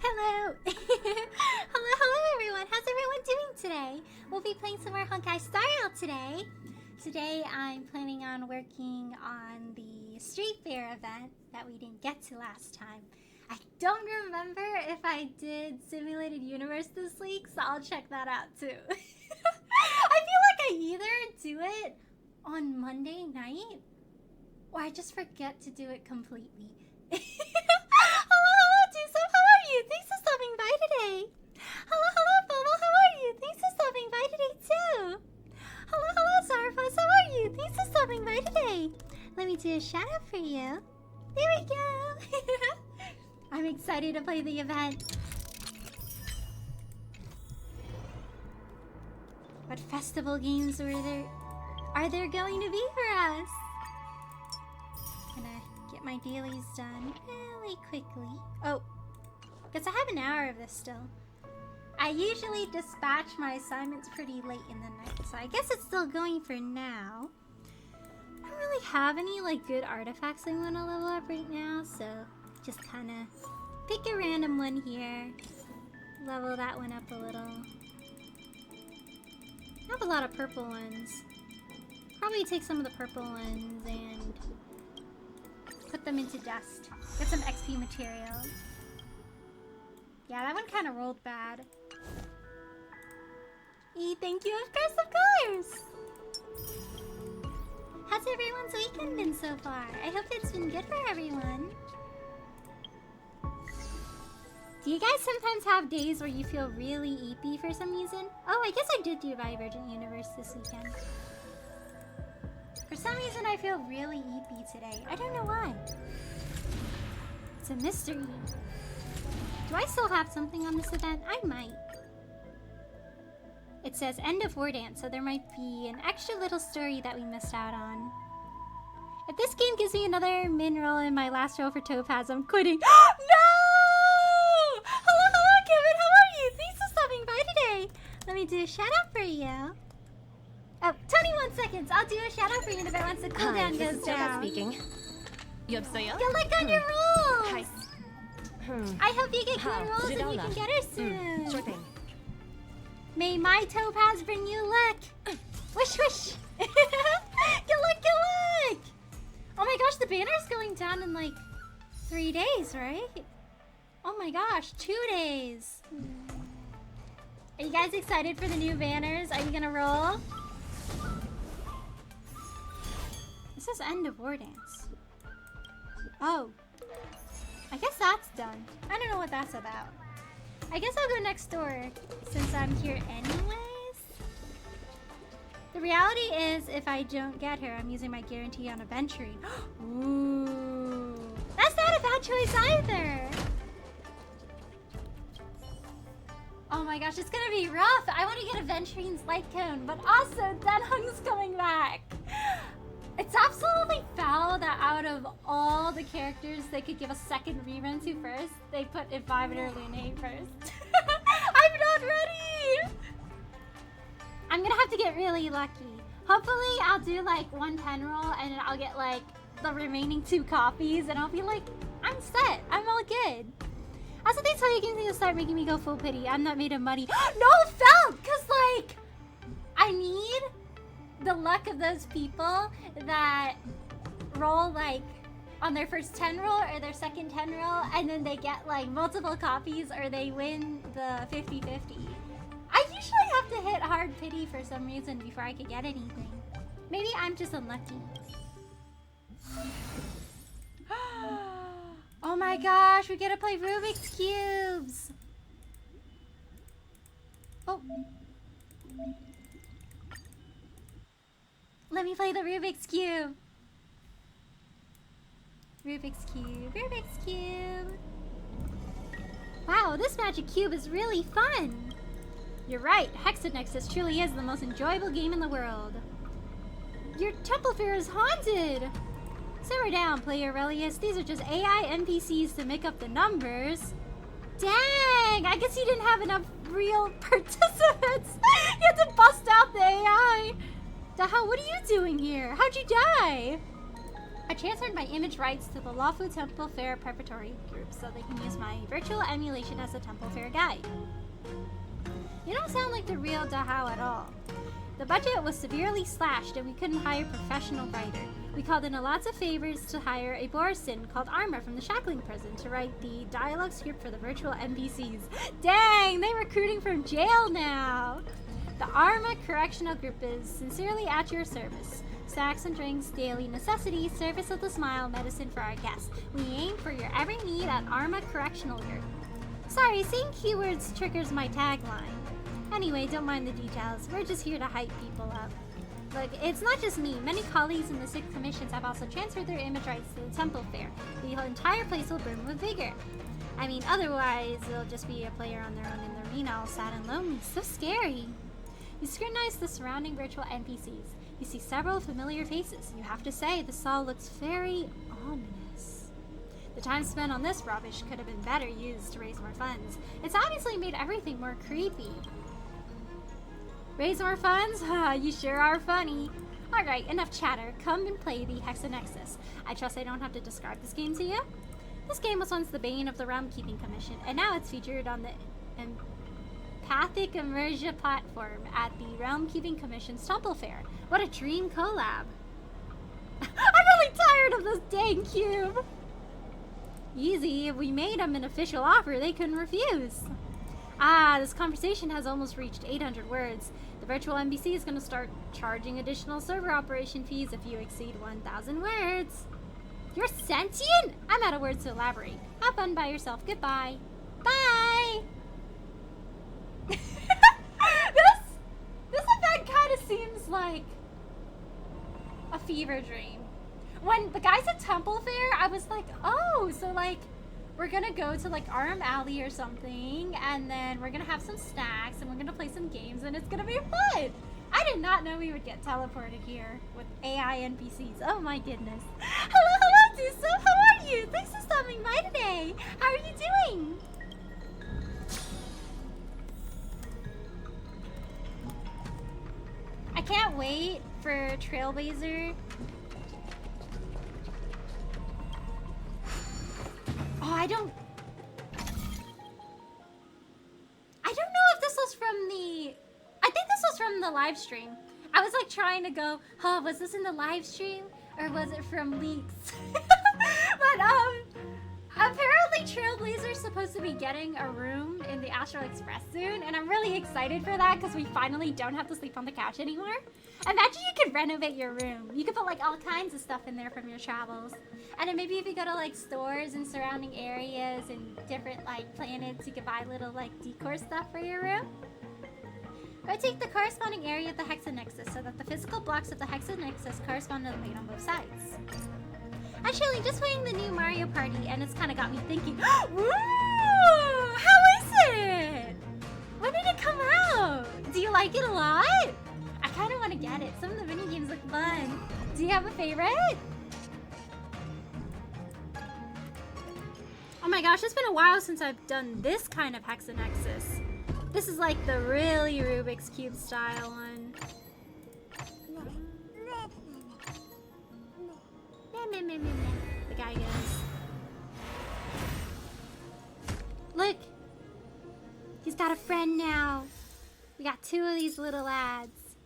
Hello! hello everyone! How's everyone doing today? We'll be playing some more Honkai Star Rail today. Today I'm planning on working on the Street Fair event that we didn't get to last time. I don't remember if I did Simulated Universe this week, so I'll check that out too. I feel like I either do it on Monday night or I just forget to do it completely. Hello, Tusum, how are you? Thanks for stopping by today. Hello, Bobo, how are you? Thanks for stopping by today too. Hello, Zarfos, how are you? Thanks for stopping by today. Let me do a shout out for you. There we go. I'm excited to play the event. What festival games are there going to be for us? Gonna get my dailies done really quickly. Oh, guess I have an hour of this still. I usually dispatch my assignments pretty late in the night, so I guess it's still going for now. I don't really have any good artifacts I want to level up right now, so just kind of pick a random one here, level that one up a little. I have a lot of purple ones. Probably take some of the purple ones and put them into dust. Get some XP material. Yeah, that one kind of rolled bad. Thank you, of course. How's everyone's weekend been so far? I hope it's been good for everyone. Do you guys sometimes have days where you feel really eepy for some reason? Oh, I guess I did do Divergent Universe this weekend. For some reason, I feel really eepy today. I don't know why. It's a mystery. Do I still have something on this event? I might. It says end of War Dance, so there might be an extra little story that we missed out on. If this game gives me another mineral in my last roll for Topaz, I'm quitting. No! Hello, Kevin. How are you? Thanks for stopping by today. Let me do a shout out for you. Oh, 21 seconds. I'll do a shout out for you in about once the cooldown goes down. Speaking. Good luck on your rolls. Hi. I hope you get good rolls and you can get her soon. Sure thing. May my Topaz bring you luck. Wish, wish. Good luck. Oh my gosh, the banner's going down in 3 days, right? Oh my gosh, 2 days. Are you guys excited for the new banners? Are you gonna roll? This says end of War Dance. Oh. I guess that's done. I don't know what that's about. I guess I'll go next door since I'm here anyways. The reality is, if I don't get her, I'm using my guarantee on Aventurine. Ooh. That's not a bad choice either. Oh my gosh, it's gonna be rough. I want to get Aventurine's Light Cone, but also Denhung's coming back. It's absolutely foul that out of all the characters they could give a second rerun to first, they put Invitor Lune first. I'm not ready! I'm gonna have to get really lucky. Hopefully I'll do like 110 roll and then I'll get like the remaining 2 copies and I'll be like, I'm set. I'm all good. That's what they tell you can start making me go full pity. I'm not made of money. No felt! Because like, I need the luck of those people that roll like on their first 10 roll or their second 10 roll and then they get like multiple copies or they win the 50-50. I usually have to hit hard pity for some reason before I could get anything. Maybe I'm just unlucky. Oh my gosh, we get to play Rubik's Cubes! Oh. Let me play the Rubik's Cube. Rubik's Cube, Rubik's Cube. Wow, this magic cube is really fun. You're right, Hexanexus truly is the most enjoyable game in the world. Your temple fair is haunted. Simmer down, player Aurelius. These are just AI NPCs to make up the numbers. Dang, I guess you didn't have enough real participants. You had to bust out the AI. Daha, what are you doing here? How'd you die? I transferred my image rights to the Lawful Temple Fair preparatory group so they can use my virtual emulation as a Temple Fair guide. You don't sound like the real Dahao at all. The budget was severely slashed and we couldn't hire a professional writer. We called in lots of favors to hire a Borson called Arma from the Shackling prison to write the dialogue script for the virtual NPCs. Dang, they're recruiting from jail now! The Arma Correctional Group is sincerely at your service. Snacks and drinks, daily necessities, service with a smile, medicine for our guests. We aim for your every need at Arma Correctional Group. Sorry, saying keywords triggers my tagline. Anyway, don't mind the details. We're just here to hype people up. Look, it's not just me. Many colleagues in the 6 commissions have also transferred their image rights to the Temple Fair. The whole entire place will brim with vigor. I mean, otherwise, they'll just be a player on their own in the arena, all sad and lonely. So scary. You scrutinize the surrounding virtual NPCs. You see several familiar faces. You have to say, this all looks very ominous. The time spent on this rubbish could have been better used to raise more funds. It's obviously made everything more creepy. Raise more funds? You sure are funny. Alright, enough chatter. Come and play the Hexanexus. I trust I don't have to describe this game to you. This game was once the bane of the Realm Keeping Commission, and now it's featured on the Empathic Immersion platform at the Realm Keeping Commission's Temple Fair. What a dream collab. I'm really tired of this dang cube. Easy, if we made them an official offer, they couldn't refuse. Ah, this conversation has almost reached 800 words. The virtual NPC is going to start charging additional server operation fees if you exceed 1,000 words. You're sentient? I'm out of words to elaborate. Have fun by yourself. Goodbye. Bye! This event kind of seems like a fever dream. When the guys at Temple Fair, I was like, oh, so like we're gonna go to like Arm Alley or something, and then we're gonna have some snacks, and we're gonna play some games, and it's gonna be fun. I did not know we would get teleported here with AI NPCs. Oh my goodness. Hello, Duso. How are you? Thanks for stopping by today. How are you doing? I can't wait for Trailblazer. Oh, I don't know if this was from the... I think this was from the live stream. I was like trying to go, huh, was this in the live stream? Or was it from leaks? But, apparently Trailblazer's supposed to be getting a room in the Astral Express soon. And I'm really excited for that because we finally don't have to sleep on the couch anymore. Imagine you could renovate your room. You could put like all kinds of stuff in there from your travels. And then maybe if you go to like stores and surrounding areas and different like planets, you could buy little like decor stuff for your room. Rotate the corresponding area of the Hexanexus so that the physical blocks of the Hexanexus correspond to the plane on both sides. Actually, just playing the new Mario Party and it's kind of got me thinking, woo! How is it? When did it come out? Do you like it a lot? I kind of want to get it. Some of the mini games look fun. Do you have a favorite? Oh my gosh, it's been a while since I've done this kind of Hexanexus. This is like the really Rubik's Cube style one. The guy goes. Look! He's got a friend now. We got 2 of these little lads.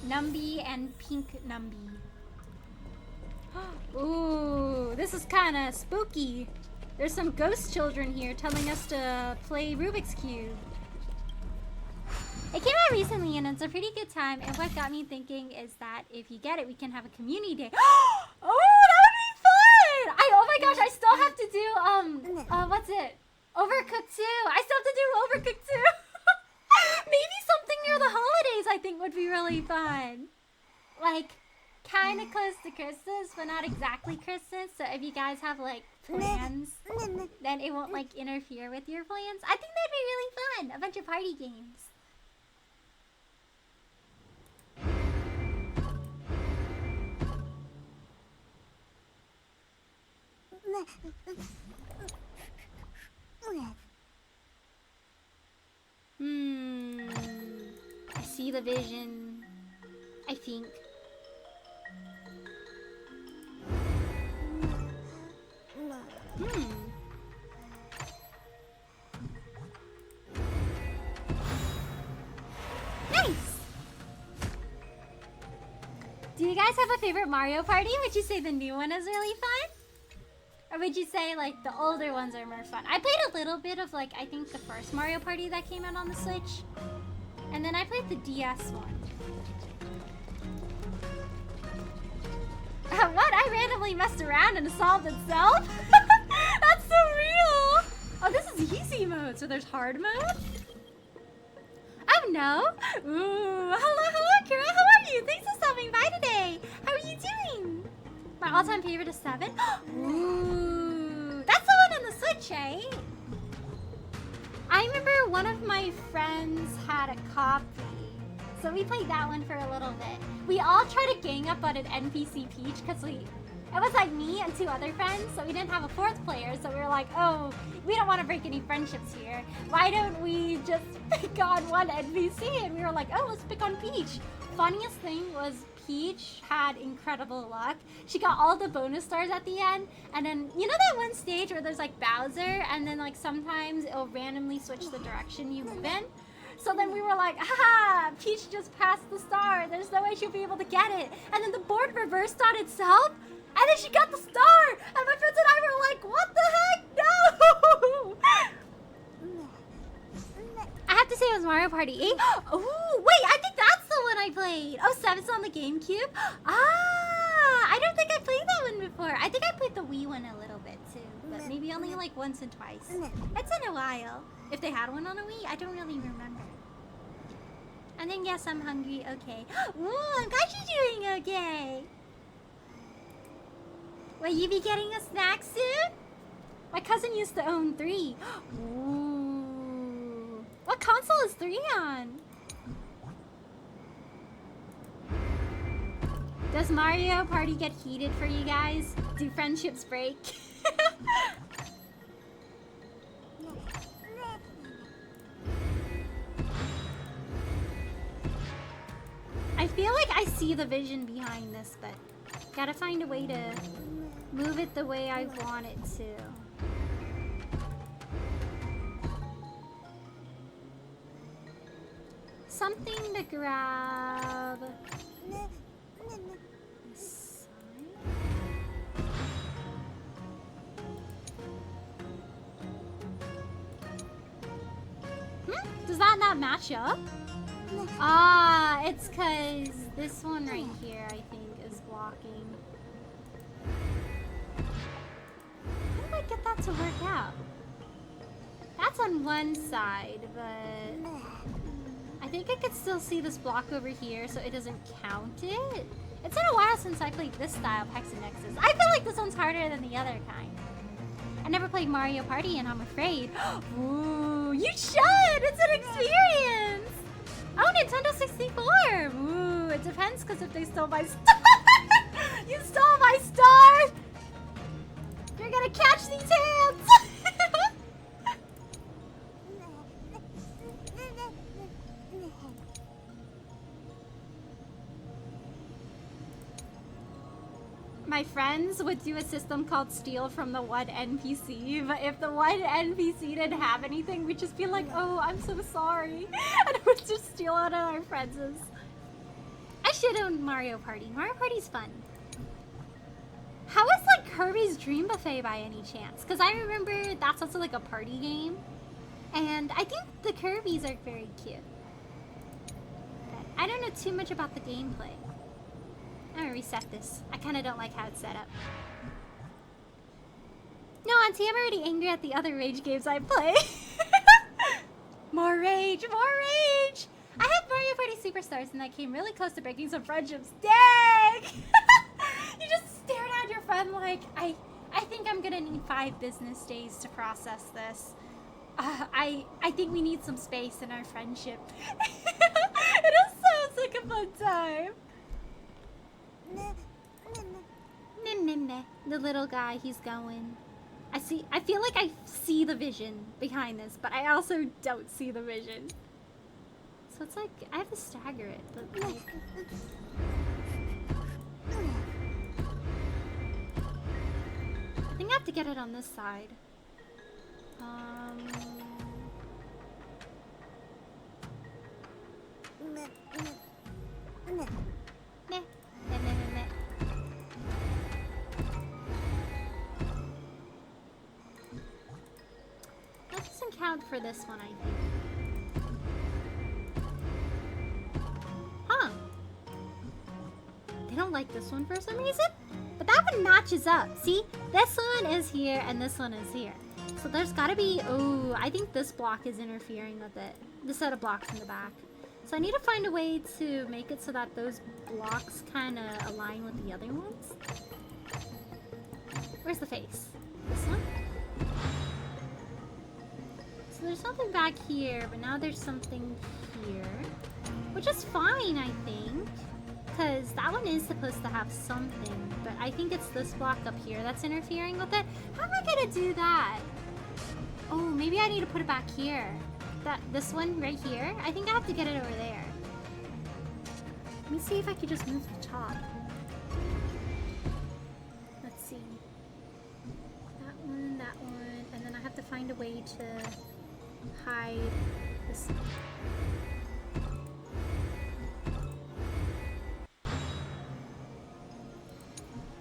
Numby and Pink Numby. Ooh, this is kind of spooky. There's some ghost children here telling us to play Rubik's Cube. It came out recently and it's a pretty good time. And what got me thinking is that if you get it, we can have a community day. Oh, that would be fun! Oh my gosh, I still have to do, what's it? Overcooked 2. I still have to do Overcooked 2. Maybe something near the holidays I think would be really fun. Like, kind of close to Christmas, but not exactly Christmas. So if you guys have, like, plans, then it won't, like, interfere with your plans. I think that'd be really fun. A bunch of party games. I see the vision, I think. Nice! Do you guys have a favorite Mario Party? Would you say the new one is really fun? Or would you say, like, the older ones are more fun? I played a little bit of, like, I think the first Mario Party that came out on the Switch. And then I played the DS one. What? I randomly messed around and it solved itself? That's so real! Oh, this is easy mode, so there's hard mode? Oh, no. Ooh, hello, Kira. How are you? Thanks for stopping by today. How are you doing? My all-time favorite is 7. Ooh, that's the one on the Switch, right? I remember one of my friends had a copy, so we played that one for a little bit. We all tried to gang up on an NPC Peach because it was like me and 2 other friends, so we didn't have a 4th player. So we were like, oh, we don't want to break any friendships here. Why don't we just pick on one NPC? And we were like, oh, let's pick on Peach. Funniest thing was Peach had incredible luck. She got all the bonus stars at the end, and then you know that one stage where there's like Bowser, and then like sometimes it'll randomly switch the direction you move in. So then we were like, haha, Peach just passed the star. There's no way she'll be able to get it. And then the board reversed on itself, and then she got the star. And my friends and I were like, what the heck? No! I have to say it was Mario Party 8. Oh, wait, I think that's the one I played. Oh, 7's on the GameCube? Ah, I don't think I played that one before. I think I played the Wii one a little bit too, but maybe only like once and twice. It's been a while. If they had one on a Wii, I don't really remember. And then yes, I'm hungry. Okay. Ooh, I'm glad you're doing okay. Will you be getting a snack soon? My cousin used to own 3. Ooh. What console is 3 on? Does Mario Party get heated for you guys? Do friendships break? I feel like I see the vision behind this, but gotta find a way to move it the way I want it to. Something to grab. Does that not match up? Ah, it's because this one right here, I think, is blocking. How do I get that to work out? That's on one side, but I think I could still see this block over here, so it doesn't count it. It's been a while since I played this style of Hex and Nexus. I feel like this one's harder than the other kind. I never played Mario Party, and I'm afraid. Ooh, you should! It's an experience! Oh, Nintendo 64! Ooh, it depends, because if they stole my star... You stole my star! You're gonna catch these hands! my friends would do a system called steal from the one NPC, but if the one NPC didn't have anything, we'd just be like, oh, I'm so sorry. And we'd just steal out of our friends'. I should own Mario Party. Mario Party's fun. How is like Kirby's Dream Buffet by any chance? Because I remember that's also like a party game. And I think the Kirby's are very cute. But I don't know too much about the gameplay. I'm gonna reset this. I kind of don't like how it's set up. No, Auntie, I'm already angry at the other Rage games I play. More Rage, more Rage! I have Mario Party Superstars and I came really close to breaking some friendships. Dang! You just stared at your friend like, I think I'm gonna need 5 business days to process this. I think we need some space in our friendship. It sounds like a fun time. The little guy, he's going. I feel like I see the vision behind this, but I also don't see the vision. So it's like, I have to stagger it, but like... I think I have to get it on this side. That doesn't count for this one, I think. Huh. They don't like this one for some reason? But that one matches up. See? This one is here and this one is here. So there's gotta be... Oh, I think this block is interfering with it. This set of blocks in the back. So I need to find a way to make it so that those blocks kind of align with the other ones. Where's the face? This one? So there's something back here, but now there's something here. Which is fine, I think. Because that one is supposed to have something. But I think it's this block up here that's interfering with it. How am I going to do that? Oh, maybe I need to put it back here. This one right here? I think I have to get it over there. Let me see if I could just move the top. Let's see. That one, and then I have to find a way to hide this one.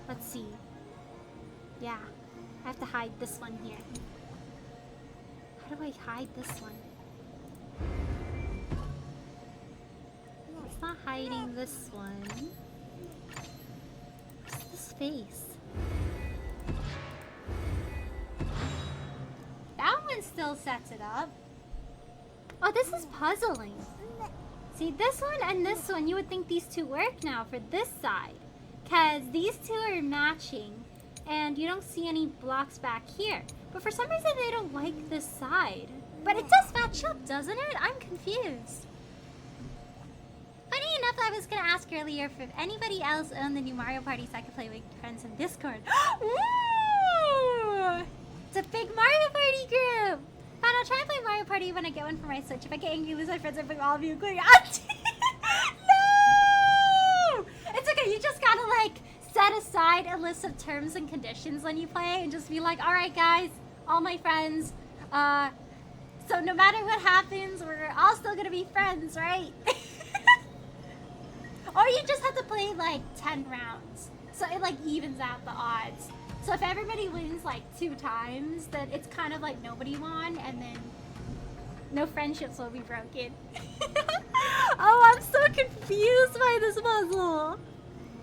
Let's see. Yeah, I have to hide this one here. How do I hide this one? It's not hiding this one. What's this face? That one still sets it up. Oh, this is puzzling. See, this one and this one, you would think these two work now for this side. Because these two are matching. And you don't see any blocks back here. But for some reason, they don't like this side. But it does match up, doesn't it? I'm confused. Funny enough, I was going to ask earlier if anybody else owned the new Mario Party so I could play with friends in Discord. Ooh! It's a big Mario Party group! Fine, I'll try and play Mario Party when I get one for my Switch. If I get angry, lose my friends, I bring all of you, including Auntie! No! It's okay, you just gotta, like, set aside a list of terms and conditions when you play and just be like, alright guys, all my friends, so no matter what happens, we're all still gonna be friends, right? Or you just have to play like 10 rounds, so it like evens out the odds. So if everybody wins like 2 times, then it's kind of like nobody won, and then no friendships will be broken. Oh, I'm so confused by this puzzle.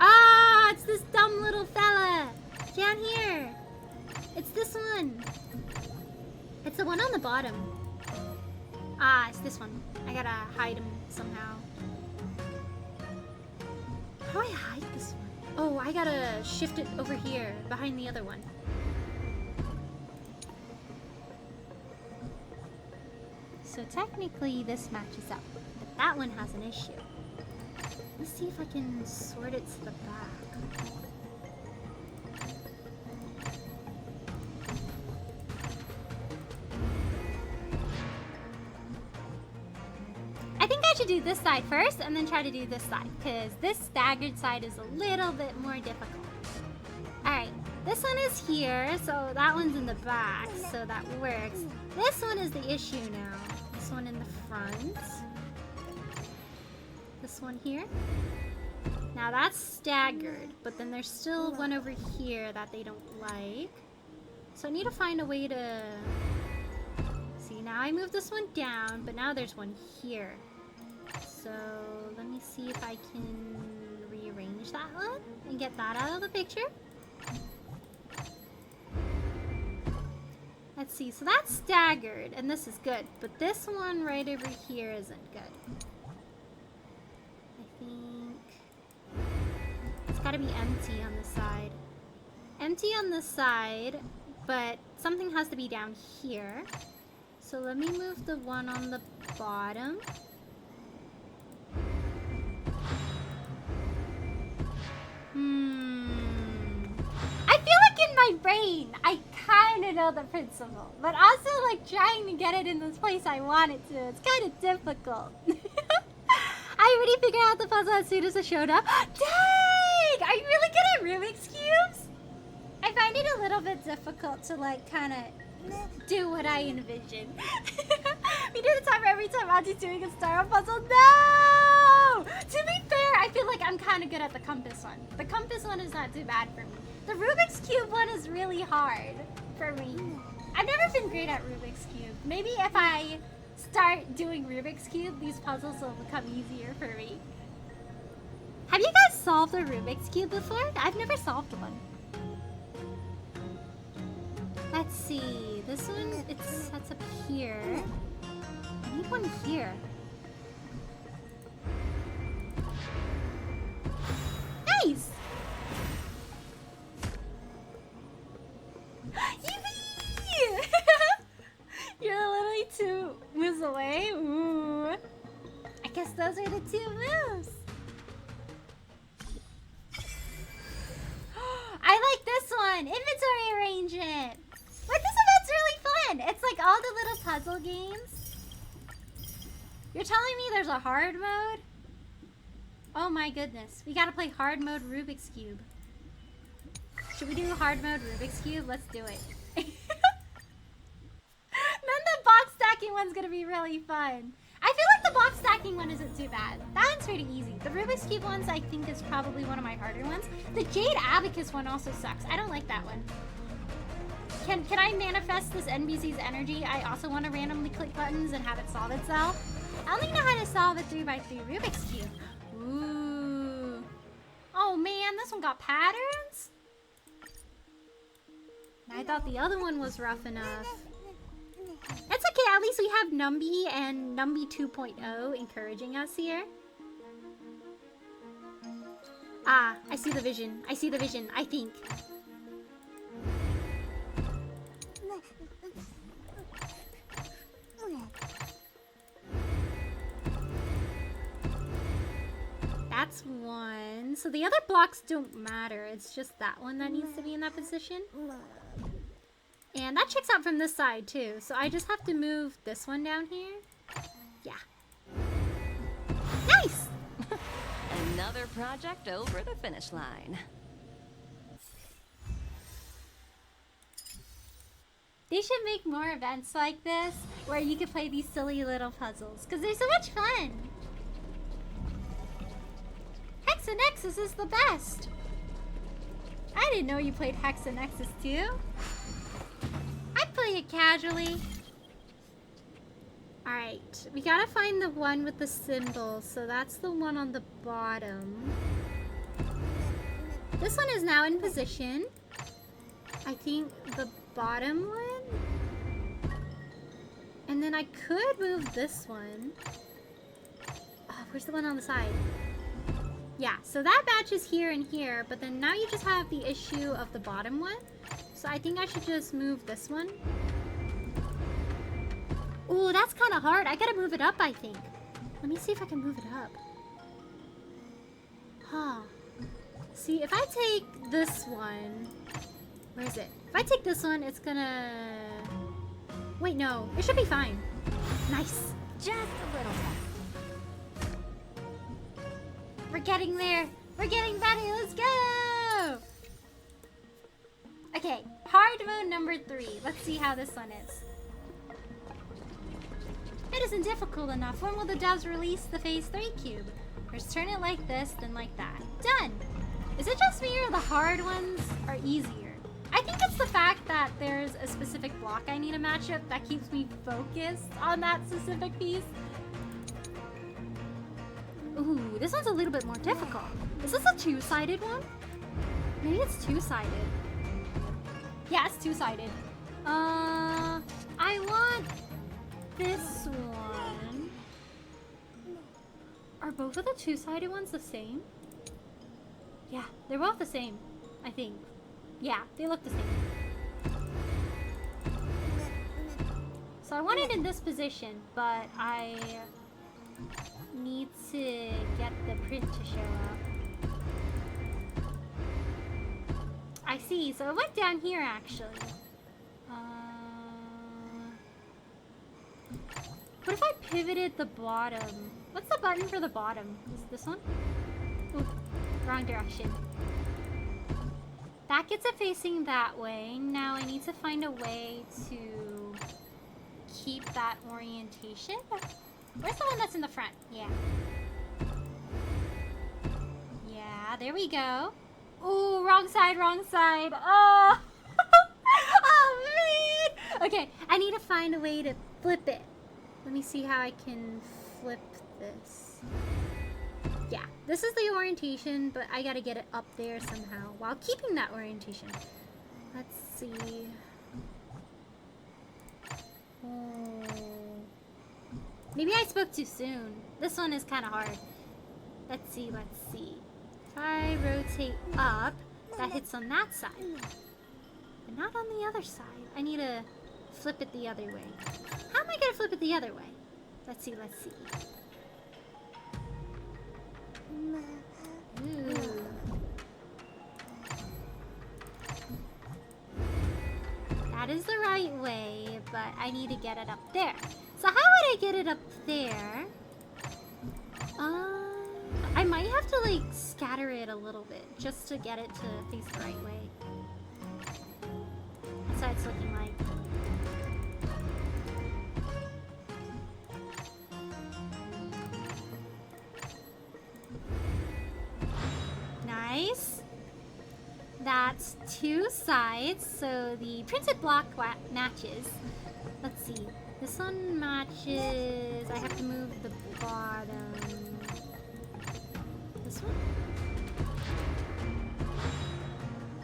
Ah, it's this dumb little fella down here. It's this one. It's the one on the bottom. Ah, it's this one. I gotta hide him somehow. How do I hide this one? Oh, I gotta shift it over here behind the other one. So technically this matches up, but that one has an issue. Let's see if I can sort it to the back. I think I should do this side first and then try to do this side, because this staggered side is a little bit more difficult. Alright, this one is here, so that one's in the back, so that works. This one is the issue now. This one in the front. This one here. Now that's staggered, but then there's still one over here that they don't like. So I need to find a way to... See, now I moved this one down, but now there's one here. So let me see if I can rearrange that one and get that out of the picture. Let's see, so that's staggered, and this is good, but this one right over here isn't good. I think it's gotta be empty on the side. Empty on the side, but something has to be down here. So let me move the one on the bottom. I feel like in my brain, I kind of know the principle, but also like trying to get it in this place I want it to. It's kind of difficult. I already figured out the puzzle as soon as it showed up. Dang! Are you really good at Rubik's Cubes? I find it a little bit difficult to like kind of do what I envision. We do the timer every time Auntie doing a star puzzle. No! To be fair, I feel like I'm kind of good at the compass one. The compass one is not too bad for me. The Rubik's Cube one is really hard for me. I've never been great at Rubik's Cube. Maybe if I start doing Rubik's Cube, these puzzles will become easier for me. Have you guys solved a Rubik's Cube before? I've never solved one. Let's see. This one, that's up here. I need one here. Nice! Yippee! You're literally 2 moves away. Ooh. I guess those are the 2 moves. I like this one. Inventory arrangement. Wait, this event's really fun. It's like all the little puzzle games. You're telling me there's a hard mode? Oh my goodness. We gotta play hard mode Rubik's Cube. Should we do hard mode Rubik's Cube? Let's do it. Then the box stacking one's gonna be really fun. I feel like the box stacking one isn't too bad. That one's pretty easy. The Rubik's Cube ones I think is probably one of my harder ones. The Jade Abacus one also sucks. I don't like that one. Can I manifest this NBC's energy? I also want to randomly click buttons and have it solve itself. I only know how to solve a 3x3 Rubik's Cube. Ooh. Oh man, this one got patterns? I thought the other one was rough enough. It's okay, at least we have Numby and Numby 2.0 encouraging us here. Ah, I see the vision. I see the vision, I think. That's one. So the other blocks don't matter. It's just that one that needs to be in that position. And that checks out from this side too. So I just have to move this one down here. Yeah. Nice! Another project over the finish line. They should make more events like this where you can play these silly little puzzles because they're so much fun. Hexanexus is the best. I didn't know you played Hexanexus too. I play it casually. Alright, we gotta find the one with the symbol, so that's the one on the bottom. This one is now in position. I think the bottom one. And then I could move this one. Oh, where's the one on the side? Yeah, so that matches here and here, but then now you just have the issue of the bottom one. So I think I should just move this one. Ooh, that's kind of hard. I gotta move it up, I think. Let me see if I can move it up. Huh. See, if I take this one... Where is it? If I take this one, it's gonna... Wait, no. It should be fine. Nice. Just a little bit. We're getting there. We're getting better. Let's go. Okay, hard mode number 3. Let's see how this one is. It isn't difficult enough. When will the devs release the Phase 3 cube? First turn it like this, then like that. Done! Is it just me or the hard ones are easier? I think it's the fact that there's a specific block I need to match up that keeps me focused on that specific piece. Ooh, this one's a little bit more difficult. Is this a two-sided one? Maybe it's two-sided. Yeah, it's two-sided. I want this one. Are both of the two-sided ones the same? Yeah, they're both the same, I think. Yeah, they look the same. So I want it in this position, but I need to get the print to show up. I see, so it went down here actually. What if I pivoted the bottom? What's the button for the bottom? Is it this one? Oop, wrong direction. That gets it facing that way. Now I need to find a way to keep that orientation. Where's the one that's in the front? Yeah. Yeah, there we go. Ooh, wrong side, wrong side. Oh! Oh, man! Okay, I need to find a way to flip it. Let me see how I can flip this. Yeah, this is the orientation, but I gotta get it up there somehow while keeping that orientation. Let's see. Oh. Maybe I spoke too soon. This one is kind of hard. Let's see, let's see. If I rotate up, that hits on that side. But not on the other side. I need to flip it the other way. How am I gonna flip it the other way? Let's see, let's see. Ooh. That is the right way, but I need to get it up there. So how would I get it up there? I might have to like scatter it a little bit just to get it to face the right way. That's how it's looking like. Nice. That's two sides, so the printed block matches. Let's see. This one matches. I have to move the bottom. This one?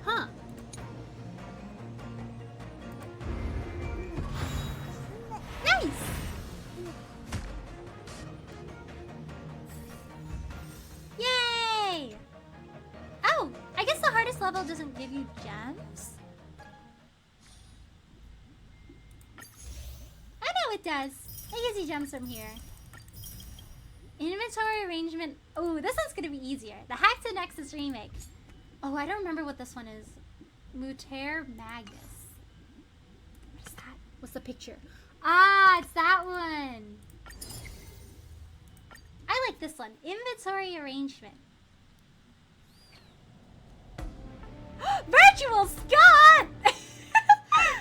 Huh. Nice! Yay! Oh, I guess the hardest level doesn't give you gems? I know it does. It gives you gems from here. Inventory arrangement. Oh, this one's gonna be easier. The Hack to Nexus remake. Oh, I don't remember what this one is. Muter Magus. What is that? What's the picture? Ah, it's that one. I like this one. Inventory arrangement. Virtual Scott!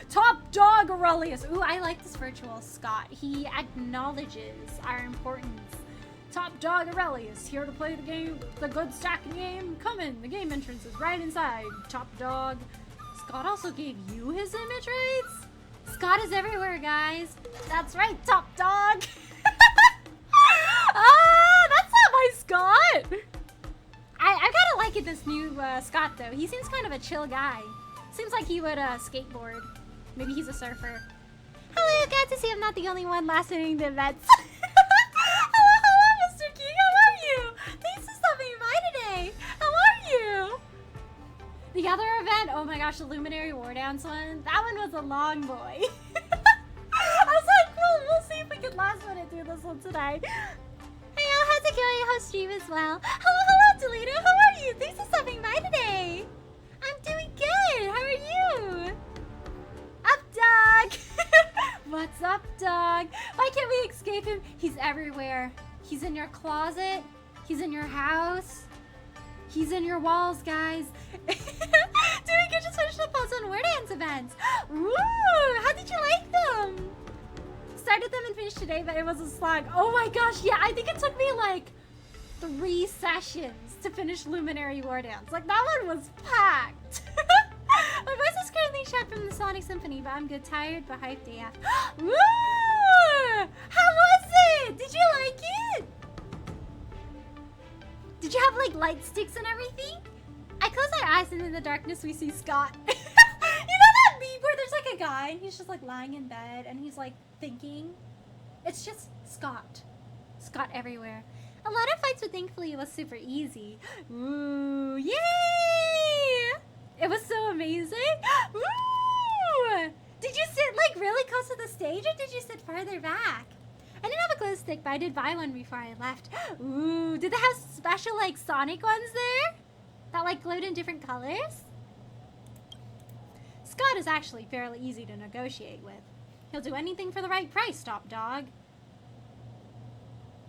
Top dog Aurelius. Ooh, I like this Virtual Scott. He acknowledges our importance. Top dog Aurelius, here to play the game, the good stacking game. Come in, the game entrance is right inside. Top dog. Scott also gave you his image rights? Scott is everywhere, guys. That's right, top dog. Ah, that's not my Scott. I kind of like this new Scott, though. He seems kind of a chill guy. Seems like he would skateboard. Maybe he's a surfer. Hello, glad to see I'm not the only one last minute the events. Hello, Mr. King. How are you? Thanks for stopping by today. How are you? The other event, oh my gosh, the Luminary War Dance one. That one was a long boy. I was like, cool, we'll see if we can last minute do this one today. Hey, how's it going? Host stream as well. Hello, Toledo. How are you? Thanks for stopping by today. I'm doing good. How are you? Up, dog. What's up, dog? Why can't we escape him? He's everywhere. He's in your closet. He's in your house. He's in your walls, guys. Doing good. Just finished the puzzle fun War Dance events. Woo! How did you like them? Started them and finished today, but it was a slog. Oh my gosh, yeah, I think it took me like 3 sessions to finish Luminary War Dance. Like, that one was packed. My voice is currently shut from the Sonic Symphony, but I'm good, tired, but hyped AF. Woo! How was it? Did you like it? Did you have like light sticks and everything? I close my eyes and in the darkness we see Scott. You know that meme where there's like a guy and he's just like lying in bed and he's like thinking? It's just Scott. Scott everywhere. A lot of fights, but thankfully it was super easy. Ooh, yay! It was so amazing. Ooh! Did you sit like really close to the stage or did you sit further back? I didn't have a glow stick, but I did buy one before I left. Ooh, did they have special like Sonic ones there? That like glowed in different colors? Scott is actually fairly easy to negotiate with. He'll do anything for the right price, Top Dog.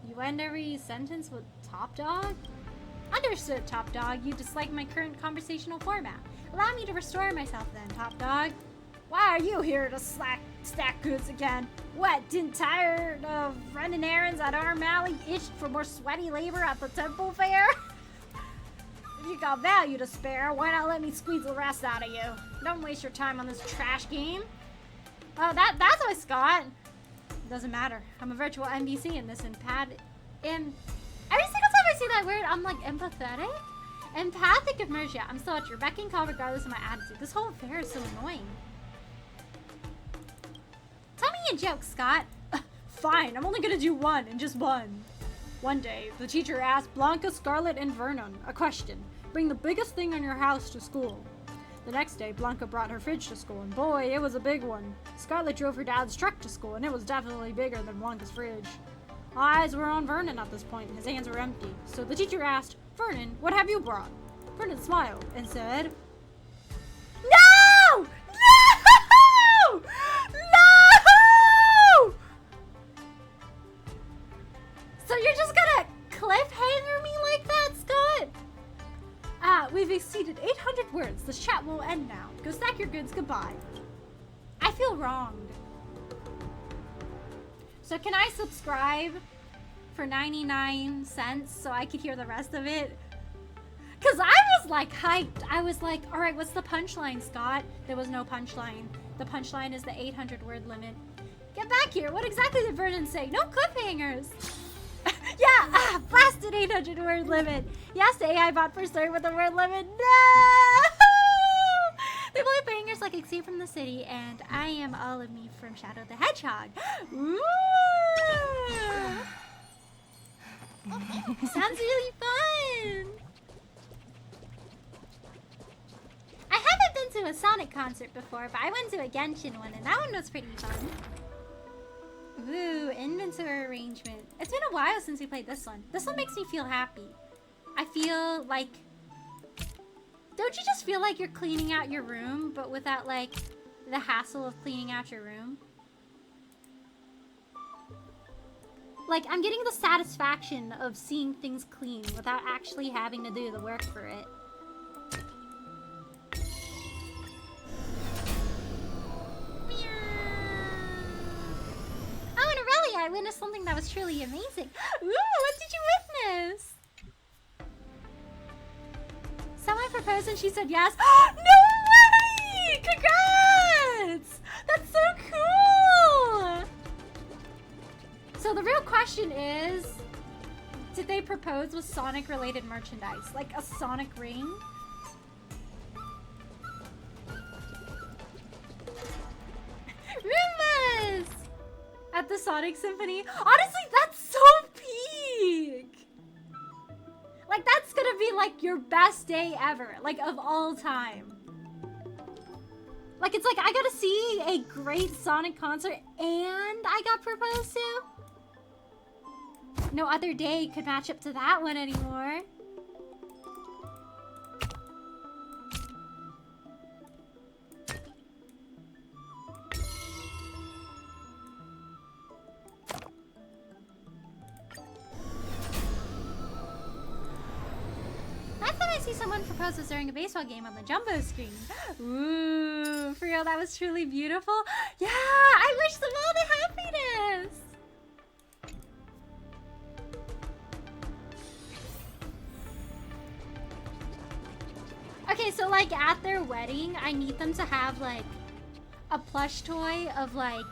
You end every sentence with Top Dog? Understood, Top Dog. You dislike my current conversational format. Allow me to restore myself then, Top Dog. Why are you here to stack goods again? What, didn't tired of running errands at Arm Alley, itched for more sweaty labor at the temple fair? If you got value to spare, why not let me squeeze the rest out of you? Don't waste your time on this trash game. Oh, that's why, Scott. It doesn't matter. I'm a virtual NPC in this every single time I see that word, I'm like empathetic. Empathic immersion. I'm still at your beck and call regardless of my attitude. This whole affair is so annoying. Tell me a joke, Scott. Fine, I'm only gonna do one, and just one. One day, the teacher asked Blanca, Scarlet, and Vernon a question. Bring the biggest thing in your house to school. The next day, Blanca brought her fridge to school, and boy, it was a big one. Scarlet drove her dad's truck to school, and it was definitely bigger than Blanca's fridge. Eyes were on Vernon at this point, and his hands were empty. So the teacher asked, Vernon, what have you brought? Vernon smiled and said, No! No! No! So you're just gonna cliffhanger me like that, Scott? We've exceeded 800 words. The chat will end now. Go stack your goods. Goodbye. I feel wronged. So can I subscribe for 99 cents so I could hear the rest of it? Because I was like hyped. I was like, all right, what's the punchline, Scott? There was no punchline. The punchline is the 800 word limit. Get back here. What exactly did Vernon say? No cliffhangers. Yeah, blasted 800 word limit. Yes, the AI bot for starting with the word limit. No! They play bangers like Escape from the City and I Am All of Me from Shadow the Hedgehog. Ooh! Sounds really fun. I haven't been to a Sonic concert before, but I went to a Genshin one and that one was pretty fun. Ooh, inventory arrangement. It's been a while since we played this one. This one makes me feel happy. I feel like... Don't you just feel like you're cleaning out your room, but without, like, the hassle of cleaning out your room? Like, I'm getting the satisfaction of seeing things clean without actually having to do the work for it. Oh, and Aurelia, I witnessed something that was truly amazing. Ooh, what did you witness? Someone proposed and she said yes. No way! Congrats! That's so cool! So the real question is, did they propose with Sonic related merchandise? Like a Sonic ring? Rumas! At the Sonic Symphony? Honestly, that's so peak! Like, that's gonna be, like, your best day ever. Like, of all time. Like, it's like, I gotta see a great Sonic concert and I got proposed to? No other day could match up to that one anymore. I see someone proposes during a baseball game on the jumbo screen. Ooh, for real, that was truly beautiful. Yeah, I wish them all the happiness. Okay, so like at their wedding, I need them to have like a plush toy of like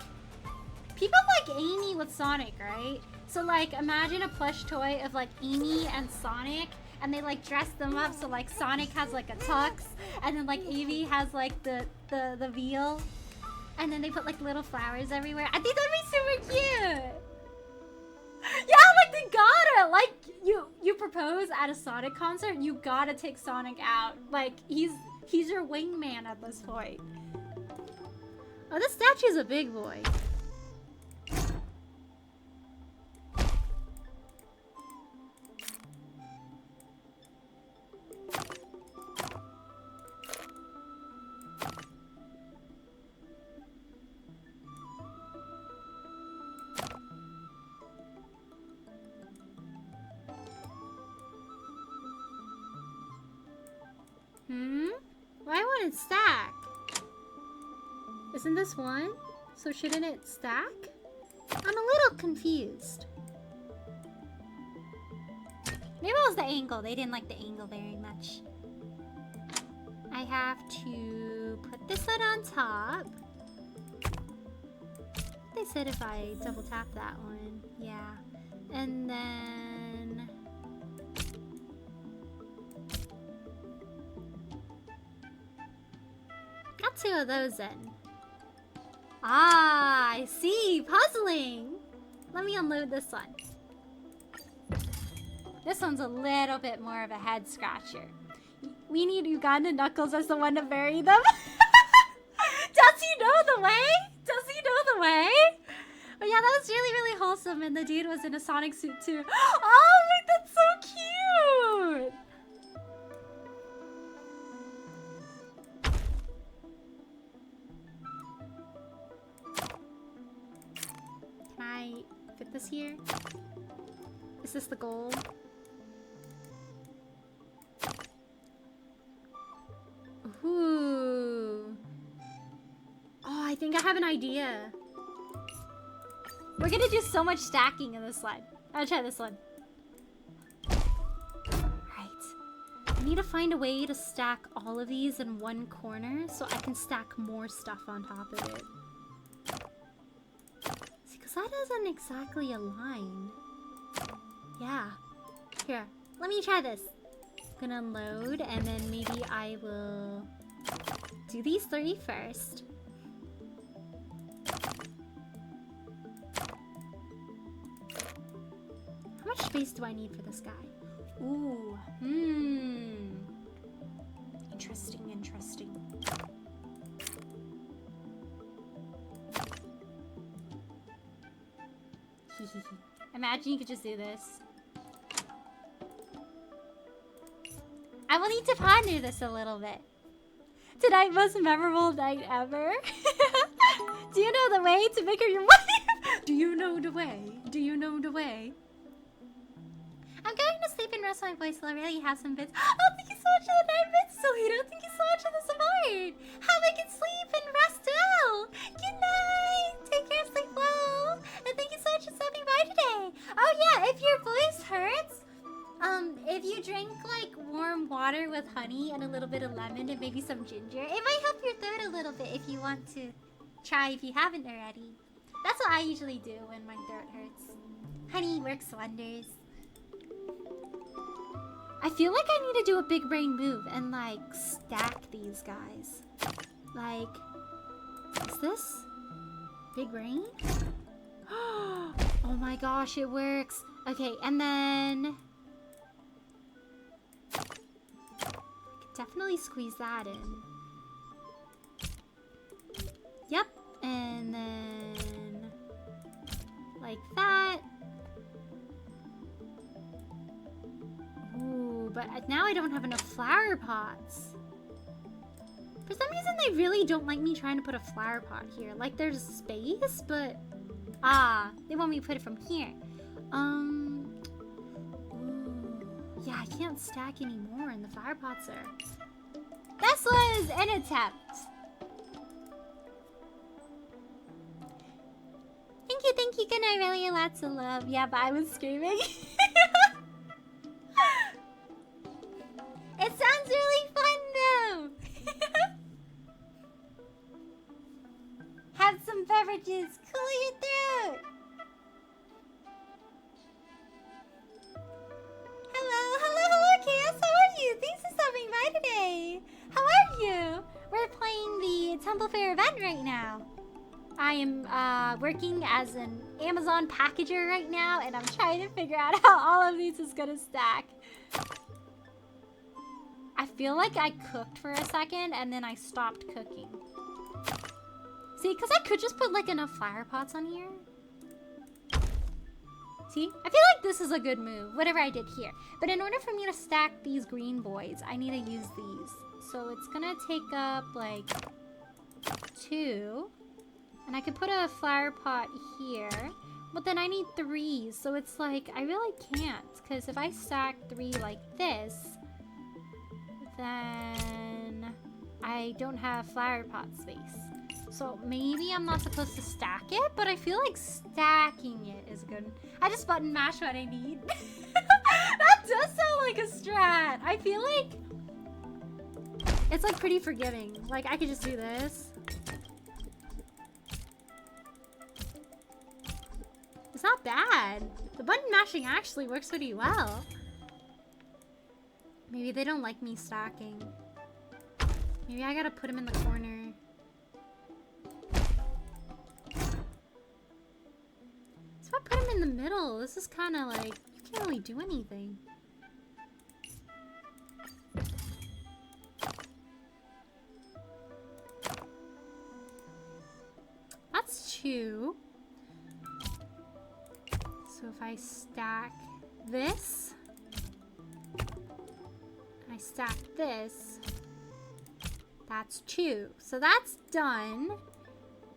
people like Amy with Sonic, right? So like imagine a plush toy of like Amy and Sonic, and they like dress them up so like Sonic has like a tux, and then like Amy has like the veil, and then they put like little flowers everywhere. I think that'd be super cute. Yeah, like they gotta, like you propose at a Sonic concert, you gotta take Sonic out. Like he's your wingman at this point. Oh, this statue's a big boy. Why won't it stack? Isn't this one? So shouldn't it stack? I'm a little confused. Maybe it was the angle. They didn't like the angle very much. I have to put this one on top. They said if I double tap that one. Yeah. And then... got two of those in. Ah, I see. Puzzling. Let me unload this one. This one's a little bit more of a head scratcher. We need Uganda Knuckles as the one to bury them. Does he know the way? Does he know the way? Oh yeah, that was really, really wholesome, and the dude was in a Sonic suit too. Oh, wait, that's so cute! Can I fit this here? Is this the goal? Ooh. Oh, I think I have an idea. We're gonna do so much stacking in this slide. I'll try this one. Right. I need to find a way to stack all of these in one corner so I can stack more stuff on top of it. See, because that doesn't exactly align. Yeah. Here, let me try this. I'm gonna unload, and then maybe I will do these three first. How much space do I need for this guy? Ooh, interesting, interesting. Imagine you could just do this. I will need to ponder this a little bit. Tonight, most memorable night ever. Do you know the way to make her your wife? Do you know the way? Do you know the way? I'm going to sleep and rest my voice till I really have some bits. Oh, thank you so much for the 9 bits, Solito. Thank you so much for the support. Have a good sleep and rest well. Good night. Take care, sleep well. And thank you so much for stopping by today. Oh yeah, if your voice hurts, if you drink like warm water with honey and a little bit of lemon and maybe some ginger, it might help your throat a little bit if you want to try if you haven't already. That's what I usually do when my throat hurts. Honey works wonders. I feel like I need to do a big brain move and like stack these guys. Like, is this big brain? Oh my gosh, it works. Okay, and then I could definitely squeeze that in. Yep, and then like that. Ooh, but now I don't have enough flower pots. For some reason, they really don't like me trying to put a flower pot here. Like, there's space, but... ah, they want me to put it from here. Ooh. yeah, I can't stack anymore, and the flower pots are... This was an attempt. Thank you, good night, really, lots of love. Yeah, but I was screaming. It sounds really fun, though. Have some beverages, cool your throat. Hello, Chaos, how are you? Thanks for stopping by today. How are you? We're playing the Temple Fair event right now. I am working as an Amazon packager right now, and I'm trying to figure out how all of these is gonna stack. I feel like I cooked for a second, and then I stopped cooking. See, because I could just put like enough flower pots on here. See, I feel like this is a good move, whatever I did here. But in order for me to stack these green boys, I need to use these. So it's gonna take up like 2. And I could put a flower pot here, but then I need 3. So it's like, I really can't, because if I stack 3 like this, then I don't have flower pot space. So maybe I'm not supposed to stack it, but I feel like stacking it is good. I just button mash what I need. That does sound like a strat. I feel like it's like pretty forgiving. Like I could just do this. It's not bad. The button mashing actually works pretty well. Maybe they don't like me stacking. Maybe I gotta put him in the corner. So if I put him in the middle, this is kind of like, you can't really do anything. That's 2. So if I stack this, I stack this, that's 2. So that's done.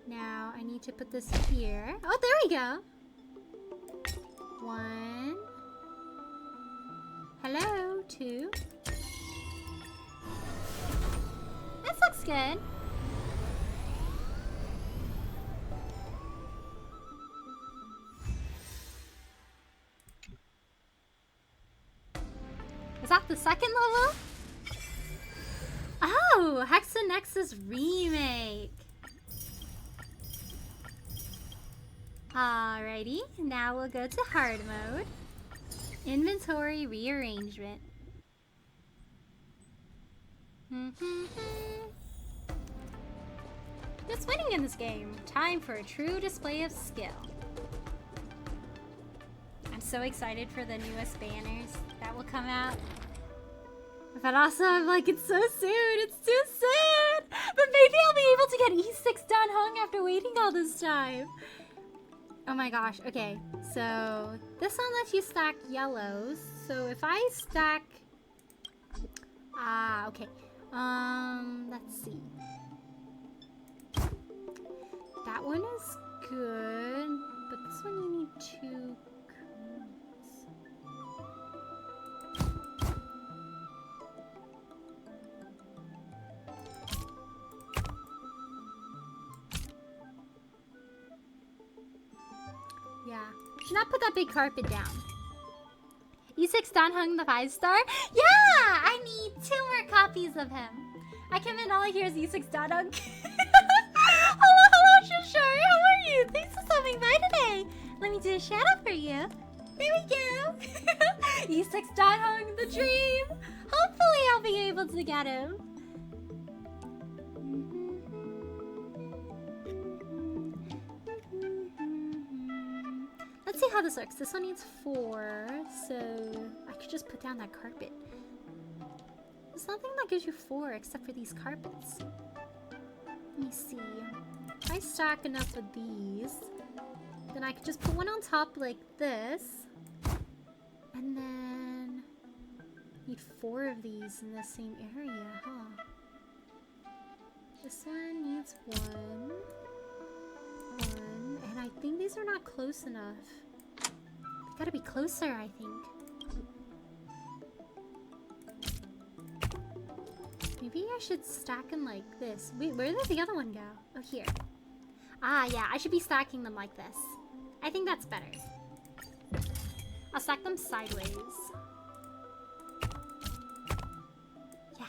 Now I need to put this here. Oh, there we go. 1. Hello, 2. This looks good. Is that the second level? Oh, Hexanexus Remake. Alrighty, now we'll go to hard mode. Inventory rearrangement. Just winning in this game. Time for a true display of skill. I'm so excited for the newest banners that will come out. But also, I'm like, it's so soon. It's too soon. But maybe I'll be able to get E6 done hung after waiting all this time. Oh my gosh. Okay, so this one lets you stack yellows. So if I stack... okay. Let's see. That one is good. But this one you need 2... Yeah. Should not put that big carpet down. E6 Don hung the 5-star? Yeah! I need 2 more copies of him. I come in, all I hear is E6 Don hung. Hello, Shashari. How are you? Thanks for stopping by today. Let me do a shout out for you. There we go. E6 Don hung the dream. Hopefully I'll be able to get him. Let's see how this works. This one needs 4, so I could just put down that carpet. There's nothing that gives you 4 except for these carpets. Let me see. If I stack enough of these, then I could just put one on top like this. And then need 4 of these in the same area, huh? This one needs 1. And I think these are not close enough. They gotta be closer, I think. Maybe I should stack them like this. Wait, where did the other one go? Oh, here. Ah, yeah, I should be stacking them like this. I think that's better. I'll stack them sideways. Yeah.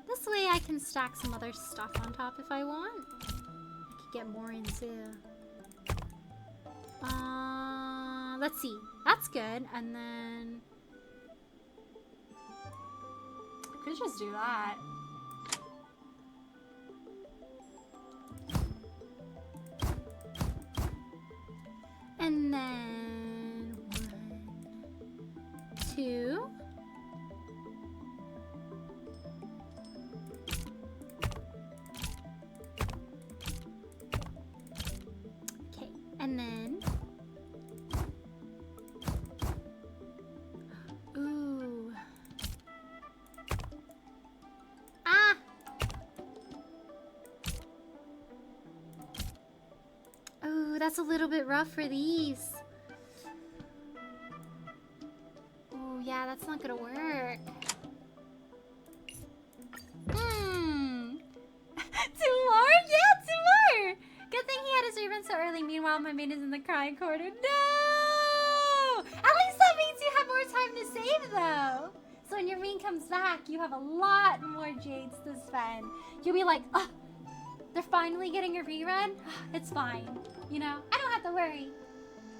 This way I can stack some other stuff on top if I want. I could get more in too. Let's see. That's good. And then I could just do that. And then 1, 2. Okay, and then ooh. Ah! Oh, that's a little bit rough for these. Oh, yeah, that's not gonna work. Two more? Yeah, 2 more! Good thing he had his rerun so early. Meanwhile, my maid is in the crying corner. No! At least that means you have more time to save, though. So when your main comes back, you have a lot more jades to spend. You'll be like, oh, they're finally getting a rerun? It's fine. You know, I don't have to worry.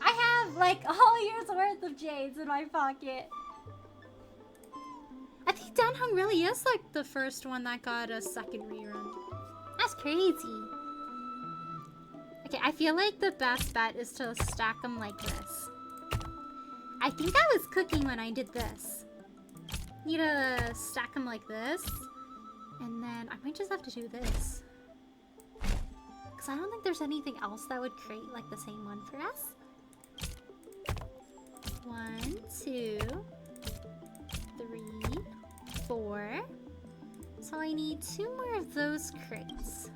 I have, like, a whole year's worth of jades in my pocket. I think Danhung really is, like, the first one that got a second rerun. That's crazy. Okay, I feel like the best bet is to stack them like this. I think I was cooking when I did this. Need to stack them like this. And then I might just have to do this. Because I don't think there's anything else that would create like the same one for us. 1, 2, 3, 4. So I need 2 more of those crates.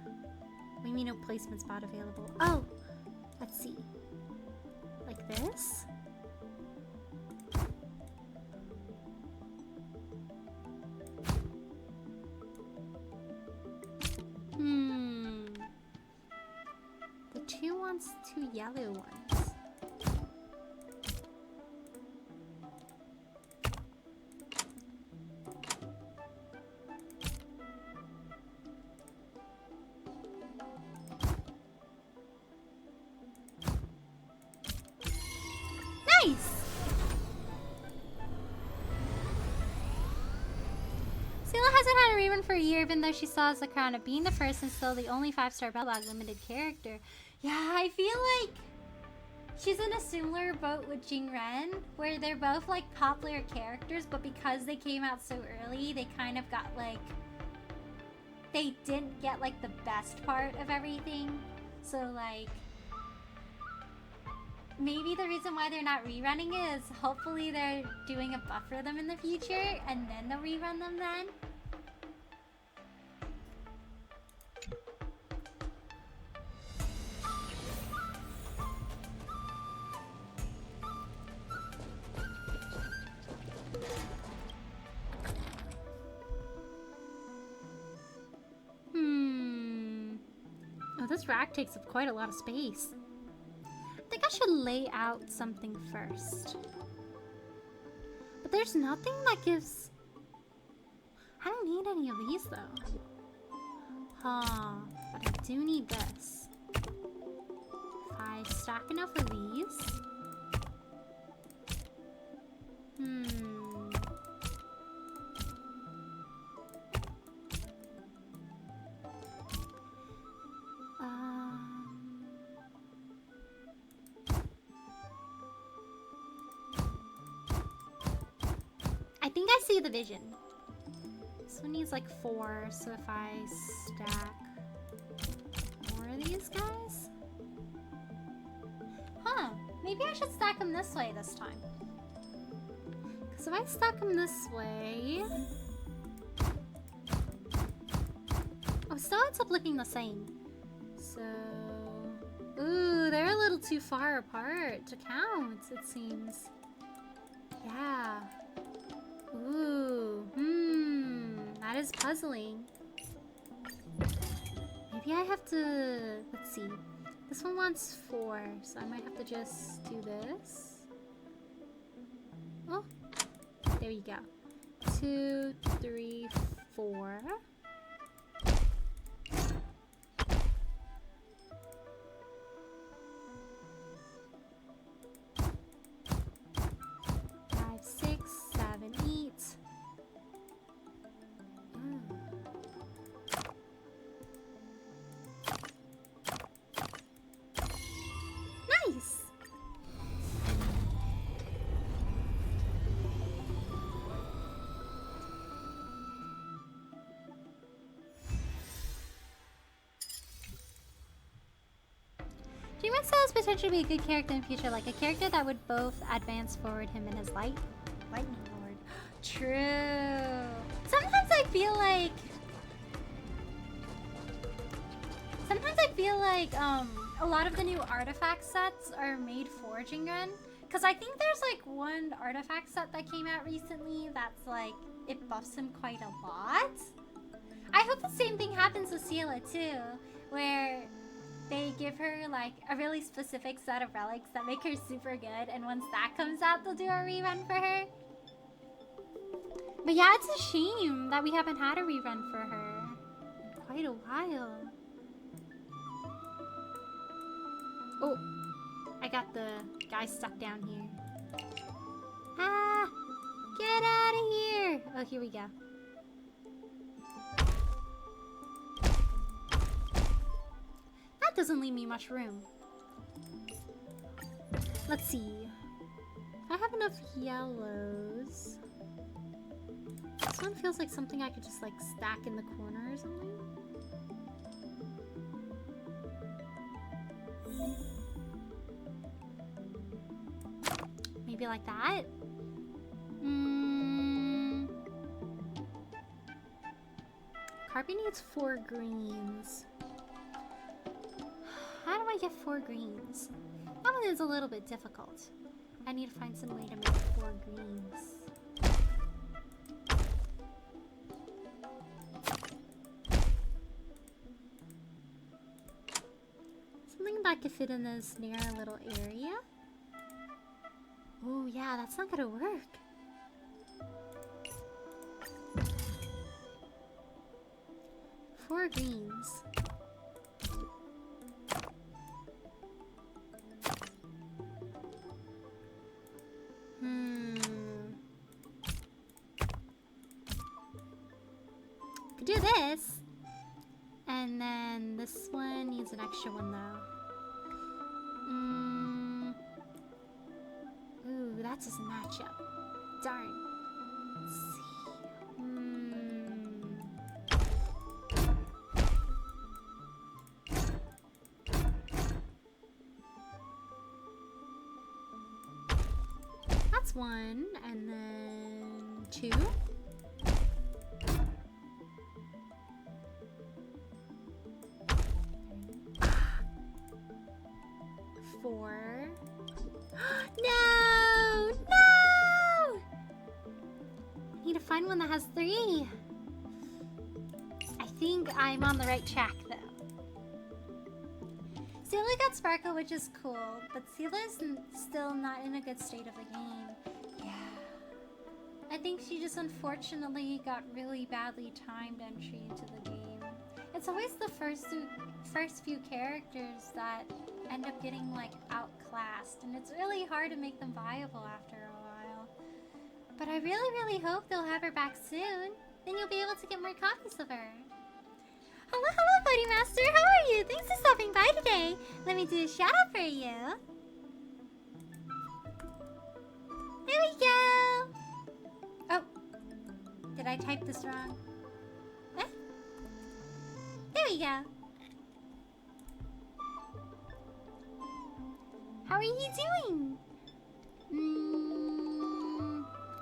We mean no placement spot available. Oh, let's see. Like this. The 2 wants 2 yellow ones. Nice! Sela hasn't had a rerun for a year, even though she still has the crown of being the first and still the only 5-star Bellbog limited character. Yeah, I feel like she's in a similar boat with Jingren, where they're both like popular characters, but because they came out so early, they kind of got like, they didn't get like the best part of everything. So like, maybe the reason why they're not rerunning it is hopefully they're doing a buff for them in the future, and then they'll rerun them then. Oh, this rack takes up quite a lot of space. I think I should lay out something first. But there's nothing that gives... I don't need any of these though. Huh, but I do need this. If I stack enough of these... I think I see the vision. This one needs like 4, so if I stack more of these guys? Huh, maybe I should stack them this way this time. Because if I stack them this way... Oh, it still ends up looking the same. So... Ooh, they're a little too far apart to count, it seems. Yeah. Ooh, that is puzzling. Maybe I have to... Let's see. This one wants 4, so I might have to just do this. Oh, there you go. 2, 3, 4. Dreamworks has potentially be a good character in the future, like a character that would both advance forward him and his lightning lord. True. Sometimes I feel like a lot of the new artifact sets are made for Jinren, because I think there's like one artifact set that came out recently that's like it buffs him quite a lot. I hope the same thing happens with Sela too, where they give her like a really specific set of relics that make her super good, and once that comes out, they'll do a rerun for her. But yeah, it's a shame that we haven't had a rerun for her in quite a while. Oh, I got the guy stuck down here. Ah, get out of here. Oh, here we go. That doesn't leave me much room. Let's see. I have enough yellows. This one feels like something I could just like stack in the corner or something. Maybe like that? Carpy needs 4 greens. How do I get 4 greens? That one is a little bit difficult. I need to find some way to make 4 greens. Something that could fit in this narrow little area. Oh yeah, that's not gonna work. Four greens. Could do this. And then this one needs an extra one though. Ooh, that doesn't match up. Darn. Let's see. That's 1, and then 2. 4. No! No! I need to find one that has 3. I think I'm on the right track though. Sealer got Sparkle, which is cool, but Sealer's still not in a good state of the game. Yeah. I think she just unfortunately got really badly timed entry into the game. It's always the first few characters that end up getting like outclassed, and it's really hard to make them viable after a while. But I really hope they'll have her back soon. Then you'll be able to get more copies of her. Hello, Buddy Master. How are you? Thanks for stopping by today. Let me do a shout out for you. There we go. Oh, did I type this wrong? What? There we go. How are you doing?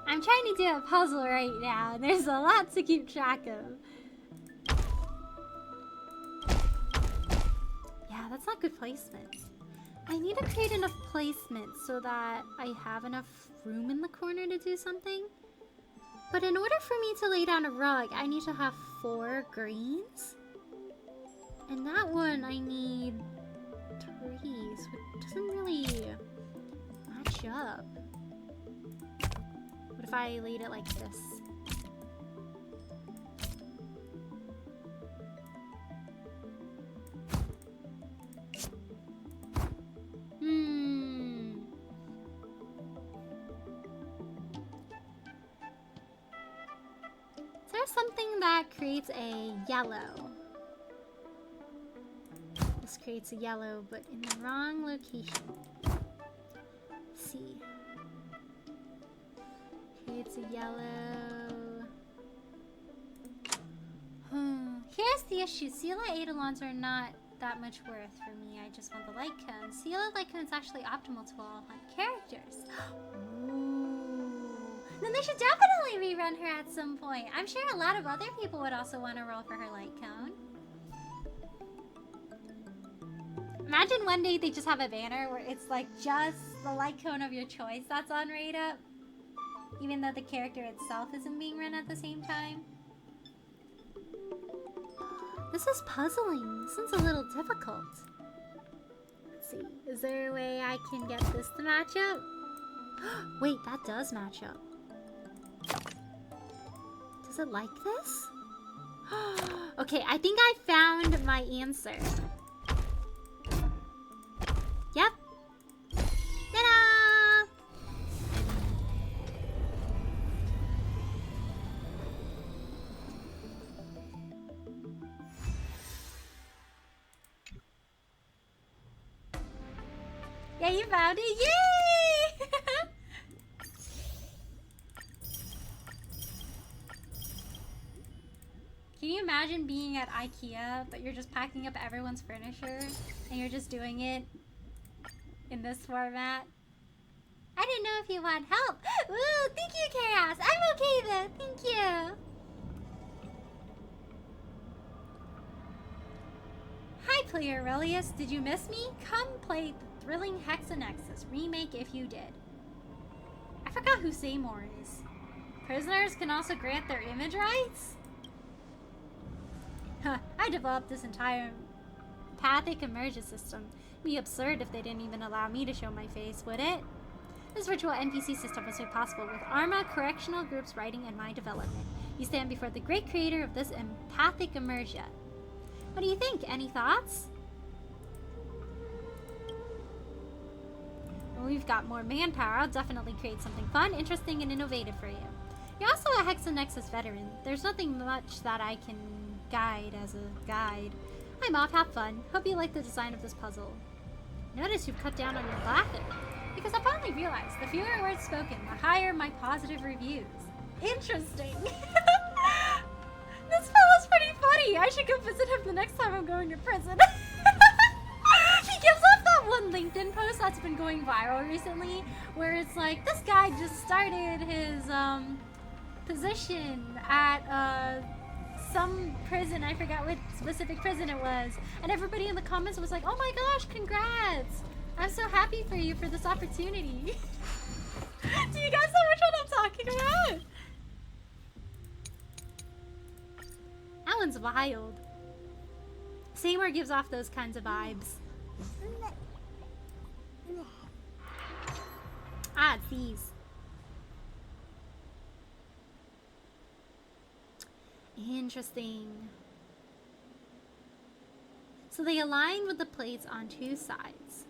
I'm trying to do a puzzle right now, and there's a lot to keep track of. Yeah, that's not good placement. I need to create enough placement so that I have enough room in the corner to do something. But in order for me to lay down a rug, I need to have 4 greens. And that one I need 3, so it doesn't really match up. What if I laid it like this? Is there something that creates a yellow? This creates a yellow, but in the wrong location. Let's see. Creates a yellow. Here's the issue. Sela Eidolons are not that much worth for me. I just want the light cone. Sela light cone is actually optimal to all hunt characters. Ooh. Then they should definitely rerun her at some point. I'm sure a lot of other people would also want to roll for her light cone. Imagine one day they just have a banner where it's like just the light cone of your choice that's on rate up, even though the character itself isn't being run at the same time. This is puzzling. This one's a little difficult. Let's see. Is there a way I can get this to match up? Wait, that does match up. Does it like this? Okay, I think I found my answer. Yep. Ta-da! Yeah, you found it. Yay! Can you imagine being at IKEA, but you're just packing up everyone's furniture and you're just doing it in this format? I didn't know if you want help. Ooh, thank you, Chaos. I'm okay though. Thank you. Hi, player Aurelius. Did you miss me? Come play the thrilling Hexanexus remake if you did. I forgot who Seymour is. Prisoners can also grant their image rights? Huh, I developed this entire empathic immersion system. It'd be absurd if they didn't even allow me to show my face, would it? This virtual NPC system was made possible with Arma Correctional Group's writing and my development. You stand before the great creator of this empathic immersion. What do you think? Any thoughts? When we've got more manpower, I'll definitely create something fun, interesting, and innovative for you. You're also a Hexanexus veteran. There's nothing much that I can guide as a guide. I'm off, have fun. Hope you like the design of this puzzle. Notice you've cut down on your laughing. Because I finally realized the fewer words spoken, the higher my positive reviews. Interesting. This fellow's pretty funny. I should go visit him the next time I'm going to prison. He gives up that one LinkedIn post that's been going viral recently, where it's like, this guy just started his position at some prison. I forgot what specific prison it was. And everybody in the comments was like, oh my gosh, congrats. I'm so happy for you for this opportunity. Do you guys know which one I'm talking about? That one's wild. Seymour gives off those kinds of vibes. Ah, it's these. Interesting. So they align with the plates on two sides.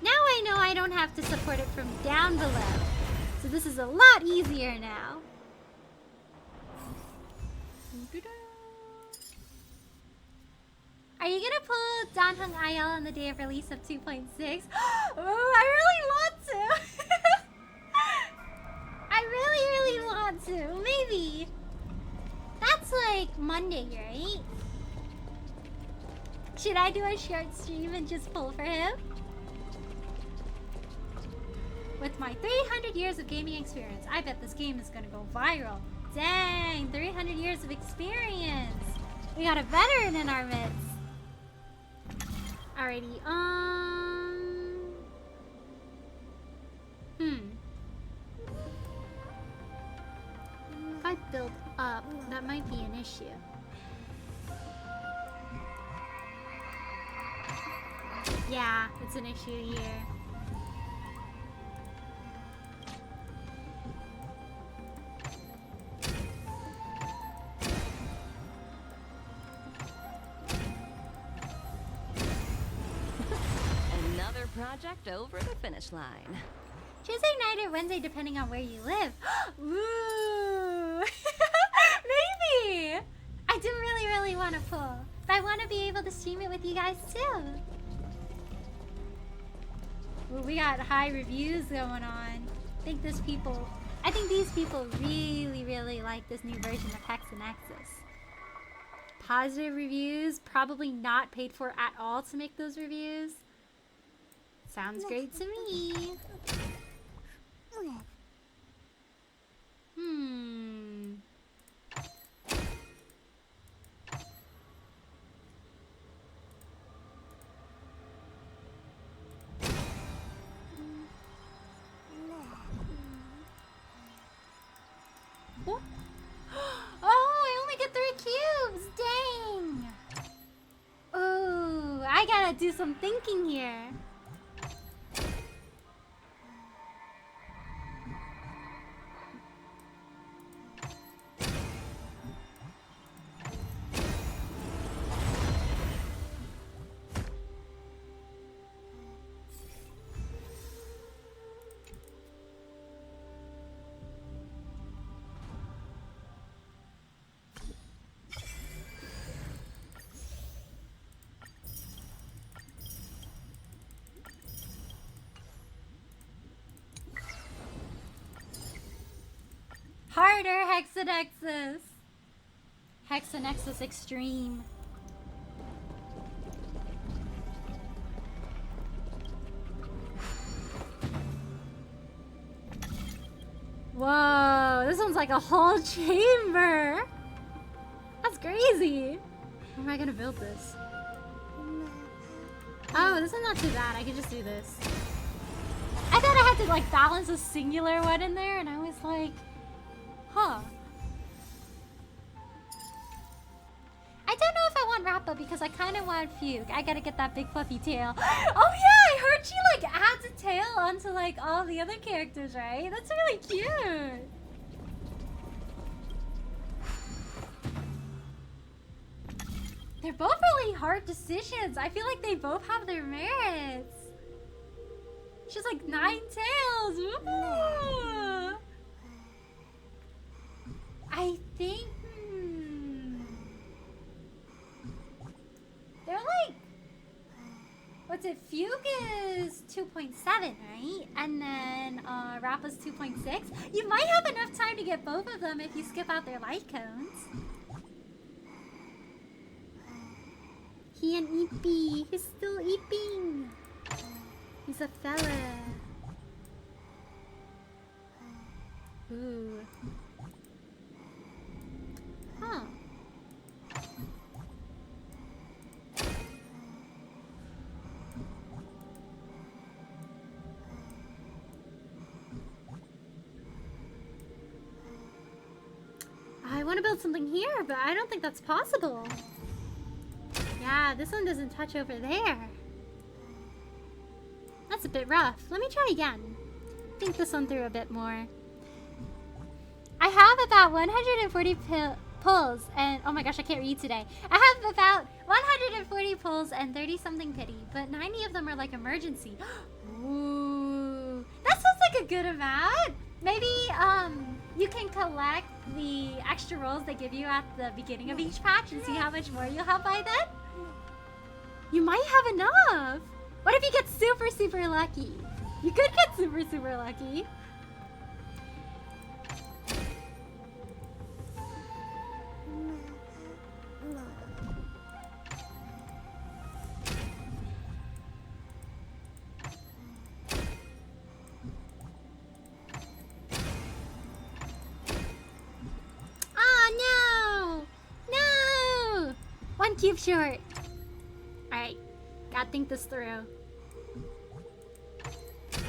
Now I know I don't have to support it from down below. So this is a lot easier now. Are you gonna pull Danheng IL on the day of release of 2.6? Oh, I really want to. I really want to. Maybe. That's like Monday, right? Should I do a short stream and just pull for him? With my 300 years of gaming experience, I bet this game is gonna go viral. Dang, 300 years of experience. We got a veteran in our midst. Alrighty, If I build up, that might be an issue. Yeah, it's an issue here. Another project over the finish line. Tuesday night or Wednesday, depending on where you live. Ooh, maybe. I do really want to pull, but I want to be able to stream it with you guys too. Ooh, we got high reviews going on. I think these people really like this new version of Hex and Nexus. Positive reviews, probably not paid for at all to make those reviews. Sounds great to me. Oh, I only get 3 cubes. Dang. Oh, I gotta do some thinking here. Harder, Hexanexus. Hexanexus Extreme. Whoa, this one's like a whole chamber. That's crazy. How am I gonna build this? Oh, this one's not too bad. I can just do this. I thought I had to like balance a singular one in there, and I was like, huh. I don't know if I want Rappa because I kind of want Fugue. I gotta get that big fluffy tail. Oh yeah, I heard she like adds a tail onto like all the other characters, right? That's really cute. They're both really hard decisions. I feel like they both have their merits. She's like 9 tails. Ooh. I think they're like, what's it? Fugue is 2.7, right? And then Rappa's 2.6. You might have enough time to get both of them if you skip out their light cones. He and Eepy. He's still eeping. He's a fella. Ooh. Huh. I want to build something here, but I don't think that's possible. Yeah, this one doesn't touch over there. That's a bit rough. Let me try again. Think this one through a bit more. I have about 140 pulls and oh my gosh, I can't read today. I have about 140 pulls and 30 something pity, but 90 of them are like emergency. Ooh, that sounds like a good amount. Maybe you can collect the extra rolls they give you at the beginning of each patch and see how much more you'll have by then. You might have enough. What if you get super lucky? You could get super lucky. Oh no! No! keep short. Alright, gotta think this through.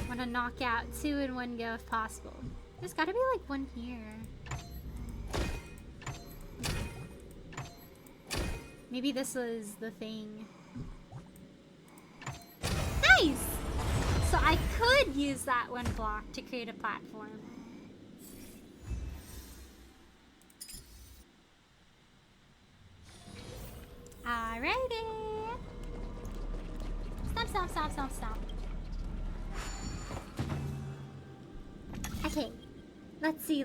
Want to knock out 2 in one go if possible. There's gotta be like one here. Maybe this was the thing. Nice! So I could use that one block to create a platform. Alrighty. Stop. Okay. Let's see.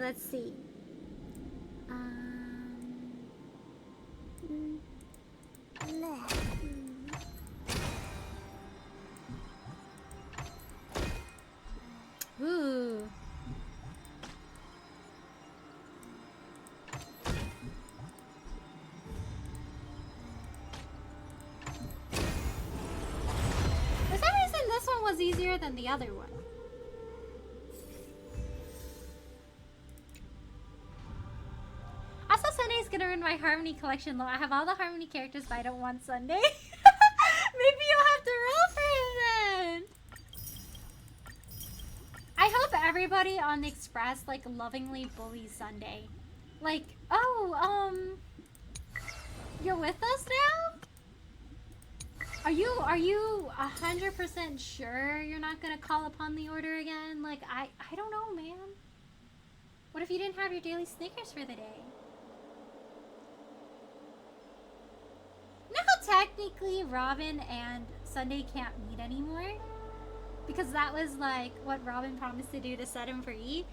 Ooh. For some reason, this one was easier than the other one. Also, Sunday's gonna ruin my Harmony collection, though. I have all the Harmony characters, but I don't want Sunday. Maybe you'll have to roll for it then. I hope everybody on the Express, like, lovingly bullies Sunday. Like, oh, you're with us now? Are you 100% sure you're not gonna call upon the order again? Like, I don't know, man. What if you didn't have your daily Snickers for the day? You know how technically Robin and Sunday can't meet anymore? Because that was, like, what Robin promised to do to set him free.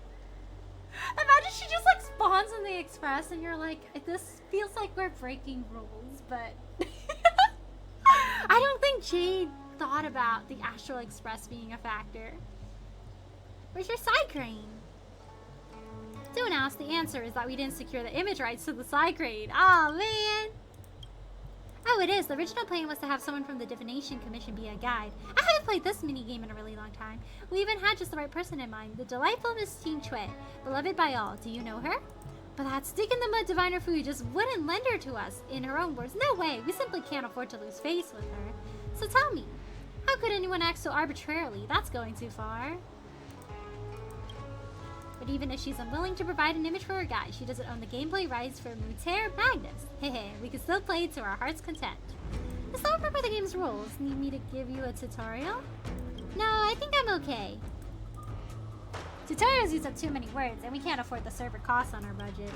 Imagine she just, like, spawns in the Express and you're like, this feels like we're breaking rules, but... I don't think Jade thought about the Astral Express being a factor. Where's your side crane? Don't ask. The answer is that we didn't secure the image rights to the side crane. Aw, man! Oh, it is. The original plan was to have someone from the Divination Commission be a guide. I haven't played this minigame in a really long time. We even had just the right person in mind. The delightful Miss Teen Chue, beloved by all. Do you know her? But that stick-in-the-mud diviner Fu just wouldn't lend her to us. In her own words, no way. We simply can't afford to lose face with her. So tell me, how could anyone act so arbitrarily? That's going too far. But even if she's unwilling to provide an image for her guide, she doesn't own the gameplay rights for Muter Magnus. Hehe, we can still play to our heart's content. I still remember the game's rules. Need me to give you a tutorial? No, I think I'm okay. Tutorials use up too many words, and we can't afford the server costs on our budget.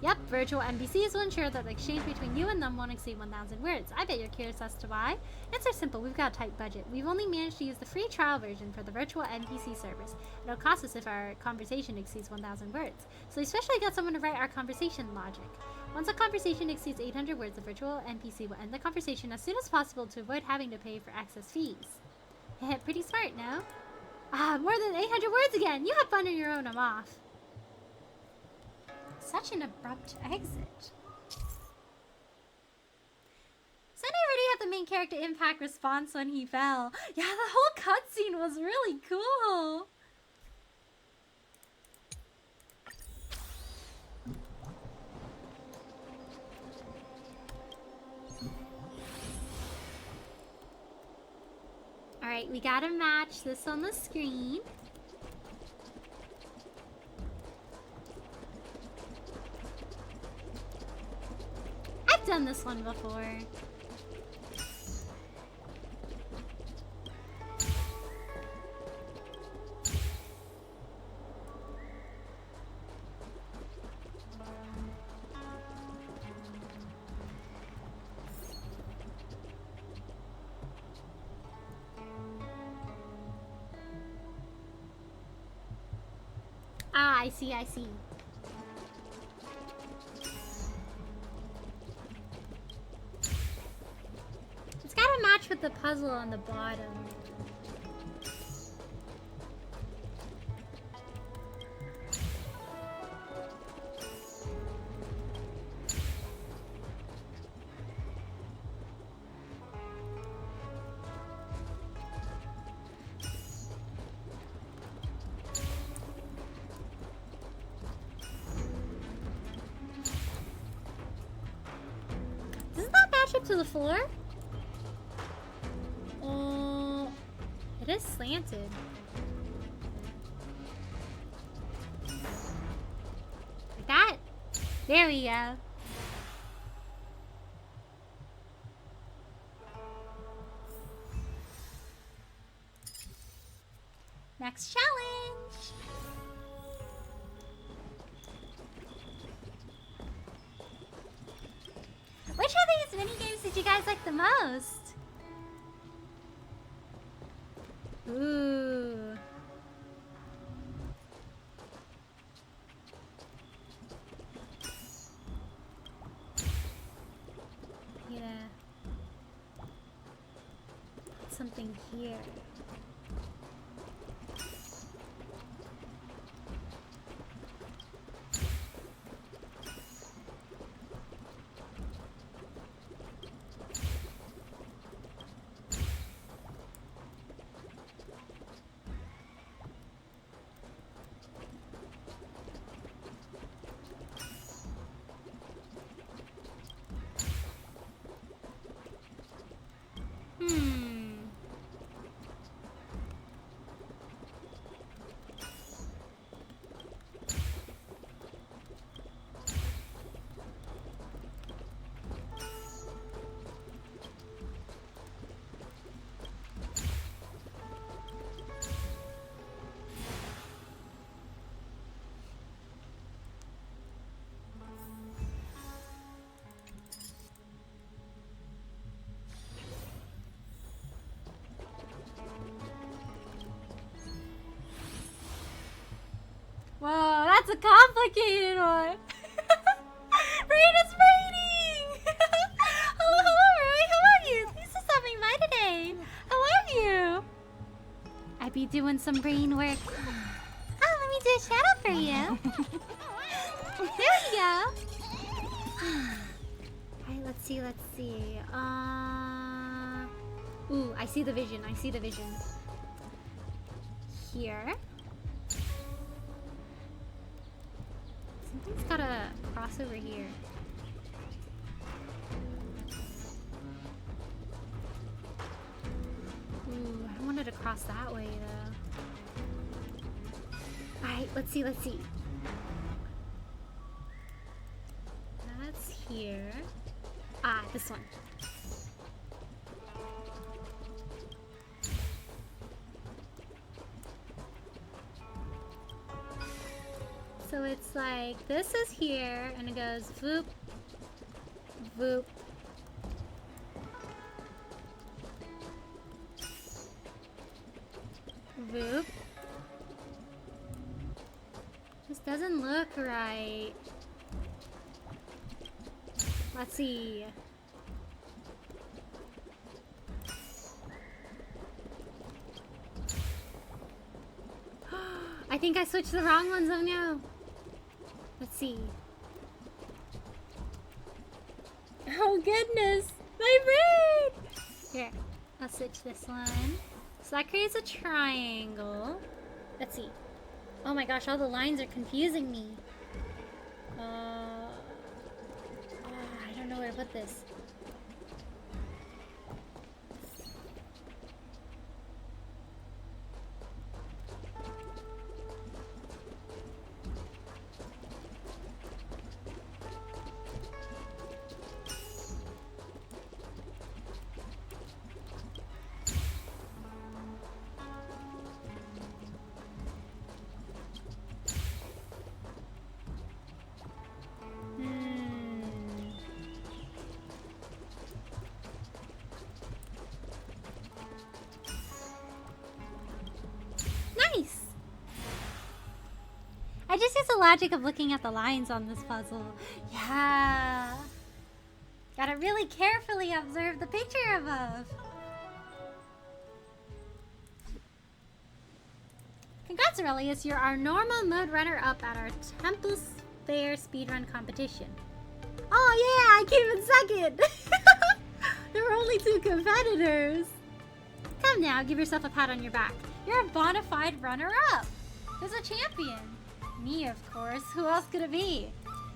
Yep, virtual NPCs will ensure that the exchange between you and them won't exceed 1,000 words. I bet you're curious as to why. Answer simple, we've got a tight budget. We've only managed to use the free trial version for the virtual NPC service. It'll cost us if our conversation exceeds 1,000 words. So we especially got someone to write our conversation logic. Once a conversation exceeds 800 words, the virtual NPC will end the conversation as soon as possible to avoid having to pay for access fees. Pretty smart, no? Ah, more than 800 words again! You have fun on your own, I'm off. Such an abrupt exit. Sunday already had the main character impact response when he fell. Yeah, the whole cutscene was really cool. Alright, we gotta match this on the screen. I've done this one before. Ah, I see, I see. It's gotta match with the puzzle on the bottom. This to the floor? Oh, it is slanted. Like that? There we go. Next challenge. Which of these mini games did you guys like the most? Ooh. Yeah. Put something here. Whoa, that's a complicated one. Rain is raining. Hello, Roy. How are you? Thanks for stopping by today. How are you? I be doing some brain work. Oh, let me do a shout out for you. There we go. Alright, let's see. Ooh, I see the vision. Here. Something's gotta cross over here. Ooh, I wanted to cross that way though. Alright, let's see. That's here. Ah, this one. So it's like, this is here, and it goes voop, voop. Voop. This doesn't look right. Let's see. I think I switched the wrong ones, oh no. Let's see. Oh goodness, my brain! Here, I'll switch this one. So that creates a triangle. Let's see. Oh my gosh, all the lines are confusing me. I don't know where to put this. I just use the logic of looking at the lines on this puzzle. Yeah. Gotta really carefully observe the picture above. Congrats, Aurelius. You're our normal mode runner-up at our Temple Fair speedrun competition. Oh yeah, I came in second. There were only 2 competitors. Come now, give yourself a pat on your back. You're a bona fide runner-up. Who's a champion? Me, of course. Who else could it be?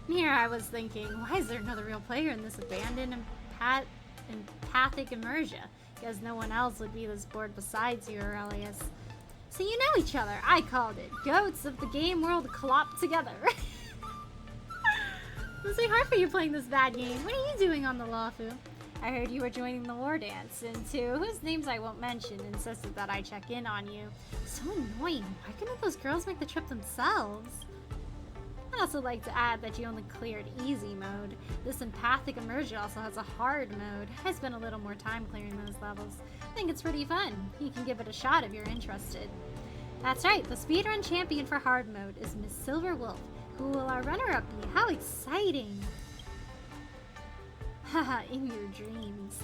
And here I was thinking, why is there another real player in this abandoned empathic immersion, because no one else would be this bored besides you, Aurelius. So you know each other. I called it. Goats of the game world clop together. Must be hard for you playing this bad game. What are you doing on the Lafu? I heard you were joining the war dance, and two, whose names I won't mention, insisted that I check in on you. So annoying. Why couldn't those girls make the trip themselves? I'd also like to add that you only cleared easy mode. This empathic immersion also has a hard mode. I spent a little more time clearing those levels. I think it's pretty fun. You can give it a shot if you're interested. That's right, the speedrun champion for hard mode is Miss Silver Wolf. Who will our runner-up be? How exciting! Haha, in your dreams.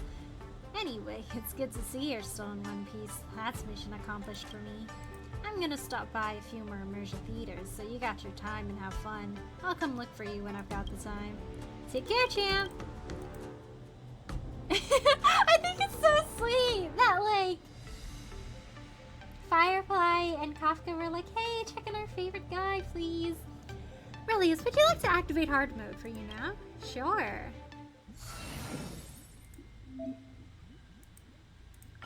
Anyway, it's good to see you're still in one piece. That's mission accomplished for me. I'm gonna stop by a few more immersion theaters, so you got your time and have fun. I'll come look for you when I've got the time. Take care, champ! I think it's so sweet that, like, Firefly and Kafka were like, hey, check in our favorite guy, please. Relius, would you like to activate hard mode for you now? Sure.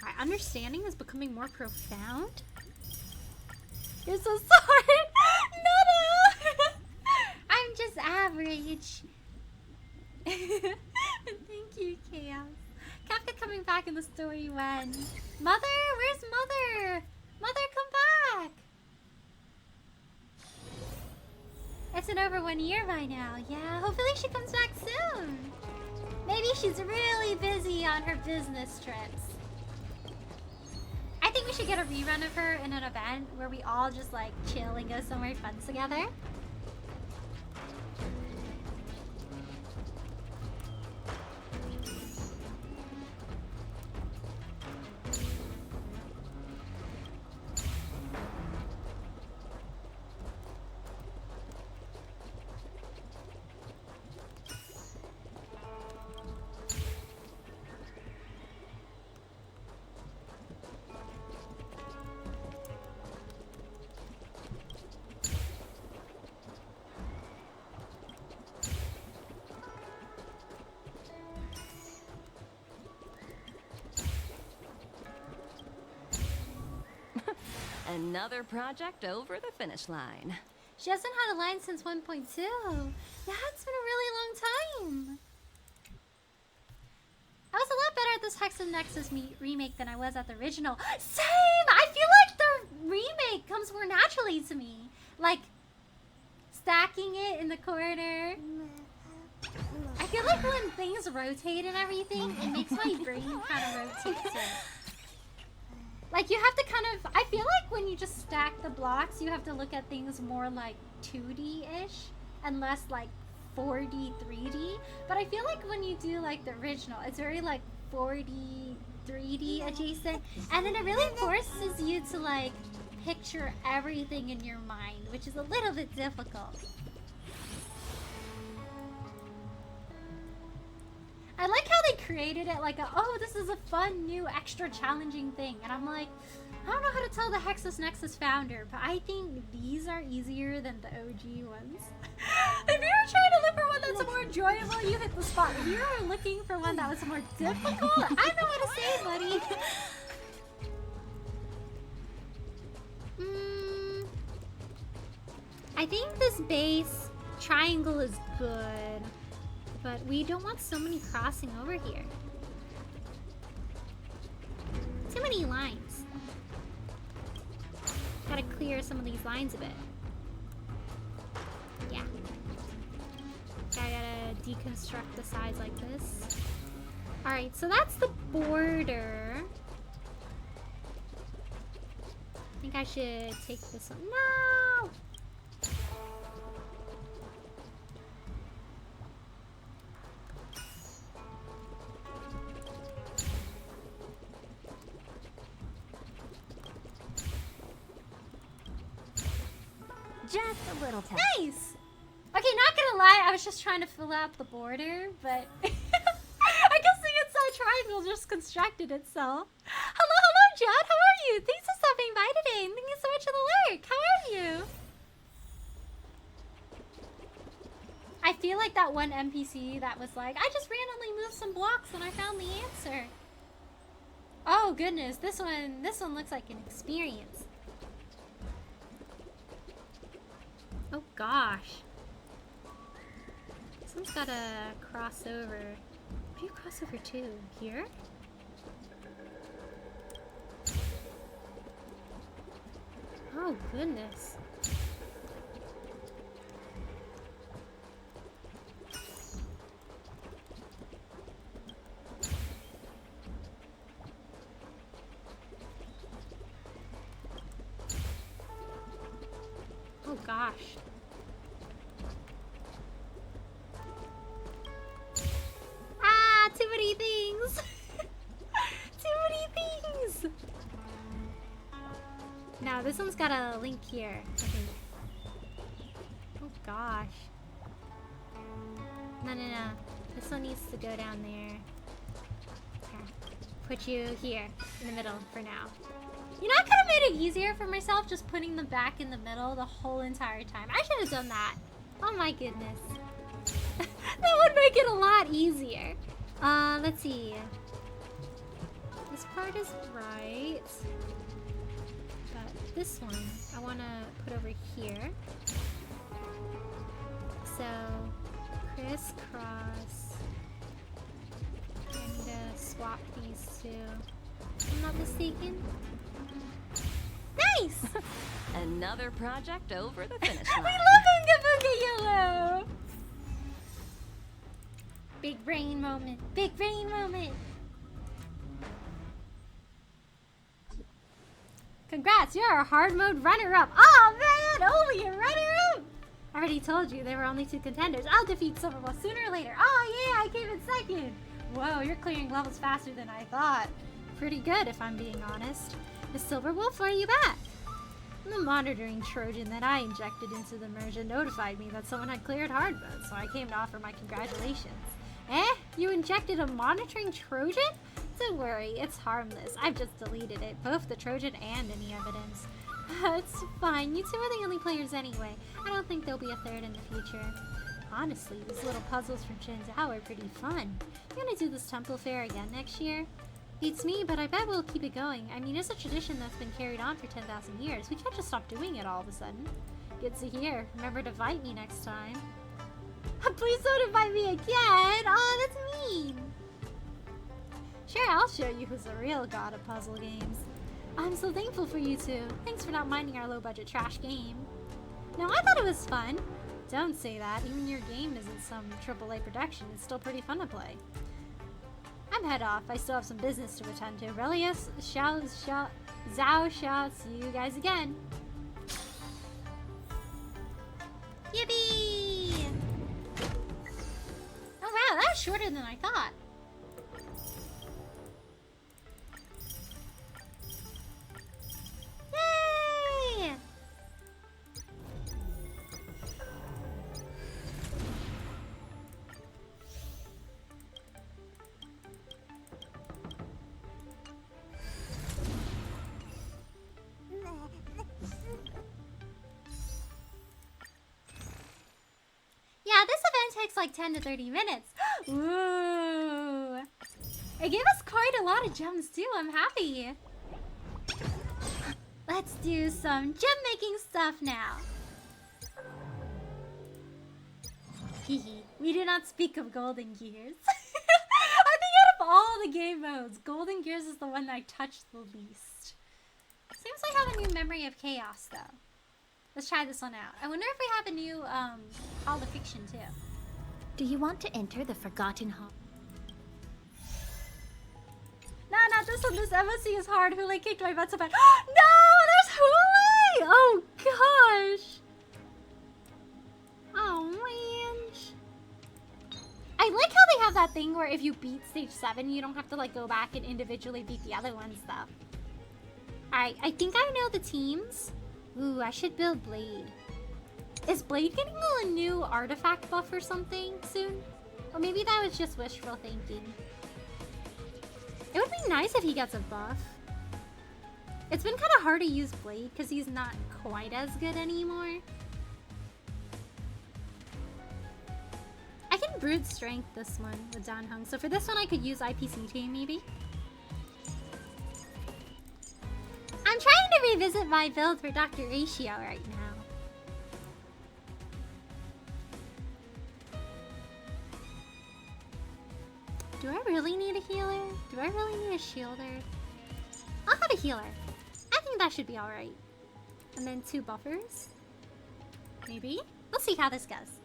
My understanding is becoming more profound. You're so sorry. No. I'm just average. Thank you, Chaos. Kafka coming back in the story when? Mother? Where's Mother? Mother, come back. It's been over 1 year by now. Yeah, hopefully she comes back soon. Maybe she's really busy on her business trips. I think we should get a rerun of her in an event where we all just like chill and go somewhere fun together. Another project over the finish line. She hasn't had a line since 1.2. Yeah, it's been a really long time. I was a lot better at this Hex and Nexus remake than I was at the original. Same! I feel like the remake comes more naturally to me. Like, stacking it in the corner. I feel like when things rotate and everything, it makes my brain kind of rotate too. Like, you have to kind of... I feel like when you just stack the blocks, you have to look at things more like 2D-ish and less like 4D, 3D. But I feel like when you do like the original, it's very like 4D, 3D adjacent. And then it really forces you to like picture everything in your mind, which is a little bit difficult. I like how they created it like, oh, this is a fun, new, extra challenging thing. And I'm like, I don't know how to tell the Hexus Nexus founder, but I think these are easier than the OG ones. If you were trying to look for one that's more enjoyable, you hit the spot. If you were looking for one that was more difficult, I don't know what to say, buddy. I think this base triangle is good. But we don't want so many crossing over here. Too many lines. Gotta clear some of these lines a bit. Yeah. Gotta deconstruct the sides like this. Alright, so that's the border. I think I should take this one. No! Just a little touch. Nice! Okay, not gonna lie, I was just trying to fill out the border, but I guess the inside triangle just constructed itself. Hello, Judd, how are you? Thanks for stopping by today, and thank you so much for the lurk. How are you? I feel like that one NPC that was like, I just randomly moved some blocks and I found the answer. Oh goodness, this one looks like an experience. Oh gosh. This one's gotta cross over. Where do you cross over to? Here? Oh goodness. Oh gosh. Ah, too many things. Too many things. Now this one's got a link here, I think. Oh gosh. No. This one needs to go down there. Here. Put you here in the middle for now. You know, I could have made it easier for myself just putting them back in the middle the whole entire time. I should have done that. Oh my goodness. That would make it a lot easier. Let's see. This part is right. But this one, I want to put over here. So, crisscross. I need to swap these two. If I'm not mistaken. Nice! Another project over the finish We line. love Unga Bunga Yellow! Big brain moment. Big brain moment. Congrats, you're a hard mode runner-up. Oh man, only a runner-up! I already told you there were only 2 contenders. I'll defeat Silverwolf sooner or later. Oh yeah, I came in second. Whoa, you're clearing levels faster than I thought. Pretty good, if I'm being honest. Is Silverwolf, where are you back? The monitoring Trojan that I injected into the merger notified me that someone had cleared hard mode, so I came to offer my congratulations. Eh? You injected a monitoring Trojan? Don't worry, it's harmless. I've just deleted it, both the Trojan and any evidence. It's fine, you two are the only players anyway. I don't think there'll be a third in the future. Honestly, these little puzzles from Zhao are pretty fun. You gonna do this temple fair again next year? Beats me, but I bet we'll keep it going. I mean, it's a tradition that's been carried on for 10,000 years. We can't just stop doing it all of a sudden. Good to hear. Remember to invite me next time. Please don't invite me again! Oh, that's mean! Sure, I'll show you who's the real god of puzzle games. I'm so thankful for you two. Thanks for not minding our low-budget trash game. No, I thought it was fun. Don't say that. Even your game isn't some AAA production. It's still pretty fun to play. I'm head off. I still have some business to attend to. Relius, Zhao shall see you guys again. Yippee! Oh wow, that was shorter than I thought. Yay! Yeah, this event takes like 10 to 30 minutes. Ooh. It gave us quite a lot of gems too. I'm happy. Let's do some gem making stuff now. Hehe. We do not speak of Golden Gears. I think out of all the game modes, Golden Gears is the one that I touched the least. Seems like I have a new Memory of Chaos though. Let's try this one out. I wonder if we have a new Hall of Fiction too. Do you want to enter the Forgotten Hall? No, not this one. This MSC is hard. Hule kicked my butt so bad. No, there's Hule! Oh gosh. Oh man. I like how they have that thing where if you beat stage 7, you don't have to like go back and individually beat the other ones though. Alright, I think I know the teams. Ooh, I should build Blade. Is Blade getting a new artifact buff or something soon? Or maybe that was just wishful thinking. It would be nice if he gets a buff. It's been kind of hard to use Blade because he's not quite as good anymore. brute strength this one with Dan Hung. So for this one I could use IPCT maybe. I'm trying to revisit my build for Dr. Ratio right now. Do I really need a healer? Do I really need a shielder? I'll have a healer. I think that should be alright. And then 2 buffers. Maybe? We'll see how this goes.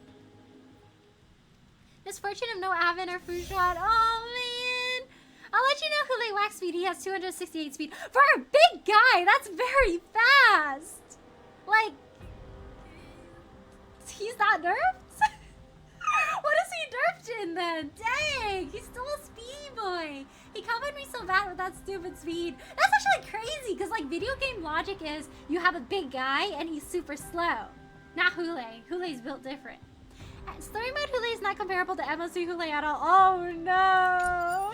Misfortune of no Avon or Fouchon. Oh man! I'll let you know Hule Wax speed. He has 268 speed. For a big guy, that's very fast! Like... He's not nerfed? What is he nerfed in then? Dang! He's still a speed boy! He covered me so bad with that stupid speed. That's actually crazy, because like video game logic is you have a big guy and he's super slow. Not Hule. Hule's built different. Story mode Hule is not comparable to MOC Hule at all. Oh no!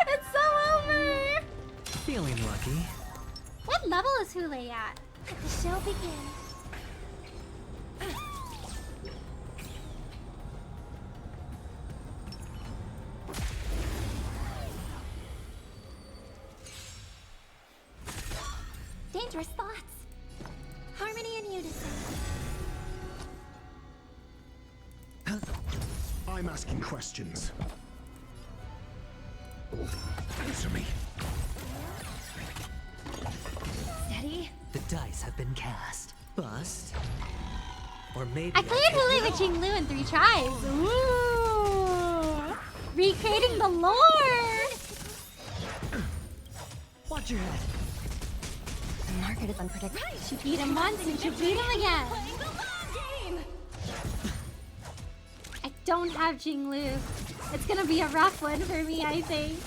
It's so over! Feeling lucky. What level is Hule at? The show begins. Dangerous thoughts. Harmony and unison. I'm asking questions. Answer me. Steady. The dice have been cast. Bust. Or maybe I cleared Hule with Jinglu in 3 tries. Ooh! Recreating the lore! Watch your head. The market is unpredictable. She beat him once and she beat him again. I don't have Jinglu. It's gonna be a rough one for me, I think.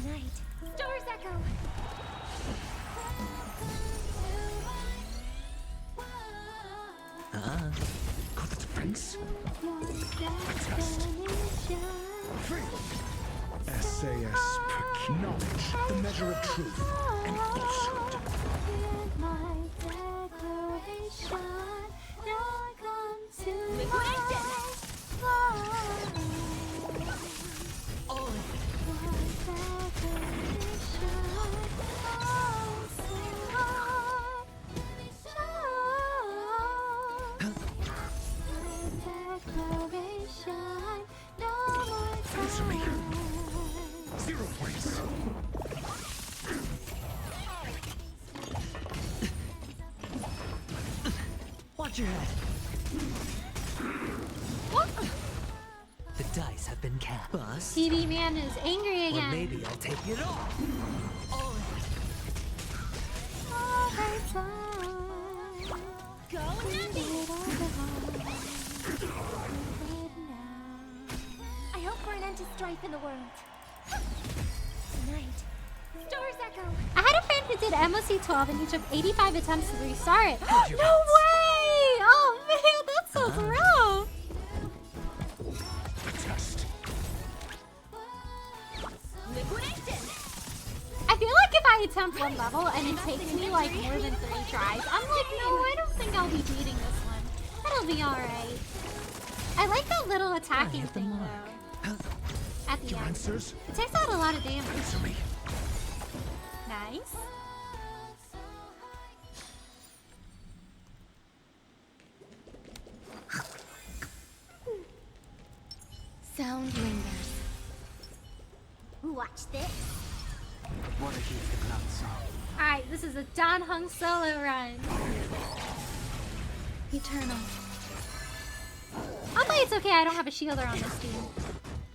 Night. Stars echo. Got the defense. Test. SAS. Knowledge. The measure of truth and falsehood. Answer me. 0 points. Watch your head. The dice have been cast. Bust. TV man is angry Or again. maybe I'll take it all. I hope for an end to strife in the world. Tonight. Stars echo. I had a friend who did MOC 12 and he took 85 attempts to restart it. No way! Oh man, that's so rough! Test. I feel like if I attempt one level and it takes me like more than 3 tries, I'm like, no, I don't think I'll be beating this one. That'll be alright. I like that little attacking hit the thing mark. though. At the Your end. answers. It takes out a lot of damage. Answer me. Nice. Sound lingers. Watch this. What a heat the cloud song. Alright, this is a Dan Hung solo run. Eternal. Hopefully it's okay I don't have a shielder on this team.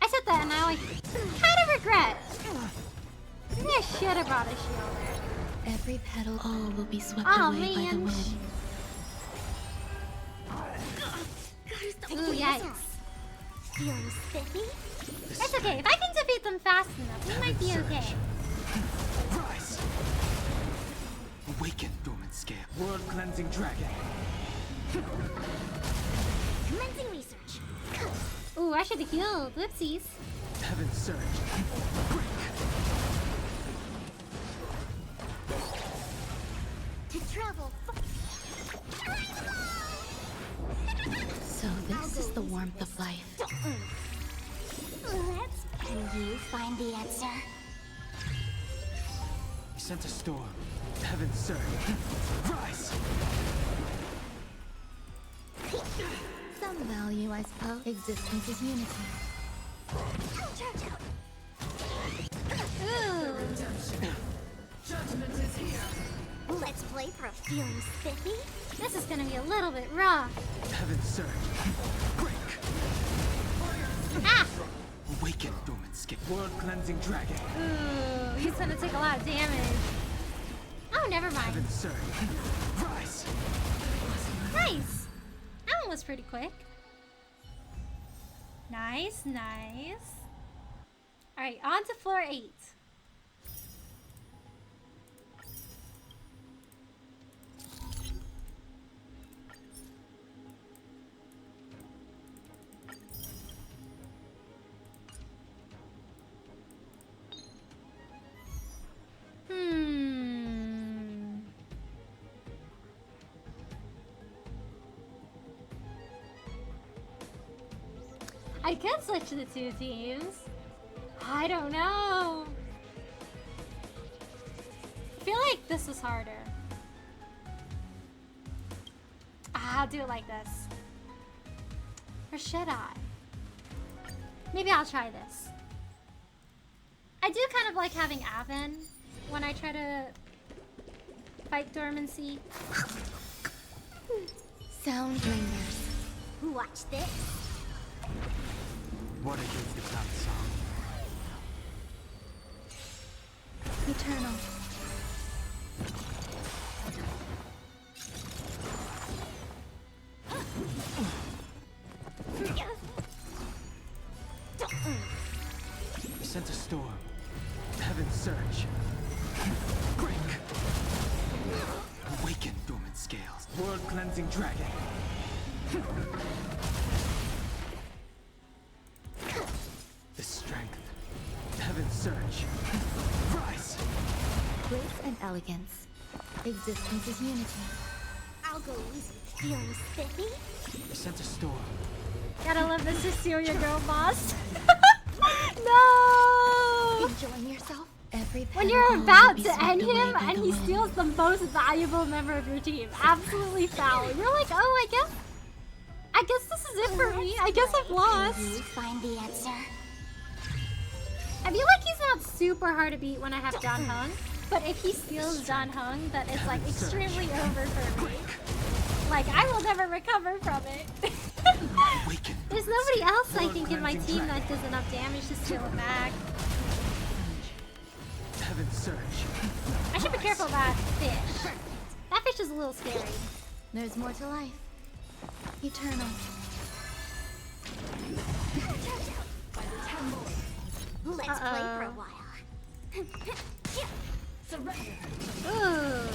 I said that and now I kind of regret. Maybe I should have brought a shielder. Every petal. All will be swept Oh away by the man. wind. Ooh, yikes. Feeling spiffy? It's okay. If I can defeat them fast enough, we might be okay. Rise! Awaken, dormant scale. World cleansing dragon. Cleansing research. Ooh, I should have healed. Whoopsies. Heaven surge. Break. To travel. sent a storm. Heaven surge. Rise! Some value, I suppose. Existence is unity. Ooh. Let's play for a feeling spiffy. This is gonna be a little bit rough. Heaven surge. Break! Ah! Awaken, dormant skin. World cleansing dragon. Ooh, he's gonna take a lot of damage. Oh, never mind. Heaven surge. Rise! Nice. That one was pretty quick. Nice, nice. All right, on to floor 8. I could switch the 2 teams. I don't know. I feel like this is harder. I'll do it like this. Or should I? Maybe I'll try this. I do kind of like having Avon when I try to fight dormancy. Sound lingers. Watch this. What against the cloud song? Eternal. Sent a storm. Heaven surge. Break! Awaken, dormant scales. World cleansing dragon. The strength. Heaven surge. Rise! Grace and elegance. Existence is unity. I'll go easy. Feeling spiffy? Sent a storm. Gotta love the Cecilia girl boss. No! Enjoying yourself? Every When petal you're will about be to swept end away him by and the he wind. steals the most valuable member of your team. Absolutely foul. You're like, oh, I guess this is it for me. I guess I've lost. You find the answer. I feel like he's not super hard to beat when I have Dan Hung, but if he steals Dan Hung, then it's like extremely over for me. Like, I will never recover from it. There's nobody else I think in my team that does enough damage to steal it back. Heaven surge. I should be careful of that fish. That fish is a little scary. There's more to life. Eternal. Let's play for a while. Ooh.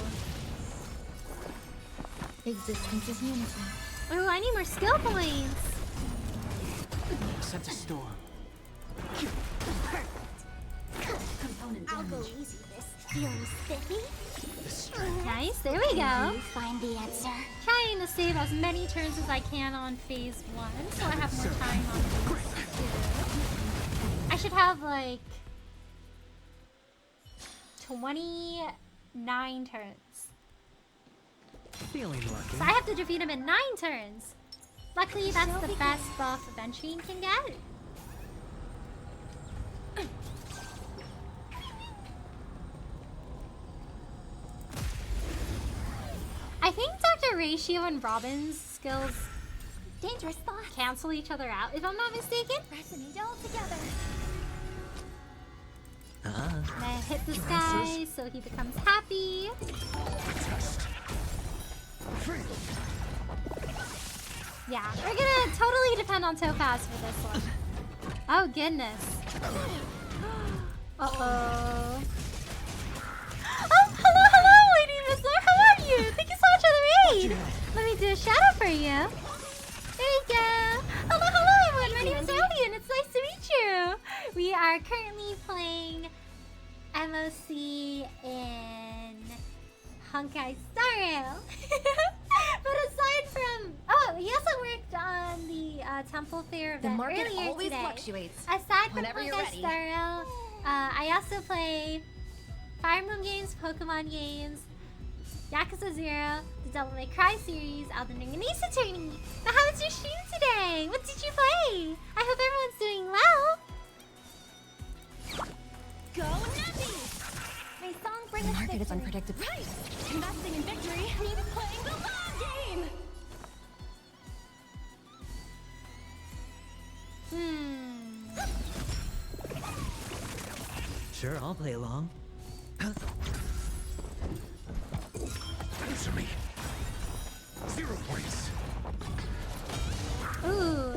Existence is unity. Ooh, I need more skill points. Sent a storm. I'll go easy this. Feeling spiffy? The strength. Nice, there we go. You find the answer. Trying to save as many turns as I can on phase 1, so I have more time on phase 2. I should have like 29 turns. Feeling lucky. So I have to defeat him in 9 turns. Luckily, that's the best buff Venturian can get. I think Dr. Ratio and Robin's skills Dangerous thoughts. cancel each other out, if I'm not mistaken. Resonate all together. And I hit this guy so he becomes happy. Yeah, we're gonna totally depend on Topaz for this one. Oh goodness. Uh-oh. Oh, hello, Lady Missler. How are you? Thank you so much for the raid. Let me do a shout out for you. There you go. Hello, everyone. My name is Ellie, and it's nice to meet you. We are currently playing MOC in Honkai Star Rail. But aside from... Oh, he also worked on the Temple Fair The event market earlier always today. fluctuates. Aside from Whenever you're Honkai ready. Star Rail, I also play Fire Emblem games, Pokemon games, Yakuza 0, the Devil May Cry series, Elden Ring, and Ace Attorney. But how was your stream today? What did you play? I hope everyone's doing well. Go Nappy! My song brings The market is victory. unpredictable. Right! Investing in victory means playing the long game! Sure, I'll play along. Answer me. 0 points. Ooh.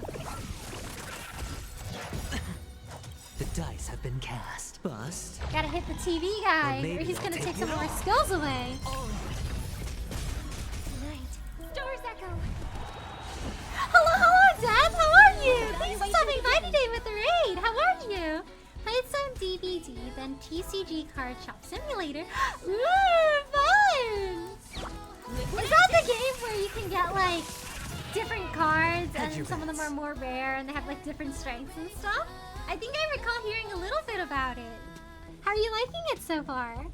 The dice have been cast. Bust. Gotta hit the TV guy, Or or maybe he's I'll gonna take take it some more off. skills away. Right. Doors echo! Hello, Dad. How are you? Thanks for stopping by today with the raid. How are you? Played some DVD, then TCG Card Shop Simulator. Ooh, fun! Is that the game where you can get like different cards Hedge and your some of them bets. are more rare and they have like different strengths and stuff? I think I recall hearing a little bit about it. How are you liking it so far?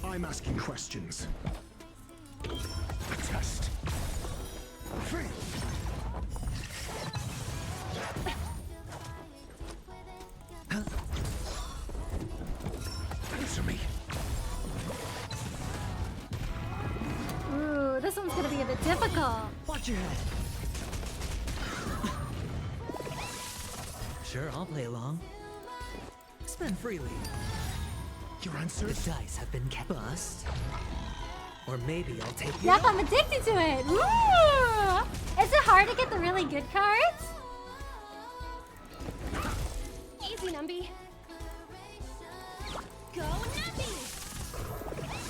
I'm asking questions. A test. Free. Answer me. Ooh, this one's gonna be a bit difficult. Watch your head. Sure, I'll play along. Spend freely. Your The answers? dice have been cast. Bust. Or maybe I'll take you. Yep, I'm addicted to it. Ooh! Is it hard to get the really good cards? Easy, Numby! Go Nappy!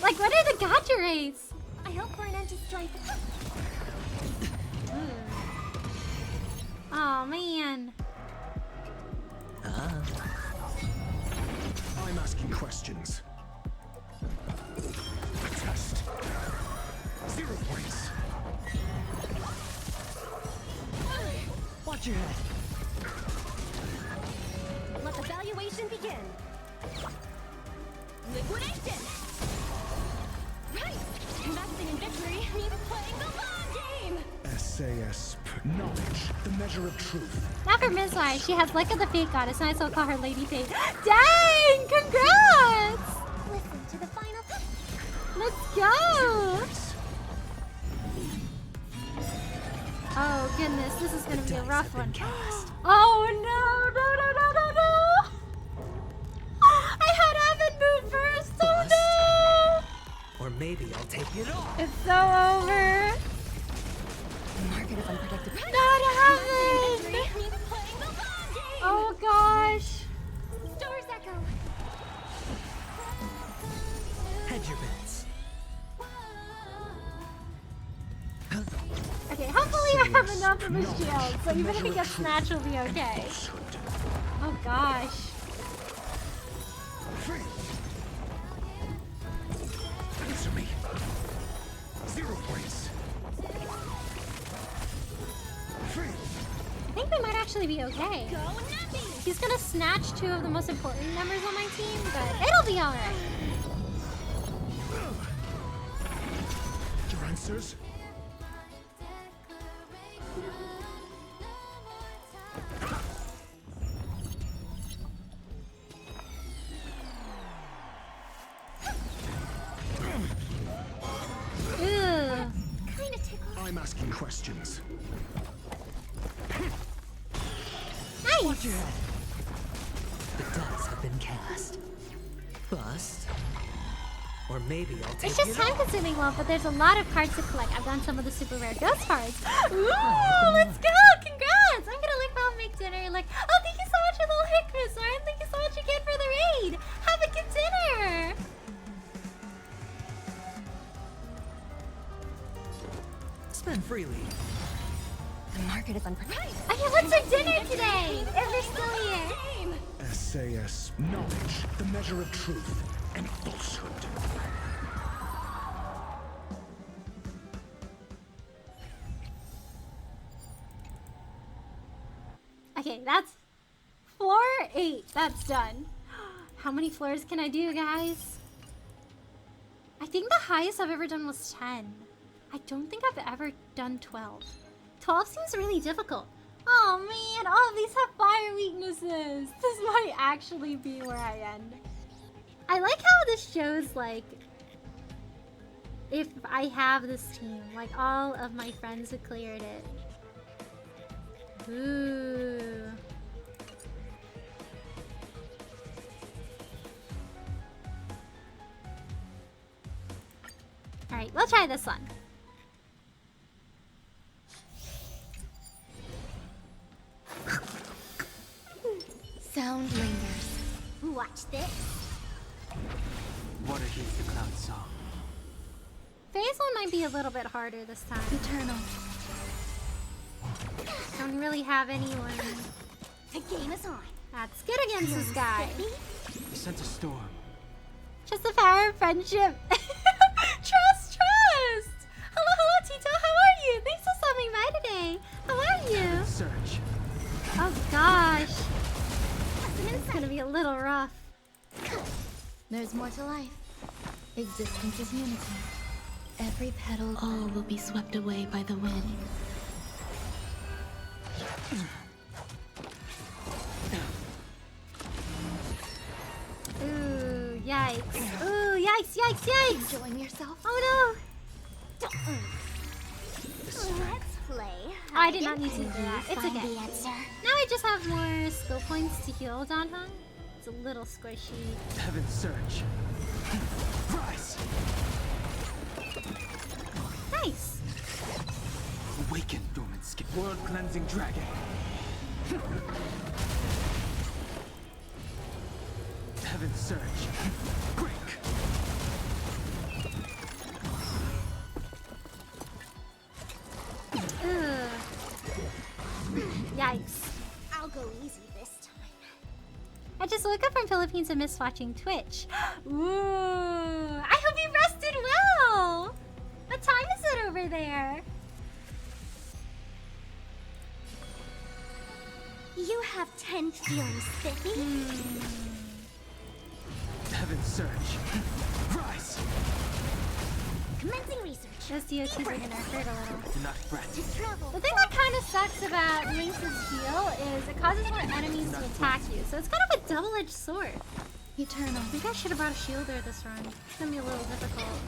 Like, what are the gotcha rates? I hope for an end to strife. Oh man. I'm asking questions. A test. 0 points. Watch your head. Let the valuation begin. Liquidation! Right! Investing in victory means playing the long game! SAS. Knowledge. The measure of truth. Not for Ms. Y, she has Lick of the Fate Goddess, and I still call her Lady Fate. Dang! Congrats! Listen to the final... Let's go! Oh goodness, this is gonna be a Dice rough have been one. cast. Oh no, no, no, no, no, no! I had Evan move first, oh Bust. no! Or maybe I'll take it off. It's so over! The market is unpredictable. Not Evan! Victory means playing the long game! Oh gosh! Doors echo! Hedge your bets. Okay, hopefully I have enough of a shield, so even if he gets snatched, we'll be okay. Falsehood. Oh gosh. Free. Answer me. 0 points. Free. I think we might actually be okay. Go Nappy! He's gonna snatch 2 of the most important members on my team, but it'll be alright. Your answers? Ooh. Kinda tickles. I'm asking questions. Nice! The dice have been cast. Bust. Or maybe I'll take It's just it time off. consuming one, but there's a lot of cards to collect. I've done some of the super rare ghost cards. Ooh, let's go! Congrats! I'm gonna like Mom make dinner. Like, oh, thank you so much for the like, Miss Lauren. Thank you so much again for the raid. Have a good dinner. Spend freely. The market is unpredictable. Okay, what's our dinner today? If we're still here. Game! SAS. Knowledge. The measure of truth and falsehood. Okay, that's floor 8. That's done. How many floors can I do, guys? I think the highest I've ever done was 10. I don't think I've ever done 12. 12 seems really difficult. Oh man, all of these have fire weaknesses. This might actually be where I end. I like how this shows, like, if I have this team, like all of my friends have cleared it. Ooh. Alright, we'll try this one. Sound lingers. Watch this. Water heats the cloud song. Phase one might be a little bit harder this time. Eternal. Don't really have anyone The game is on. that's good against this guy. Sense a storm. Just the power of friendship. Trust. Hello, Tito. How are you? Thanks for stopping by today. How are you? Search. Oh gosh. It's gonna be a little rough. There's more to life. Existence is unity. Every petal. All will be swept away by the wind. Ooh, yikes. Ooh, yikes. Enjoying yourself? Oh no. Let's play. I did not need to do that. It's Find okay. the answer. Now I just have more skill points to heal Danhong. It's a little squishy. Heaven's surge. Rise. Nice. Awaken, dormant skin. World cleansing dragon. Heaven's surge. Break. Ugh. Yikes. I'll go easy this time. I just woke up from Philippines and missed watching Twitch. Ooh. I hope you rested well. What time is it over there? You have 10 feelings, Spiffy. Heaven's surge. Rise. Commencing research. Those DOTs are gonna hurt a little. Do not fret. To travel. The thing that kind of sucks about Lynx's heal is it causes more enemies to attack you. So it's kind of a double-edged sword. Eternal. Maybe I should have brought a shielder this run. It's gonna be a little difficult.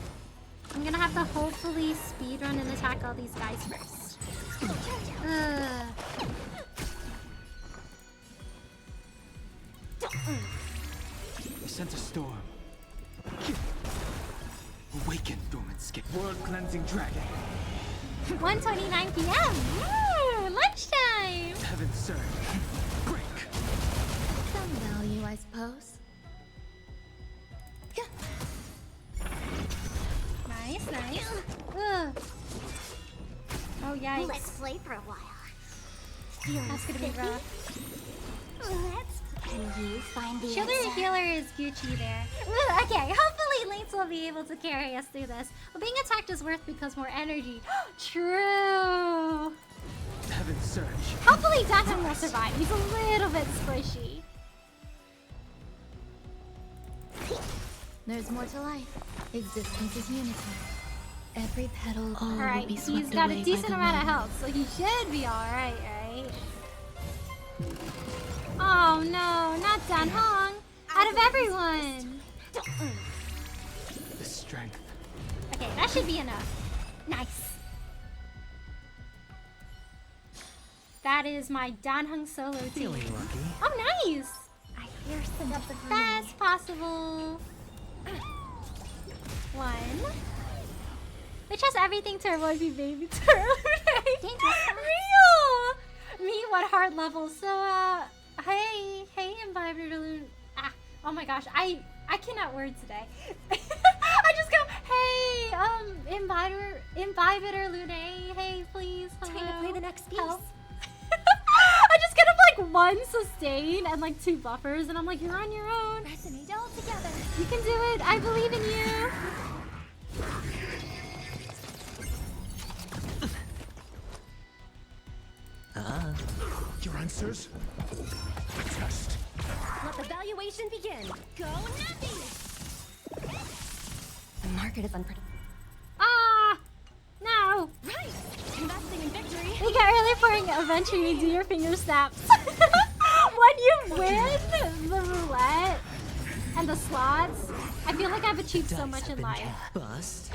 I'm gonna have to hopefully speedrun and attack all these guys first. Ugh. We sense a storm. Awaken, dormant skin. World cleansing dragon. 1:29 p.m. Woo! Lunchtime! Heaven's surge. Break. Some value, I suppose. Nice. Ugh. Oh yikes. Let's play for a while. That's gonna be rough. Can you find the Shielder and answer? healer is Gucci there. Ooh, okay, hopefully Lynx will be able to carry us through this. But being attacked is worth because more energy. True. Heaven's surge. Hopefully Danhong will survive. He's a little bit squishy. There's more to life. Existence is unity. Every petal all will Alright, be he's swept got away a by decent the amount of wind. health, so he should be alright, right? Oh no, not Danhong! Out of everyone! The strength. Okay, that should be enough. Nice. That is my Danhong solo team. Feeling lucky. Oh, nice! I hear some Up the best possible. One. Which has everything to avoid me, baby. Real! Me, what hard level? So, hey, Imbiber. Oh my gosh, I cannot word today. I just go, hey, Imbiber Lune, hey, please, hello. Time to play the next piece. Help. I just get up like one sustain and like 2 buffers, and I'm like, you're on your own. Resonate all together. You can do it. I believe in you. Your answers? A test. Let the valuation evaluation begin. Go Nappy! The market is unpredictable. Ah! No! Right! Investing in victory. We get early for eventually you do your finger snaps. When you win the roulette and the slots, I feel like I've achieved so much in life. Bust.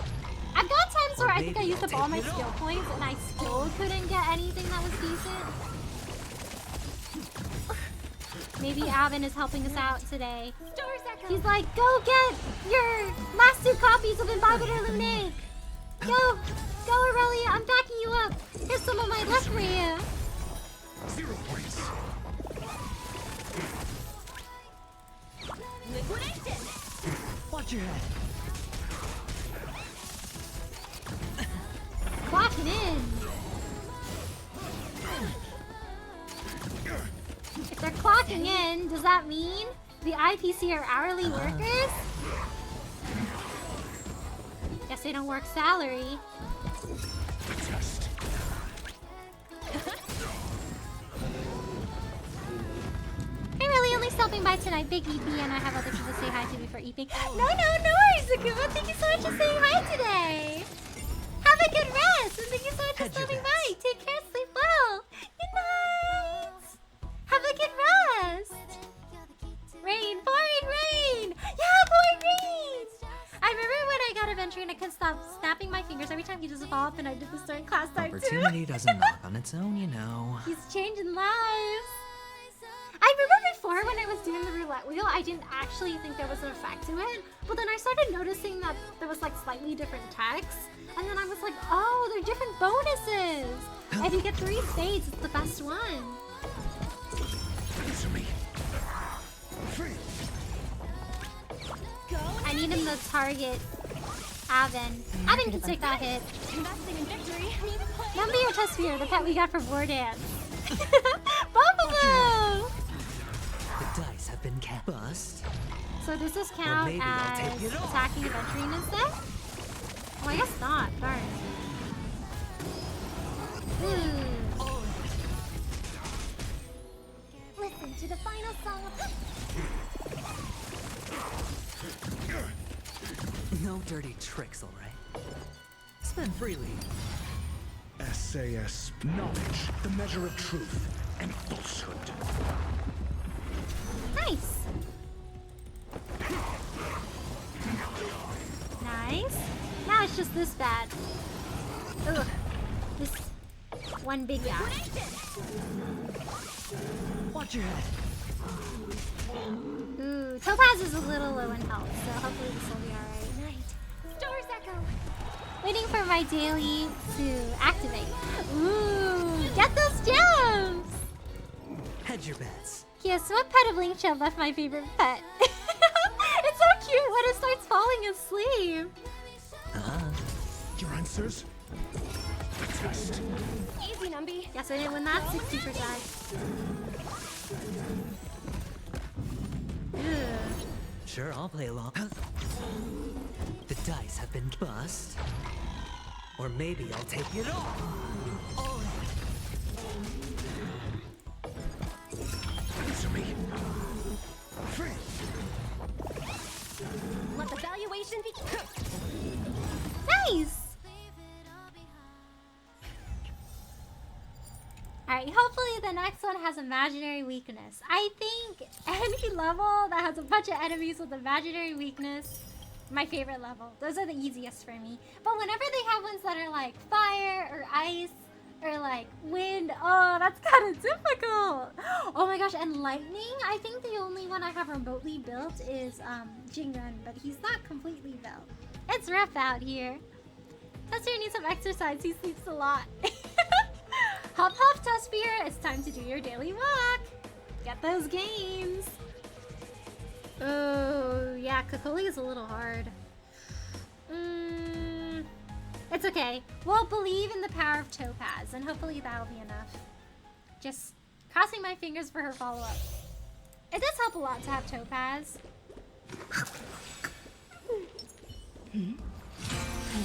I've got times where I think I maybe used I'll up all my take it skill points and I still couldn't get anything that was decent. Maybe Avin is helping us out today. He's like, go get your last 2 copies of Imbibitor Lunatic. Go Aurelia, I'm backing you up. Here's some of my luck for you. 0 points. Liquidation! Watch your head. Clocking in. If they're clocking in, does that mean the IPC are hourly workers? Guess they don't work salary. Test. Hey, really only stopping by tonight. Big EP, and I have other people say hi to before EP. No worries, Akuma. Thank you so much for saying hi today. Have a good rest, and thank you so much for stopping by. Take care, sleep well. Good night. Have a good rest. Rain, pouring rain. Yeah, pouring rain. I remember when I got Adventure and I couldn't stop snapping my fingers every time he does a fall up, and I did this during class time too. Opportunity doesn't knock on its own, you know. He's changing lives. I remember before when I was doing the roulette wheel, I didn't actually think there was an effect to it. But then I started noticing that there was like slightly different text. And then I was like, oh, they're different bonuses. If you get 3 spades, it's the best one. Answer me. Free. I need him to target Avin. Avin can take that hit. Investing in victory. Number your chest fear, the pet we got for War Dance. Both of them! The dice have been cast. Bust. So does this count maybe I'll take as it off. attacking adventuring instead? Oh, I guess not. Darn. Listen to the final song of No dirty tricks, alright? Spend freely. SAS. Knowledge. The measure of truth and falsehood. Nice. Nice. Now it's just this bad. Ugh. This one big guy. Watch your head. Ooh, Topaz is a little low in health, so hopefully this will be alright. Stars Echo. Waiting for my daily to activate. Ooh, get those gems! Hedge your bets. Yes, what pet of Link Shell left my favorite pet? It's so cute when it starts falling asleep. Your answers? Test. Easy, Numby. Yes, I did win that 60%. Ugh. Sure, I'll play along. The dice have been bust. Or maybe I'll take it off. Answer me. Free. Let the valuation begin. Nice! Alright, hopefully the next one has imaginary weakness. I think any level that has a bunch of enemies with imaginary weakness, my favorite level. Those are the easiest for me. But whenever they have ones that are like fire or ice or like wind, oh, that's kind of difficult. Oh my gosh, and lightning? I think the only one I have remotely built is Jingun, but he's not completely built. It's rough out here. Tester needs some exercise, he sleeps a lot. Hop hop, Tuspier, it's time to do your daily walk. Get those gains. Oh, yeah, Kokoli is a little hard. It's okay. We'll believe in the power of Topaz, and hopefully that'll be enough. Just crossing my fingers for her follow-up. It does help a lot to have Topaz. I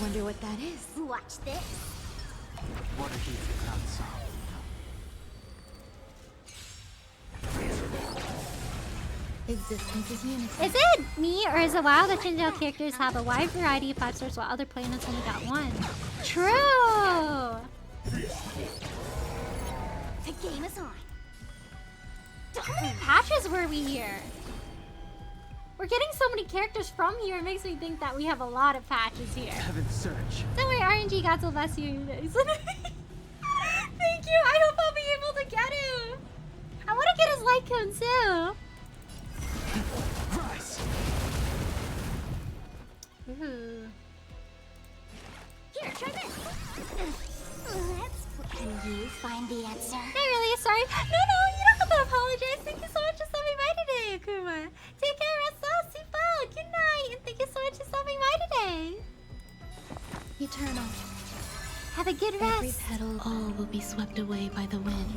wonder what that is. Watch this. Water heat for crowd song. Existence is unity. Is it me or is it wild that Chinjo characters have a wide variety of 5 stars while other planets only got 1? True! The game is on. How many patches were we here? We're getting so many characters from here, it makes me think that we have a lot of patches here. Heaven's Search. Don't worry, RNG, God will bless you. Thank you, I hope I'll be able to get him. I want to get his light cone too. Rise. Ooh. Here, try this. Can you find the answer? Hey, really sorry. No, you don't have to apologize. Thank you so much for stopping by today, Akuma. Take care, rest well, sleep well. Good night, and thank you so much for stopping by today. Eternal. Have a good Every rest. petal, all will be swept away by the wind.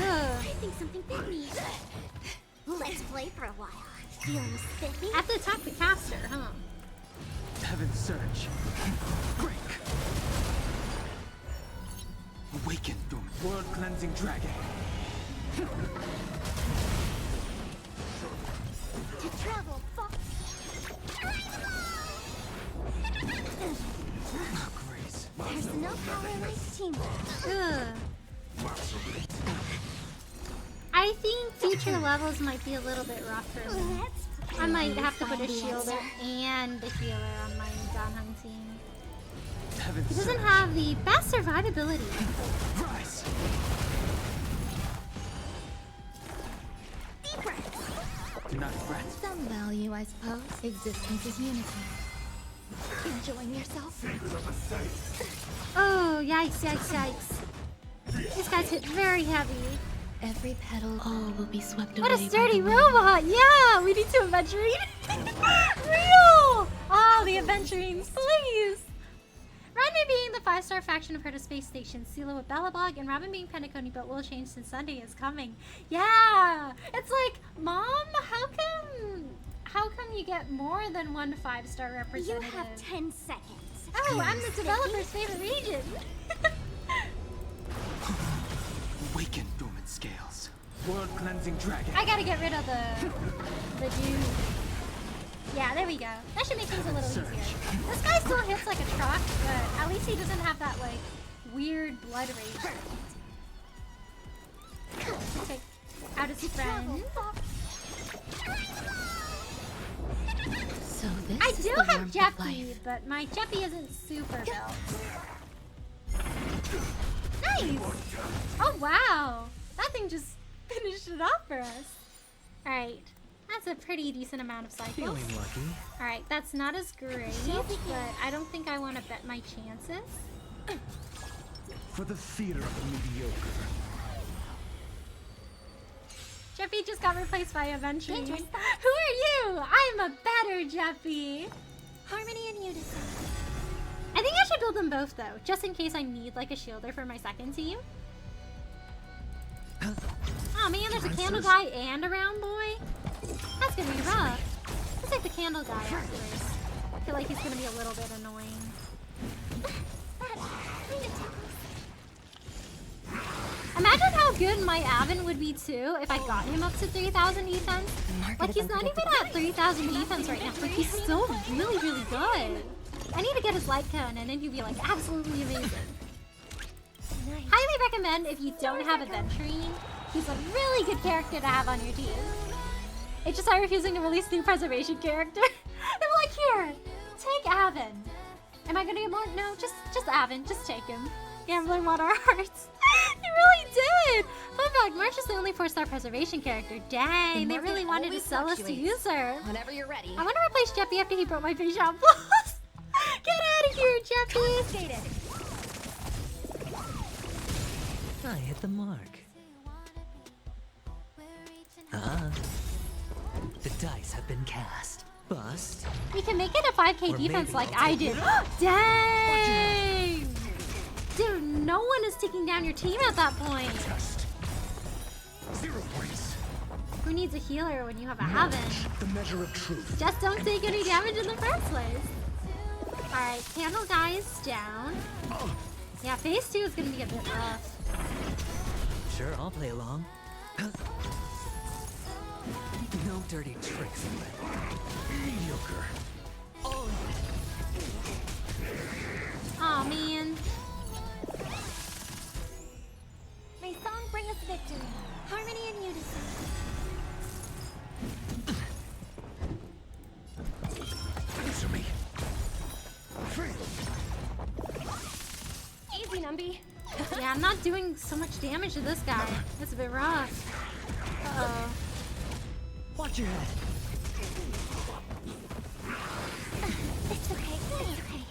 Ugh. I think something bit me. Let's play for a while. Feeling spiffy? I have to attack the caster, huh? Heaven's Search. Break. Awaken, dormant. World cleansing dragon. To travel far. Grace. There's no power like teamwork. Ugh. I think future levels might be a little bit rough for me. I might have to put a shielder and a healer on my Danheng team. Heaven's He doesn't Search. have the best survivability. Rise. Deep breaths. Do not fret. Some value, I suppose. Existence is unity. Enjoying yourself? Oh, yikes. These guys hit very heavy. Every petal, all will be swept What away. a sturdy by the wind. robot! Yeah, we need to adventurine. Real! Oh, the adventurines, please! Ranma being the 5-star faction of Herta Space Station, Silo with Belobog, and Robin being Penacony, but will change since Sunday is coming. Yeah! It's like, Mom, how come you get more than one 5-star You representative? have 10 seconds. Oh, I'm the developer's favorite region! Awaken, dormant scales. World cleansing dragon. I gotta get rid of the dude. Yeah, there we go. That should make things a little easier. This guy still hits like a truck, but at least he doesn't have that like weird blood rage. Take out his friend. So this I is do the have warmth of Jeppy, life. but my Jeppy isn't super built. Nice! Oh wow! That thing just finished it off for us. Alright. That's a pretty decent amount of cycles. Feeling lucky. Alright, that's not as great, but I don't think I want to bet my chances. For the theater of the mediocre. Jeppy just got replaced by Aventurine. Dangerous Who are you? I'm a better Jeppy. Harmony and unison. I think I should build them both though, just in case I need like a shielder for my second team. Oh man, there's a candle guy and a round boy. That's gonna be rough. Let's take the candle guy out first. I feel like he's gonna be a little bit annoying. Imagine how good my Avon would be too if I got him up to 3,000 defense. Like he's not even at 3,000 defense right now, but he's still really, really good. I need to get his light cone and then he'd be like absolutely amazing. Highly recommend if you don't have Aventurine. He's a really good character to have on your team. It's just I'm refusing to release new preservation character. I'm like, here, take Avon. Am I gonna get more? No, just Avon. Just take him. Gambling won our hearts. He really did. Fun fact: March is the only 4-star preservation character. Dang, they really wanted to sell us to use her. Whenever you're ready. I want to replace Jeppy after he broke my face shot plus. Get out of here, Jeppy. I hit the mark. The dice have been cast. Bust. We can make it a 5k Or defense maybe like I'll I take did. Dang! Dude, no one is taking down your team at that point. Test. 0 points. Who needs a healer when you have a Haven? The measure of truth. Just don't take any damage in the first place. Alright, candle guy is down. Yeah, phase 2 is gonna be a bit rough. Sure, I'll play along. No dirty tricks. Mediocre. Oh man. May song bring us victory. Harmony and unison. Answer me. Free. Easy, Numby. Yeah, I'm not doing so much damage to this guy. That's a bit rough. Uh-oh. Watch your head. It's okay. It's okay.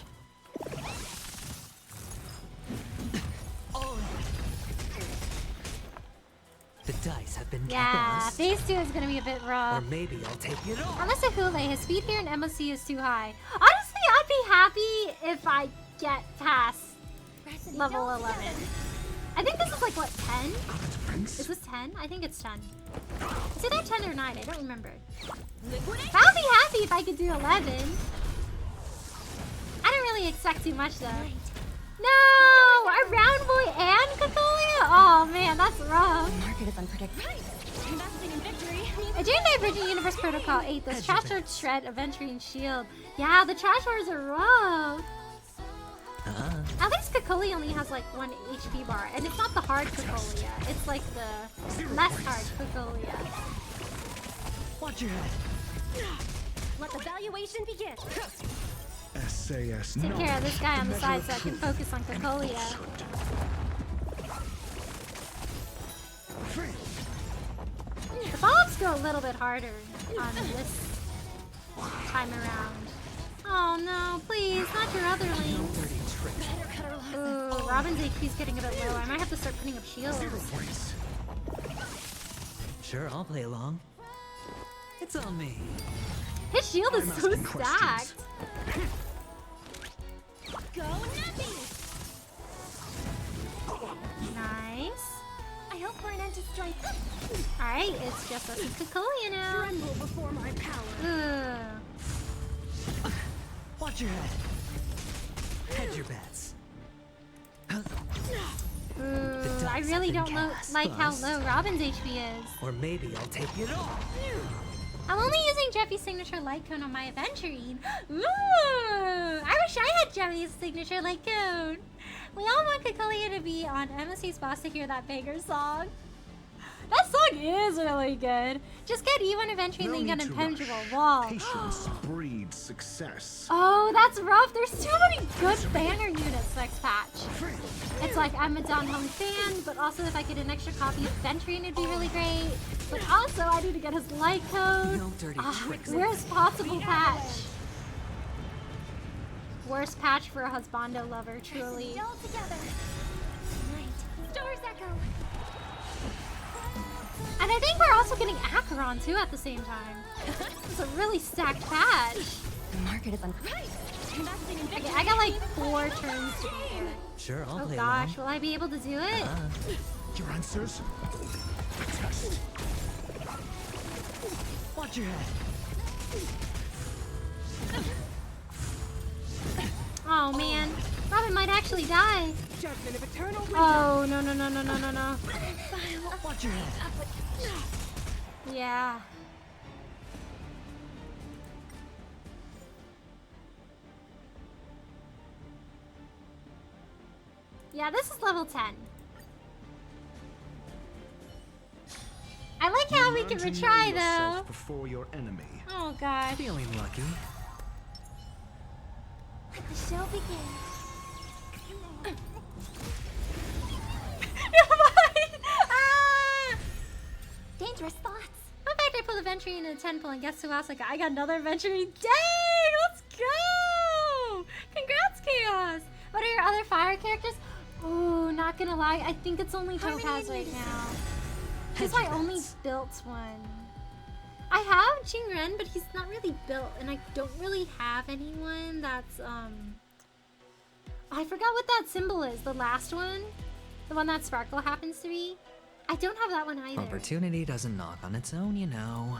The dice have been Yeah, cast. phase 2 is gonna be a bit Or rough. maybe I'll take it all. Unless Hule, his speed here in MOC is too high. Honestly, I'd be happy if I get past level 11. I think this is like, what, 10? Is this 10? I think it's 10. It's either 10 or 9, I don't remember. I'll be happy if I could do 11. I don't really expect too much, though. No! A round boy and Cacolia? Oh, man, that's rough. Market is unpredictable. Investing in victory. During the Virgin Universe Protocol 8, those trash lords shred Aventry and Shield. Yeah, the trash lords are rough. At least Cacolia only has like 1 HP bar, and it's not the hard Cacolia. It's like the less hard Cacolia. Watch your head. Let the valuation begin. SAS Take care of this guy on the side so I can focus on Cacolia. The follow-ups go a little bit harder on this time around. Oh no, please, not your otherlings. Dirty tricks. Ooh, Robin's HP's getting a bit low. I might have to start putting up shields. points. Sure, I'll play along. It's on me. His shield is I'm so asking stacked. questions. Go Numby. Nice. I hope for an end to strife. Alright, it's just us and Cacolia now. Tremble before my power. Ugh. Watch your head. Hedge your bets. Ooh, I really don't like how low Robin's HP is. Or maybe I'll take it all. I'm only using Jeffy's signature light cone on my adventuring. Ooh, I wish I had Jeffy's signature light cone. We all want Cacolia to be on MSC's boss to hear that banger song. That song is really good. Just get E1 adventuring, then get impenetrable wall. Patience breeds success. Oh, that's rough. There's too many good banner units next patch. It's like I'm a Don Home fan, but also if I get an extra copy of Venturing, it'd be really great. But also, I need to get his light code. No dirty tricks. Worst possible patch. Worst patch for a husbando lover, truly. All together. Light. Stars echo. And I think we're also getting Acheron too at the same time. It's a really stacked patch. The market is unpredictable. Investing in victory. Okay, I got like 4 turns to be here. Sure, I'll Oh play gosh, will I be able to do it? along. Your answers? Test. Watch your head. Oh man, Robin might actually die. Judgment of eternal winter. Oh no no no no no no no. Watch your head. Yeah. Yeah, this is level 10. I like how we can Learn to know retry yourself though. before your enemy. Oh god. Feeling lucky. Let the show begin. Ah! Dangerous thoughts. In fact, I pulled a Venturing into a 10 pull, and guess who else I got? I got another Venturing. Dang! Let's go! Congrats, Chaos! What are your other fire characters? Ooh, not gonna lie, I think it's only Topaz right now. He's my only built one. I have Jingren, but he's not really built, and I don't really have anyone that's, I forgot what that symbol is. The last one? The one that Sparkle happens to be? I don't have that one either. Opportunity doesn't knock on its own, you know.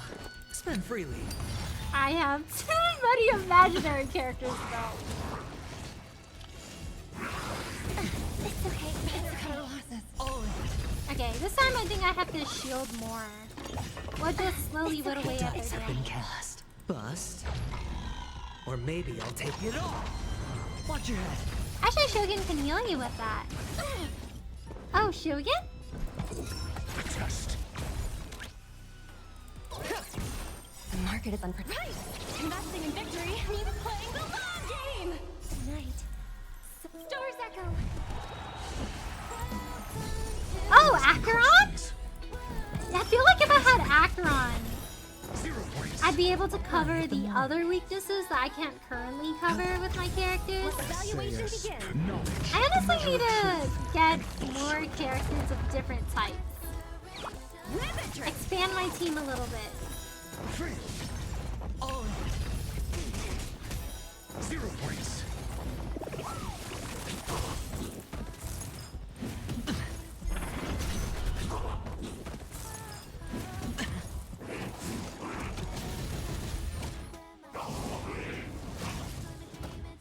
Spend freely. I have too many imaginary characters though. It's okay. It's okay. Okay, this time I think I have to shield more. Or just slowly whittle away at Dice their have been damage. cast. Bust. Or maybe I'll take it all. Watch your head. Actually, Shogun can heal you with that. Oh, Shogun? A test. The market is unpredictable. Investing in victory means playing the long game. Tonight, stars echo. Oh, Acheron? Questions? I feel like if I had Acheron, 0 points. I'd be able to cover the other weaknesses that I can't currently cover with my characters. Evaluation SAS begins. knowledge. I the honestly measure need of to get more characters of different types. Expand my team a little bit. truth. Oh, 0 points.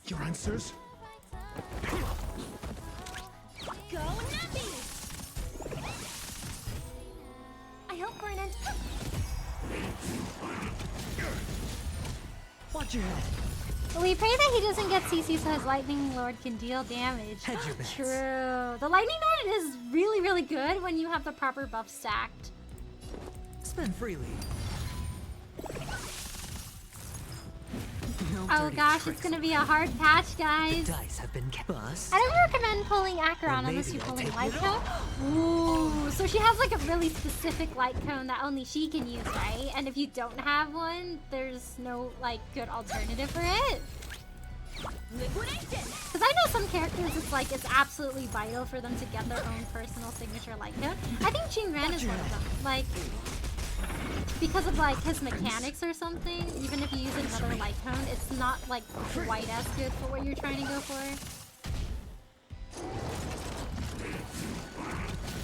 Your answers? Go Nappy! I hope for an end. watch your head. We pray that he doesn't get CC so his Lightning Lord can deal damage. Hedge your bets. True. The Lightning Lord is really, really good when you have the proper buff stacked. Spend freely. No Oh dirty gosh, tricks. it's gonna be a hard patch, The guys. dice have been bust. I don't recommend pulling Acheron Or unless maybe you're I'll pulling take Light it Cone. Ooh, so she has like a really specific Light Cone that only she can use, right? And if you don't have one, there's no like good alternative for it. Liquidation! Because I know some characters, it's absolutely vital for them to get their own personal signature Light Cone. I think Jinren is one of them. Like, because of like his mechanics or something, even if you use another Light Cone, it's not like quite as good for what you're trying to go for.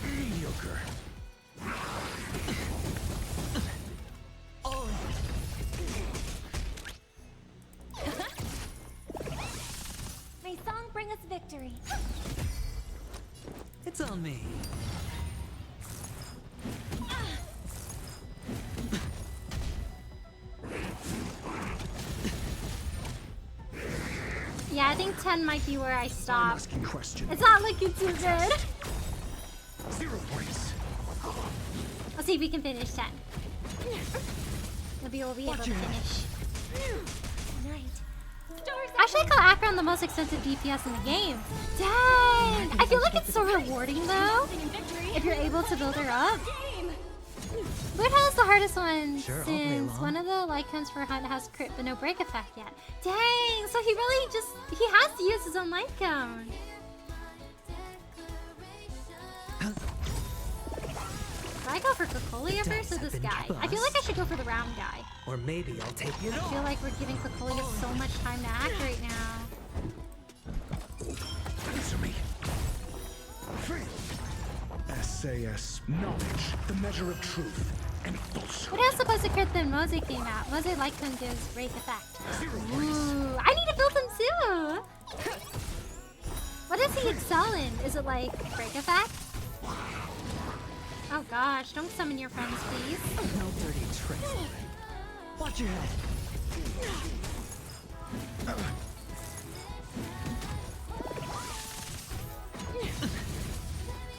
Mediocre. Oh, May song bring us victory. it's on me. Yeah, I think 10 might be where I I'm stop. asking questions. It's not looking too good. 0 points. Let's see if we can finish 10. Maybe we'll be able to finish. Night. Stars Actually, I call Acheron the most extensive DPS in the game. Dang! I feel like it's so rewarding though, in victory. if you're able to build her up. Game! Weird Hell is the hardest one Sure, I'll play since along. one of the light cones for Hunt has crit but no break effect yet. Dang! So he really he has to use his own light cone. Do I go for Cocolia first or Dice have this been guy? I feel like I should go for the round guy. Or maybe I'll take it I all. feel like we're giving Cocolia so much time to act right now. Answer me. SAS knowledge, the measure of truth and falsehood. What else supposed to crit than Mose came out? Mose light cone gives break effect. 0 points. Ooh, I need to build him too! What does he excel in? Is it like break effect? Oh gosh, don't summon your friends, please. No dirty tricks. Watch your head.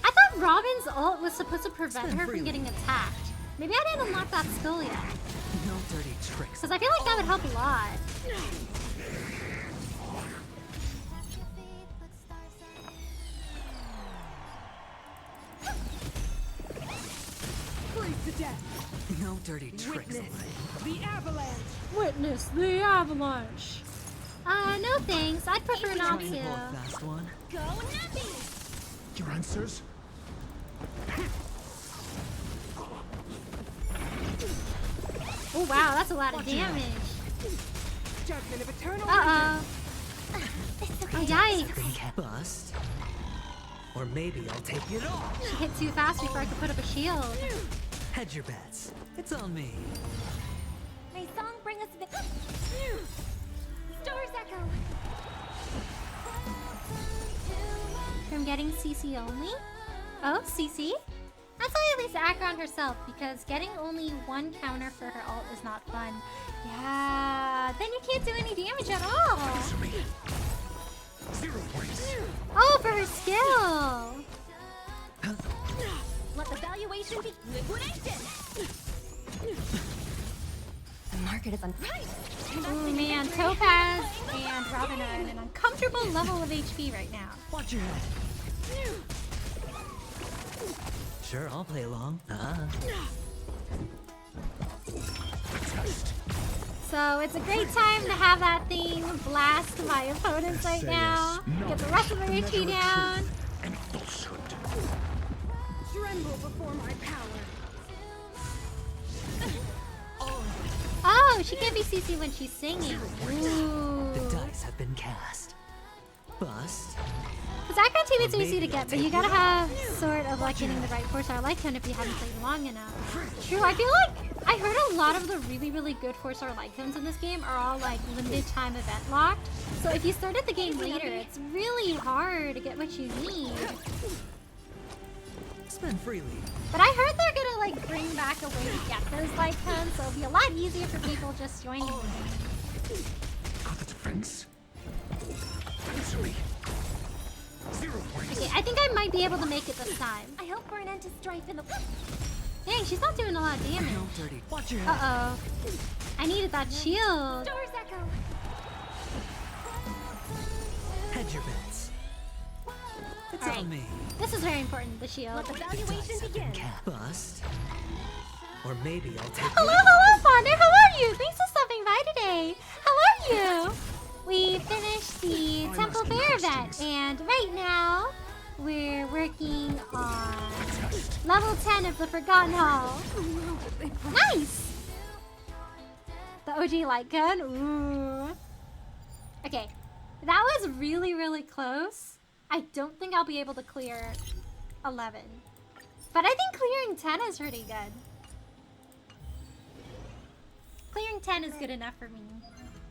I thought Robin's ult was supposed to prevent Spin her from freely. getting attacked. Maybe I didn't unlock that skill yet. No dirty tricks. Because I feel like that would help a lot. No dirty tricks. Witness the avalanche! No thanks. I'd prefer not Trying to pull a to. fast one. Go Nappy! Your answers? Oh wow, that's a lot of damage. Judgment of eternal Uh-oh. It's Oh, okay. yikes. Been bust. Or maybe I'll take it all. She hit too fast before I could put up a shield. Hedge your bets. It's on me. May song bring us victory. Stars echo. From getting CC only? Oh, CC? That's why at least Akron herself, because getting only one counter for her ult is not fun. Yeah, then you can't do any damage at all. Misery. 0 points. Oh, for her skill. Let the valuation be liquidation. The market is unpriced. Oh man, Topaz and Robin are in an uncomfortable level of HP right now. Watch your head. Sure, I'll play along. So it's a great time to have that thing blast my opponents right now. Get the rest of their HP down. And falsehood. Tremble before my power. Oh, she can't be CC when she's singing. Ooh. The dice have been cast. Bust. Because Akron teammates are easy to get, but you gotta have sort of like getting the right 4-star Lycan if you haven't played long enough. True, I feel like I heard a lot of the really, really good 4-star Lycans in this game are all like limited time event locked. So if you started the game later, it's really hard to get what you need. Spend freely. But I heard they're gonna like bring back a way to get those Lycans, so it'll be a lot easier for people just joining the game. Got the defense. Misery. 0 points. Okay, I think I might be able to make it this time. I hope for an end to strife in the. Dang, she's not doing a lot of damage. No dirty. Watch your head. Uh-oh. I needed that shield. Stars echo. Hedge your bets. It's Alright. on me. This is very important, the shield. Let the The valuation dice have begin. been cast. Bust. Or maybe I'll take Hello, Fonder. How are you? Thanks for stopping by today. How are you? We finished the Temple Fair event, and right now we're working on level 10 of the Forgotten Hall. Nice! The OG light gun. Ooh. Okay, that was really, really close. I don't think I'll be able to clear 11. But I think clearing 10 is pretty good. Clearing 10 is good enough for me.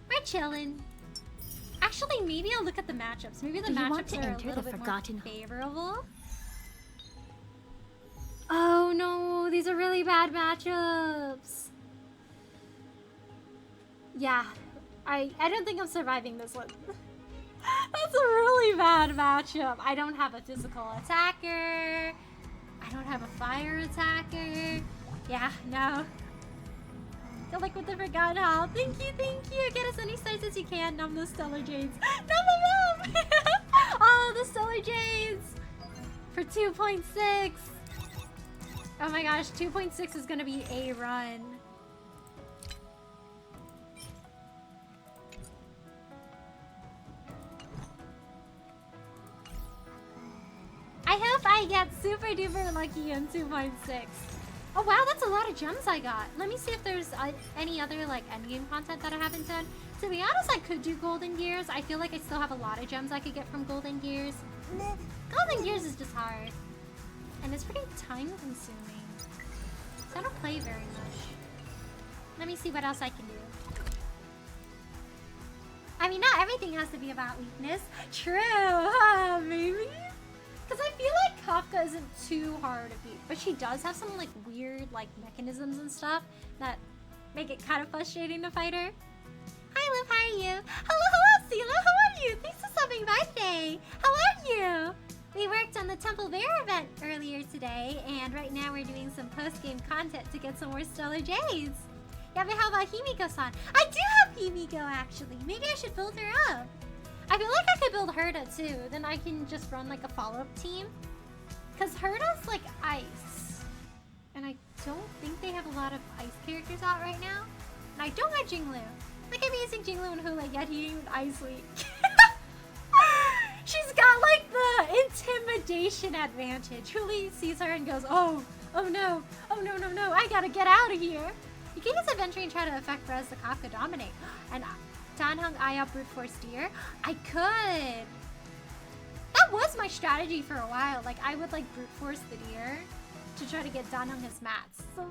We're chilling. Actually, maybe I'll look at the matchups. Maybe the Do you want matchups to are a enter little the bit Forgotten more Hall? favorable. Oh no, these are really bad matchups. Yeah, I don't think I'm surviving this one. That's a really bad matchup. I don't have a physical attacker. I don't have a fire attacker. Yeah, no. Good luck with the Forgotten Hall. Thank you, thank you. Get as many stars as you can. Numb those Stellar Jades. Numb them up! Oh, the Stellar Jades! For 2.6. Oh my gosh, 2.6 is gonna be a run. I hope I get super duper lucky in 2.6. Oh wow, that's a lot of gems I got. Let me see if there's any other like endgame content that I haven't done. To be honest, I could do Golden Gears. I feel like I still have a lot of gems I could get from Golden Gears. Meh. Golden Gears is just hard. And it's pretty time consuming. So I don't play very much. Let me see what else I can do. I mean, not everything has to be about weakness. True, huh, maybe? Because I feel like Kafka isn't too hard to beat, but she does have some like weird like mechanisms and stuff that make it kind of frustrating to fight her. Hi, Liv, how are you? Hello, Sela, how are you? Thanks for stopping by today. How are you? We worked on the Temple Fair event earlier today, and right now we're doing some post-game content to get some more Stellar Jades. Yeah, but how about Himiko-san? I do have Himiko, actually. Maybe I should build her up. I feel like I could build Herda too. Then I can just run like a follow-up team. Because Herda's like ice. And I don't think they have a lot of ice characters out right now. And I don't have Jinglu. Like I'm using Jinglu and Hula, yet he used Ice Week. She's got like the intimidation advantage. Huli sees her and goes, oh no, I gotta get out of here. You can use Adventure and try to affect Rez the Kafka dominate. And Danhung eye up brute force deer. I could. That was my strategy for a while. Like I would like brute force the deer to try to get Danhung his mats. So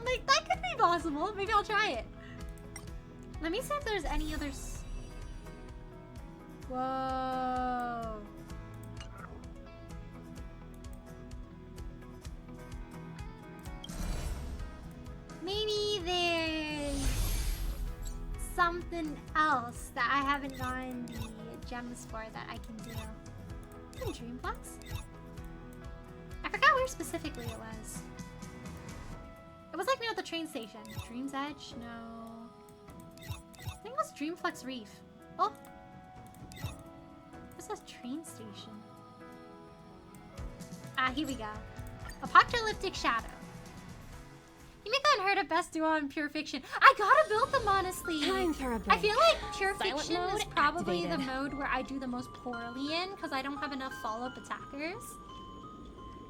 like that could be possible. Maybe I'll try it. Let me see if there's any others. Whoa. something else that I haven't gotten the gems for that I can do. In Dreamplex? I forgot where specifically it was. It was like near the train station. Dream's Edge? No. I think it was Dreamplex Reef. Oh! This says train station. Ah, here we go. Apocalyptic Shadow. Himiko and her the best duo in Pure Fiction. I gotta build them, honestly. Time for a I break. feel like Pure Silent Fiction is mode probably the activated. mode where I do the most poorly in because I don't have enough follow-up attackers.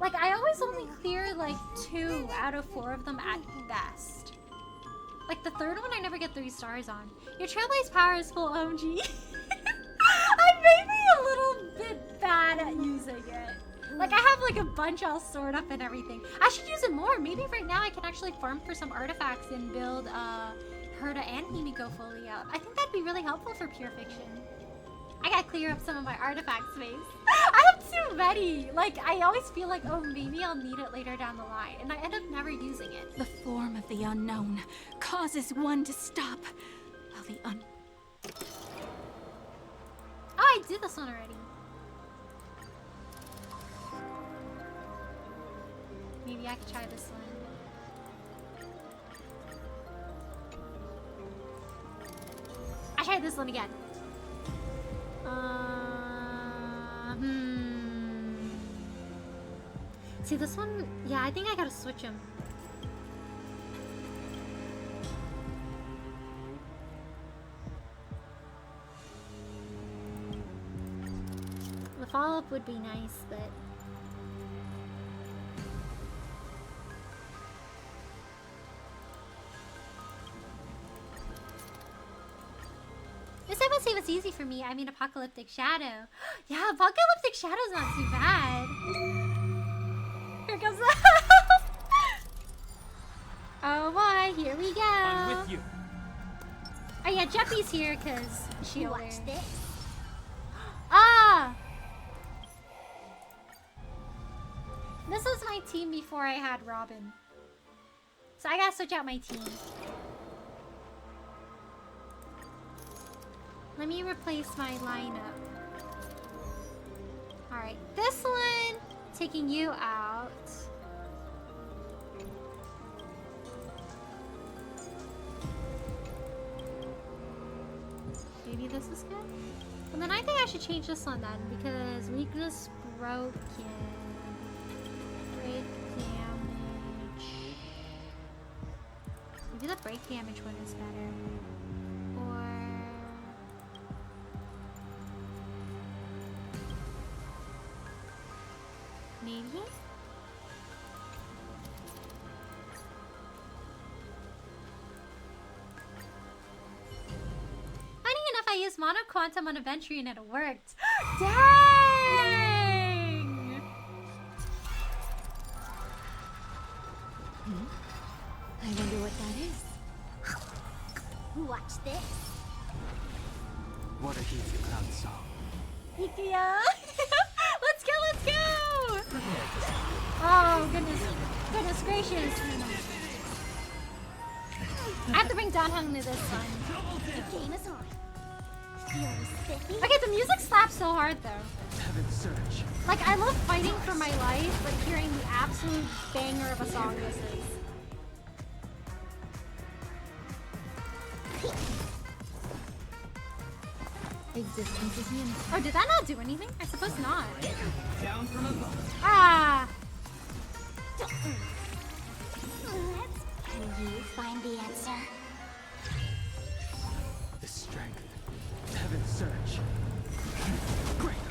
Like, I always only clear like 2 out of 4 of them at best. Like, the third one I never get 3 stars on. Your Trailblaze power is full OMG. I may be a little bit bad at using it. Like, I have like a bunch all stored up and everything. I should use it more. Maybe right now I can actually farm for some artifacts and build Herta and Himiko fully up. I think that'd be really helpful for Pure Fiction. I gotta clear up some of my artifact space. I have too many. Like, I always feel like, oh, maybe I'll need it later down the line. And I end up never using it. The form of the unknown causes one to stop, while the Oh, I did this one already. Maybe I could try this one. I tried this one again. See, this one, yeah, I think I gotta switch them. The follow-up would be nice, but... This I would say was easy for me. I mean, Apocalyptic Shadow. Yeah, Apocalyptic Shadow's not too bad. Here comes the Oh boy, here we go. I'm with you. Oh yeah, Jeppy's here because she Watch this. Ah! This was my team before I had Robin. So I gotta switch out my team. Let me replace my lineup. Alright, this one, taking you out. Maybe this is good? And then I think I should change this one then, because weakness broken. Break damage. Maybe the break damage one is better. Or... maybe? Funny enough, I used Mono Quantum on Adventure and it worked. Dang! I wonder what that is. Watch this. What a heat cloud song. Ikea! Let's go, let's go! Oh, goodness gracious. I have to bring Donhung to this one. The game is on. Feeling spiffy? Okay, the music slaps so hard though. Heaven's Surge. Like, I love fighting for my life, but hearing the absolute banger of a song this is. Existence is unity. Oh, did that not do anything? I suppose not. Down from above. Ah! Can you find the answer? The strength. Heaven's Surge. Break.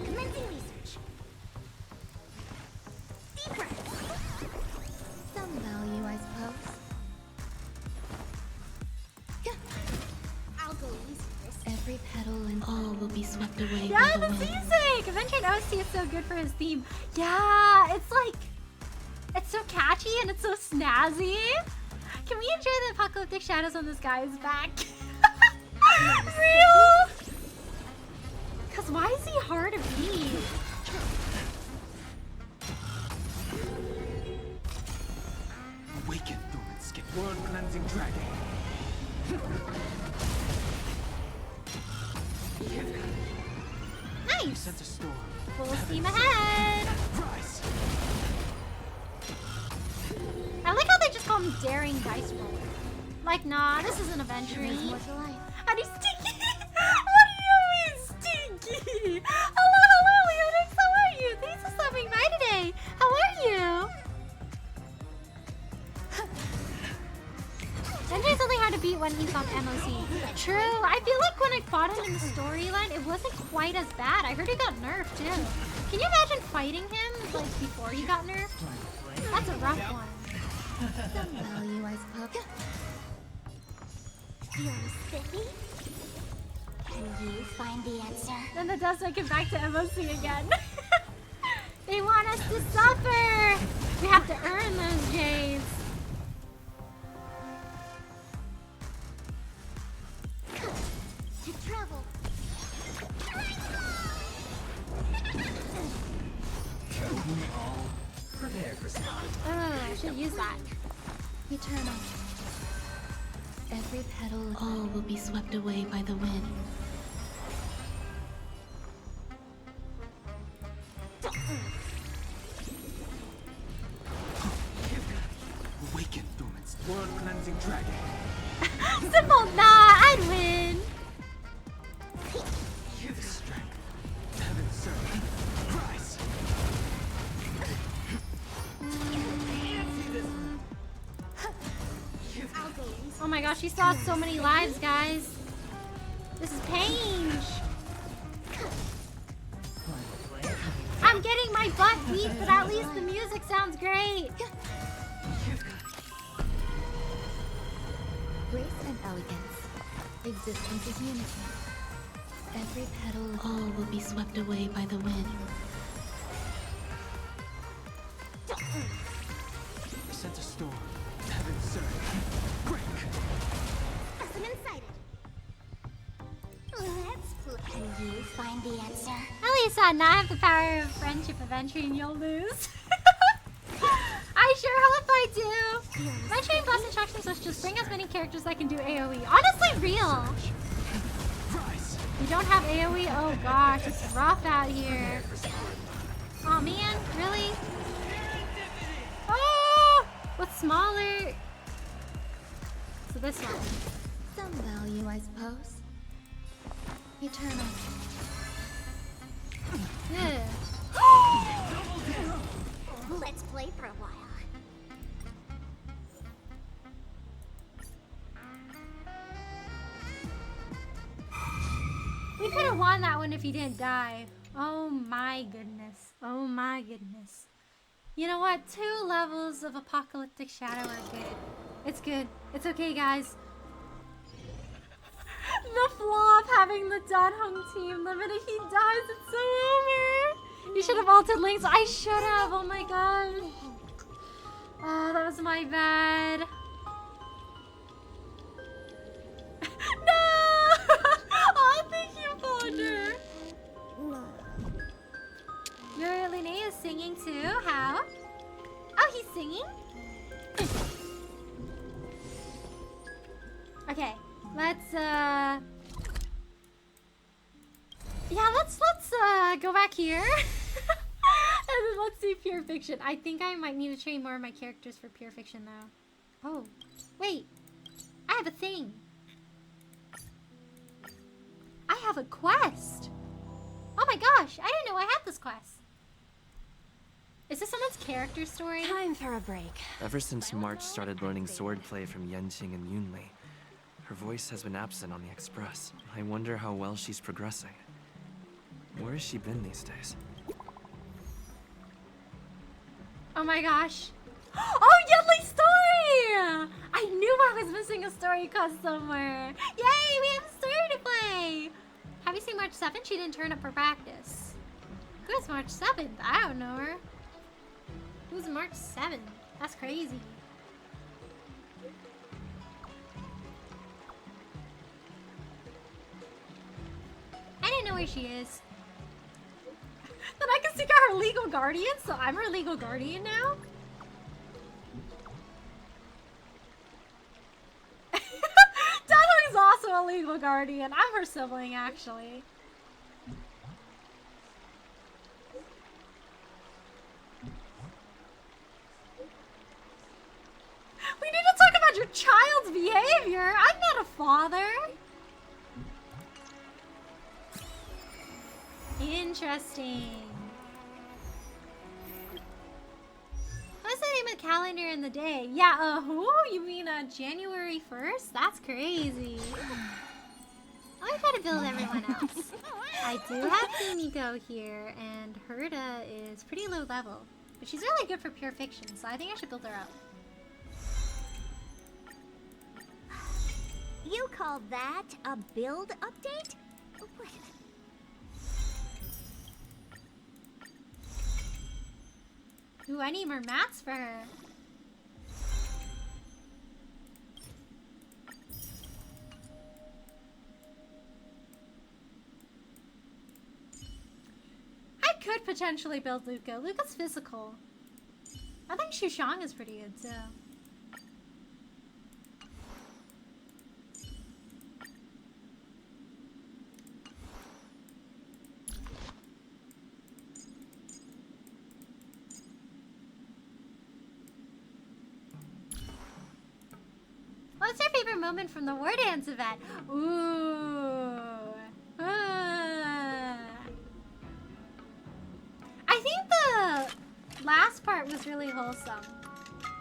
Commencing research. Deep breath. Some value, I suppose. I'll go easy first. Every petal and all will be swept away Yeah, by the the wind. music! Adventure in OC is so good for his theme. Yeah, it's like... it's so catchy and it's so snazzy. Can we enjoy the apocalyptic shadows on this guy's back? Real? Because why is he hard to beat? Awaken, Thorn Skin. World cleanse. cleansing dragon. Nice! Sense a storm. Full steam ahead! Rise. I like how they just call me Daring Dice Roller. Like, nah, this isn't adventuring. There's more to life. How do you stinky? What do you mean stinky? Hello, Leonix, how are you? Thanks for stopping by today. How are you? Sanjay's only hard to beat when he's on MOC. True, I feel like when I fought him in the storyline, it wasn't quite as bad. I heard he got nerfed too. Can you imagine fighting him like before he got nerfed? That's a rough one. Some value, I suppose. You're spiffy? Can you find the answer? Then the does make it back to MOC again. They want us to suffer. We have to earn those J's. To travel. Prepare for some. Oh, I should use that. Eternal. Every petal, all will be swept away by the wind. Awaken, Thumans. World cleansing dragon. Simple, nah, I'd win. Give strength. Heaven serve. Rise. Oh my gosh, she lost so many lives, guys. This is pain. I'm getting my butt beat, but at least the music sounds great. Grace and elegance. Existence is unity. Every petal, all will be swept away by the wind. Sense a storm. Heaven serve. Break. Person inside it. Let's play. Can you find the answer? At least I now have the power of friendship adventuring, you'll lose. I sure hope I do. Adventuring boss instructions was just bring as many characters that can do AoE. Honestly, real. Rise. You don't have AoE? Oh gosh, it's rough out here. Oh man, really? Oh! What's smaller? So this one. Some value, I suppose. Eternal. Yeah. Let's play for a while. We could have won that one if he didn't die. Oh my goodness. Oh my goodness. You know what? 2 levels of Apocalyptic Shadow are good. It's good. It's okay, guys. The flaw of having the Danhong team, the minute he dies, it's so over. You should have ulted Links. I should have. Oh my god. Oh, that was my bad. No! Oh, thank you, Ponder. Your Linnea is singing too. How? Oh, he's singing? Okay, let's yeah, let's go back here. And then let's see Pure Fiction. I think I might need to train more of my characters for Pure Fiction though. Oh, wait. I have a thing. I have a quest. Oh my gosh, I didn't know I had this quest. Is this someone's character story? Time for a break. Ever since March started learning swordplay from Yenqing and Yunli, her voice has been absent on the Express. I wonder how well she's progressing. Where has she been these days? Oh my gosh. Oh, Yunli's story! I knew I was missing a story quest somewhere. Yay, we have a story to play! Have you seen March 7th? She didn't turn up for practice. Who's March 7th? I don't know her. Who's March 7th? That's crazy. I didn't know where she is. Then I can seek out her legal guardian, so I'm her legal guardian now? also a legal guardian. I'm her sibling, actually. We need to talk about your child's behavior. I'm not a father. Interesting. What's the name of the calendar in the day? Yeah, who? You mean January 1st? That's crazy. I gotta build everyone else. I do have Kumiko here, and Herda is pretty low level. But she's really good for pure fiction, so I think I should build her up. You call that a build update? What? Ooh, I need more mats for her. I could potentially build Luca. Luca's physical. I think Shushang is pretty good too. What's your favorite moment from the War Dance event? Ooh. I think the last part was really wholesome.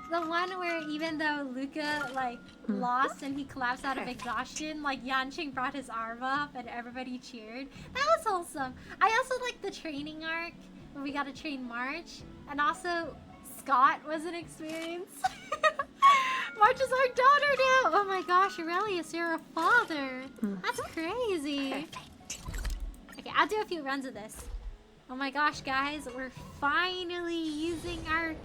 The one where even though Luca like lost and he collapsed out of exhaustion, like Yanqing brought his arm up and everybody cheered. That was wholesome. I also like the training arc where we got to train March, and also Scott was an experience. March is our daughter now! Oh my gosh, Aurelius, you're a father! That's crazy! Okay, I'll do a few runs of this. Oh my gosh, guys, we're finally using our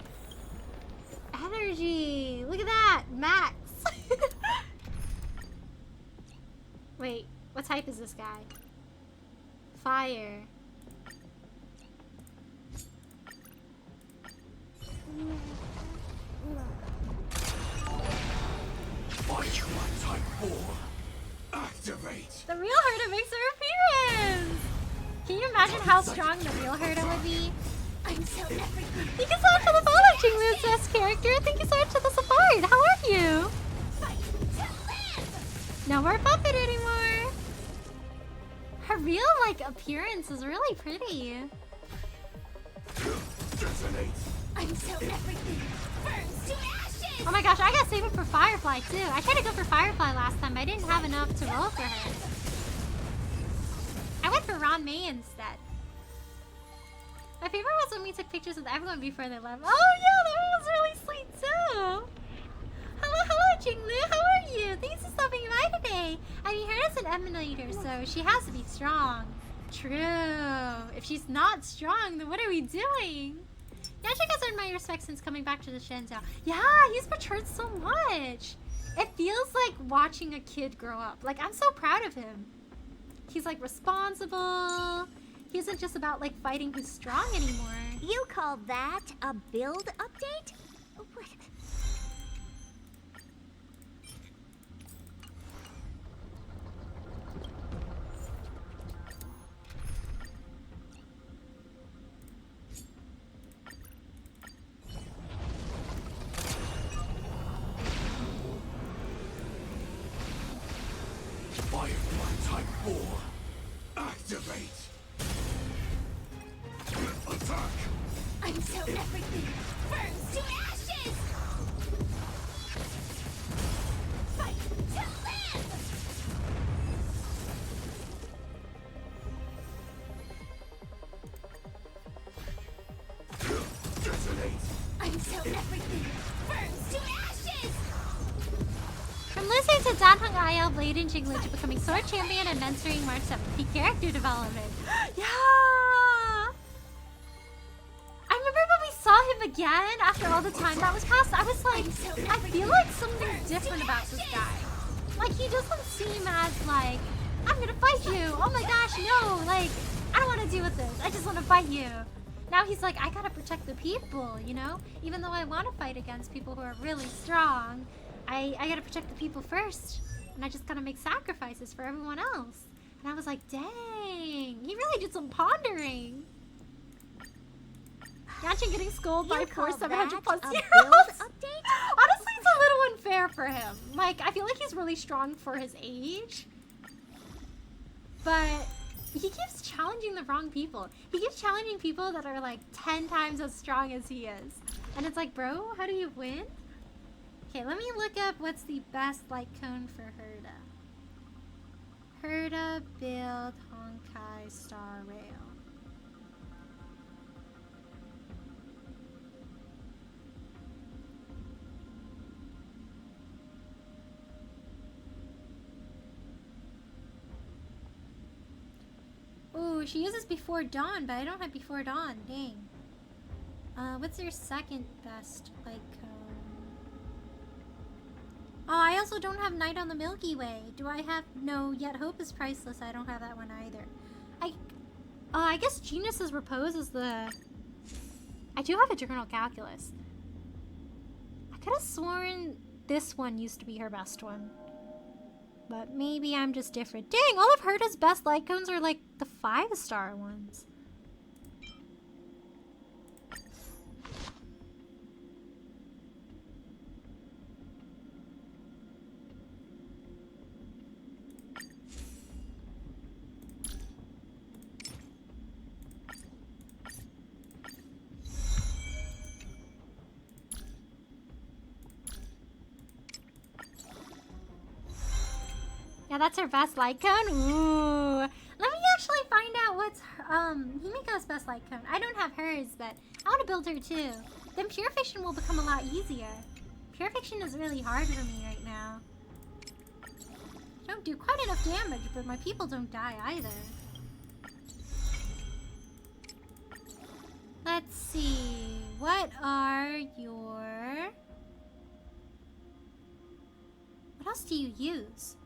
energy! Look at that! Max! Wait, what type is this guy? Fire. Type 4. Activate. The real Herda makes her appearance! Can you imagine how strong the real Herda would be? I'm so everything. Thank you so much for the follow, Jinglu's best character. Thank you so much for the support. How are you? Fight to live. No more puppet anymore. Her real, like, appearance is really pretty. Detonate. I'm so everything. Burns to ashes. Oh my gosh, I gotta save it for Firefly too. I tried to go for Firefly last time, but I didn't have enough to roll for her. I went for Ron May instead. My favorite was when we took pictures with everyone before they left. Oh yeah, that one was really sweet too. Hello, Jinglu. How are you? Thanks for stopping by today. I mean, Herda's an emulator, so she has to be strong. True. If she's not strong, then what are we doing? Yashik has earned my respect since coming back to the Shenzhou. Yeah, he's matured so much. It feels like watching a kid grow up. Like, I'm so proud of him. He's like responsible. He isn't just about like fighting who's strong anymore. You call that a build update? What? Firefly Type 4. Activate. Attack. I'm so everything. Burns to ashes. Fight to live. Detonate. I'm so everything. Burns to ashes. From listening to Danheng IL, Blade, and Jinglu to becoming Sword Champion and mentoring Mark's up peak character development. Yeah! I remember when we saw him again after all the time that was passed, I was like, I feel like something's different about this guy. Like, he doesn't seem as like, I'm gonna fight you! Oh my gosh, no! Like, I don't want to deal with this. I just want to fight you. Now he's like, I gotta protect the people, you know? Even though I want to fight against people who are really strong, I gotta protect the people first. and I just gotta make sacrifices for everyone else. And I was like, dang, he really did some pondering. Yanchin getting schooled by 700 plus years. Update? Honestly, it's a little unfair for him. Like, I feel like he's really strong for his age. But he keeps challenging the wrong people. He keeps challenging people that are like 10 times as strong as he is. And it's like, bro, how do you win? Okay, let me look up what's the best light cone for Herda. Herda build Honkai Star Rail. Ooh, she uses Before Dawn, but I don't have Before Dawn. Dang. What's your second best light cone? Oh, I also don't have Night on the Milky Way. Do I have... No, Yet Hope is Priceless. I don't have that one either. I guess Genius's Repose is the... I do have Eternal Calculus. I could have sworn this one used to be her best one. But maybe I'm just different. Dang, all of Herda's best light cones are like the 5-star ones. Yeah, that's her best light cone. Ooh. Let me actually find out what's Himiko's best light cone. I don't have hers, but I want to build her too. Then Pure Fiction will become a lot easier. Pure Fiction is really hard for me right now. I don't do quite enough damage, but my people don't die either. Let's see. What are your... What else do you use?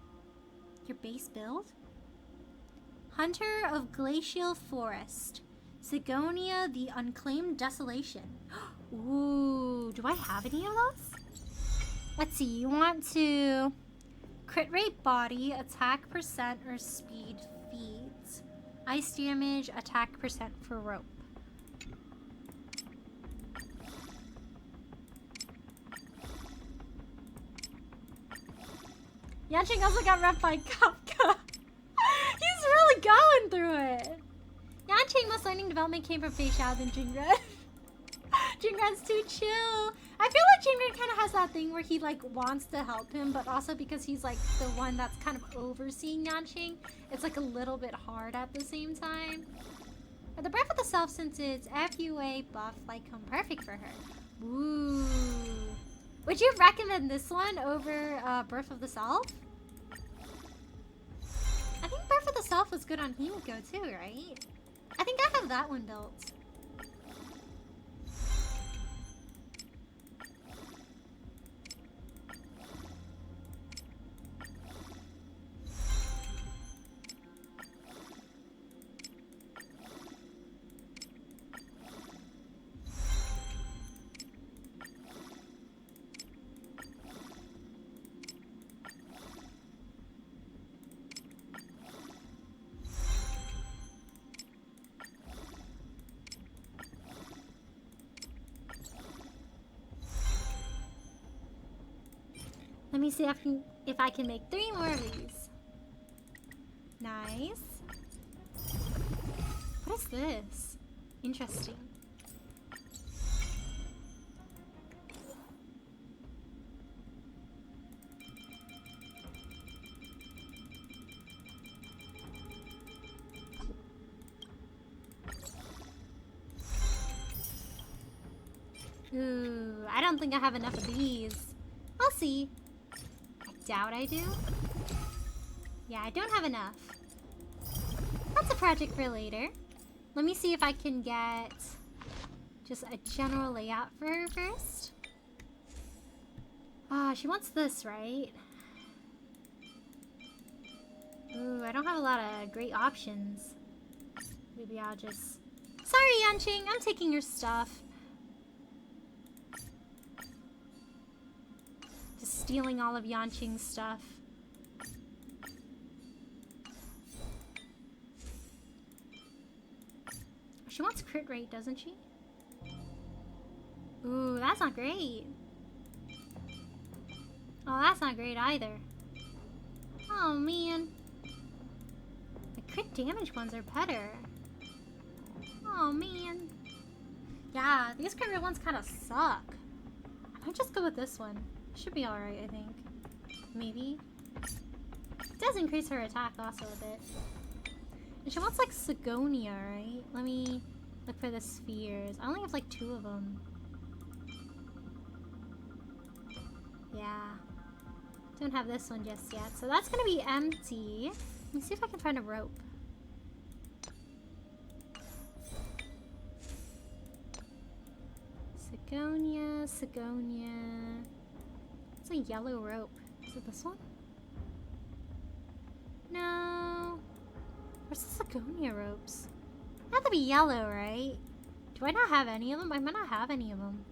Your base build? Hunter of Glacial Forest. Sigonia the Unclaimed Desolation. Ooh, do I have any of those? Let's see, you want to... Crit rate body, attack percent, or speed feeds. Ice damage, attack percent for rope. Yanching also got rep by Kafka. He's really going through it. Yanching most learning development came from Fei Xiao than Jingren. Jingren's too chill. I feel like Jingren kind of has that thing where he like wants to help him, but also because he's like the one that's kind of overseeing Yanching, it's like a little bit hard at the same time. But the Breath of the Self, since it's FUA buff, like come perfect for her. Ooh. Would you recommend this one over Birth of the Self? I think Birth of the Self was good on Himiko too, right? I think I have that one built. Let me see if I can make 3 more of these. Nice. What is this? Interesting. Ooh, I don't think I have enough of these. I'll see. Doubt I do. Yeah, I don't have enough. That's a project for later. Let me see if I can get just a general layout for her first. Ah, she wants this, right? Ooh, I don't have a lot of great options. Maybe I'll just... Sorry, Yanching, I'm taking your stuff. Stealing all of Yanching's stuff. she wants crit rate, doesn't she? Ooh, that's not great. Oh, that's not great either. Oh, man. The crit damage ones are better. Oh, man. Yeah, these crit rate ones kind of suck. I might just go with this one. Should be alright, I think. Maybe. It does increase her attack also a bit. And she wants like Sigonia, right? Let me look for the spheres. I only have like 2 of them. Yeah. Don't have this one just yet. So that's gonna be empty. Let me see if I can find a rope. Sigonia, Sigonia. It's a yellow rope. Is it this one? No. Where's the Sigonia ropes? They have to be yellow, right? Do I not have any of them? I might not have any of them.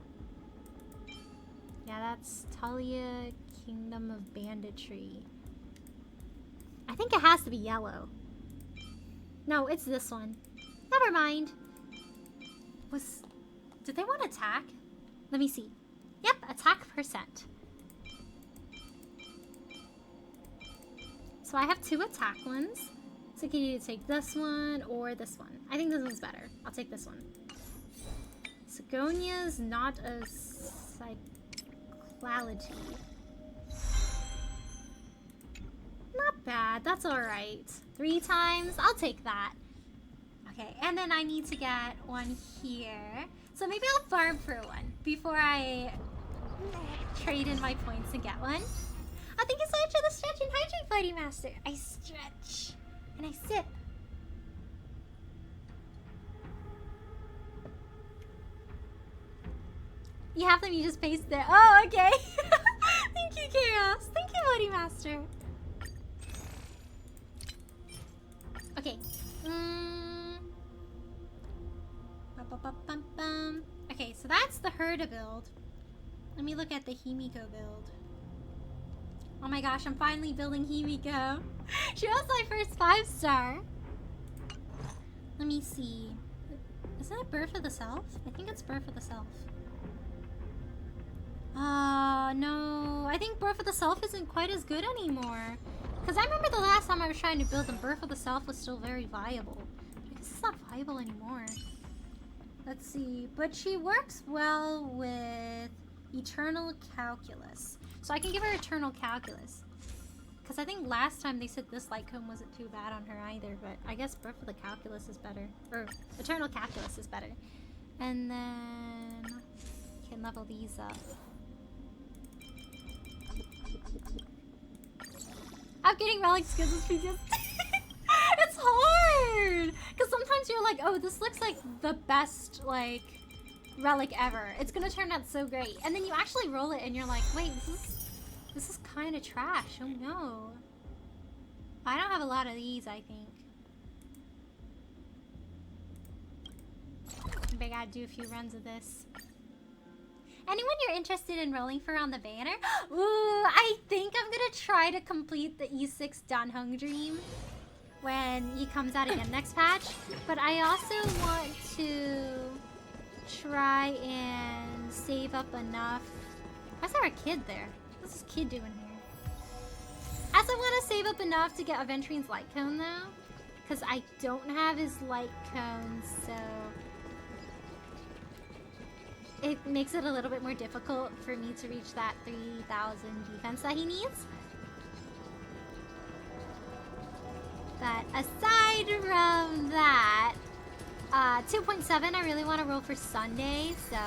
Yeah, that's Talia, Kingdom of Banditry. I think it has to be yellow. No, it's this one. Never mind. Did they want attack? Let me see. Yep, attack percent. So I have 2 attack ones. So I can either take this one or this one. I think this one's better. I'll take this one. Sigonia's not a cyclality. Not bad. That's alright. 3 times. I'll take that. Okay, and then I need to get one here. So maybe I'll farm for one before I trade in my points and get one. Oh, thank you so much for the stretch and hydrate, Fighting Master. I stretch and I sip. You have them, you just paste there. Oh, okay. Thank you, Chaos. Thank you, Fighting Master. Okay. Okay, so that's the Herda build. Let me look at the Himiko build. Oh my gosh, I'm finally building Himiko. She was my first 5-star. Let me see. Isn't it Birth of the Self? I think it's Birth of the Self. No. I think Birth of the Self isn't quite as good anymore. Because I remember the last time I was trying to build them, Birth of the Self was still very viable. I guess it's not viable anymore. Let's see. But she works well with Eternal Calculus. So I can give her Eternal Calculus. Because I think last time they said this light cone wasn't too bad on her either. But I guess Birth of the Calculus is better. Or Eternal Calculus is better. And then can level these up. I'm getting relic skills with PTS. It's hard! Because sometimes you're like, oh, this looks like the best, like, relic ever. It's gonna turn out so great. And then you actually roll it and you're like, wait, this is kind of trash. Oh no. I don't have a lot of these, I think. Maybe I gotta do a few runs of this. Anyone you're interested in rolling for on the banner? Ooh, I think I'm gonna try to complete the E6 Danheng Dream when he comes out again next patch. But I also want to try and save up enough. Why is there a kid there? What's this kid doing here? I also want to save up enough to get Aventrine's light cone though, because I don't have his light cone, so it makes it a little bit more difficult for me to reach that 3,000 defense that he needs. But aside from that, 2.7 I really want to roll for Sunday, so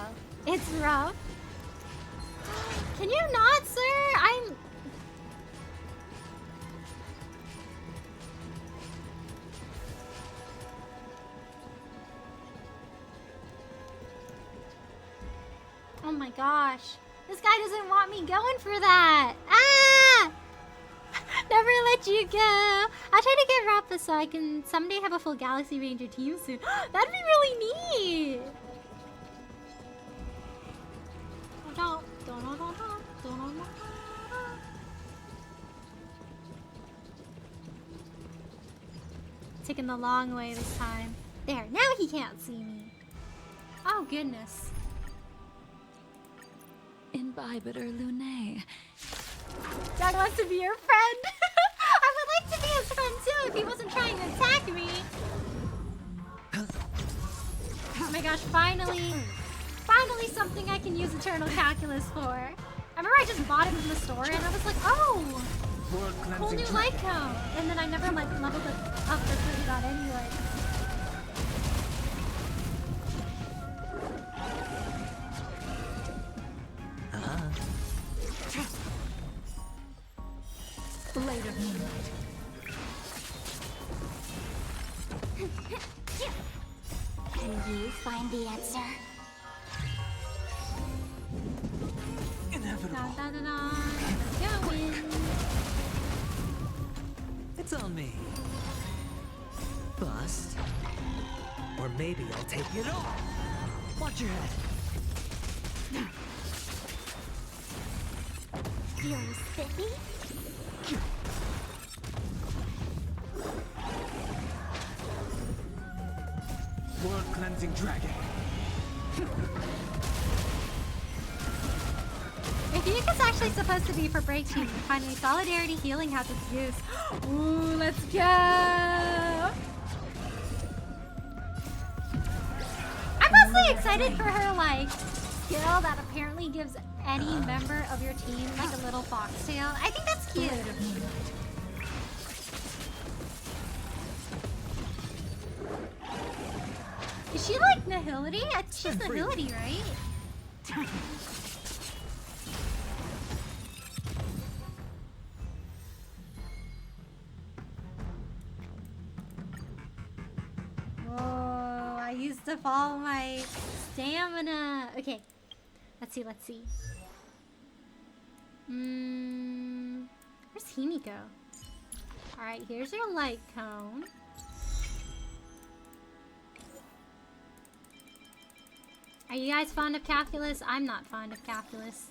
it's rough. Can you not, sir? Oh my gosh. This guy doesn't want me going for that. Ah! Never let you go. I'll try to get Rappa so I can someday have a full Galaxy Ranger team soon. That'd be really neat. Taking the long way this time. There, now he can't see me. Oh, goodness. Imbibitor Lunae. Dad wants to be your friend. I would like to be his friend too if he wasn't trying to attack me. Oh my gosh, finally something I can use Eternal Calculus for. I remember I just bought it from the store and I was like, oh, World cool cleansing new light cone. And then I never like leveled it up or put it on anyway. Blade of Moonlight. Can you find the answer? inevitable. Dun, dun, dun, dun. Let's go in. It's on me. Bust. Or maybe I'll take it all. Watch your head. Feeling spiffy? World cleansing dragon. I think it's actually supposed to be for break team. Finally, solidarity healing has its use. Ooh, let's go! I'm mostly excited for her, like, skill that apparently gives any member of your team, like, a little foxtail. I think that's cute. Is she, like, Nihility? She's Nihility, right? Whoa, I used to follow my stamina. Okay, let's see. Where's Himi go? Alright, here's your light cone. Are you guys fond of calculus? I'm not fond of calculus.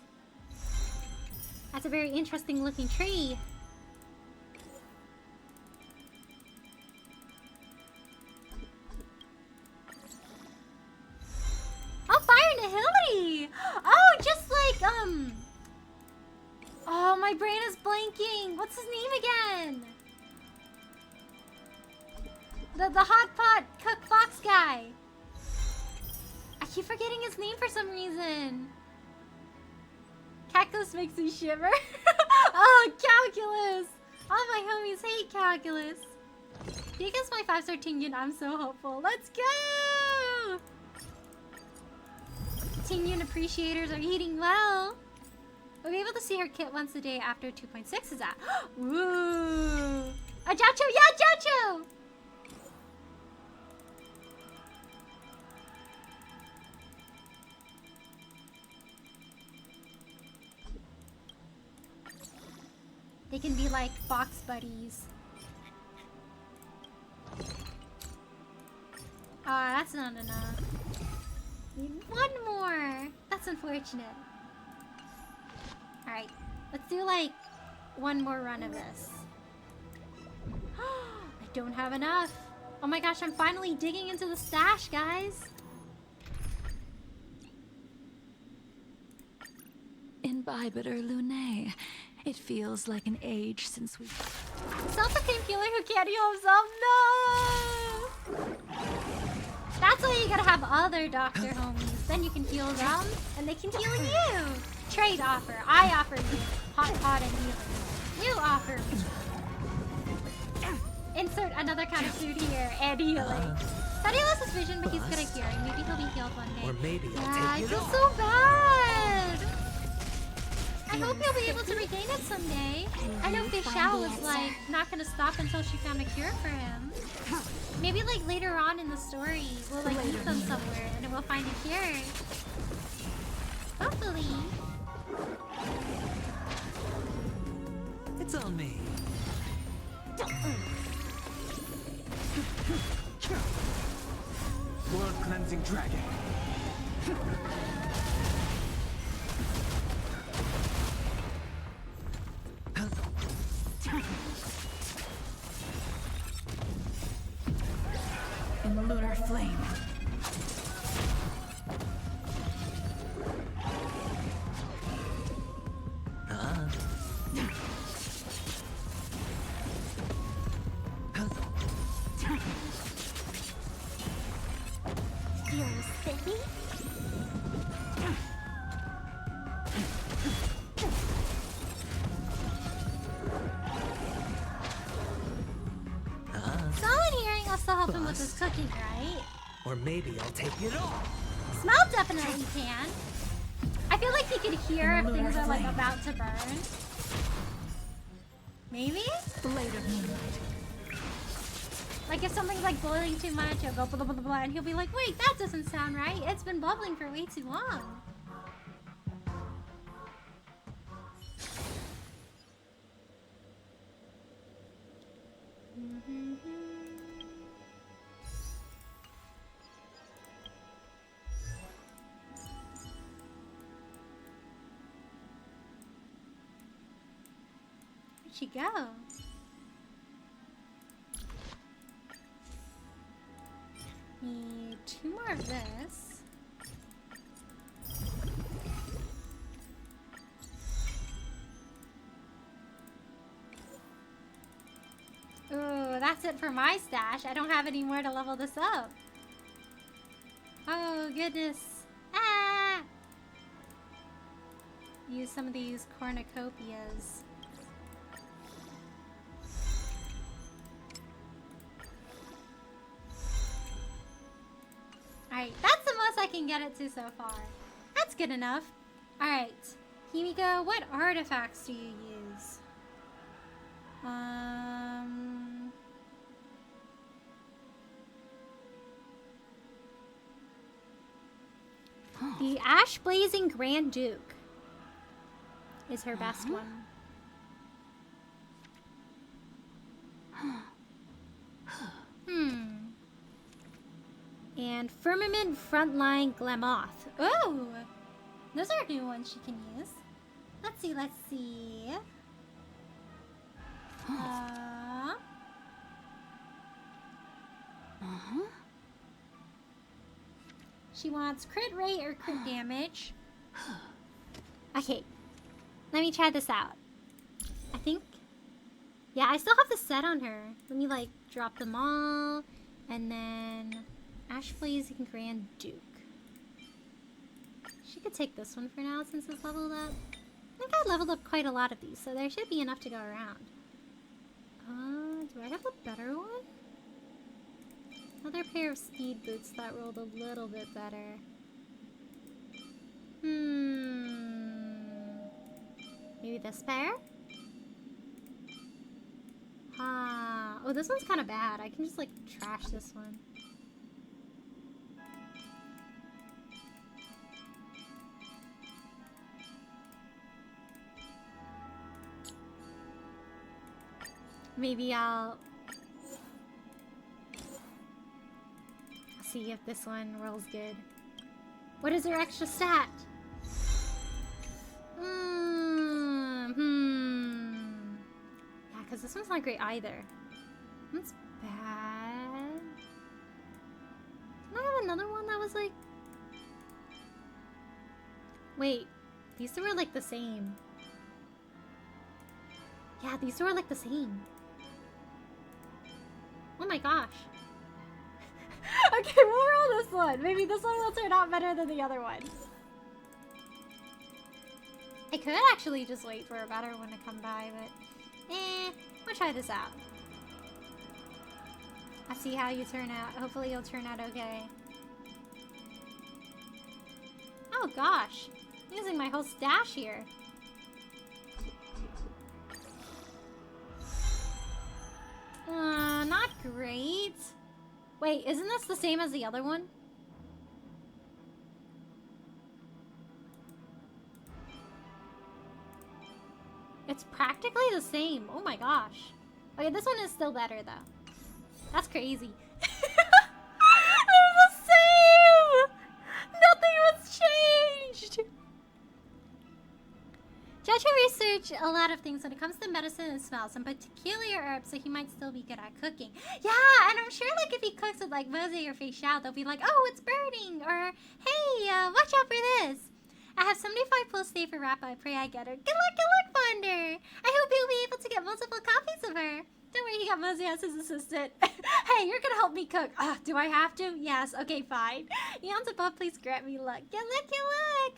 That's a very interesting looking tree. Oh, Fire Nihility! Oh, just like, oh, my brain is blanking. What's his name again? The hot pot cook fox guy. I keep forgetting his name for some reason. Calculus makes me shiver. Oh, calculus! All my homies hate calculus. Because my 5-star Tingyun, I'm so hopeful. Let's go! Tingyun appreciators are eating well. We'll be able to see her kit once a day after 2.6 is out. Woo! A Jacho! Yeah, Jacho! They can be like fox buddies. Ah, that's not enough. Need one more. That's unfortunate. Alright, let's do like one more run of this. I don't have enough. Oh my gosh, I'm finally digging into the stash, guys. Imbibitor Lunae. It feels like an age since we... Self-proclaimed healer who can't heal himself. No! That's why you gotta have other doctor homies. Then you can heal them, and they can heal you. Trade offer. I offer you hot pot and healing. You offer me. Insert another kind of food here and healing. Thought he lost his vision, but he's good at healing. Maybe he'll be healed one day. Or maybe Yeah, I'll I take it feel all. so bad. I hope he'll be able to regain it someday. I know Fischl was like not gonna stop until she found a cure for him. Maybe like later on in the story, we'll like meet them somewhere and then we'll find a cure. Hopefully. It's on me. World cleansing dragon. In the lunar help him with his cooking, right? Or maybe I'll take it all. Smell definitely can. I feel like he could hear if things are like about to burn. Maybe? Blade of moonlight. Like if something's like boiling too much, he'll go blah blah blah blah, and he'll be like, wait, that doesn't sound right. It's been bubbling for way too long. Where'd she go? Need 2 more of this. Ooh, that's it for my stash. I don't have any more to level this up. Oh, goodness. Ah! Use some of these cornucopias. Alright, that's the most I can get it to so far. That's good enough. Alright, Himiko, what artifacts do you use? The Ash Blazing Grand Duke is her best one. And Firmament Frontline Glamoth. Oh! Those are new ones she can use. Let's see, let's see. She wants crit rate or crit damage. Okay. Let me try this out. I think... Yeah, I still have the set on her. Let me, like, drop them all. And then... Ash Blazing Grand Duke. She could take this one for now since it's leveled up. I think I leveled up quite a lot of these, so there should be enough to go around. Do I have a better one? Another pair of speed boots that rolled a little bit better. Maybe this pair? Oh, this one's kind of bad. I can just, like, trash this one. Maybe I'll see if this one rolls good. What is her extra stat? Yeah, because this one's not great either. That's bad. Can I have another one that was like... Wait, these two are like the same. Yeah, these two are like the same. Oh my gosh. Okay, we'll roll this one. Maybe this one will turn out better than the other one. I could actually just wait for a better one to come by, but we'll try this out. I'll see how you turn out. Hopefully you'll turn out okay. Oh gosh, I'm using my whole stash here. Not great. Wait, isn't this the same as the other one? It's practically the same. Oh my gosh. Okay, this one is still better though. That's crazy. They're the same! Nothing was changed! Jojo researched a lot of things when it comes to medicine and smell, some peculiar herbs, so he might still be good at cooking. Yeah, and I'm sure like if he cooks with like Mose or Facial, they'll be like, oh, it's burning, or hey, watch out for this. I have 75 pulls today for Rappa. I pray I get her. Good luck, Fonder. I hope you'll be able to get multiple copies of her. Don't worry, he got Mose as his assistant. Hey, you're gonna help me cook. Do I have to? Yes, okay, fine. Eons above, please grant me luck. Get luck.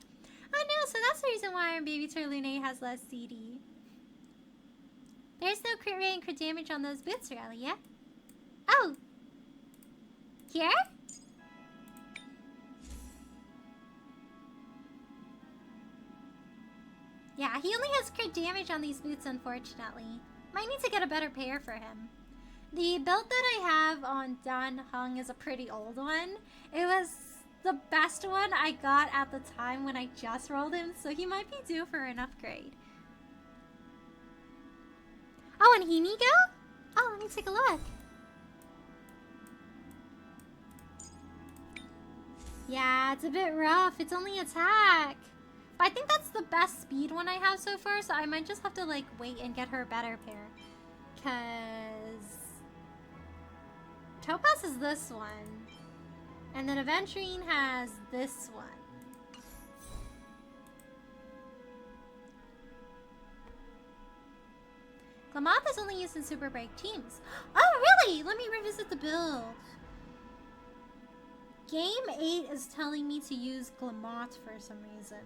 Oh no, so that's the reason why our baby Terlune has less CD. There's no crit rate and crit damage on those boots, Rally, yeah? Oh! Here? Yeah, he only has crit damage on these boots, unfortunately. Might need to get a better pair for him. The belt that I have on Dan Heng is a pretty old one. It was the best one I got at the time when I just rolled him, so he might be due for an upgrade. Oh, and Himigo? Oh, let me take a look. Yeah, it's a bit rough. It's only attack. But I think that's the best speed one I have so far, so I might just have to, like, wait and get her a better pair. Because Topaz is this one. And then Aventurine has this one. Klamath is only used in Super Break teams. Oh, really? Let me revisit the build. Game 8 is telling me to use Klamath for some reason.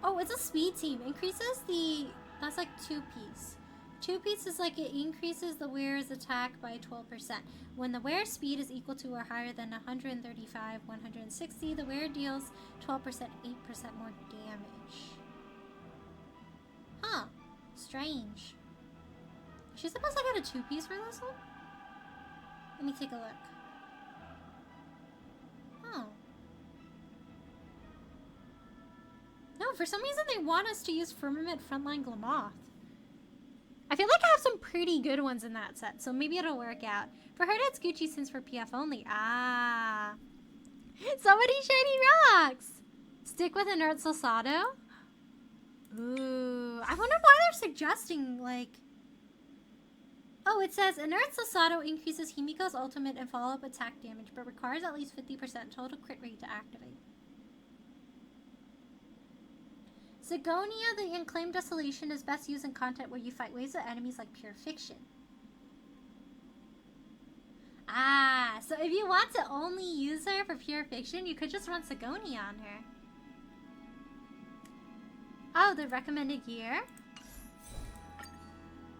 Oh, it's a speed team. Increases the... That's like 2-piece. 2-piece is like it increases the wearer's attack by 12%. When the wearer's speed is equal to or higher than 135, 160, the wearer deals 12%, 8% more damage. Huh. Strange. She's supposed to get a 2-piece for this one? Let me take a look. Oh. No, for some reason they want us to use Firmament Frontline Glamoth. I feel like I have some pretty good ones in that set, so maybe it'll work out. For her, it's Gucci since for PF only. Ah. So many shiny rocks! Stick with Inert Salsado? Ooh. I wonder why they're suggesting, like... Oh, it says Inert Salsado increases Himiko's ultimate and follow-up attack damage, but requires at least 50% total crit rate to activate. Zagonia, the Unclaimed Desolation, is best used in content where you fight waves of enemies like Pure Fiction. Ah, so if you want to only use her for Pure Fiction, you could just run Zagonia on her. Oh, the recommended gear?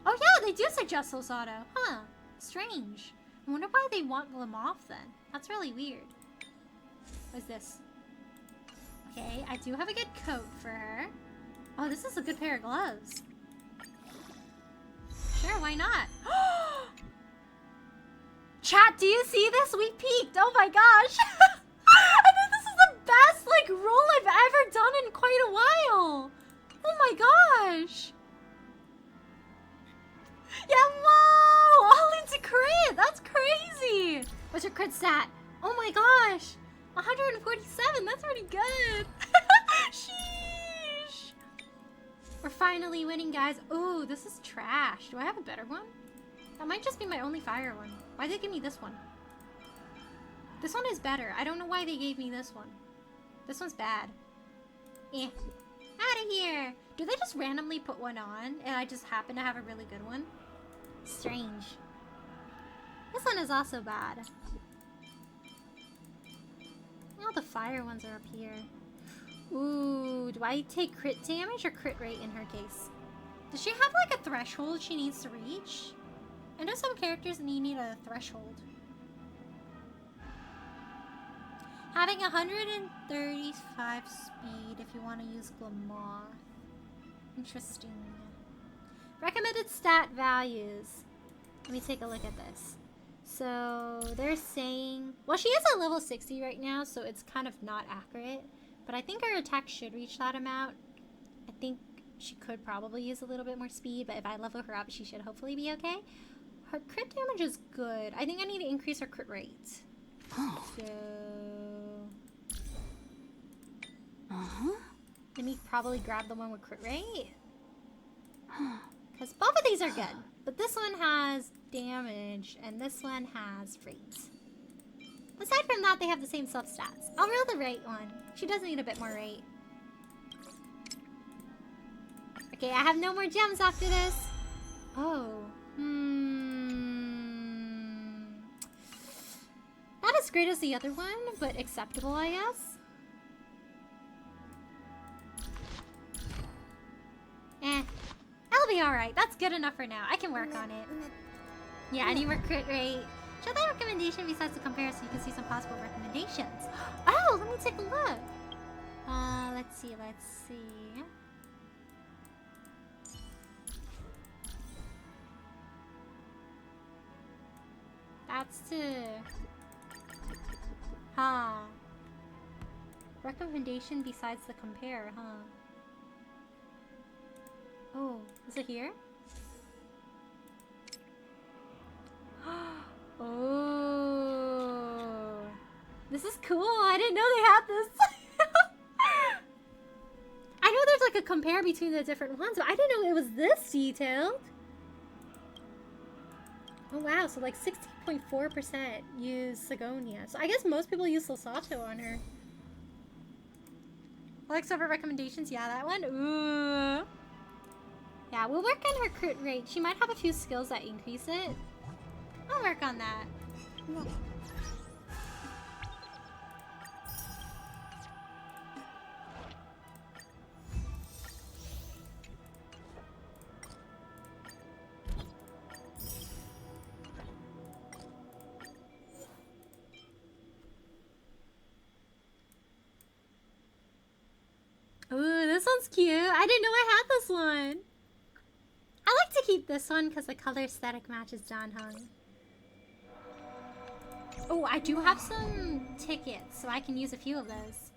Oh yeah, they do suggest Salsado. Huh, strange. I wonder why they want Glamoth then. That's really weird. What's this? Okay, I do have a good coat for her. Oh, this is a good pair of gloves. Sure, why not? Chat, do you see this? We peaked. Oh my gosh. I think this is the best, like, roll I've ever done in quite a while. Oh my gosh. Yeah, whoa! All into crit! That's crazy! What's your crit stat? Oh my gosh! 147, that's pretty good! Sheesh! We're finally winning, guys. Ooh, this is trash. Do I have a better one? That might just be my only fire one. Why'd they give me this one? This one is better. I don't know why they gave me this one. This one's bad. Eh. Out of here! Do they just randomly put one on and I just happen to have a really good one? Strange. This one is also bad. All the fire ones are up here. Ooh, do I take crit damage or crit rate in her case? Does she have like a threshold she needs to reach? I know some characters need a threshold. Having 135 speed if you want to use Glamoth. Interesting. Recommended stat values. Let me take a look at this. So they're saying, well, she is at level 60 right now, so it's kind of not accurate. But I think her attack should reach that amount. I think she could probably use a little bit more speed, but if I level her up, she should hopefully be okay. Her crit damage is good. I think I need to increase her crit rate. So... let me probably grab the one with crit rate. Because both of these are good. But this one has damage, and this one has rate. Aside from that, they have the same sub-stats. I'll roll the rate one. She does need a bit more rate. Okay, I have no more gems after this. Oh. Not as great as the other one, but acceptable, I guess. Eh. I'll be alright. That's good enough for now. I can work on it. Yeah, any more crit rate. Show that recommendation besides the comparison. You can see some possible recommendations. Oh, let me take a look. Let's see. That's to... Huh. Recommendation besides the compare, huh? Oh, is it here? Oh, this is cool. I didn't know they had this. I know there's like a compare between the different ones, but I didn't know it was this detailed. Oh wow, so like 16.4% use Sigonia. So I guess most people use Losato on her. Alexa for recommendations, yeah, that one. Ooh. Yeah, we'll work on her crit rate. She might have a few skills that increase it. I'll work on that. Ooh, this one's cute. I didn't know I had this one. I like to keep this one because the color aesthetic matches Danhong. Oh, I do have some tickets, so I can use a few of those.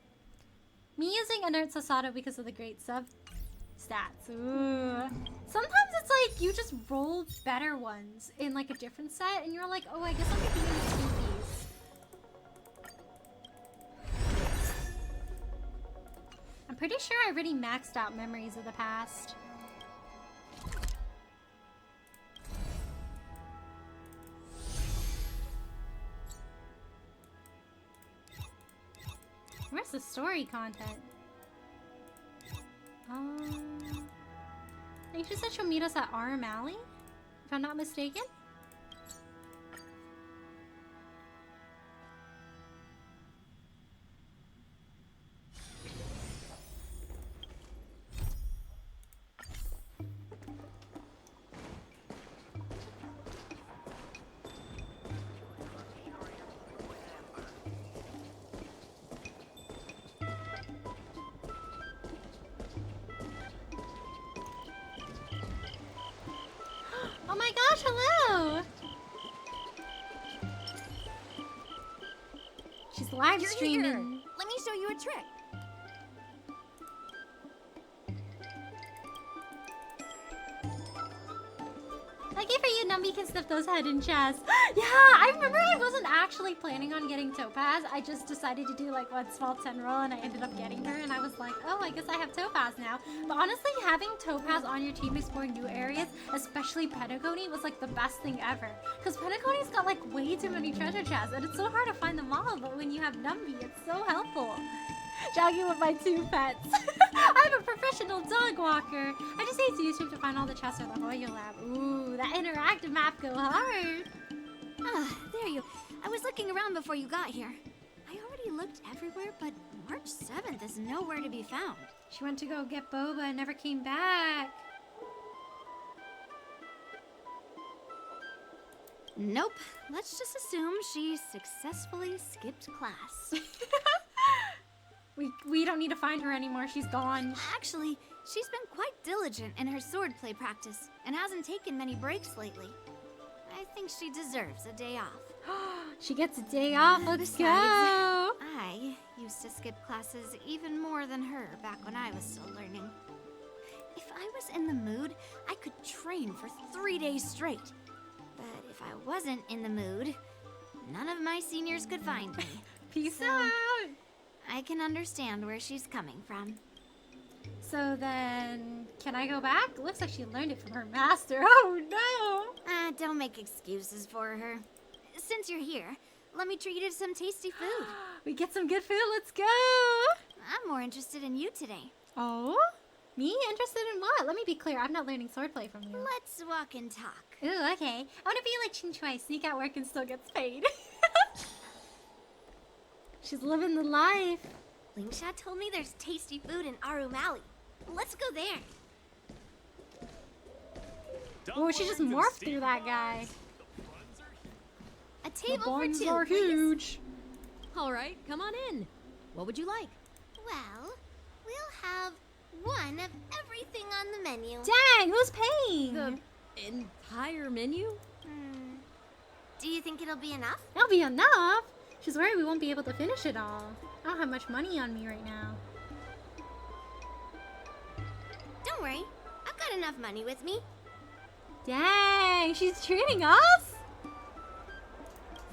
Me using Inert Sasato because of the great sub stats. Ooh. Sometimes it's like you just roll better ones in like a different set, and you're like, oh, I guess I'm gonna be use these. I'm pretty sure I already maxed out Memories of the Past. Where's the story content? I think she said she'll meet us at Arm Alley, if I'm not mistaken. Oh my gosh, hello! She's live streaming. Let me show you a trick. Lucky for you, Numby can sniff those hidden chests. Yeah, I remember I wasn't actually planning on getting Topaz. I just decided to do like one small 10 roll and I ended up getting her and I was like, oh, I guess I have Topaz now. But honestly, having Topaz on your team exploring new areas, especially Pentagony, was like the best thing ever. Because Pentagony's got like way too many treasure chests and it's so hard to find them all, but when you have Numby, it's so helpful. Jogging with my 2 pets. I'm a professional dog walker. I just hate YouTube to find all the chests at the Hoyo Lab. Ooh, that interactive map go hard. Ah, there you. I was looking around before you got here. I already looked everywhere, but March 7th is nowhere to be found. She went to go get Boba and never came back. Nope. Let's just assume she successfully skipped class. We don't need to find her anymore. She's gone. Actually, she's been quite diligent in her swordplay practice and hasn't taken many breaks lately. I think she deserves a day off. She gets a day off. Let's Besides, go. I used to skip classes even more than her back when I was still learning. If I was in the mood, I could train for 3 days straight. But if I wasn't in the mood, none of my seniors could find me. Peace So- out. I can understand where she's coming from. So then, can I go back? Looks like she learned it from her master. Oh no! Don't make excuses for her. Since you're here, let me treat you to some tasty food. We get some good food. Let's go. I'm more interested in you today. Oh? Me? Interested in what? Let me be clear. I'm not learning swordplay from you. Let's walk and talk. Ooh, okay. I want to be like Chin Choi, sneak out work and still gets paid. She's living the life. Lingsha told me there's tasty food in Arum Alley. Let's go there. Oh, she just morphed through that guy. A table for buns two, are please. huge. All right, come on in. What would you like? Well, we'll have one of everything on the menu. Dang, who's paying? The entire menu? Do you think it'll be enough? That'll be enough. She's worried we won't be able to finish it all. I don't have much money on me right now. Don't worry, I've got enough money with me. Dang, she's treating us?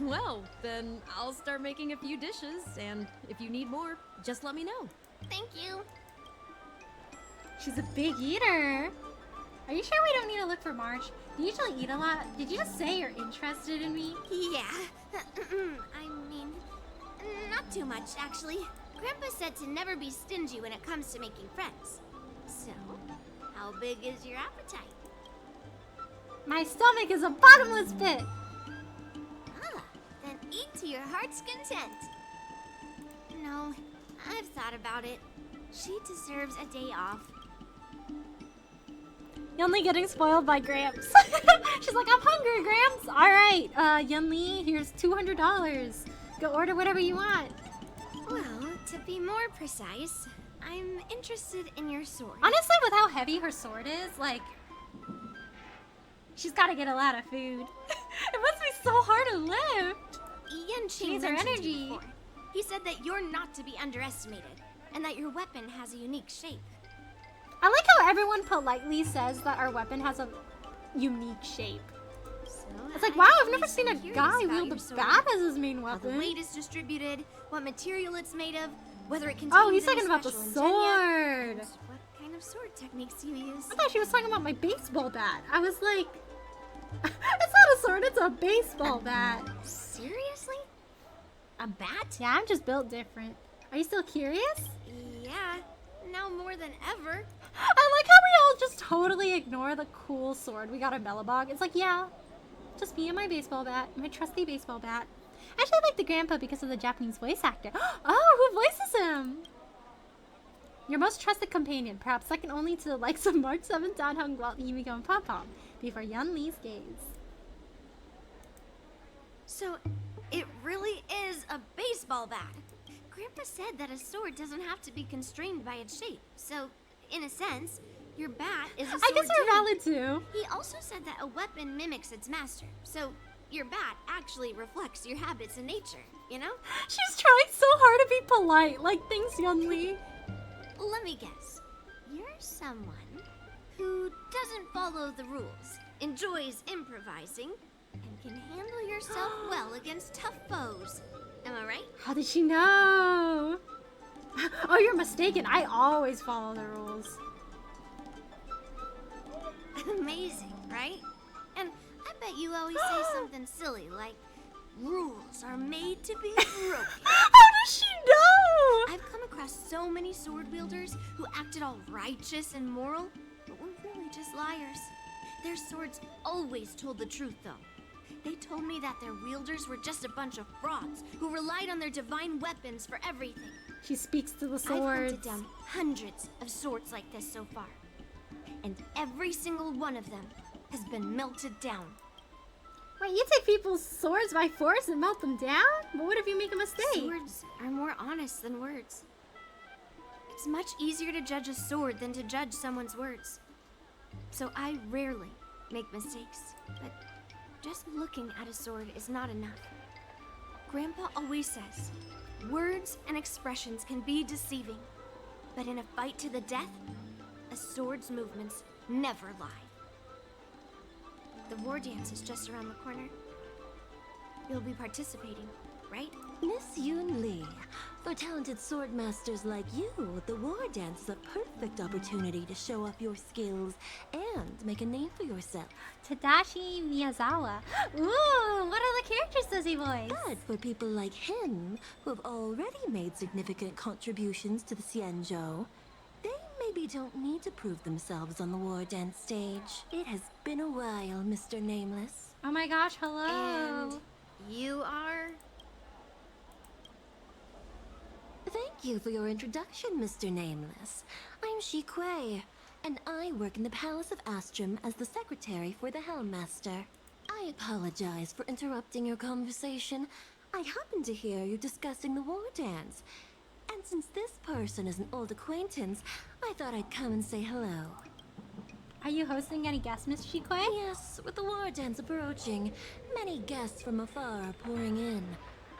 Well, then I'll start making a few dishes, and if you need more, just let me know. Thank you. She's a big eater. Are you sure we don't need to look for March? Do you usually eat a lot? Did you just say you're interested in me? Yeah. I mean, not too much, actually. Grandpa said to never be stingy when it comes to making friends. So, how big is your appetite? My stomach is a bottomless pit. Ah, then eat to your heart's content. No, I've thought about it. She deserves a day off. Yunli getting spoiled by Gramps. She's like, I'm hungry, Gramps. All right, Yunli, here's $200. Go order whatever you want. Well, to be more precise, I'm interested in your sword. Honestly, with how heavy her sword is, like, she's got to get a lot of food. It must be so hard to lift. She needs her energy. He said that you're not to be underestimated, and that your weapon has a unique shape. I like how everyone politely says that our weapon has a unique shape. So It's like, wow, I've never seen a guy wield a bat as his main How the weapon. weight is distributed, what material it's made of, whether it contains Oh, he's any talking about the special sword. ingredient, and what kind of sword techniques you use. I thought she was talking about my baseball bat. I was like, it's not a sword, it's a baseball bat. Seriously? A bat? Yeah, I'm just built different. Are you still curious? Yeah, now more than ever. I like how we all just totally ignore the cool sword we got at Bellabog. It's like, yeah, just me and my baseball bat, my trusty baseball bat. Actually, I like the grandpa because of the Japanese voice actor. Oh, who voices him? Your most trusted companion, perhaps second only to the likes of March 7th, Dan Hung, Walt, Yumiko, and Pom Pom, before Yunli's gaze. So, it really is a baseball bat. Grandpa said that a sword doesn't have to be constrained by its shape. So, in a sense, your bat is a sword I guess you're too. valid too. He also said that a weapon mimics its master. So, your bat actually reflects your habits in nature, you know? She's trying so hard to be polite. Like, thanks, Yunli. Let me guess. You're someone who doesn't follow the rules, enjoys improvising, and can handle yourself well against tough foes. Am I right? How did she know? Oh, you're mistaken. I always follow the rules. Amazing, right? And I bet you always say something silly like, rules are made to be broken. How does she know? I've come across so many sword wielders who acted all righteous and moral, but were really just liars. Their swords always told the truth, though. They told me that their wielders were just a bunch of frauds who relied on their divine weapons for everything. She speaks to the I've swords. hunted down hundreds of swords like this so far, and every single one of them has been melted down. Wait, you take people's swords by force and melt them down? But what if you make a mistake? Swords are more honest than words. It's much easier to judge a sword than to judge someone's words. So I rarely make mistakes, but just looking at a sword is not enough. Grandpa always says, words and expressions can be deceiving, but in a fight to the death, a sword's movements never lie. The war dance is just around the corner. You'll be participating, right? Miss Yunli, for talented sword masters like you, the war dance is a perfect opportunity to show off your skills and make a name for yourself. Tadashi Miyazawa. Ooh, what other characters does he voice? But for people like him, who have already made significant contributions to the Xianzhou, they maybe don't need to prove themselves on the war dance stage. It has been a while, Mr. Nameless. Oh my gosh, hello. And you are? Thank you for your introduction, Mr. Nameless. I'm Shi Kuei, and I work in the Palace of Astrum as the secretary for the Helm Master. I I apologize for interrupting your conversation. I happened to hear you discussing the war dance. And since this person is an old acquaintance, I thought I'd come and say hello. Are you hosting any guests, Miss Shikwe? Yes, with the war dance approaching, many guests from afar are pouring in.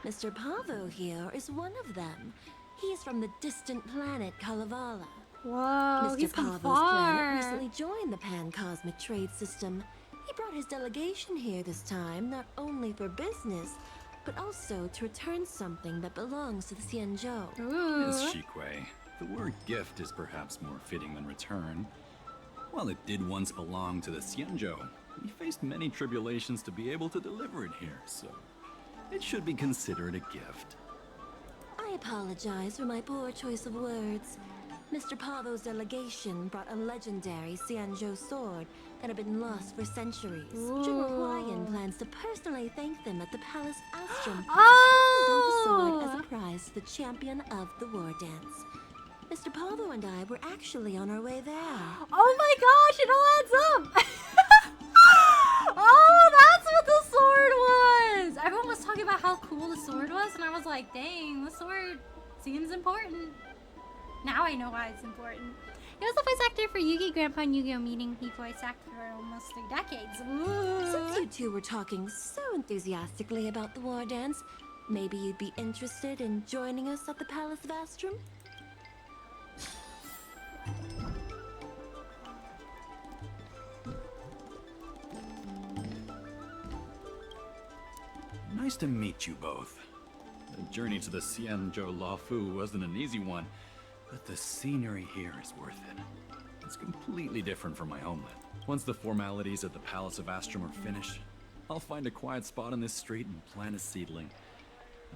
Mr. Pavo here is one of them. He's from the distant planet Kalevala. Whoa, he's Mr. come Pavo's far. planet recently joined the Pan-Cosmic Trade System. He brought his delegation here this time, not only for business, but also to return something that belongs to the Xianzhou. Miss Ooh. Shikwe, the word gift is perhaps more fitting than return. While it did once belong to the Xianzhou, we faced many tribulations to be able to deliver it here, so it should be considered a gift. I apologize for my poor choice of words. Mr. Pavo's delegation brought a legendary Xianzhou sword that had been lost for centuries. General Huayan plans to personally thank them at the Palace Astrum. Present the sword as a prize to the champion of the war dance. Mr. Pavo and I were actually on our way there. Oh my gosh, it all adds up! Oh, that's what the sword was! Everyone was talking about how cool the sword was, and I was like, dang, the sword seems important. Now I know why it's important. He was the voice actor for Yugi Grandpa and Yu-Gi-Oh! Meeting. He voice acted for almost 3 decades. Ooh. Since you two were talking so enthusiastically about the war dance, maybe you'd be interested in joining us at the Palace of Astrum? Nice to meet you both. The journey to the Xianzhou Lafu wasn't an easy one, but the scenery here is worth it. It's completely different from my homeland. Once the formalities at the Palace of Astrum are finished, I'll find a quiet spot on this street and plant a seedling.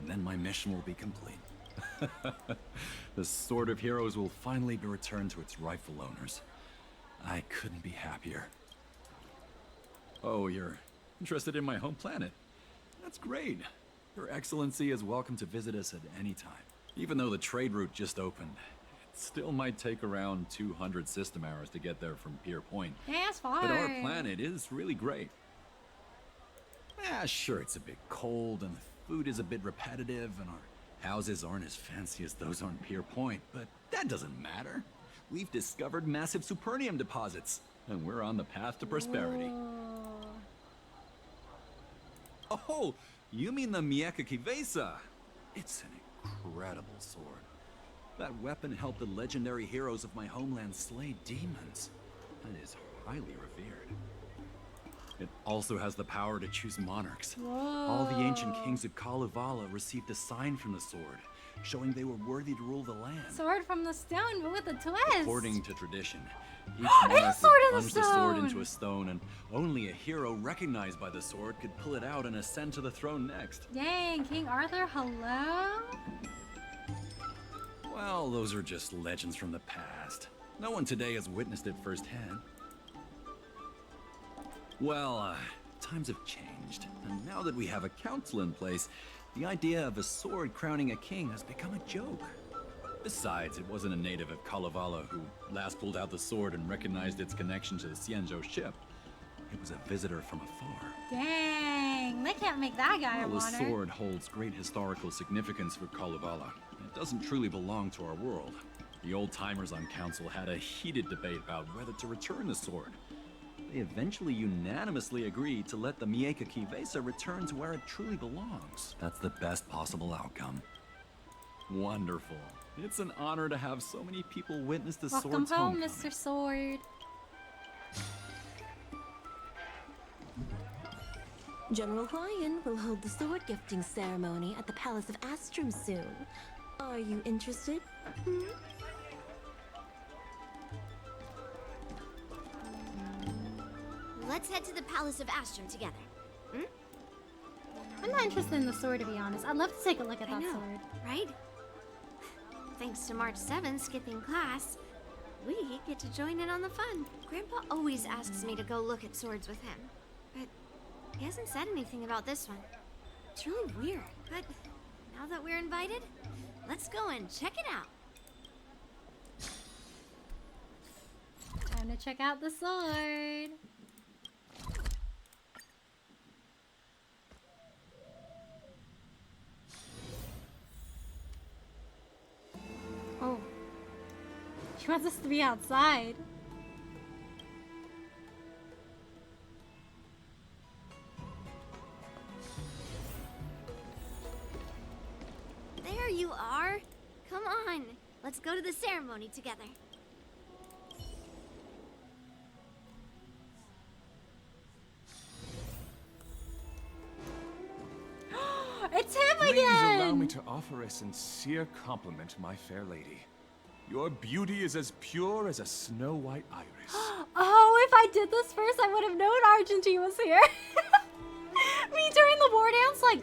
And then my mission will be complete. The Sword of Heroes will finally be returned to its rightful owners. I couldn't be happier. Oh, you're interested in my home planet? That's great. Your Excellency is welcome to visit us at any time. Even though the trade route just opened, it still might take around 200 system hours to get there from Pier Point. Yeah, it's far. But our planet is really great. Sure, it's a bit cold and the food is a bit repetitive and our houses aren't as fancy as those on Pier Point, but that doesn't matter. We've discovered massive supernium deposits, and we're on the path to prosperity. Oh, you mean the Mieka Kivesa? It's an incredible sword. That weapon helped the legendary heroes of my homeland slay demons. That is highly revered. It also has the power to choose monarchs. All the ancient kings of Kalevala received a sign from the sword, showing they were worthy to rule the land. Sword from the stone, but with a twist. According to tradition, each It's monarch a sword would in the plunge the sword stone. into a stone, and only a hero recognized by the sword could pull it out and ascend to the throne next. Dang, King Arthur, hello? Well, those are just legends from the past. No one today has witnessed it firsthand. Well, times have changed, and now that we have a council in place, the idea of a sword crowning a king has become a joke. Besides, it wasn't a native of Kalevala who last pulled out the sword and recognized its connection to the Xianzhou ship. It was a visitor from afar. Dang, they can't make that guy a While the honor. sword holds great historical significance for Kalevala, it doesn't truly belong to our world. The old-timers on council had a heated debate about whether to return the sword. They eventually unanimously agreed to let the Mieka Kivesa return to where it truly belongs. That's the best possible outcome. Wonderful. It's an honor to have so many people witness the Welcome sword's home, homecoming. Mr. Sword. General Huayan will hold the sword gifting ceremony at the Palace of Astrum soon. Are you interested? Let's head to the Palace of Astrum together. I'm not interested in the sword, to be honest. I'd love to take a look at I that know, sword. right? Thanks to March 7th skipping class, we get to join in on the fun. Grandpa always asks me to go look at swords with him, but he hasn't said anything about this one. It's really weird, but now that we're invited, let's go and check it out. Time to check out the sword. He wants us to be outside. There you are. Come on. Let's go to the ceremony together. It's him Please allow me again! to offer a sincere compliment, my fair lady. Your beauty is as pure as a snow-white iris. Oh, if I did this first, I would have known Argentine was here. Me during the war dance, like,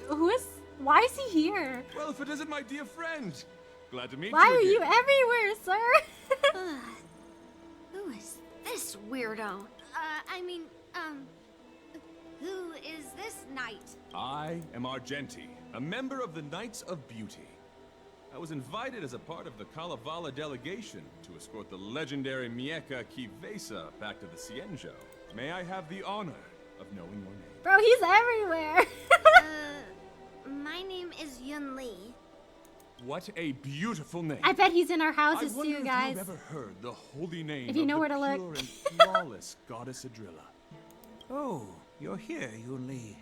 why is he here? Well, if it isn't my dear friend. Glad to meet Why you are you again. everywhere, sir? Who is this weirdo? Who is this knight? I am Argenti, a member of the Knights of Beauty. I was invited as a part of the Kalevala delegation to escort the legendary Mieka Kivesa back to the Cienjo. May I have the honor of knowing your name? Bro, he's everywhere. My name is Yunli. What a beautiful name. I bet he's in our I houses wonder too, if guys. you've ever heard the holy name If you of know the where to pure look. and flawless goddess Adrilla. Oh, you're here, Yunli.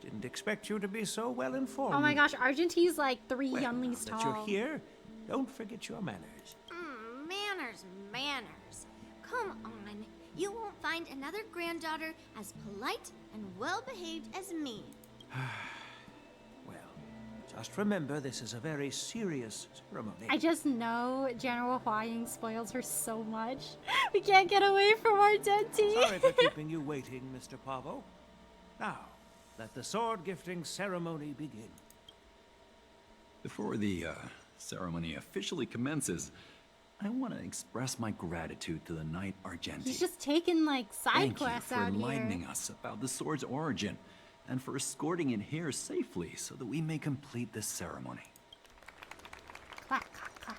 Didn't expect you to be so well informed. Oh my gosh, Argentine's like 3 Well, Yunlis now that tall. you're here, don't forget your manners. Manners. Come on. You won't find another granddaughter as polite and well-behaved as me. Well, just remember this is a very serious ceremony. I just know General Huaying spoils her so much. We can't get away from Argentine. Sorry for keeping you waiting, Mr. Pavo. Now, let the sword gifting ceremony begin. Before the ceremony officially commences, I want to express my gratitude to the Knight Argenti. He's just taking like side Thank you quests for out enlightening here. us about the sword's origin, and for escorting it here safely so that we may complete this ceremony. Clap, clap, clap.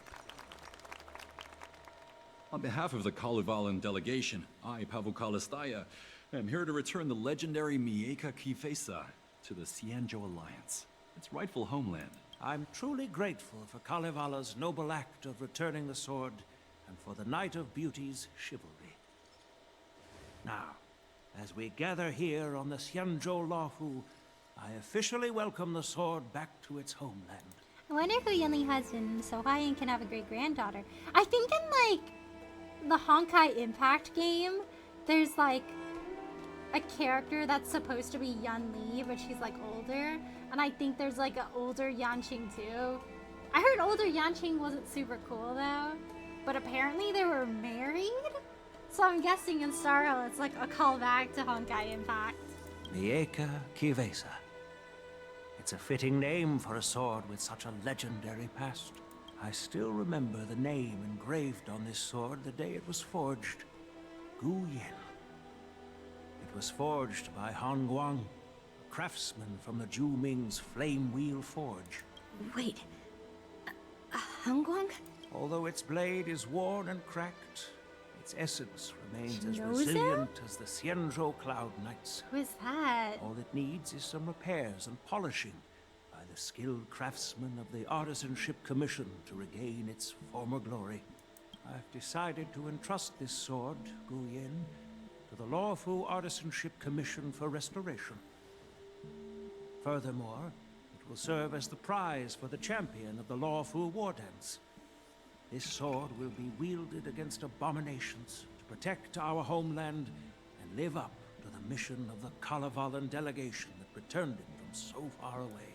On behalf of the Kalevalan delegation, I, Pavel Kalistaya, am here to return the legendary Mieka Kifesa to the Cienjo Alliance, its rightful homeland. I'm truly grateful for Kalevala's noble act of returning the sword and for the Knight of Beauty's chivalry. Now, as we gather here on the Cienjo Lafu, I officially welcome the sword back to its homeland. I wonder who Yunli has in so Huaying can have a great granddaughter. I think in like the Honkai Impact game, there's like a character that's supposed to be Yunli, but she's like older. And I think there's like an older Yanqing too. I heard older Yanqing wasn't super cool though. But apparently they were married? So I'm guessing in Starro it's like a callback to Honkai Impact. Mieka Kivesa. It's a fitting name for a sword with such a legendary past. I still remember the name engraved on this sword the day it was forged. Gu Yin. It was forged by Han Guang, a craftsman from the Zhu Ming's Flame Wheel Forge. Wait, Hangguang? Although its blade is worn and cracked, its essence remains She as knows resilient as the Cienjo Cloud Knights. Who is that? All it needs is some repairs and polishing by the skilled craftsmen of the Artisanship Commission to regain its former glory. I've decided to entrust this sword, Gu Yin, to the Lawfu Artisanship Commission for restoration. Furthermore, it will serve as the prize for the champion of the Lawfu War Dance. This sword will be wielded against abominations to protect our homeland and live up to the mission of the Kalevalan delegation that returned it from so far away.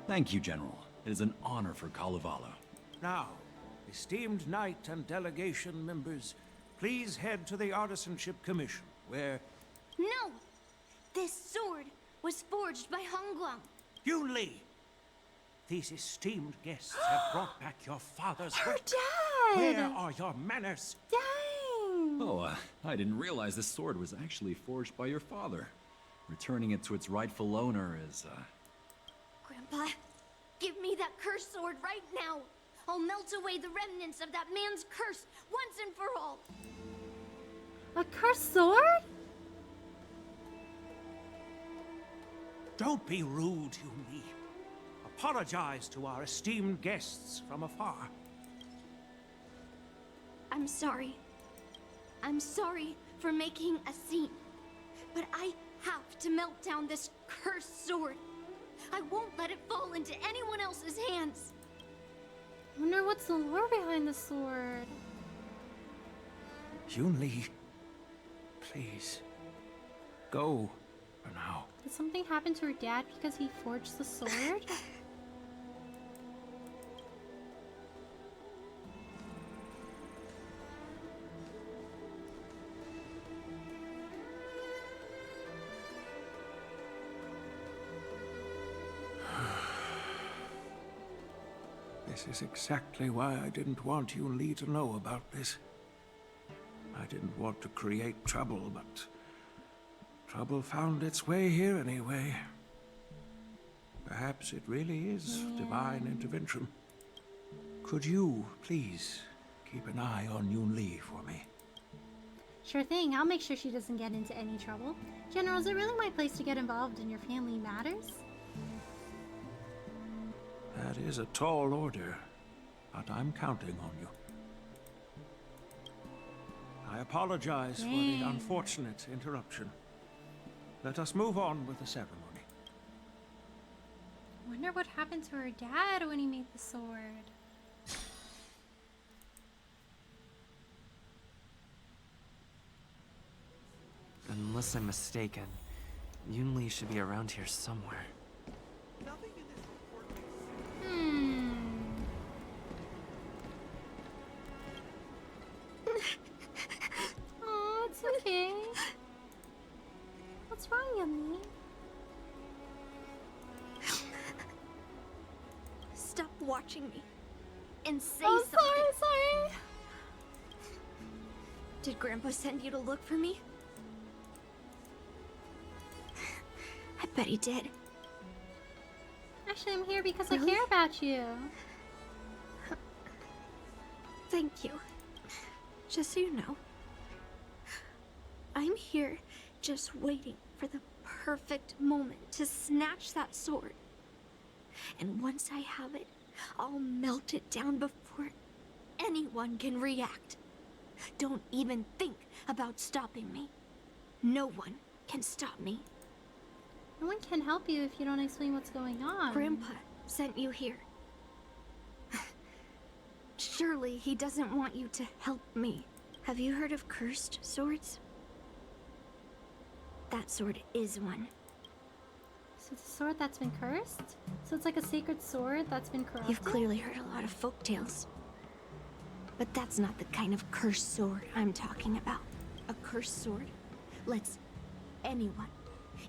Thank you, General. It is an honor for Kalevala. Now, esteemed knight and delegation members, please head to the Artisanship Commission, where No! This sword was forged by Hongguang. Yunli, these esteemed guests have brought back your father's Her work. dad! Where are your manners? Dang! Oh, I didn't realize this sword was actually forged by your father. Returning it to its rightful owner is, Grandpa, give me that cursed sword right now. I'll melt away the remnants of that man's curse once and for all. A cursed sword? Don't be rude, Yunli. A apologize to our esteemed guests from afar. I'm sorry. I'm sorry for making a scene. But I have to melt down this cursed sword. I won't let it fall into anyone else's hands. I wonder what's the lore behind the sword. Yunli, please, go for now. Did something happen to her dad because he forged the sword? This is exactly why I didn't want Yunli to know about this. I didn't want to create trouble, but trouble found its way here anyway. Perhaps it really is divine intervention. Could you, please, keep an eye on Yunli for me? Sure thing, I'll make sure she doesn't get into any trouble. General, is it really my place to get involved in your family matters? That is a tall order, but I'm counting on you. I apologize for the unfortunate interruption. Let us move on with the ceremony. I wonder what happened to her dad when he made the sword. Unless I'm mistaken, Yunli should be around here somewhere. Oh, it's okay. What's wrong, Yummy? Stop watching me and say Oh, something. sorry. Did Grandpa send you to look for me? I bet he did. Actually, I'm here because I Really? care about you. Thank you. Just so you know, I'm here just waiting for the perfect moment to snatch that sword. And once I have it, I'll melt it down before anyone can react. Don't even think about stopping me. No one can stop me. No one can help you if you don't explain what's going on. Grandpa sent you here. Surely he doesn't want you to help me. Have you heard of cursed swords? That sword is one. So it's a sword that's been cursed? So it's like a sacred sword that's been corrupted? You've clearly heard a lot of folk tales. But that's not the kind of cursed sword I'm talking about. A cursed sword lets anyone,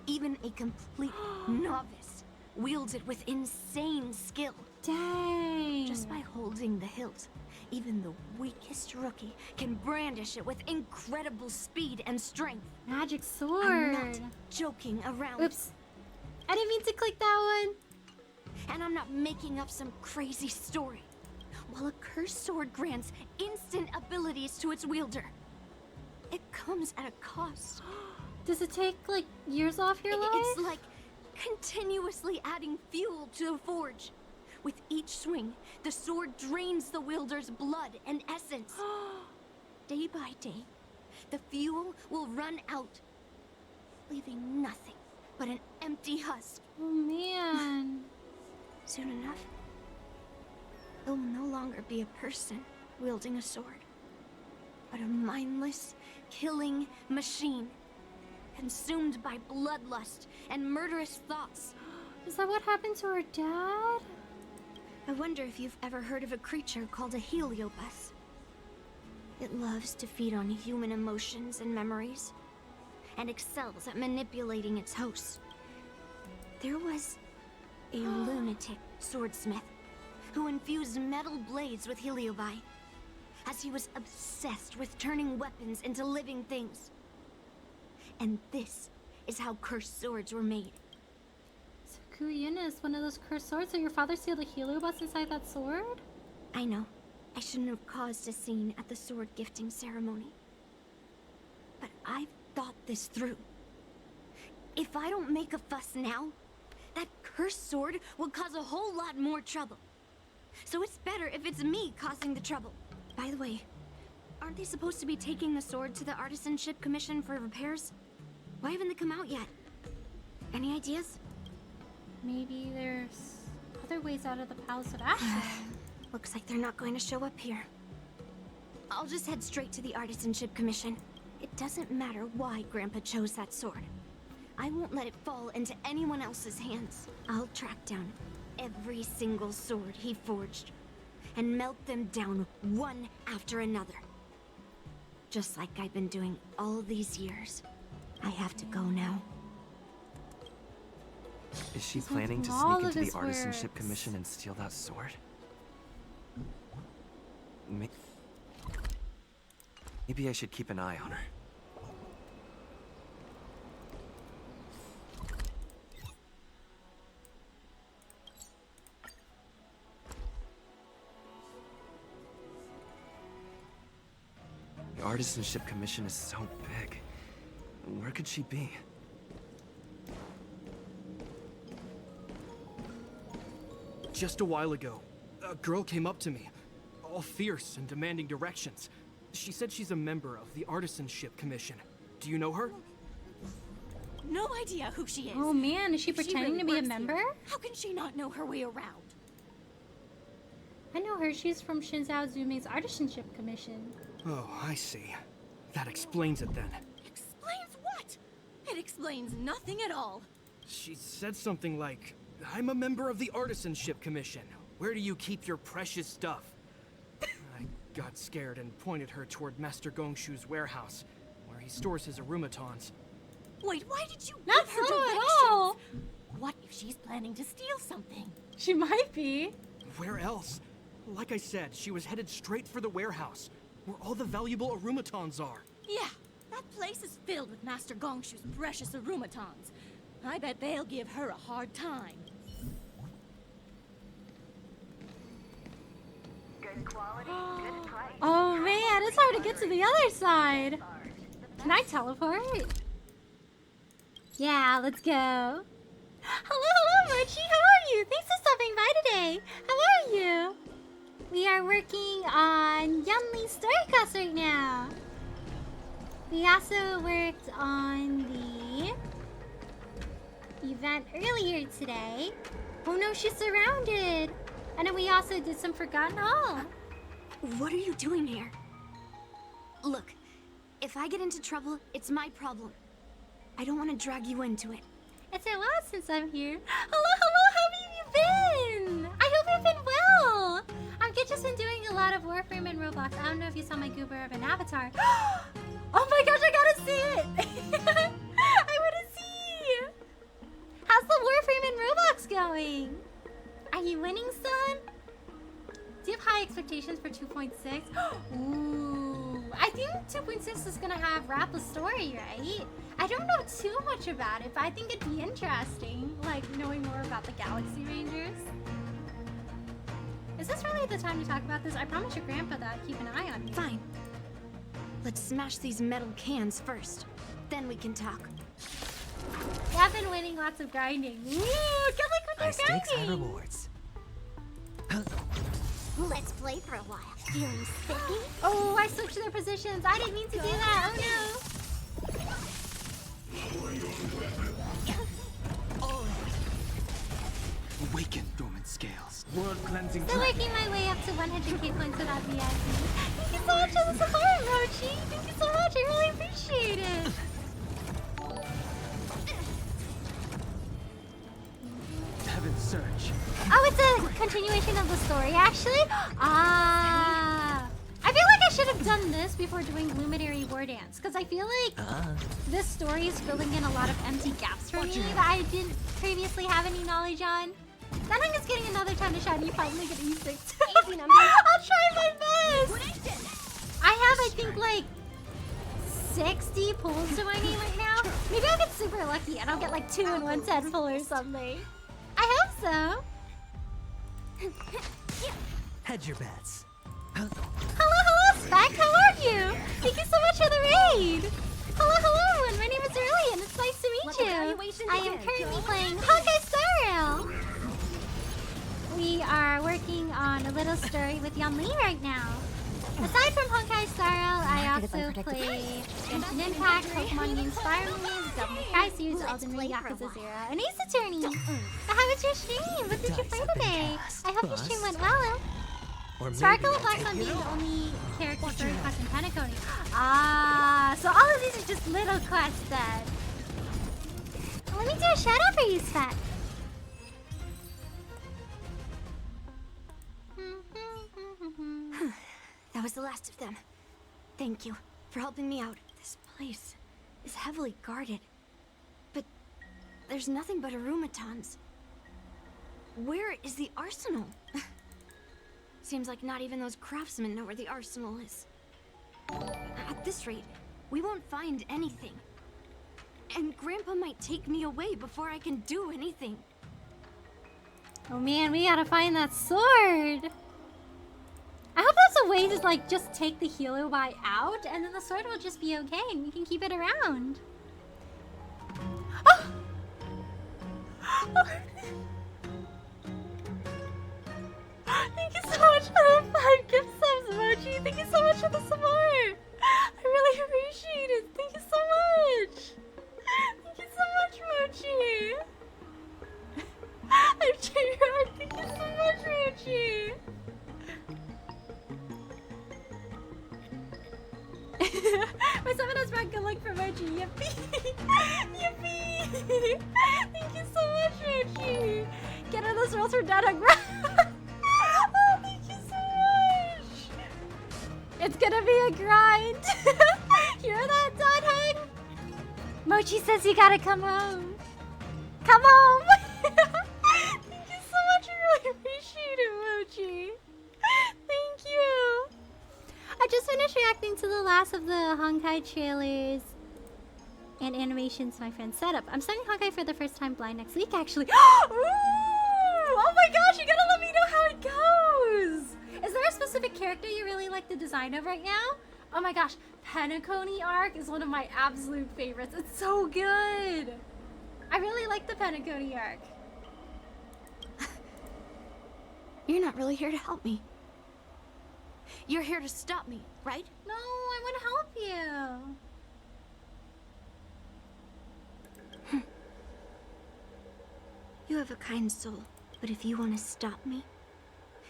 even a complete novice, wield it with insane skill. Dang! Just by holding the hilt, even the weakest rookie can brandish it with incredible speed and strength. Magic sword! I'm not joking around. Oops. I didn't mean to click that one! And I'm not making up some crazy story. While a cursed sword grants instant abilities to its wielder, it comes at a cost. Does it take, like, years off your life? It's like continuously adding fuel to the forge. With each swing, the sword drains the wielder's blood and essence. Day by day, the fuel will run out, leaving nothing but an empty husk. Oh, man. Soon enough, it will no longer be a person wielding a sword, but a mindless, killing machine, consumed by bloodlust and murderous thoughts. Is that what happened to her dad? I wonder if you've ever heard of a creature called a heliobus. It loves to feed on human emotions and memories, and excels at manipulating its hosts. There was a lunatic swordsmith who infused metal blades with heliobi, as he was obsessed with turning weapons into living things. And this is how cursed swords were made. So Kuyun is one of those cursed swords, so your father sealed a heliobus inside that sword? I know. I shouldn't have caused a scene at the sword gifting ceremony. But I've thought this through. If I don't make a fuss now, that Her sword will cause a whole lot more trouble. So it's better if it's me causing the trouble. By the way, aren't they supposed to be taking the sword to the Artisanship Commission for repairs? Why haven't they come out yet? Any ideas? Maybe there's other ways out of the Palace of Ashes. Looks like they're not going to show up here. I'll just head straight to the Artisanship Commission. It doesn't matter why Grandpa chose that sword. I won't let it fall into anyone else's hands. I'll track down every single sword he forged and melt them down one after another. Just like I've been doing all these years. I have to go now. Is she planning to all sneak of into the his Artisanship words. Commission and steal that sword? Maybe I should keep an eye on her. The Artisanship Commission is so big. Where could she be? Just a while ago, a girl came up to me, all fierce and demanding directions. She said she's a member of the Artisanship Commission. Do you know her? No idea who she is. Oh man, is she If pretending really to be a works member? here, how can she not know her way around? I know her. She's from Shinzao Zume's Artisanship Commission. Oh, I see. That explains it then. Explains what? It explains nothing at all. She said something like, I'm a member of the Artisanship Commission. Where do you keep your precious stuff? I got scared and pointed her toward Master Gongshu's warehouse, where he stores his arumatons. Wait, why did you Not give her so at directions? all. What if she's planning to steal something? She might be. Where else? Like I said, she was headed straight for the warehouse, where all the valuable arumatons are. Yeah, that place is filled with Master Gongshu's precious arumatons. I bet they'll give her a hard time. Oh man, it's hard to get to the other side. Can I teleport? Yeah, let's go. Hello, Mochi. How are you? Thanks for stopping by today. How are you? We are working on Yunli's story class right now. We also worked on the event earlier today. Oh no, she's surrounded. And then we also did some Forgotten Hall. What are you doing here? Look, if I get into trouble, it's my problem. I don't want to drag you into it. It's a while since I'm here. Hello, how have you been? I hope you've been well. I've just been doing a lot of Warframe and Roblox. I don't know if you saw my goober of an avatar. Oh my gosh, I gotta see it. I wanna see. How's the Warframe and Roblox going? Are you winning, son? Do you have high expectations for 2.6? Ooh, I think 2.6 is gonna have Rapple's story, right? I don't know too much about it, but I think it'd be interesting, like knowing more about the Galaxy Rangers. Is this really the time to talk about this? I promised your grandpa that I'd keep an eye on you. Fine. Let's smash these metal cans first. Then we can talk. Yeah, I've been winning lots of grinding. Ooh, good luck with High your stakes, high grinding. rewards. Let's play for a while. Feeling spiffy? Oh, I switched their positions. I didn't mean to do that. Oh no. Awaken, dormant scales. World cleansing. Still working my way up to 100k points without VIP. Thank you so much for the support, Mochi. Thank you so much. I really appreciate it. Heaven's Search. Oh, it's a continuation of the story, actually. Ah. I feel like I should have done this before doing Luminary War Dance, because I feel like this story is filling in a lot of empty gaps for me that I didn't previously have any knowledge on. Then I'm just getting another time to shiny finally get E6. Easy number. I'll try my best. I have, I think, like 60 pulls to my name right now. Maybe I'll get super lucky and I'll get like 2 in 1 10 pull or something. I hope so. Hedge your bets. Hello, Spec. How are you? Thank you so much for the raid. Hello, everyone. My name is Aurelian. It's nice to meet you. I am currently playing Honkai Star Rail. We are working on a little story with Yunli right now. Aside from Honkai Star Rail, I also play Genshin Impact, Pokemon games, Fire Yunli, Devil May Cry series, Elden Ring, Yakuza 0, and Ace Attorney. But how was your stream? What did you play today? I hope your stream went well. Or maybe Sparkle I'll and Black take Sun it being the all. only character story quest in Penacony. Ah, so all of these are just little quests then. Let me do a shout out for you, Spec. That was the last of them. Thank you for helping me out. This place is heavily guarded. But there's nothing but arumatons. Where is the arsenal? Seems like not even those craftsmen know where the arsenal is. At this rate, we won't find anything. And Grandpa might take me away before I can do anything. Oh man, we gotta find that sword. I hope that's a way to like just take the Healer-By out, and then the sword will just be okay, and we can keep it around. Oh! Thank you so much for the 5 gift subs, Mochi. Thank you so much for the support. I really appreciate it. Thank you so much. Thank you so much, Mochi. I'm J-Rock. Thank you so much, Mochi. My summon has brought good luck for Mochi. Yippee! Yippee! Thank you so much, Mochi. Get out of this world for Dad Hug. Oh, thank you so much. It's gonna be a grind. Hear that, Dad Hug? Mochi says you gotta come home. Come home. Thank you so much. I really appreciate it, Mochi. Thank you. I just finished reacting to the last of the Honkai trailers and animations my friend set up. I'm starting Honkai for the first time blind next week, actually. Ooh! Oh my gosh, you gotta let me know how it goes! Is there a specific character you really like the design of right now? Oh my gosh, Penacony arc is one of my absolute favorites. It's so good! I really like the Penacony arc. You're not really here to help me. You're here to stop me, right? No, I want to help you. You have a kind soul, but if you want to stop me,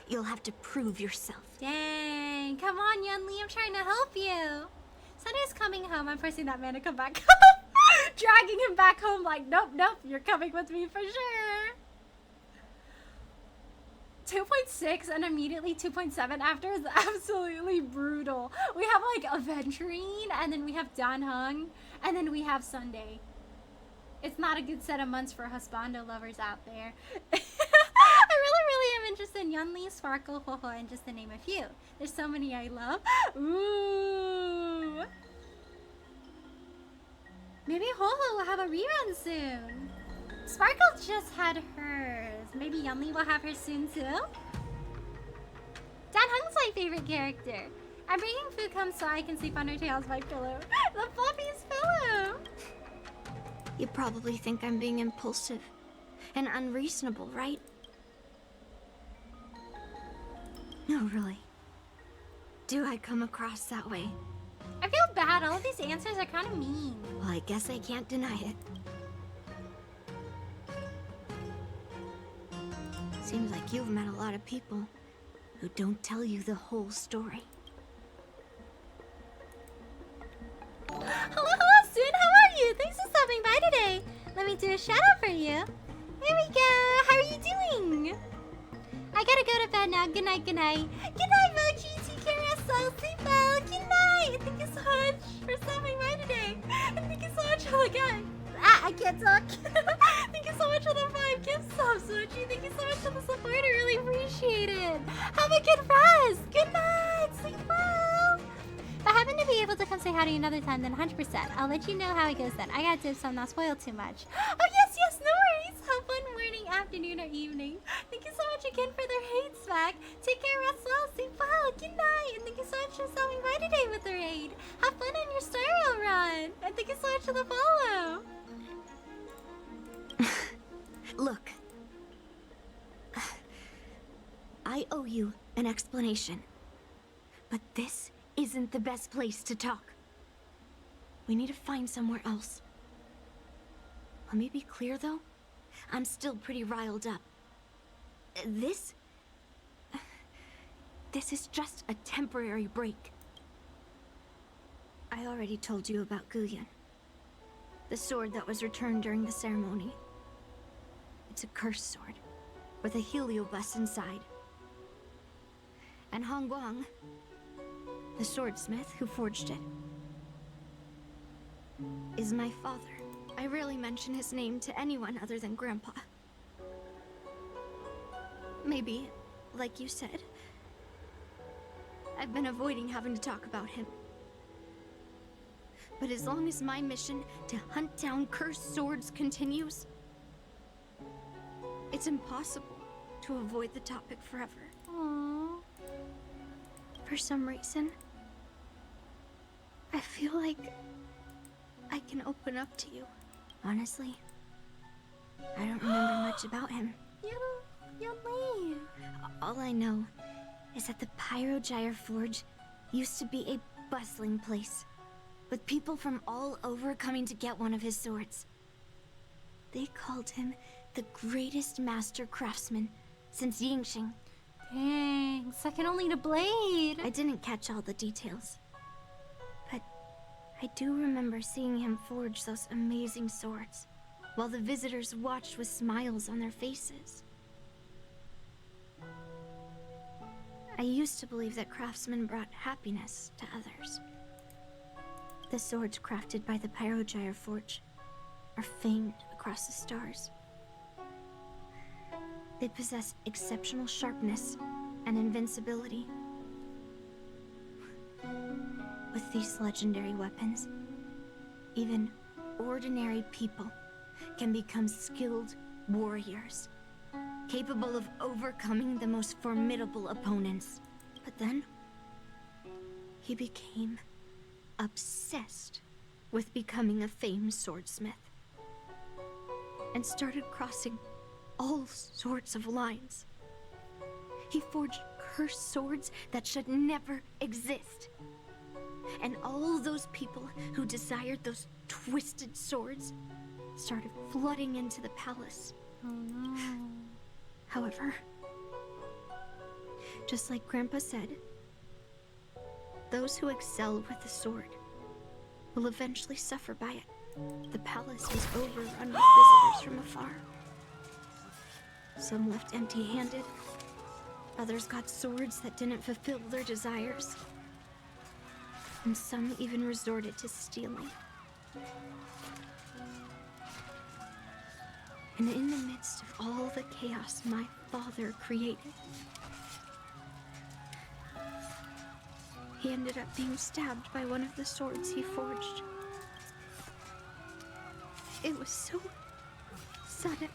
you'll have to prove yourself. Dang, come on, Yunli, I'm trying to help you. Sunday's coming home. I'm forcing that man to come back home. Dragging him back home like, nope, nope, you're coming with me for sure. 2.6 and immediately 2.7 after is absolutely brutal. We have like Aventurine, and then we have Danheng, and then we have Sunday. It's not a good set of months for husbando lovers out there. I really am interested in Yunli, Sparkle, Ho-Ho, and just to name a few. There's so many I love. Ooh. Maybe Ho-Ho will have a rerun soon. Sparkle just had hers. Maybe Yunli will have hers soon too? Danheng's my favorite character. I'm bringing food come so I can sleep under Tails my pillow. The fluffiest pillow! You probably think I'm being impulsive and unreasonable, right? No, really. Do I come across that way? I feel bad. All of these answers are kind of mean. Well, I guess I can't deny it. Seems like you've met a lot of people who don't tell you the whole story. Hello, student. How are you? Thanks for stopping by today. Let me do a shout out for you. There we go. How are you doing? I gotta go to bed now. Good night, good night. Good night, Mochi. Take care of yourself. Sleep well. Good night. Thank you so much for stopping by today. And thank you so much for the guy. I can't talk. Thank you so much for the 5 gift subs, Mochi. Thank you so much for the support. I really appreciate it. Have a good rest. Good night. Sleep well. If I happen to be able to come say hi to you another time, then 100%. I'll let you know how it goes then. I got tips, so I'm not spoiled too much. Oh, yes, no worries. Have fun morning, afternoon, or evening. Thank you so much again for the raids back. Take care, rest well, sleep well. Good night. And thank you so much for stopping by today with the raid. Have fun on your Star Rail run. And thank you so much for the follow. Look, I owe you an explanation. But this isn't the best place to talk. We need to find somewhere else. Let me be clear, though. I'm still pretty riled up. This is just a temporary break. I already told you about Guyan. The sword that was returned during the ceremony. It's a cursed sword, with a heliobus inside. And Hong Guang, the swordsmith who forged it, is my father. I rarely mention his name to anyone other than Grandpa. Maybe, like you said, I've been avoiding having to talk about him. But as long as my mission to hunt down cursed swords continues, it's impossible to avoid the topic forever. Aww. For some reason, I feel like I can open up to you. Honestly, I don't remember much about him. Yunli. All I know is that the Pyrogyre Forge used to be a bustling place, with people from all over coming to get one of his swords. They called him the greatest master craftsman since Yingxing. Dang, second only to Blade. I didn't catch all the details, but I do remember seeing him forge those amazing swords, while the visitors watched with smiles on their faces. I used to believe that craftsmen brought happiness to others. The swords crafted by the Pyrogyre Forge are famed across the stars. They possess exceptional sharpness and invincibility. With these legendary weapons, even ordinary people can become skilled warriors, capable of overcoming the most formidable opponents. But then, he became obsessed with becoming a famed swordsmith, and started crossing all sorts of lines. He forged cursed swords that should never exist. And all those people who desired those twisted swords started flooding into the palace. Oh no. However, just like Grandpa said, those who excel with the sword will eventually suffer by it. The palace was overrun with visitors from afar. Some left empty-handed. Others got swords that didn't fulfill their desires. And some even resorted to stealing. And in the midst of all the chaos my father created, he ended up being stabbed by one of the swords he forged. It was so sudden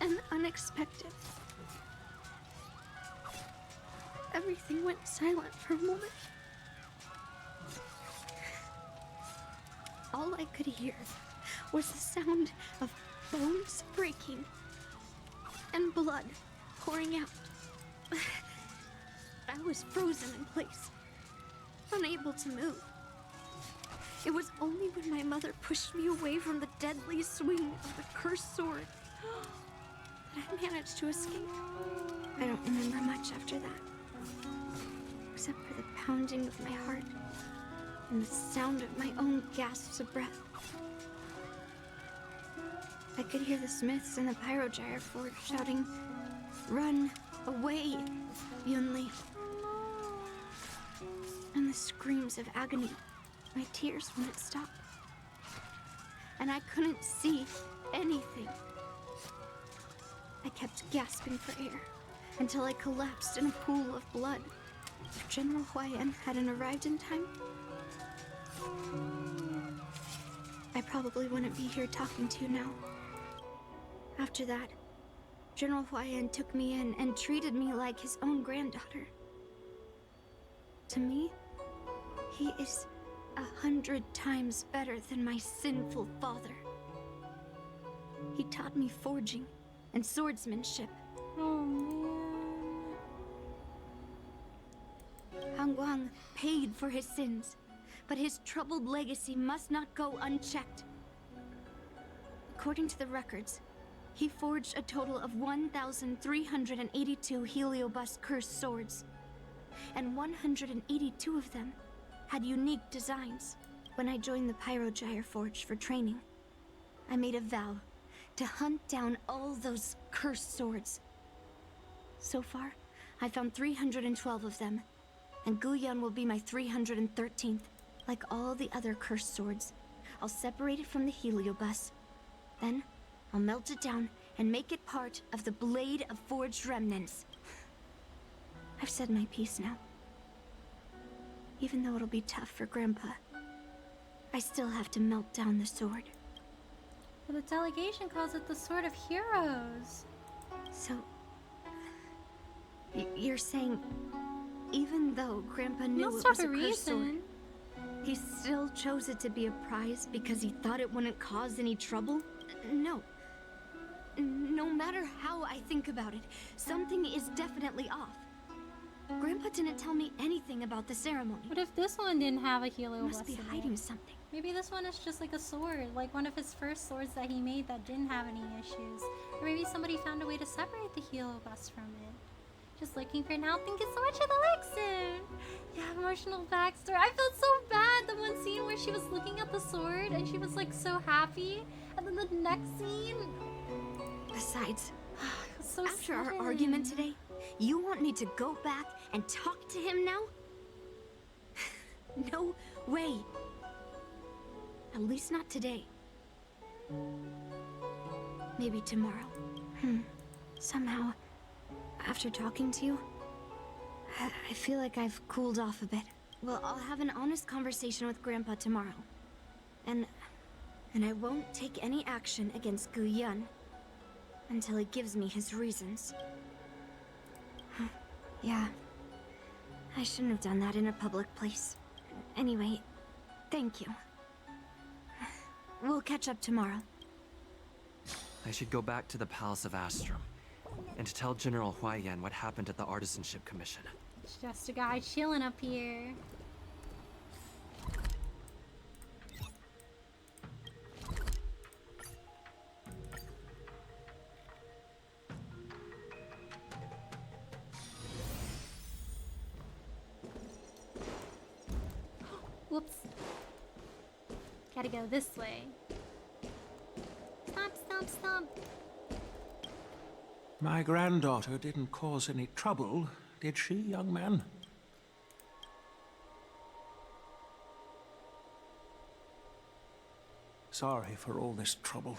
and unexpected. Everything went silent for a moment. All I could hear was the sound of bones breaking and blood pouring out. I was frozen in place, unable to move. It was only when my mother pushed me away from the deadly swing of the cursed sword that I managed to escape. I don't remember much after that, except for the pounding of my heart and the sound of my own gasps of breath. I could hear the smiths in the Pyrogyre Forge shouting, "Run away, Yunli!" And the screams of agony. My tears wouldn't stop. And I couldn't see anything. I kept gasping for air until I collapsed in a pool of blood. If General Huayan hadn't arrived in time, I probably wouldn't be here talking to you now. After that, General Huayan took me in and treated me like his own granddaughter. To me, he is 100 times better than my sinful father. He taught me forging and swordsmanship, Oh man. Hangguang paid for his sins, but his troubled legacy must not go unchecked. According to the records, he forged a total of 1,382 Heliobus cursed swords, and 182 of them had unique designs. When I joined the Pyrogyre Forge for training, I made a vow to hunt down all those cursed swords. So far, I found 312 of them, and Guyun will be my 313th. Like all the other cursed swords, I'll separate it from the Heliobus. Then, I'll melt it down and make it part of the Blade of Forged Remnants. I've said my piece now. Even though it'll be tough for Grandpa, I still have to melt down the sword. But the delegation calls it the Sword of Heroes. So, you're saying, even though Grandpa knew it was a cursed sword, he still chose it to be a prize because he thought it wouldn't cause any trouble? No. No matter how I think about it, something is definitely off. Grandpa didn't tell me anything about the ceremony. What if this one didn't have a Heliobus? Must be hiding something. Maybe this one is just like a sword, like one of his first swords that he made that didn't have any issues. Or maybe somebody found a way to separate the Heliobus from it. Just looking for now. Thank you so much for the like soon. Yeah, emotional backstory. I felt so bad. The one scene where she was looking at the sword and she was like so happy. And then the next scene. Besides, so after our argument today, you want me to go back and talk to him now? No way. At least not today. Maybe tomorrow. Somehow, after talking to you, I feel like I've cooled off a bit. Well, I'll have an honest conversation with Grandpa tomorrow. And I won't take any action against Guyun until he gives me his reasons. Yeah, I shouldn't have done that in a public place. Anyway, thank you. We'll catch up tomorrow. I should go back to the Palace of Astrum and tell General Huaiyan what happened at the Artisanship Commission. It's just a guy chilling up here. Whoops. Gotta go this way. Stop, stop, stop. My granddaughter didn't cause any trouble, did she, young man? Sorry for all this trouble.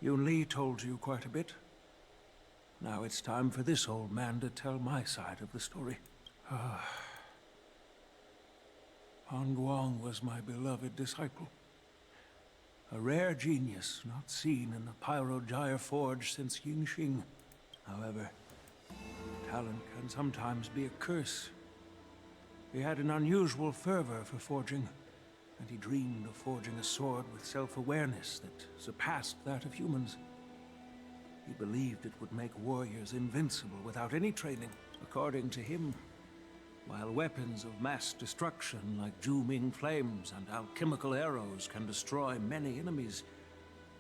Yunli told you quite a bit. Now it's time for this old man to tell my side of the story. Hangguang was my beloved disciple. A rare genius not seen in the Pyrogyre Forge since Yingxing. However, talent can sometimes be a curse. He had an unusual fervor for forging, and he dreamed of forging a sword with self-awareness that surpassed that of humans. He believed it would make warriors invincible without any training. According to him, while weapons of mass destruction like dooming flames and alchemical arrows can destroy many enemies,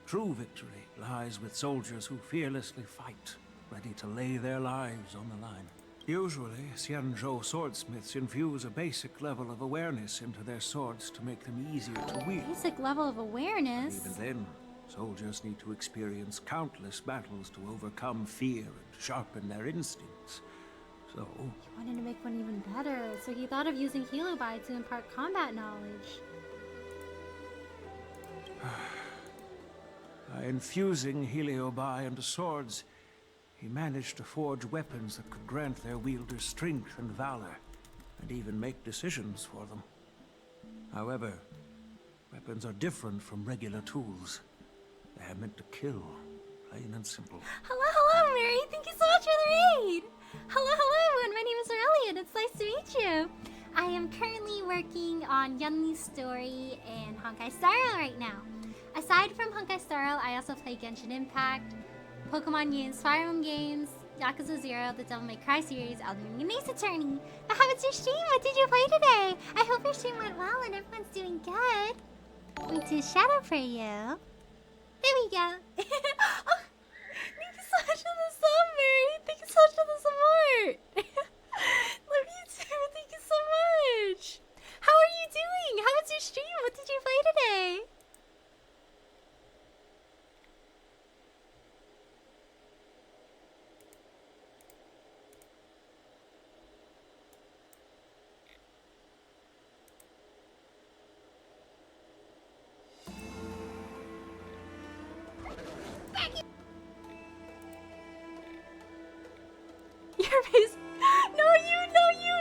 true victory lies with soldiers who fearlessly fight, ready to lay their lives on the line. Usually, Xianzhou swordsmiths infuse a basic level of awareness into their swords to make them easier to wield. Basic level of awareness? Even then, soldiers need to experience countless battles to overcome fear and sharpen their instincts. So, he wanted to make one even better, so he thought of using Helobi to impart combat knowledge. by infusing Heliobi into swords, he managed to forge weapons that could grant their wielders strength and valor, and even make decisions for them. However, weapons are different from regular tools. They are meant to kill, plain and simple. Hello, Mary! Thank you so much for the raid! Hello, everyone! My name is Aurelian. It's nice to meet you. I am currently working on Yunli's story in Honkai Star Rail right now. Aside from Honkai Star Rail, I also play Genshin Impact. Pokemon games, Fire Emblem games, Yakuza 0, the Devil May Cry series, Elden Ring, and Ace Attorney. But how was your stream? What did you play today? I hope your stream went well and everyone's doing good. We do shadow for you. There we go. Oh, thank you so much for the sub, Mary. Thank you so much for the support. Love you too. Thank you so much. How are you doing? How was your stream? What did you play today? Your face. No,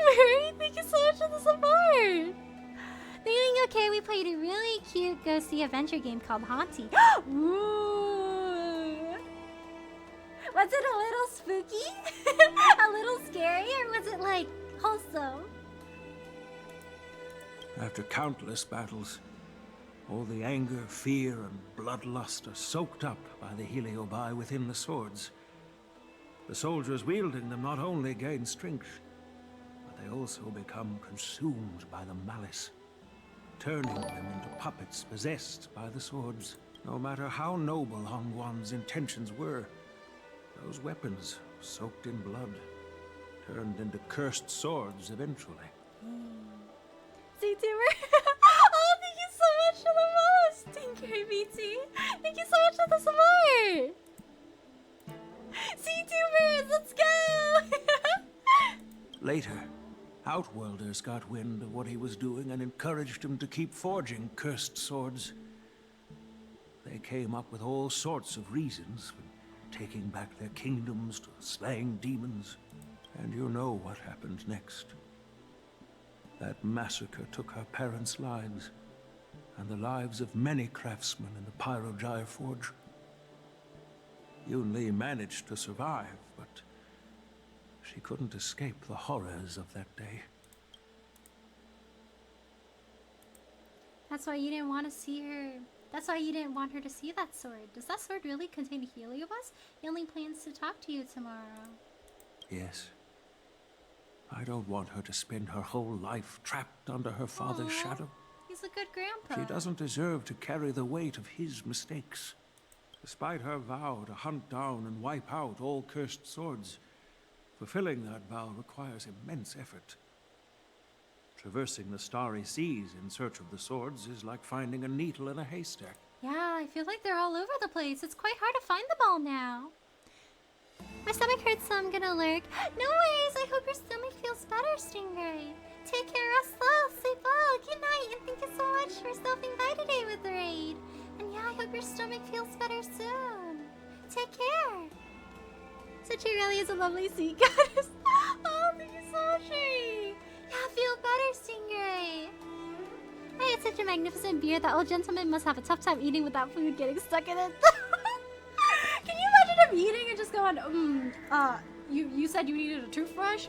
Mary. Thank you so much for the support. Doing okay. We played a really cute ghosty adventure game called Haunty. Ooh. Was it a little spooky? A little scary? Or was it like wholesome? After countless battles, all the anger, fear, and bloodlust are soaked up by the Heliobi within the swords. The soldiers wielding them not only gain strength, but they also become consumed by the malice, turning them into puppets possessed by the swords. No matter how noble Hongguang's intentions were, those weapons, soaked in blood, turned into cursed swords eventually. CTuber. Oh, thank you so much for the follow, Stinker BT. Thank you so much for the support. CTubers, let's go! Later, Outworlders got wind of what he was doing and encouraged him to keep forging cursed swords. They came up with all sorts of reasons, from taking back their kingdoms to slaying demons. And you know what happened next. That massacre took her parents' lives, and the lives of many craftsmen in the Pyrogyre Forge. Yunli managed to survive, but she couldn't escape the horrors of that day. That's why you didn't want to see her. That's why you didn't want her to see that sword. Does that sword really contain Heliobus? He only plans to talk to you tomorrow. Yes. I don't want her to spend her whole life trapped under her father's shadow. He's a good grandpa. She doesn't deserve to carry the weight of his mistakes. Despite her vow to hunt down and wipe out all cursed swords, fulfilling that vow requires immense effort. Traversing the starry seas in search of the swords is like finding a needle in a haystack. Yeah, I feel like they're all over the place. It's quite hard to find them all now. My stomach hurts, so I'm gonna lurk. No worries, I hope your stomach feels better, Stingray. Take care, rest well, sleep well, good night, and thank you so much for stopping by today with the raid. And yeah, I hope your stomach feels better soon. Take care. Such really is a lovely sea goddess. Oh, thank you so much, Sherry. Yeah, feel better, Stingray. I had such a magnificent beard. That old gentleman must have a tough time eating without food getting stuck in it. Can you imagine him eating and just going, you said you needed a toothbrush?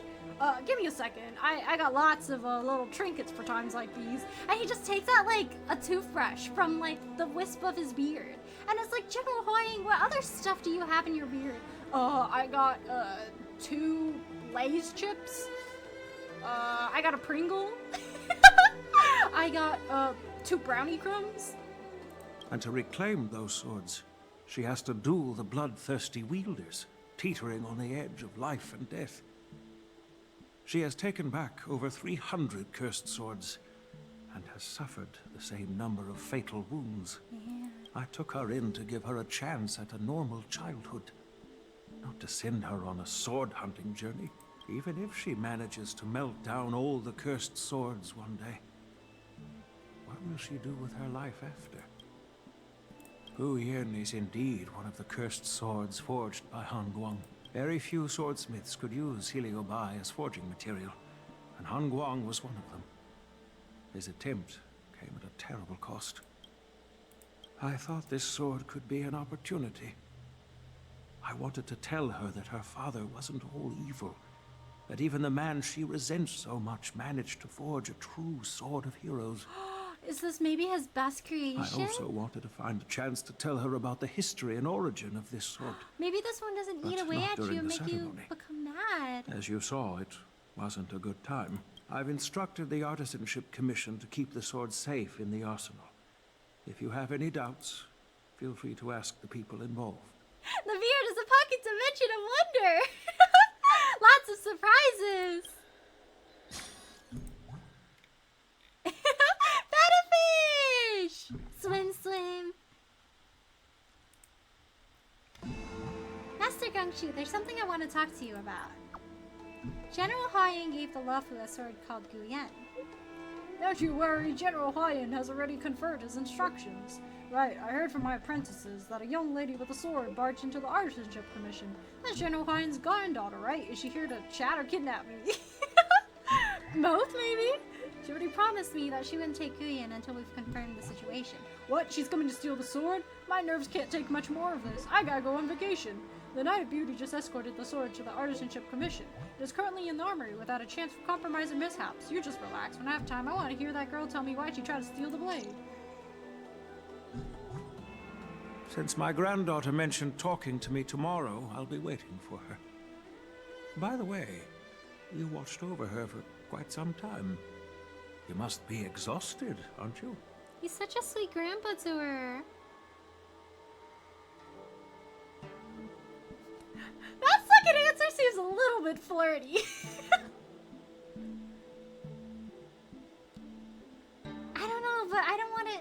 Give me a second. I got lots of little trinkets for times like these. And he just takes out like a toothbrush from like the wisp of his beard. And it's like, General Huang, what other stuff do you have in your beard? I got 2 Lay's chips. I got a Pringle. I got 2 brownie crumbs. And to reclaim those swords, she has to duel the bloodthirsty wielders, teetering on the edge of life and death. She has taken back over 300 cursed swords, and has suffered the same number of fatal wounds. Yeah. I took her in to give her a chance at a normal childhood, not to send her on a sword-hunting journey, even if she manages to melt down all the cursed swords one day. What will she do with her life after? Gu Yin is indeed one of the cursed swords forged by Hongguang. Very few swordsmiths could use Heliobi as forging material, and Hongguang was one of them. His attempt came at a terrible cost. I thought this sword could be an opportunity. I wanted to tell her that her father wasn't all evil, that even the man she resents so much managed to forge a true sword of heroes. Is this maybe his best creation? I also wanted to find a chance to tell her about the history and origin of this sword. Maybe this one doesn't eat But away not at you during and the make you ceremony. become mad. As you saw, it wasn't a good time. I've instructed the Artisanship Commission to keep the sword safe in the arsenal. If you have any doubts, feel free to ask the people involved. The beard is a pocket dimension of wonder. Lots of surprises. Fish! Swim, swim. Master Gungshu, there's something I want to talk to you about. General Huayan gave the Luofu a sword called Guyan. Don't you worry, General Huayan has already conferred his instructions. Right, I heard from my apprentices that a young lady with a sword barged into the Artisanship Commission. That's General Huayan's granddaughter, right? Is she here to chat or kidnap me? Both, maybe? She already promised me that she wouldn't take Guyan until we've confirmed the situation. What? She's coming to steal the sword? My nerves can't take much more of this. I gotta go on vacation. The Knight of Beauty just escorted the sword to the Artisanship Commission. It is currently in the armory without a chance for compromise or mishaps. You just relax. When I have time, I want to hear that girl tell me why she tried to steal the blade. Since my granddaughter mentioned talking to me tomorrow, I'll be waiting for her. By the way, you watched over her for quite some time. You must be exhausted, aren't you? He's such a sweet grandpa to her. That second answer seems a little bit flirty. I don't know, but I don't want to...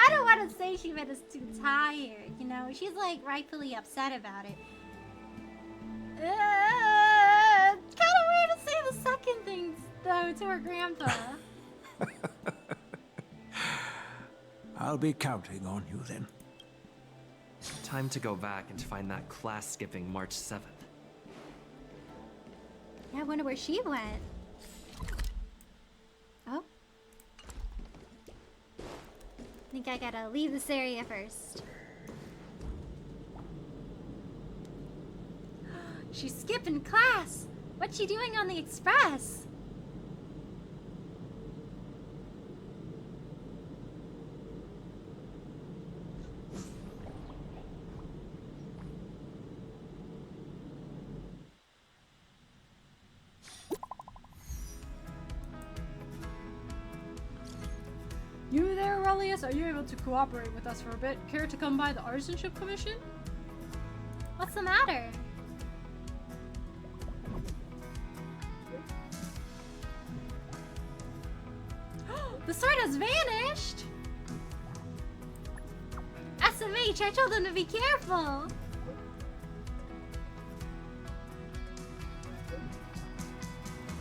I don't want to say she made us too tired, you know? She's, like, rightfully upset about it. Kind of weird to say the second thing, though, to her grandpa. I'll be counting on you then. Time to go back and find that class skipping March 7th. Yeah, I wonder where she went. Oh. I think I gotta leave this area first. She's skipping class! What's she doing on the express? You there, Aurelius? Are you able to cooperate with us for a bit? Care to come by the Artisanship Commission? What's the matter? The sword has vanished! SMH, I told them to be careful!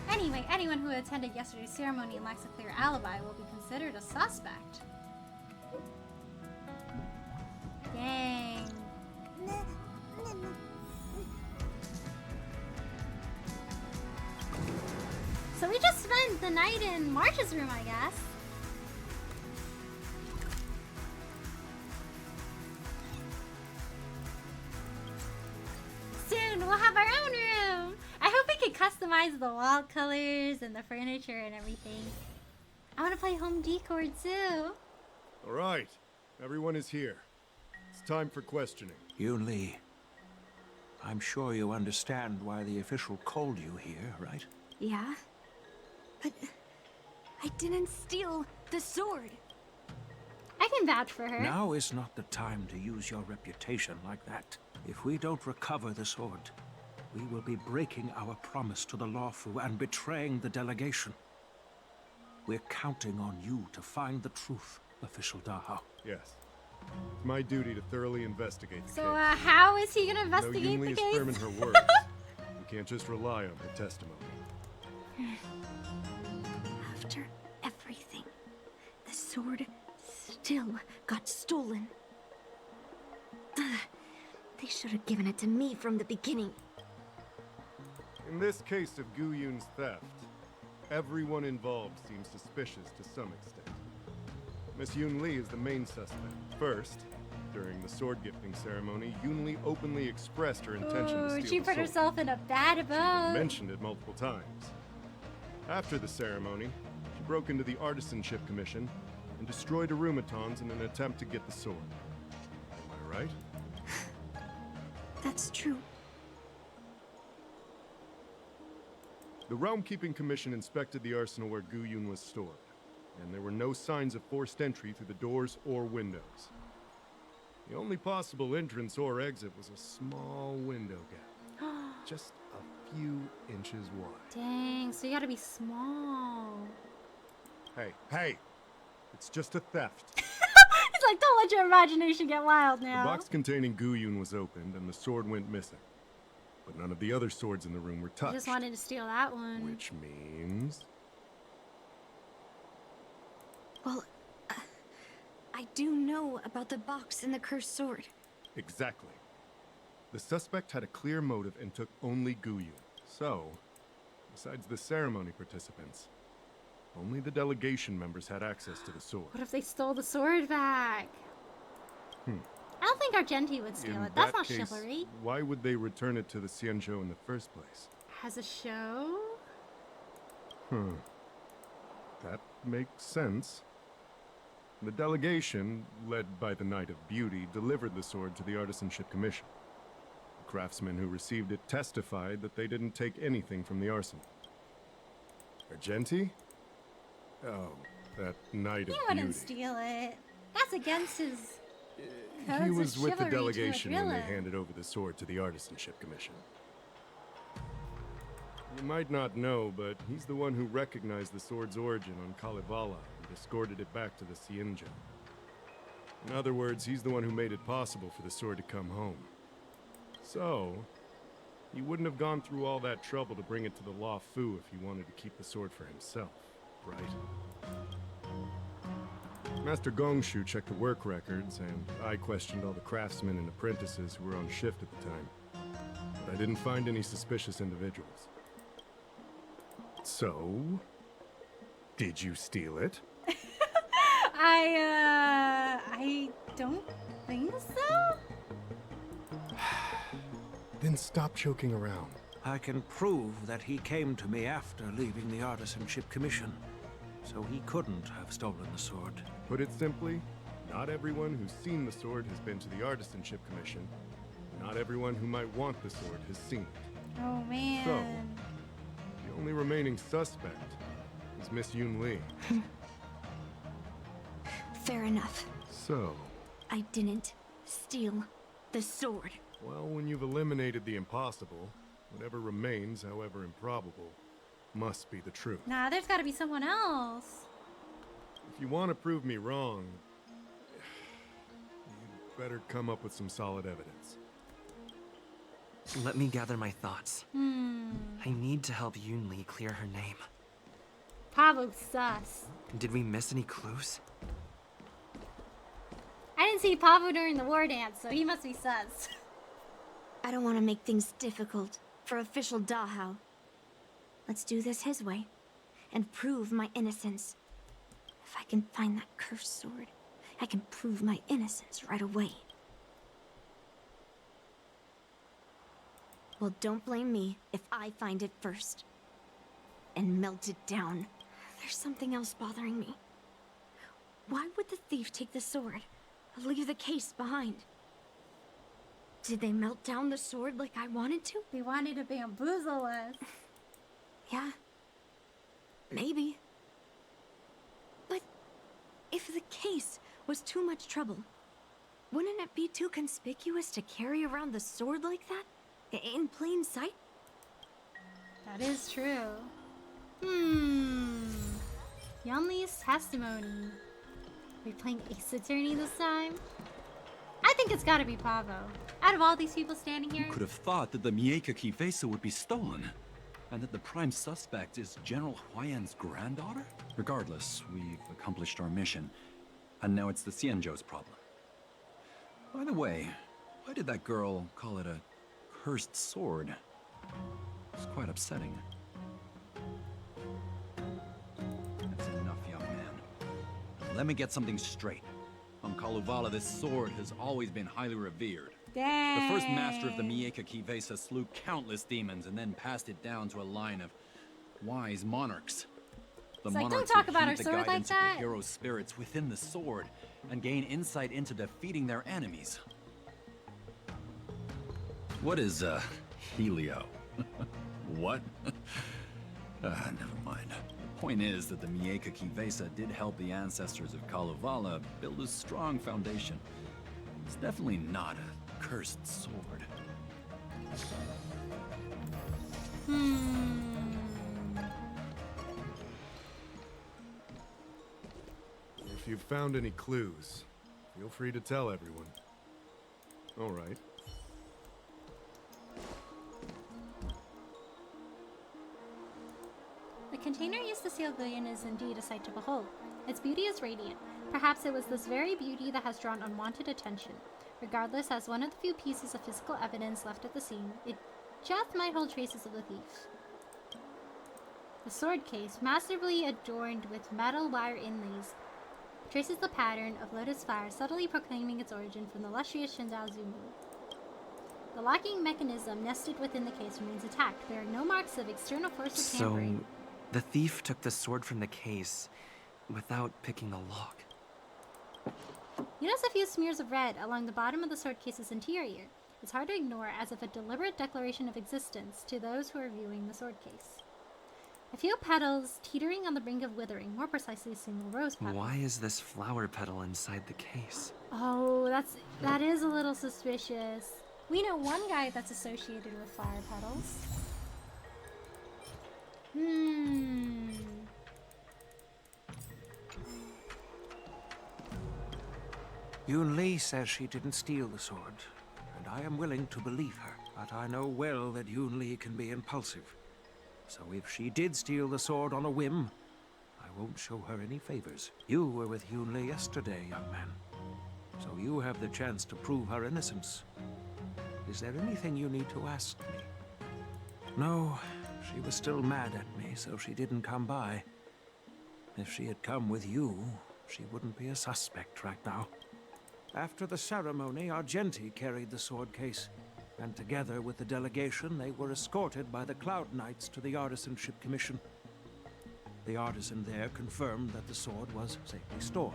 Anyway, anyone who attended yesterday's ceremony and lacks a clear alibi will be considered a suspect. Dang. So we just spent the night in March's room, I guess. Soon we'll have our own room. I hope we can customize the wall colors and the furniture and everything. I want to play home decor too. All right, everyone is here. It's time for questioning. Yunli, I'm sure you understand why the official called you here, right? Yeah? But I didn't steal the sword. I can vouch for her. Now is not the time to use your reputation like that. If we don't recover the sword, we will be breaking our promise to the Luofu and betraying the delegation. We're counting on you to find the truth, Official Dahao. Yes. It's my duty to thoroughly investigate the So, case. how is he gonna No, investigate Yunli the is case? firm in her words. We can't just rely on her testimony. After everything, the sword still got stolen. Ugh, they should have given it to me from the beginning. In this case of Gu Yun's theft, everyone involved seems suspicious to some extent. Miss Yunli is the main suspect. First, during the sword gifting ceremony, Yunli openly expressed her intention to steal She the put sword. herself in a bad She boat. mentioned it multiple times. After the ceremony, she broke into the Artisanship Commission and destroyed Arumatons in an attempt to get the sword. Am I right? That's true. The Realm Keeping Commission inspected the arsenal where Gu Yun was stored, and there were no signs of forced entry through the doors or windows. The only possible entrance or exit was a small window gap, just a few inches wide. Dang, so you gotta be small. Hey! It's just a theft. It's like, don't let your imagination get wild now. The box containing Gu Yun was opened, and the sword went missing. But none of the other swords in the room were I touched. just wanted to steal that one. Which means... Well, I do know about the box and the cursed sword. Exactly. The suspect had a clear motive and took only Gu Yun. So, besides the ceremony participants, only the delegation members had access to the sword. What if they stole the sword back? I don't think Argenti would steal it. That's not chivalry. Why would they return it to the Xianzhou in the first place? Has a show? That makes sense. The delegation, led by the Knight of Beauty, delivered the sword to the Artisanship Commission. The craftsmen who received it testified that they didn't take anything from the arsenal. Argenti? Oh, that Knight of He Beauty. wouldn't steal it. That's against his He codes was of with the chivalry to a delegation when they villain. handed over the sword to the Artisanship Commission. You might not know, but he's the one who recognized the sword's origin on Kalevala and escorted it back to the Xianzhou. In other words, he's the one who made it possible for the sword to come home. So, he wouldn't have gone through all that trouble to bring it to the Law Fu if he wanted to keep the sword for himself, right? Master Gongshu checked the work records, and I questioned all the craftsmen and apprentices who were on shift at the time. But I didn't find any suspicious individuals. So, did you steal it? I don't think so. Then stop joking around. I can prove that he came to me after leaving the Artisanship Commission, so he couldn't have stolen the sword. Put it simply, not everyone who's seen the sword has been to the Artisanship Commission. Not everyone who might want the sword has seen it. Oh man. So, the only remaining suspect is Miss Yunli. Fair enough. So, I didn't steal the sword. well, when you've eliminated the impossible, whatever remains, however improbable, must be the truth. Nah, there's gotta be someone else. If you want to prove me wrong, you'd better come up with some solid evidence. Let me gather my thoughts. I need to help Yunli clear her name. Pablo's sus. Did we miss any clues? I didn't see Pablo during the war dance, so he must be sus. I don't want to make things difficult for official Dahao. Let's do this his way and prove my innocence. If I can find that cursed sword, I can prove my innocence right away. Well, don't blame me if I find it first and melt it down. There's something else bothering me. Why would the thief take the sword? Leave the case behind. Did they melt down the sword like I wanted to? They wanted to bamboozle us. Yeah. Maybe. But if the case was too much trouble, wouldn't it be too conspicuous to carry around the sword like that? In plain sight? That is true. Yunli's testimony. We playing Ace Attorney this time? I think it's gotta be Pavo. Out of all these people standing here, Who could have thought that the Mieka Kivesa would be stolen? And that the prime suspect is General Huayan's granddaughter? Regardless, we've accomplished our mission. And now it's the Xianzhou's problem. By the way, why did that girl call it a cursed sword? It's quite upsetting. That's enough, young man. Let me get something straight. On Kalevala, this sword has always been highly revered. dang. The first master of the Mieka Kivesa slew countless demons and then passed it down to a line of wise monarchs. The It's like, monarchs don't talk would about heed our the sword like guidance of that. the hero's spirits within the sword and gain insight into defeating their enemies. What is, Helio? What? Never mind. The point is that the Mieka Kivesa did help the ancestors of Kalevala build a strong foundation. It's definitely not a cursed sword. If you've found any clues, feel free to tell everyone. All right. The container used to seal Guyon is indeed a sight to behold. Its beauty is radiant. Perhaps it was this very beauty that has drawn unwanted attention. Regardless, as one of the few pieces of physical evidence left at the scene, it just might hold traces of the thief. The sword case, masterfully adorned with metal wire inlays, traces the pattern of lotus fire, subtly proclaiming its origin from the lustrous Shindazumu. The locking mechanism nested within the case remains intact, bearing no marks of external force or tampering. So, the thief took the sword from the case without picking the lock. You notice a few smears of red along the bottom of the sword case's interior. It's hard to ignore, as if a deliberate declaration of existence to those who are viewing the sword case. A few petals teetering on the brink of withering, more precisely a single rose petal. Why is this flower petal inside the case? Oh, that is a little suspicious. We know one guy that's associated with flower petals. Yunli says she didn't steal the sword, and I am willing to believe her. But I know well that Yunli can be impulsive. So if she did steal the sword on a whim, I won't show her any favors. You were with Yunli yesterday, young man. So you have the chance to prove her innocence. Is there anything you need to ask me? No, she was still mad at me, so she didn't come by. If she had come with you, she wouldn't be a suspect right now. After the ceremony, Argenti carried the sword case, and together with the delegation, they were escorted by the Cloud Knights to the Artisanship Commission. The artisan there confirmed that the sword was safely stored.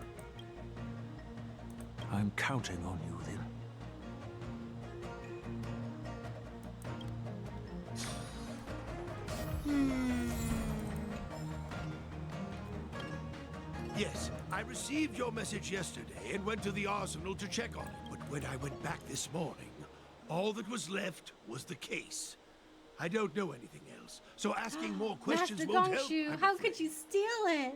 I'm counting on you, then. Yes, I received your message yesterday and went to the arsenal to check on it. But when I went back this morning, all that was left was the case. I don't know anything else, so asking more questions Master won't help. Gongshu, how could you steal it?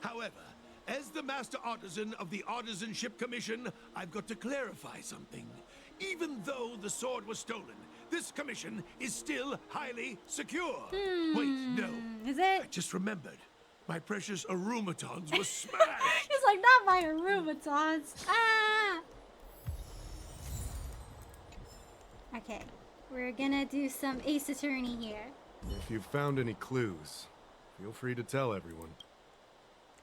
However, as the Master Artisan of the Artisanship Commission, I've got to clarify something. Even though the sword was stolen, this commission is still highly secure. Wait, no. Is it? I just remembered. My precious arumatons were smashed. He's like, not my arumatons. Ah! Okay, we're gonna do some Ace Attorney here. If you've found any clues, feel free to tell everyone.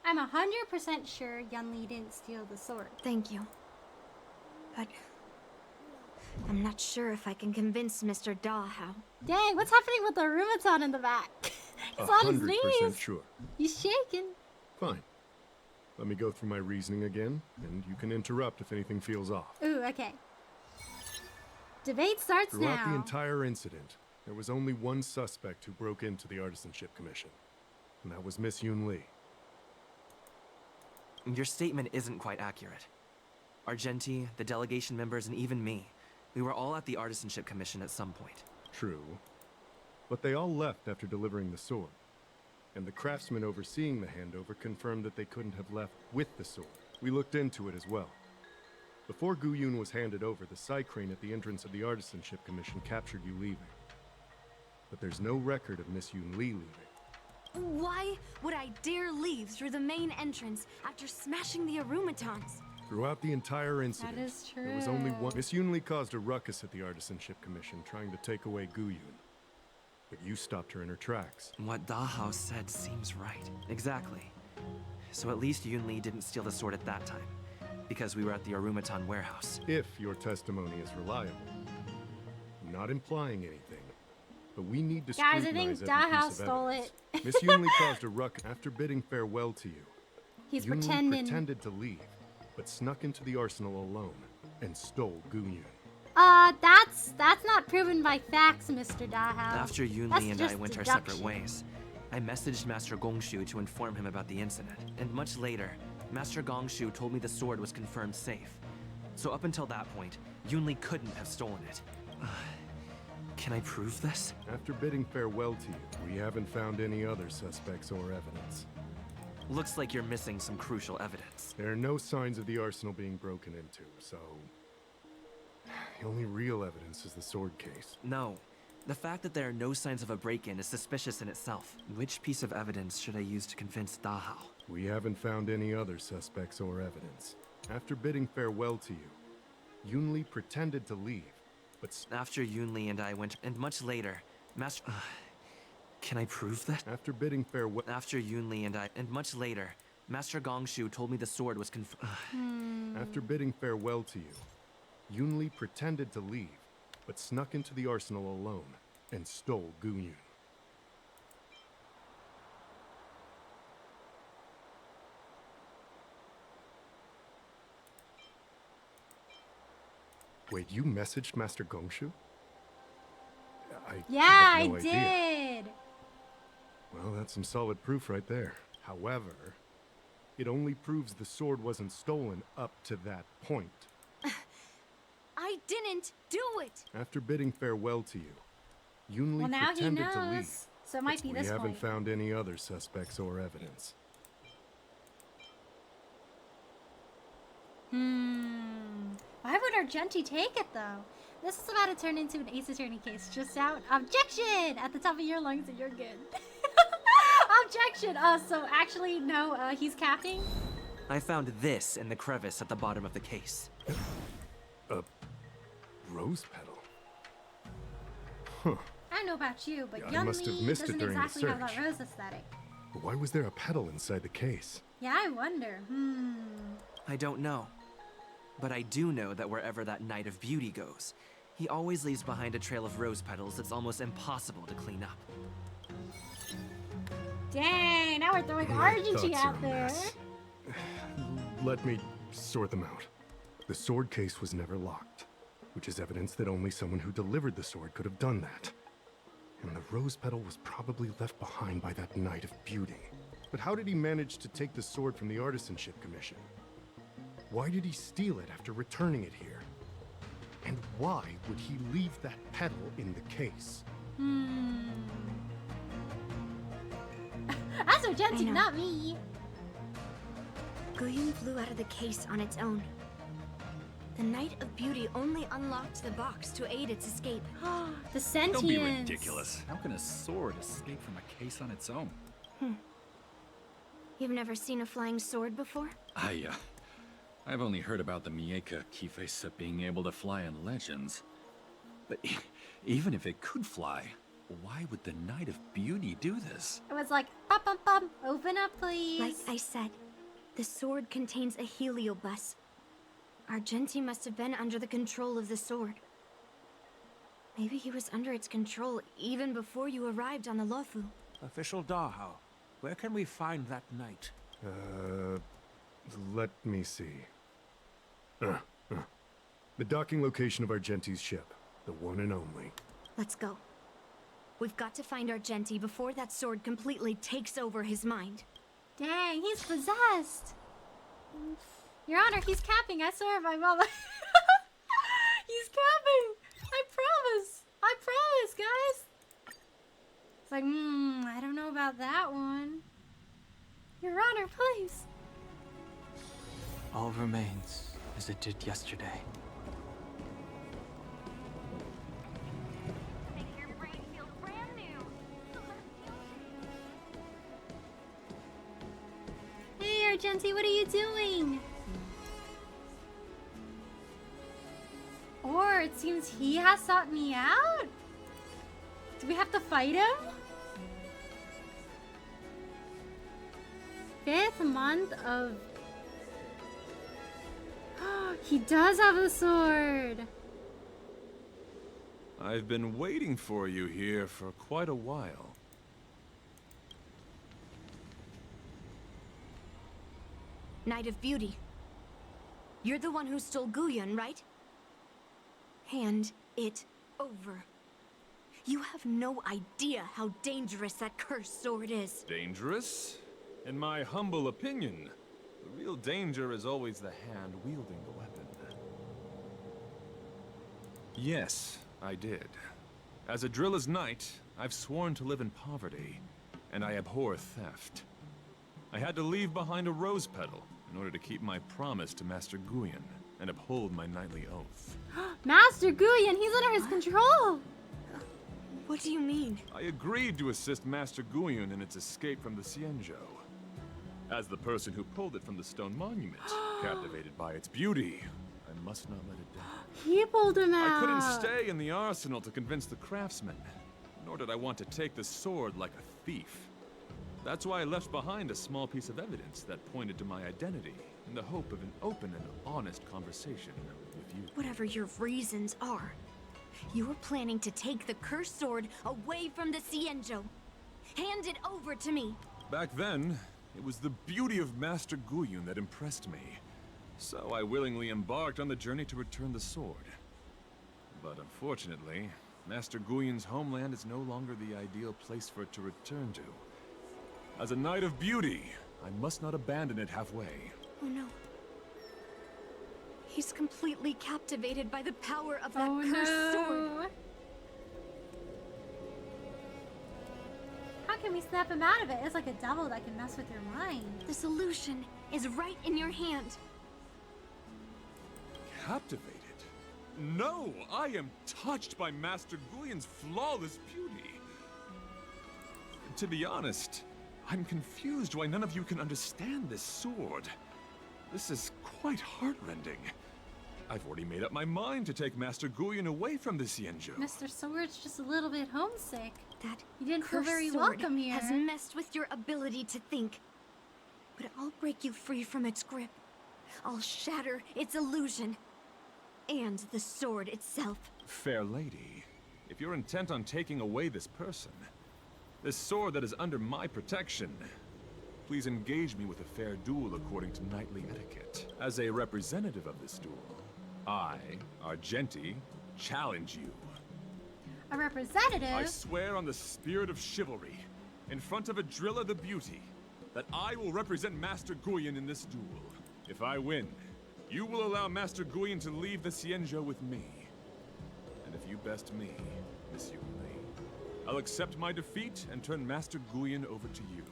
I'm 100% sure Yunli didn't steal the sword. Thank you. But I'm not sure if I can convince Mr. Da how. Dang, what's happening with the arumaton in the back? He's on his 100% knees. sure. He's shaking. Fine. Let me go through my reasoning again, and you can interrupt if anything feels off. Ooh, okay. Debate starts Throughout now. the entire incident, there was only one suspect who broke into the Artisanship Commission, and that was Miss Yunli. Your statement isn't quite accurate. Argenti, the delegation members, and even me, we were all at the Artisanship Commission at some point. True. But they all left after delivering the sword. And the craftsman overseeing the handover confirmed that they couldn't have left with the sword. We looked into it as well. Before Guyon was handed over, the Psy crane at the entrance of the Artisanship Commission captured you leaving. But there's no record of Miss Yunli leaving. Why would I dare leave through the main entrance after smashing the arumatons? Throughout the entire incident, That is true. there was only one. Miss Yunli caused a ruckus at the Artisanship Commission, trying to take away Guyon. But you stopped her in her tracks. What Dahao said seems right. Exactly. So at least Yunli didn't steal the sword at that time, because we were at the Arumaton warehouse. If your testimony is reliable. I'm not implying anything, but we need to Guys, I scrutinize think every Dahao piece of stole evidence. it. Miss Yunli caused a ruckus after bidding farewell to you. He's Yunli pretending. pretended to leave, but snuck into the arsenal alone and stole Guyun. That's not proven by facts, Mr. Dahao. After That's Yunli and I just went our deduction. separate ways, I messaged Master Gongshu to inform him about the incident, and much later, Master Gongshu told me the sword was confirmed safe. So up until that point, Yunli couldn't have stolen it. Can I prove this? After bidding farewell to you, we haven't found any other suspects or evidence. Looks like you're missing some crucial evidence. There are no signs of the arsenal being broken into, so... The only real evidence is the sword case. No. The fact that there are no signs of a break-in is suspicious in itself. Which piece of evidence should I use to convince Dahao? We haven't found any other suspects or evidence. After bidding farewell to you, Yunli pretended to leave, but... After Yunli and I went... And much later, Master... Can I prove that? After bidding farewell... After Yunli and I... And much later, Master Gongshu told me the sword was After bidding farewell to you, Yunli pretended to leave, but snuck into the arsenal alone and stole Guyun. Wait, you messaged Master Gongshu? Yeah, had no I idea. did. Well, that's some solid proof right there. However, it only proves the sword wasn't stolen up to that point. I didn't do it! After bidding farewell to you, Yunli Well, now he pretended to leave. knows. So it might be We this haven't point. found any other suspects or evidence. Why would Argenti take it though? This is about to turn into an Ace Attorney case. Just out. Objection! At the top of your lungs and you're good. Objection! So actually, no, he's capping. I found this in the crevice at the bottom of the case. A rose petal? Huh. I don't know about you, but Yeah, I must have Yunli missed it doesn't during the exactly have that search. rose aesthetic. But why was there a petal inside the case? Yeah, I wonder. I don't know. But I do know that wherever that Knight of Beauty goes, he always leaves behind a trail of rose petals that's almost impossible to clean up. Dang, now we're throwing My Argenti thoughts are out a there. mess. Let me sort them out. The sword case was never locked, which is evidence that only someone who delivered the sword could have done that. And the rose petal was probably left behind by that Knight of Beauty. But how did he manage to take the sword from the Artisanship Commission? Why did he steal it after returning it here? And why would he leave that petal in the case? That's Argenti, not me. Guyun flew out of the case on its own. The Knight of Beauty only unlocked the box to aid its escape. The sentience. Don't be ridiculous. How can a sword escape from a case on its own? You've never seen a flying sword before? I've only heard about the Mieka Kifesa being able to fly in legends. But even if it could fly, why would the Knight of Beauty do this? It was like, bum bum bum, open up please. Like I said, the sword contains a heliobus. Argenti must have been under the control of the sword. Maybe he was under its control even before you arrived on the Lofu. Official Dahao, where can we find that knight? Let me see. The docking location of Argenti's ship. The one and only. Let's go. We've got to find Argenti before that sword completely takes over his mind. Dang, he's possessed. Your Honor, he's capping. I swear by mama. He's capping. I promise. I promise, guys. It's like, I don't know about that one. Your Honor, please. All remains as it did yesterday. Hey, Argenti, what are you doing? Or it seems he has sought me out? Do we have to fight him? 5th month of... He does have a sword! I've been waiting for you here for quite a while. Knight of Beauty. You're the one who stole Guyun, right? Hand it over. You have no idea how dangerous that cursed sword is. Dangerous? In my humble opinion, the real danger is always the hand wielding the weapon. Yes, I did. As a Drilla's knight, I've sworn to live in poverty, and I abhor theft. I had to leave behind a rose petal in order to keep my promise to Master Guyun and uphold my knightly oath. Master Guyun, he's under his control! What do you mean? I agreed to assist Master Guyun in its escape from the Xianzhou. As the person who pulled it from the stone monument, captivated by its beauty, I must not let it down. He pulled him out! I couldn't stay in the arsenal to convince the craftsmen, nor did I want to take the sword like a thief. That's why I left behind a small piece of evidence that pointed to my identity, in the hope of an open and honest conversation with you. Whatever your reasons are, you were planning to take the cursed sword away from the Xianzhou. Hand it over to me. Back then, it was the beauty of Master Guyun that impressed me. So I willingly embarked on the journey to return the sword. But unfortunately, Master Guyun's homeland is no longer the ideal place for it to return to. As a Knight of Beauty, I must not abandon it halfway. Oh no. He's completely captivated by the power of that cursed sword. How can we snap him out of it? It's like a devil that can mess with your mind. The solution is right in your hand. Captivated? No, I am touched by Master Guyun's flawless beauty. To be honest, I'm confused why none of you can understand this sword. This is quite heartrending. I've already made up my mind to take Master Guyun away from the Xianzhou. Mr. Sword's just a little bit homesick. That you didn't feel cursed very sword welcome here. has messed with your ability to think. But I'll break you free from its grip. I'll shatter its illusion. And the sword itself. Fair lady, if you're intent on taking away this person, this sword that is under my protection, please engage me with a fair duel according to knightly etiquette. As a representative of this duel, I, Argenti, challenge you. A representative? I swear on the spirit of chivalry, in front of Adrilla the Beauty, that I will represent Master Guyun in this duel. If I win, you will allow Master Guyun to leave the Xianzhou with me. And if you best me, Miss Yunli, I'll accept my defeat and turn Master Guyun over to you.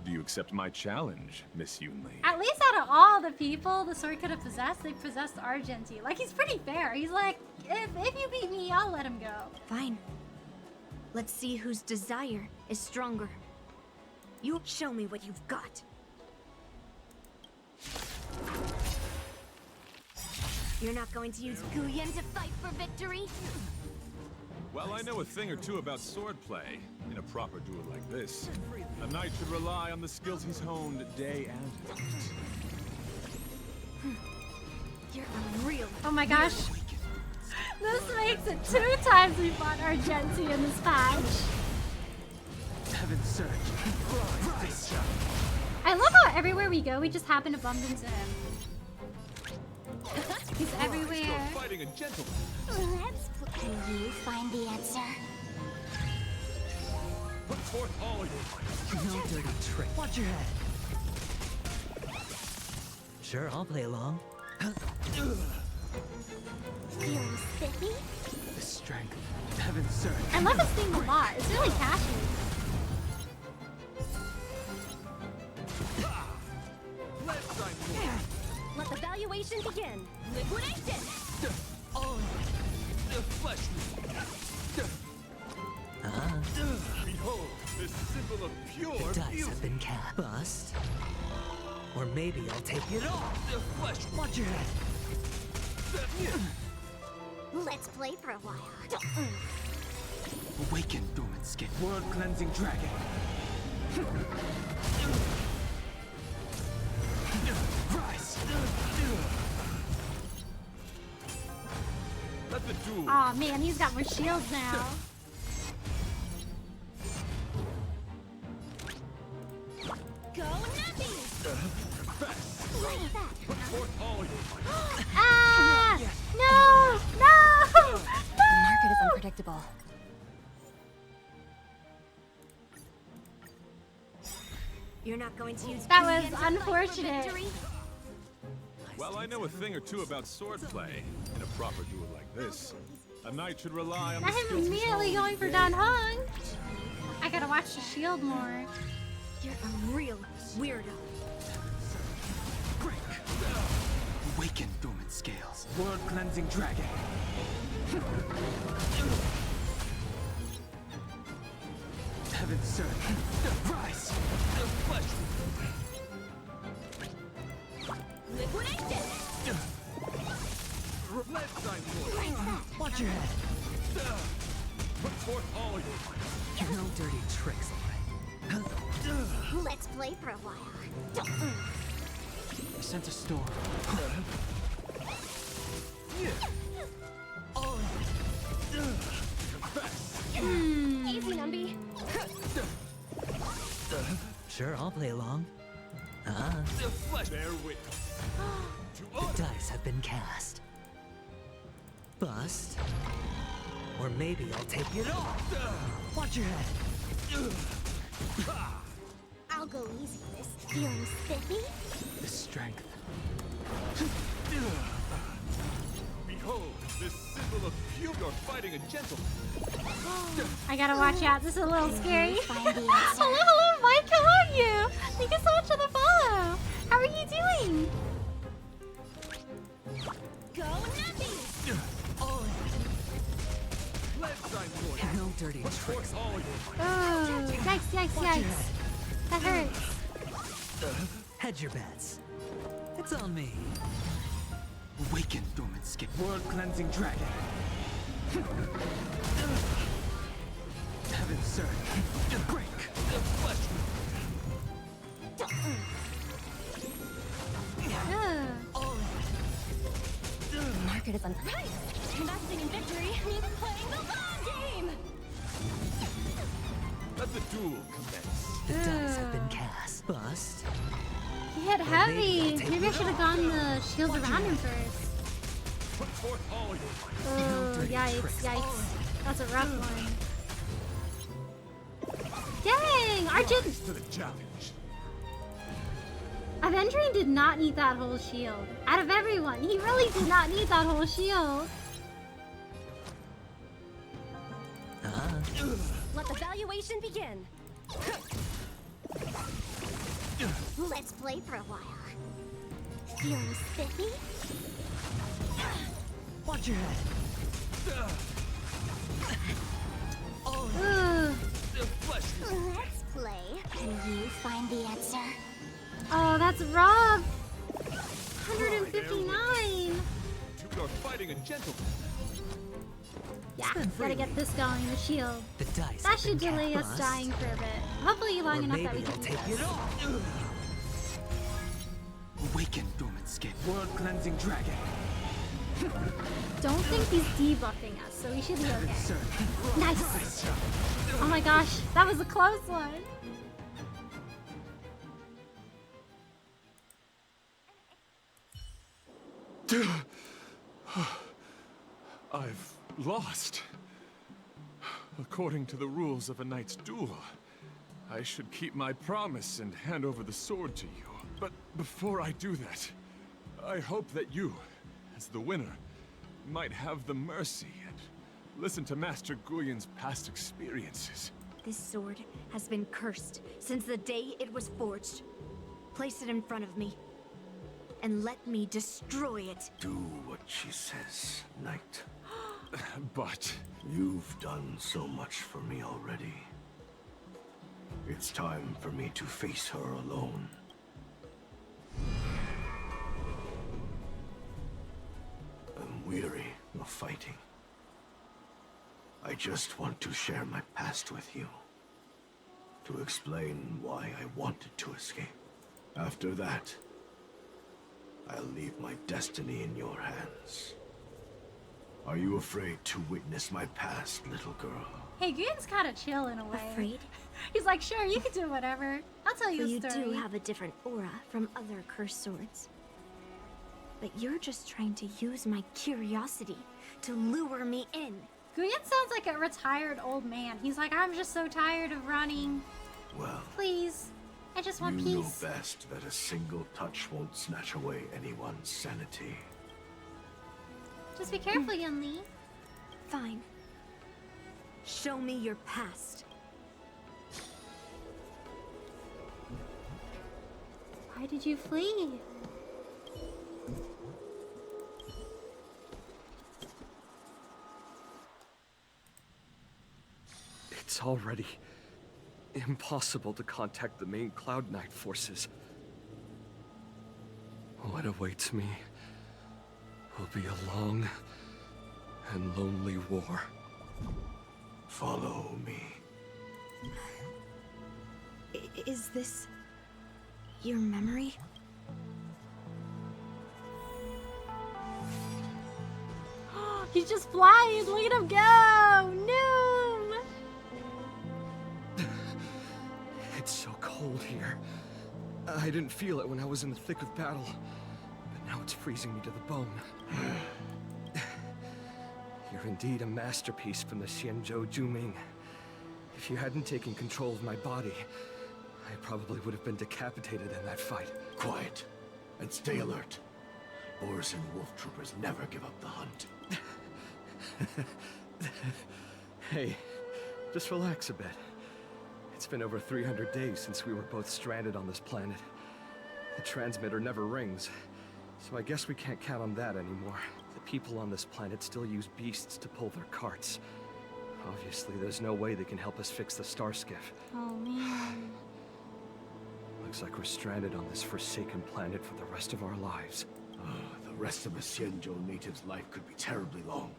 Do you accept my challenge, Miss Yunli? At least out of all the people the sword could have possessed, they possessed Argenti. Like, he's pretty fair. He's like, if you beat me, I'll let him go. Fine. Let's see whose desire is stronger. You show me what you've got. You're not going to use Guyun to fight for victory? Well, I know a thing or two about swordplay. In a proper duel like this, a knight should rely on the skills he's honed day and night. You're unreal. Oh my gosh. This makes it 2 times we fought Argenti in this patch. Heaven surge. Rise. I love how everywhere we go, we just happen to bump into him. He's everywhere. Fighting a gentleman. Can you find the answer? Put forth all your might. No dirty trick. Watch your head. Sure, I'll play along. Feeling spiffy? The strength. Heaven surge. I love this theme a lot. It's really catchy. Let the valuation begin. Liquidation! Oh, the flesh. Behold, this symbol of pure The dice beauty. have been cast. Bust. Or maybe I'll take it off. The flesh. Watch your head. Let's play for a while. Awaken, dormant skin. World cleansing dragon. Rise. Let Let the duel. Aw, man, he's got more shields now. Go nappy! Put forth all your might. Ah! No! No! The market is unpredictable. You're not going to use That Guyan was to fight for unfortunate. victory? Well, I know a thing or two about swordplay. In a proper duel like this, a knight should rely on Not the him skills immediately he's going for already Dan Hung. I gotta watch the shield more. You're a real weirdo. Awaken dormant scales. World cleansing dragon. Heaven surge. Rise. Flesh. Liquidation! Let thy voice. Watch your head. Put forth all your might. No dirty tricks, alright? Let's play for a while. I sense a storm. Easy, Numby. Sure, I'll play along. Bear witness. The dice have been cast. Bust. Or maybe I'll take it off. Watch your head. I'll go easy this. Feeling spiffy? The strength. Behold, this symbol of pure fighting a gentleman. I gotta watch out. This is a little scary. Find the answer. Hello, Mike. How are you? Thank you so much for the follow. How are you doing? Go nappy! Let thy voice. No dirty Put tricks. forth all your might. Oh, yikes, yikes, Watch your yikes. That hurts. Hedge your bets. It's on me. Awaken dormant scale. World cleansing dragon. Heaven surge. Break. Flesh. Ugh. The market is unpredictable. Right! Investing in victory means playing the long game! Let the duel commence. The dice have been cast. Bust. He hit maybe heavy. I'll take Maybe I it should have gone the shields around him first. Put forth all your might. Oh, dirty yikes, tricks. yikes. That's a rough one. Dang! Arjun! Rise to the challenge. Avengering did not need that whole shield. Out of everyone, he really did not need that whole shield. Let the valuation begin. Let's play for a while. Feeling spiffy? Watch your head. Ugh. Let's play. Can you find the answer? Oh, that's rough. 159. You are fighting a gentleman. Yeah, gotta get this going, the shield. The dice That have should been delay us cast. dying for a bit. Hopefully long Or enough that we maybe can I'll do take this. it off. Awaken dormant scale. World cleansing dragon. Don't think he's debuffing us, so we should be Heaven okay. surge. Nice. Oh my gosh, that was a close one. I've lost. According to the rules of a knight's duel, I should keep my promise and hand over the sword to you. But before I do that, I hope that you, as the winner, might have the mercy and listen to Master Guyan's past experiences. This sword has been cursed since the day it was forged. Place it in front of me, and let me destroy it. Do what she says, Knight. But You've done so much for me already. It's time for me to face her alone. I'm weary of fighting. I just want to share my past with you. To explain why I wanted to escape. After that, I'll leave my destiny in your hands. Are you afraid to witness my past, little girl? Hey, Guyun's kind of chill in a way. Afraid? He's like, sure, you can do whatever. I'll tell you Well, a story. you do have a different aura from other cursed swords. But you're just trying to use my curiosity to lure me in. Guyun sounds like a retired old man. He's like, I'm just so tired of running. Well, Please, I just want you peace. know best that a single touch won't snatch away anyone's sanity. Just be careful, Yunli. Fine. Show me your past. Why did you flee? It's already impossible to contact the main Cloud Knight forces. What awaits me will be a long and lonely war. Follow me. Is this your memory? He's just flying. Look at him go. No. It's so cold here. I didn't feel it when I was in the thick of battle, but now it's freezing me to the bone. You're indeed a masterpiece from the Xianzhou Juming. If you hadn't taken control of my body, I probably would have been decapitated in that fight. Quiet, and stay alert. Boris and Wolf Troopers never give up the hunt. Hey, just relax a bit. It's been over 300 days since we were both stranded on this planet. The transmitter never rings, so I guess we can't count on that anymore. The people on this planet still use beasts to pull their carts. Obviously, there's no way they can help us fix the star skiff. Oh, man. Looks like we're stranded on this forsaken planet for the rest of our lives. The rest of a Xianzhou native's life could be terribly long.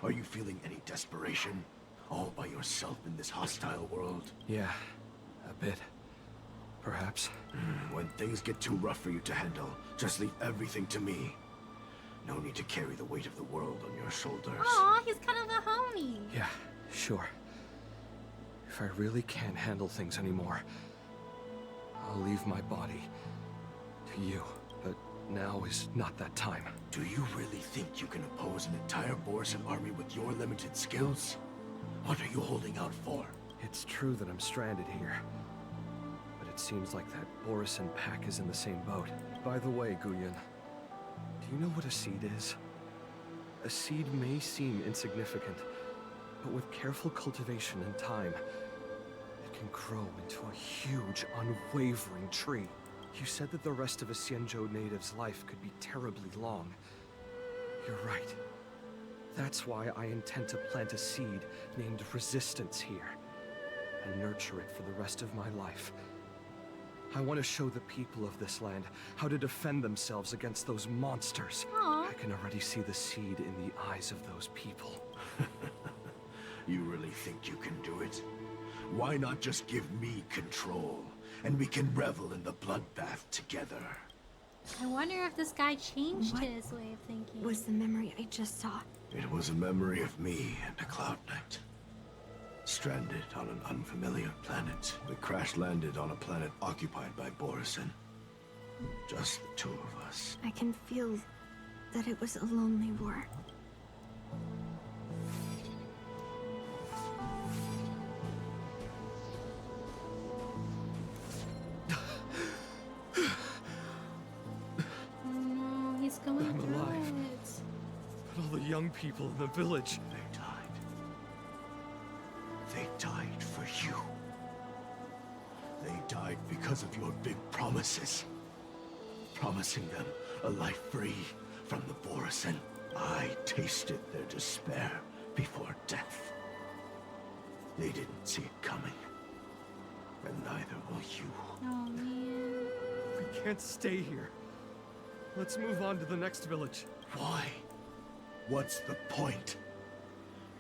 Are you feeling any desperation? All by yourself in this hostile world? Yeah, a bit. Perhaps. When things get too rough for you to handle, just leave everything to me. No need to carry the weight of the world on your shoulders. Aw, he's kind of a homie. Yeah, sure. If I really can't handle things anymore, I'll leave my body to you. But now is not that time. Do you really think you can oppose an entire Borisan army with your limited skills? What are you holding out for? It's true that I'm stranded here. But it seems like that Borisan pack is in the same boat. By the way, Guyun, do you know what a seed is? A seed may seem insignificant, but with careful cultivation and time, it can grow into a huge, unwavering tree. You said that the rest of a Xianzhou native's life could be terribly long. You're right. That's why I intend to plant a seed named Resistance here, and nurture it for the rest of my life. I want to show the people of this land how to defend themselves against those monsters. Aww. I can already see the seed in the eyes of those people. You really think you can do it? Why not just give me control, and we can revel in the bloodbath together? I wonder if this guy changed his way of thinking. Was the memory I just saw? It was a memory of me and a Cloud Knight. Stranded on an unfamiliar planet. We crash-landed on a planet occupied by Borisan. Just the two of us. I can feel that it was a lonely war. No, he's going I'm through alive. it. But all the young people in the village... They died. They died for you. They died because of your big promises. Promising them a life free from the Borisan. I tasted their despair before death. They didn't see it coming. And neither will you. Oh, man. We can't stay here. Let's move on to the next village. Why? What's the point?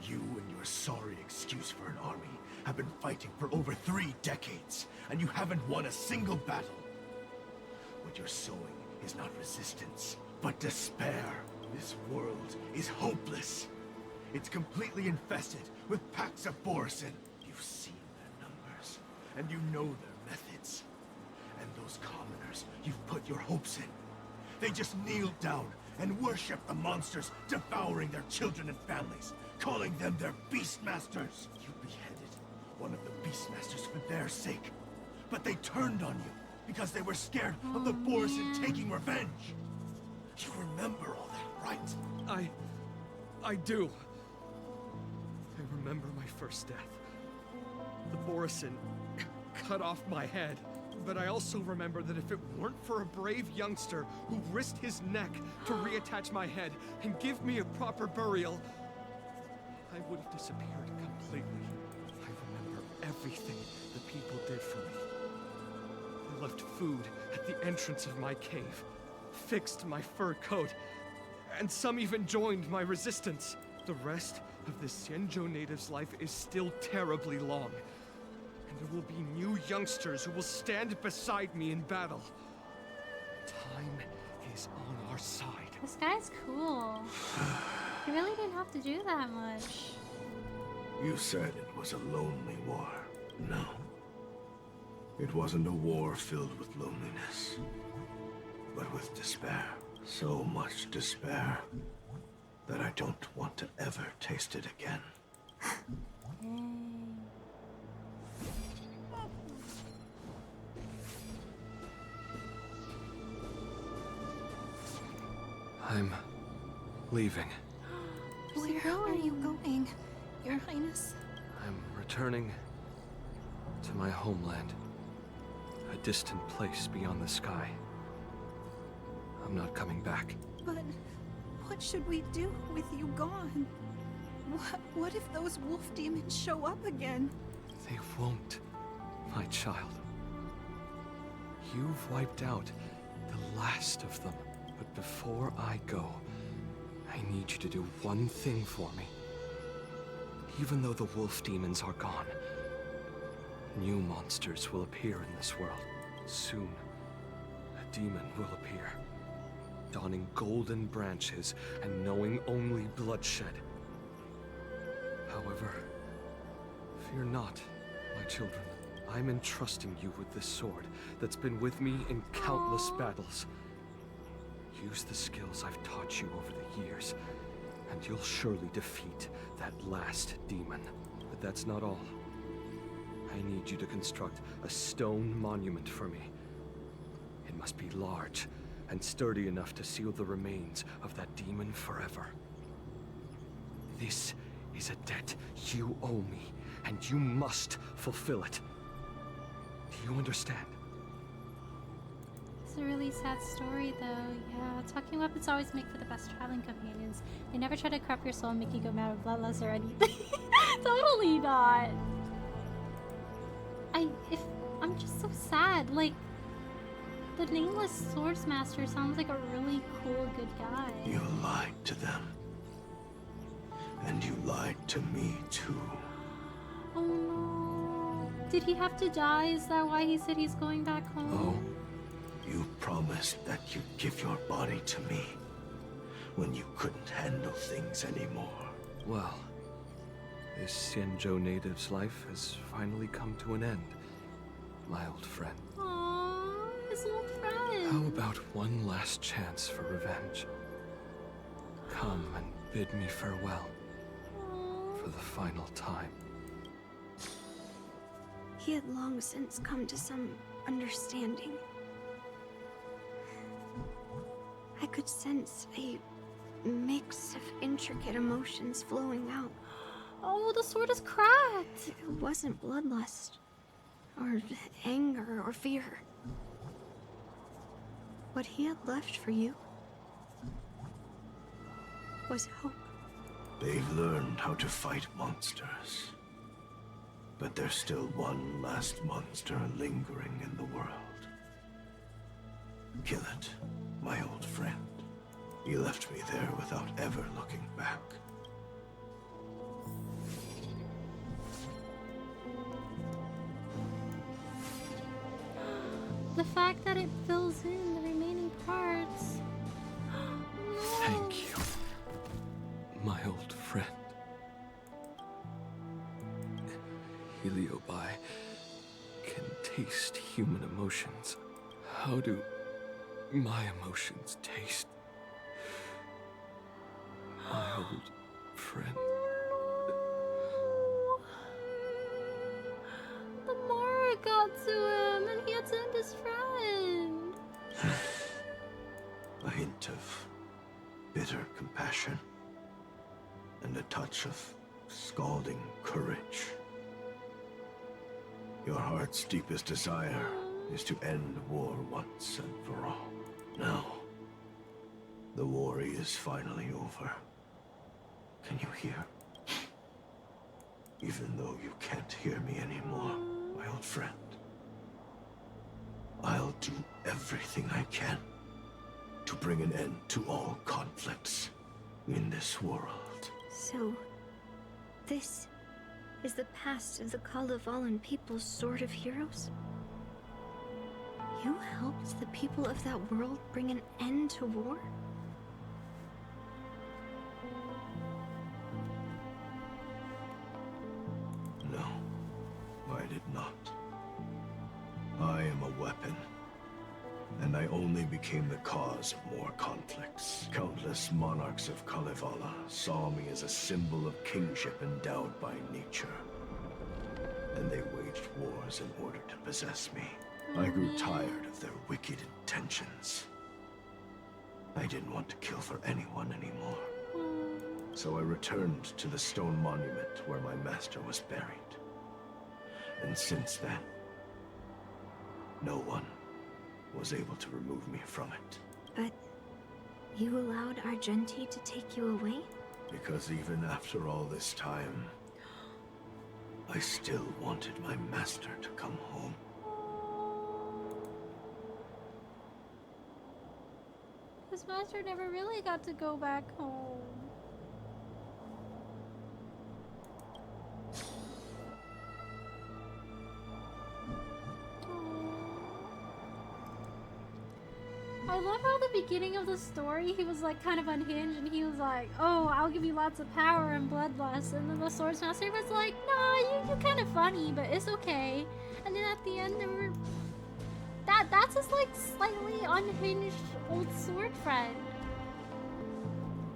You and your sorry excuse for an army have been fighting for over 3 decades, and you haven't won a single battle. What you're sowing is not resistance, but despair. This world is hopeless. It's completely infested with packs of Borisin. You've seen their numbers, and you know their methods. And those commoners you've put your hopes in. They just kneel down and worship the monsters devouring their children and families, calling them their beastmasters. You beheaded one of the beastmasters for their sake, but they turned on you because they were scared of the Borisin taking revenge. You remember all that, right? I do. I remember my first death. The Borisin cut off my head. But I also remember that if it weren't for a brave youngster who risked his neck to reattach my head and give me a proper burial, I would have disappeared completely. I remember everything the people did for me. They left food at the entrance of my cave, fixed my fur coat, and some even joined my resistance. The rest of the Xianzhou native's life is still terribly long. And there will be new youngsters who will stand beside me in battle. Time is on our side. This guy's cool. He really didn't have to do that much. You said it was a lonely war. No. It wasn't a war filled with loneliness, but with despair. So much despair that I don't want to ever taste it again. I'm leaving. Where are you going, Your Highness? I'm returning to my homeland. A distant place beyond the sky. I'm not coming back. But what should we do with you gone? What if those wolf demons show up again? They won't, my child. You've wiped out the last of them. But before I go, I need you to do one thing for me. Even though the wolf demons are gone, new monsters will appear in this world. Soon, a demon will appear, donning golden branches and knowing only bloodshed. However, fear not, my children. I'm entrusting you with this sword that's been with me in countless battles. Use the skills I've taught you over the years, and you'll surely defeat that last demon. But that's not all. I need you to construct a stone monument for me. It must be large and sturdy enough to seal the remains of that demon forever. This is a debt you owe me, and you must fulfill it. Do you understand? It's a really sad story, though. Yeah, talking weapons always make for the best traveling companions. They never try to corrupt your soul and make you go mad or bloodlust or anything. Totally not. I'm just so sad. Like, the nameless swordsmaster sounds like a really cool, good guy. You lied to them. And you lied to me, too. Oh no. Did he have to die? Is that why he said he's going back home? Oh. You promised that you'd give your body to me when you couldn't handle things anymore. Well, this Xianzhou native's life has finally come to an end, my old friend. Aww, his old friend. How about one last chance for revenge? Come and bid me farewell for the final time. He had long since come to some understanding. I could sense a mix of intricate emotions flowing out. Oh, the sword is cracked! It wasn't bloodlust, or anger, or fear. What he had left for you was hope. They've learned how to fight monsters. But there's still one last monster lingering in the world. Kill it, my old friend. You left me there without ever looking back. The fact that it fills in the remaining parts. Thank you, my old friend. Heliobi can taste human emotions. How do my emotions taste? My old friend. The Mara got to him and he had to end his friend. A hint of bitter compassion and a touch of scalding courage. Your heart's deepest desire is to end war once and for all. Now, the war is finally over. Can you hear? Even though you can't hear me anymore, my old friend, I'll do everything I can to bring an end to all conflicts in this world. So, this is the past of the Kalevalan people's Sword of Heroes? You helped the people of that world bring an end to war? No, I did not. I am a weapon, and I only became the cause of more conflicts. Countless monarchs of Kalevala saw me as a symbol of kingship endowed by nature, and they waged wars in order to possess me. I grew tired of their wicked intentions. I didn't want to kill for anyone anymore. So I returned to the stone monument where my master was buried. And since then, no one was able to remove me from it. But you allowed Argenti to take you away? Because even after all this time, I still wanted my master to come home. His master never really got to go back home. I love how the beginning of the story, he was like kind of unhinged and he was like, oh, I'll give you lots of power and bloodlust. And then the Swordsmaster was like, nah, you're kind of funny, but it's okay. And then at the end, there were... That's his like slightly unhinged old sword friend.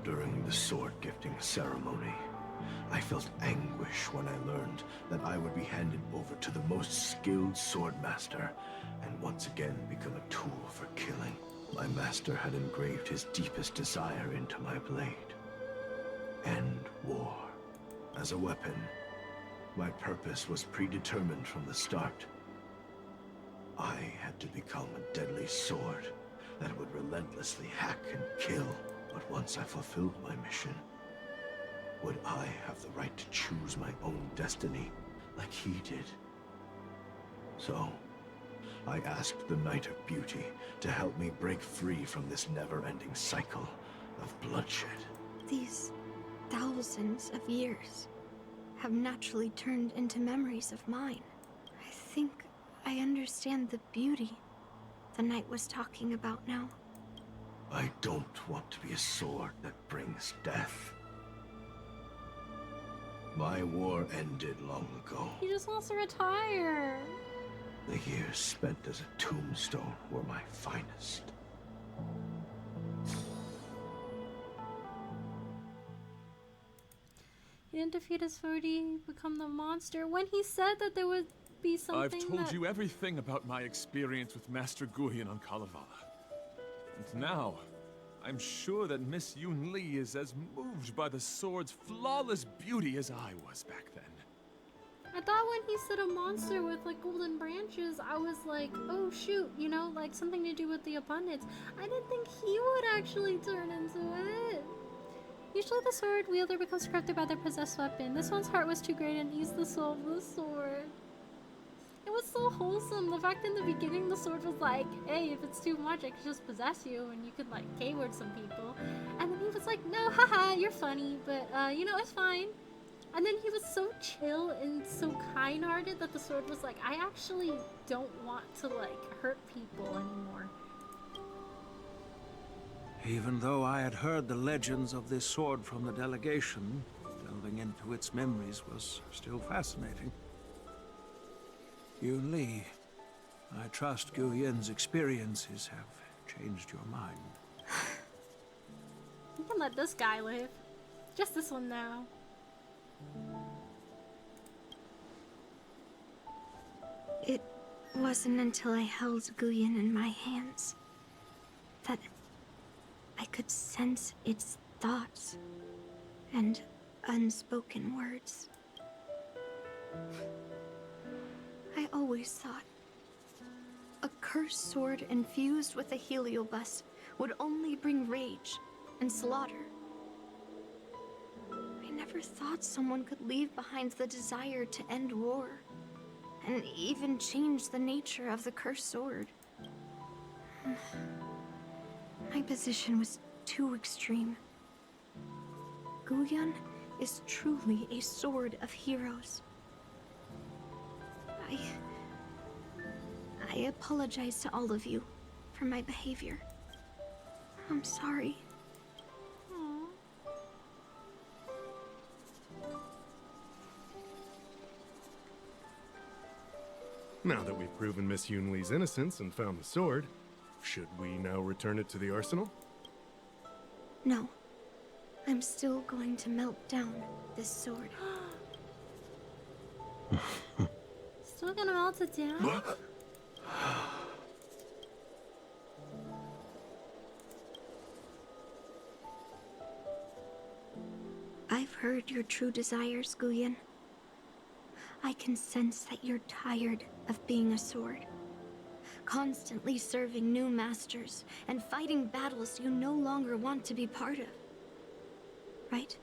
During the sword gifting ceremony, I felt anguish when I learned that I would be handed over to the most skilled swordmaster and once again become a tool for killing. My master had engraved his deepest desire into my blade. End war. As a weapon, my purpose was predetermined from the start. I had to become a deadly sword that would relentlessly hack and kill. But once I fulfilled my mission, would I have the right to choose my own destiny like he did? So, I asked the Knight of Beauty to help me break free from this never-ending cycle of bloodshed. These thousands of years have naturally turned into memories of mine. I think I understand the beauty the knight was talking about now. I don't want to be a sword that brings death. My war ended long ago. He just wants to retire. The years spent as a tombstone were my finest. He didn't defeat his foe, he become the monster. When he said that there would be something I've told that... you everything about my experience with Master Guhian on Kalevala. And now, I'm sure that Miss Yunli is as moved by the sword's flawless beauty as I was back then. I thought when he said a monster with like golden branches, I was like, oh shoot, you know, like something to do with the abundance. I didn't think he would actually turn into it. Usually the sword wielder becomes corrupted by their possessed weapon. This one's heart was too great and eased the soul of the sword. It was so wholesome. The fact in the beginning the sword was like, hey, if it's too much, I could just possess you and you could like K-word some people. And then he was like, no, haha, you're funny, but you know, it's fine. And then he was so chill and so kind-hearted that the sword was like, I actually don't want to like hurt people anymore. Even though I had heard the legends of this sword from the delegation, delving into its memories was still fascinating. Yunli, I trust Gu Yin's experiences have changed your mind. You can let this guy live. Just this one now. It wasn't until I held Guyan in my hands that I could sense its thoughts and unspoken words. I always thought a cursed sword infused with a heliobus would only bring rage and slaughter. I never thought someone could leave behind the desire to end war, and even change the nature of the cursed sword. My position was too extreme. Guyan is truly a sword of heroes. I apologize to all of you for my behavior. I'm sorry. Now that we've proven Miss Yunli's innocence and found the sword, should we now return it to the arsenal? No. I'm still going to melt down this sword. Still gonna melt it down? I've heard your true desires, Guyan. I can sense that you're tired of being a sword. Constantly serving new masters and fighting battles you no longer want to be part of. Right?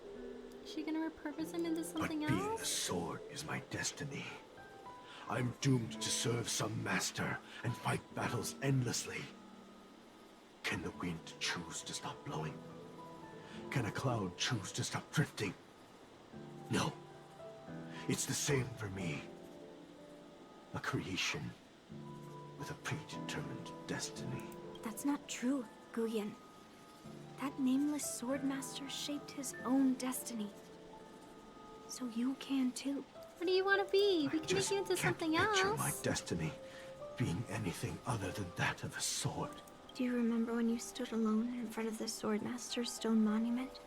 Is she gonna repurpose him into something But being a else? sword is my destiny. I'm doomed to serve some master and fight battles endlessly. Can the wind choose to stop blowing? Can a cloud choose to stop drifting? No. It's the same for me. A creation with a predetermined destiny. That's not true, Guyan. That nameless swordmaster shaped his own destiny. So you can too. What do you want to be? We can make Just you into can't something picture else. my destiny being anything other than that of a sword. Do you remember when you stood alone in front of the swordmaster's stone monument?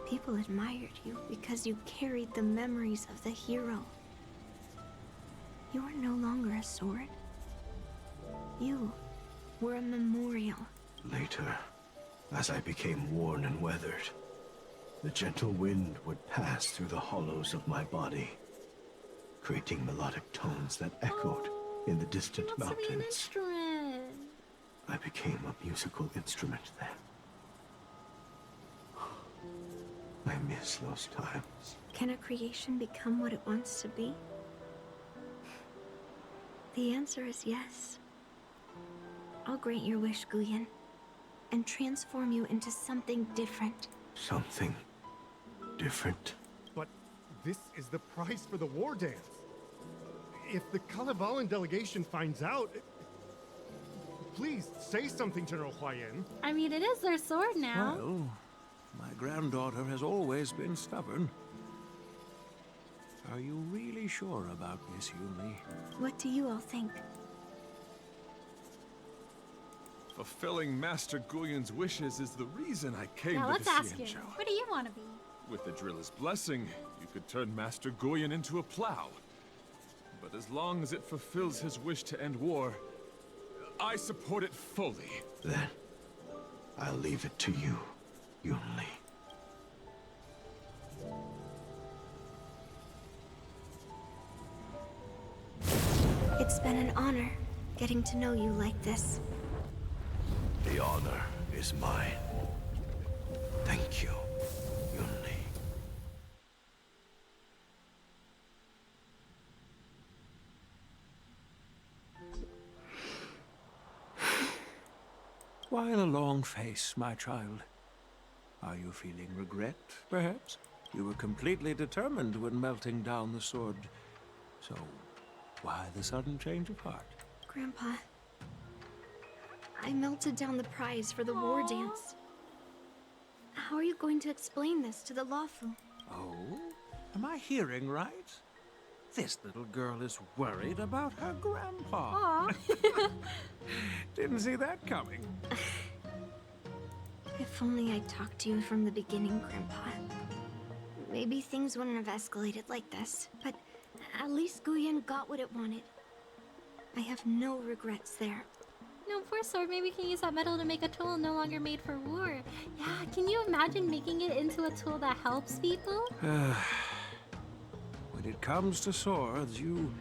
People admired you because you carried the memories of the hero. You are no longer a sword. You were a memorial. Later, as I became worn and weathered, the gentle wind would pass through the hollows of my body, creating melodic tones that echoed in the distant Wants to be an mountains. instrument. I became a musical instrument then. I miss those times. Can a creation become what it wants to be? The answer is yes. I'll grant your wish, Guyan, and transform you into something different. Something different. But this is the price for the war dance. If the Kalevalan delegation finds out... Please, say something, General Huayan. I mean, it is their sword now. Well, my granddaughter has always been stubborn. Are you really sure about Miss Yunli? What do you all think? Fulfilling Master Guyan's wishes is the reason I came Now to let's the ask him. Xianzhou. What do you want to be? With the driller's blessing, you could turn Master Guyan into a plow. But as long as it fulfills his wish to end war, I support it fully. Then, I'll leave it to you, Yunli. It's been an honor getting to know you like this. The honor is mine. Thank you, Yunli. Why the long face, my child? Are you feeling regret, perhaps? You were completely determined when melting down the sword. So, why the sudden change of heart? Grandpa, I melted down the prize for the war dance. How are you going to explain this to the Lawfu? Oh? Am I hearing right? This little girl is worried about her grandpa. Aw. Didn't see that coming. If only I'd talked to you from the beginning, Grandpa. Maybe things wouldn't have escalated like this, but at least Guyan got what it wanted. I have no regrets there. No, poor sword. Maybe we can use that metal to make a tool no longer made for war. Yeah, can you imagine making it into a tool that helps people? When it comes to swords, you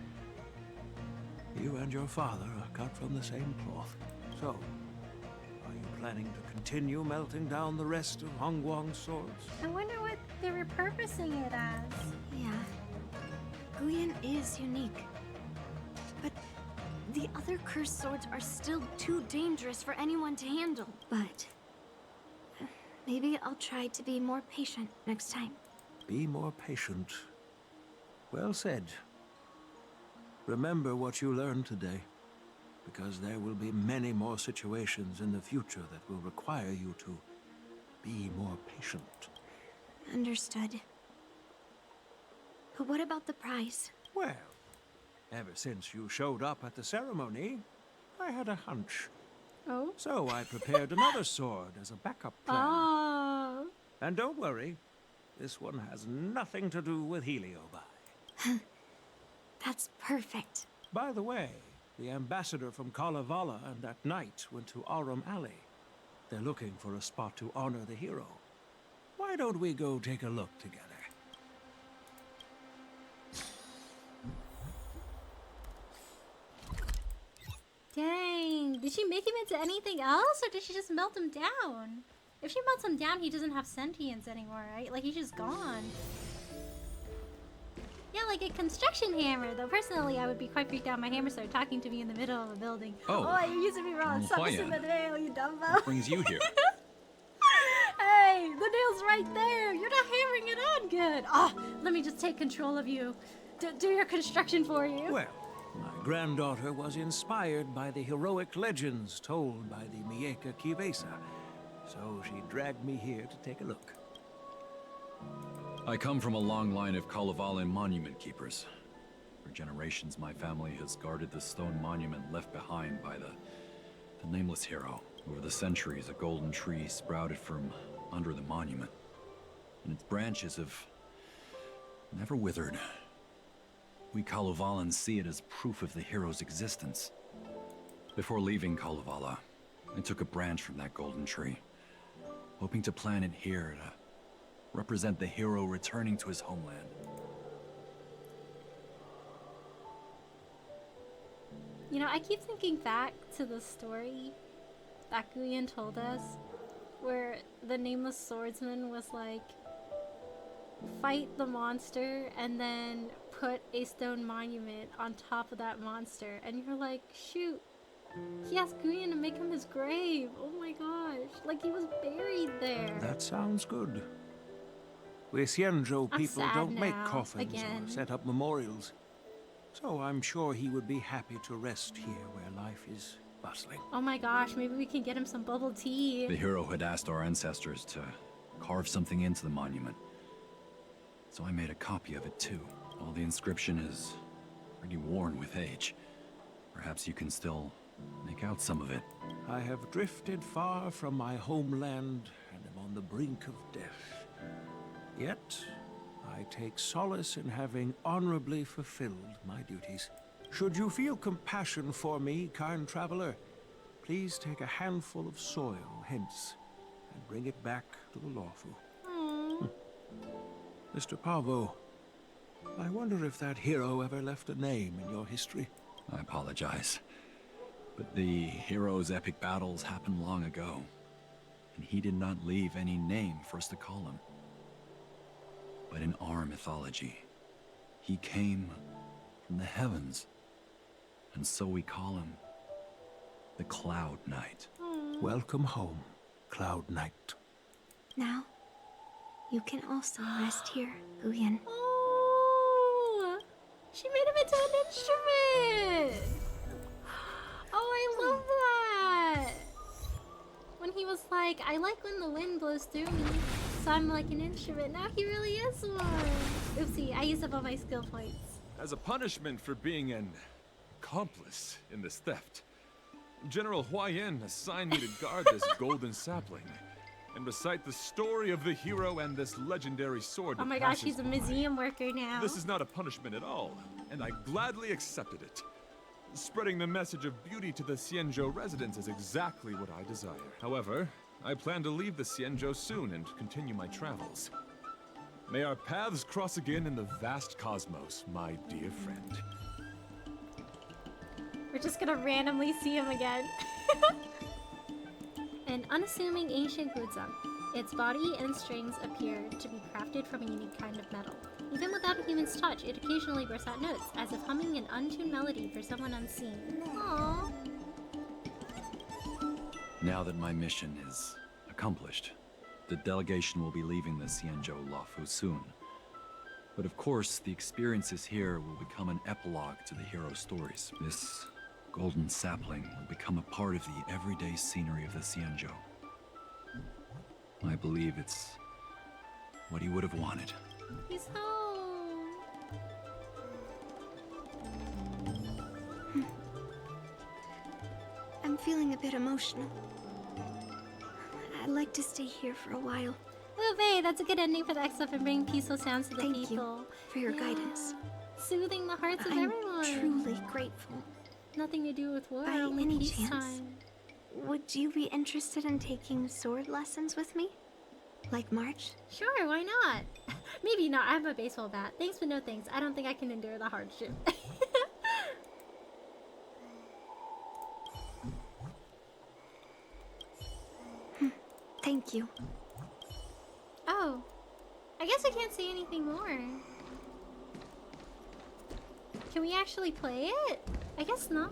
and your father are cut from the same cloth. So, are you planning to continue melting down the rest of Hongguang's swords? I wonder what they're repurposing it as. Yeah. Guyan is unique. But the other cursed swords are still too dangerous for anyone to handle. But maybe I'll try to be more patient next time. Be more patient. Well said. Remember what you learned today, because there will be many more situations in the future that will require you to be more patient. Understood. But what about the prize? Well, ever since you showed up at the ceremony, I had a hunch. Oh? So I prepared another sword as a backup plan. Oh. And don't worry, this one has nothing to do with Heliobi. That's perfect. By the way, the ambassador from Kalevala and that knight went to Arum Alley. They're looking for a spot to honor the hero. Why don't we go take a look together? Dang. Did she make him into anything else, or did she just melt him down? If she melts him down, he doesn't have sentience anymore, right? Like, he's just gone. Yeah, like a construction hammer. Though personally, I would be quite freaked out if my hammer started talking to me in the middle of a building. Oh. You're using me wrong. Something's in the nail, you dumbo. What brings you here? Hey, the nail's right there. You're not hammering it on good. Oh, let me just take control of you. Do your construction for you. Well, my granddaughter was inspired by the heroic legends told by the Mieka Kivesa. So she dragged me here to take a look. I come from a long line of Kalavalan monument keepers. For generations, my family has guarded the stone monument left behind by the nameless hero. Over the centuries, a golden tree sprouted from under the monument, and its branches have never withered. We Kalevalans see it as proof of the hero's existence. Before leaving Kalevala, I took a branch from that golden tree, hoping to plant it here to represent the hero returning to his homeland. You know, I keep thinking back to the story that Guyan told us, where the nameless swordsman was like, fight the monster and then put a stone monument on top of that monster. And you're like, shoot, he asked Guyan to make him his grave. Oh my gosh, like he was buried there. That sounds good. We Xianzhou people don't make coffins again. or set up memorials. So I'm sure he would be happy to rest here where life is bustling. Oh my gosh, maybe we can get him some bubble tea. The hero had asked our ancestors to carve something into the monument. So I made a copy of it too. While the inscription is pretty worn with age, perhaps you can still make out some of it. I have drifted far from my homeland and am on the brink of death. Yet, I take solace in having honorably fulfilled my duties. Should you feel compassion for me, kind traveler, please take a handful of soil hence and bring it back to the Lawfu. Mr. Pavo, I wonder if that hero ever left a name in your history. I apologize, but the hero's epic battles happened long ago, and he did not leave any name for us to call him. But in our mythology, he came from the heavens, and so we call him the Cloud Knight. Welcome home, Cloud Knight. Now, you can also rest here, Guyan. Oh, she made him into an instrument. Oh, I love that. When he was like, I like when the wind blows through me, so I'm like an instrument. Now he really is one. Oopsie, I used up all my skill points. As a punishment for being an accomplice in this theft, General Huayan assigned me to guard this golden sapling and recite the story of the hero and this legendary sword. Oh my gosh, he's a museum worker now. This is not a punishment at all, and I gladly accepted it. Spreading the message of beauty to the Xianzhou residents is exactly what I desire. However, I plan to leave the Xianzhou soon and continue my travels. May our paths cross again in the vast cosmos, my dear friend. We're just gonna randomly see him again. An unassuming ancient guzheng. Its body and strings appear to be crafted from a unique kind of metal. Even without a human's touch, it occasionally bursts out notes, as if humming an untuned melody for someone unseen. Aww. Now that my mission is accomplished, the delegation will be leaving the Xianzhou Luofu soon. But of course, the experiences here will become an epilogue to the hero stories. This golden sapling will become a part of the everyday scenery of the Xianzhou. I believe it's what he would have wanted. He's home. I'm feeling a bit emotional. I'd like to stay here for a while. Oh, Vey, that's a good ending for the X-Up and bring peaceful sounds to the people. Thank you for your guidance. Soothing the hearts of I'm everyone. truly grateful. Nothing to do with war, By only any peacetime. chance, would you be interested in taking sword lessons with me? Like March? Sure, why not? Maybe not. I have a baseball bat. Thanks, but no thanks. I don't think I can endure the hardship. Thank you. Oh. I guess I can't say anything more. Can we actually play it? I guess not.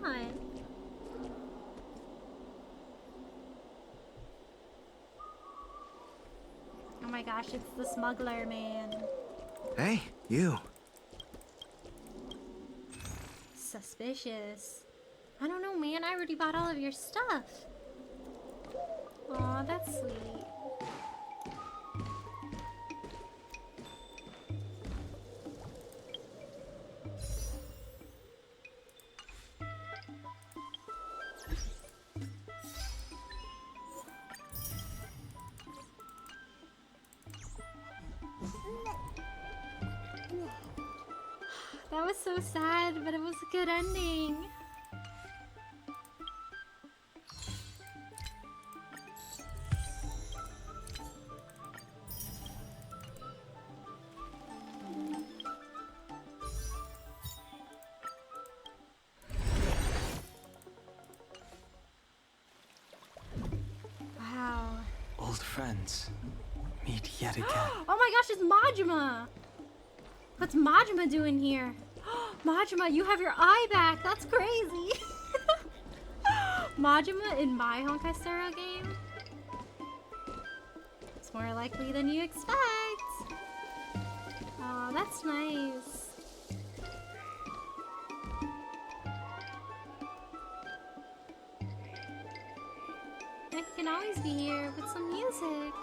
Oh my gosh, it's the smuggler man. Hey, you. Suspicious. I don't know, man. I already bought all of your stuff. Aw, that's sweet. That was so sad, but it was a good ending. Wow. Old friends. Meet yet again. Oh my gosh, it's Majima! What's Majima doing here? Majima, you have your eye back! That's crazy! Majima in my Honkai Star Rail game? It's more likely than you expect! Oh, that's nice. I can always be here with some music.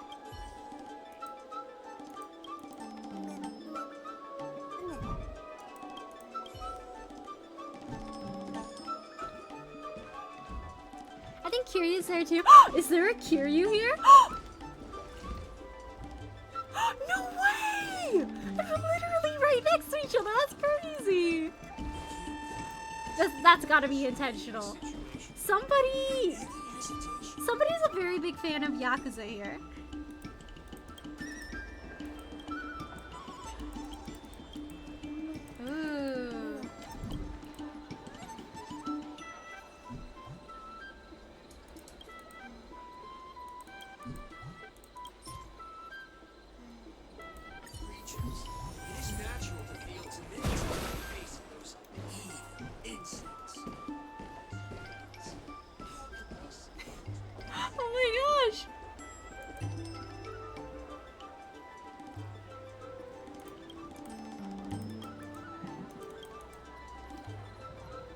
I think Kiryu's there too. Is there a Kiryu here? No way! They're literally right next to each other. That's crazy. That's gotta be intentional. Somebody's a very big fan of Yakuza here. Ooh. It is natural to feel timidity in the face of those insects. Oh my gosh!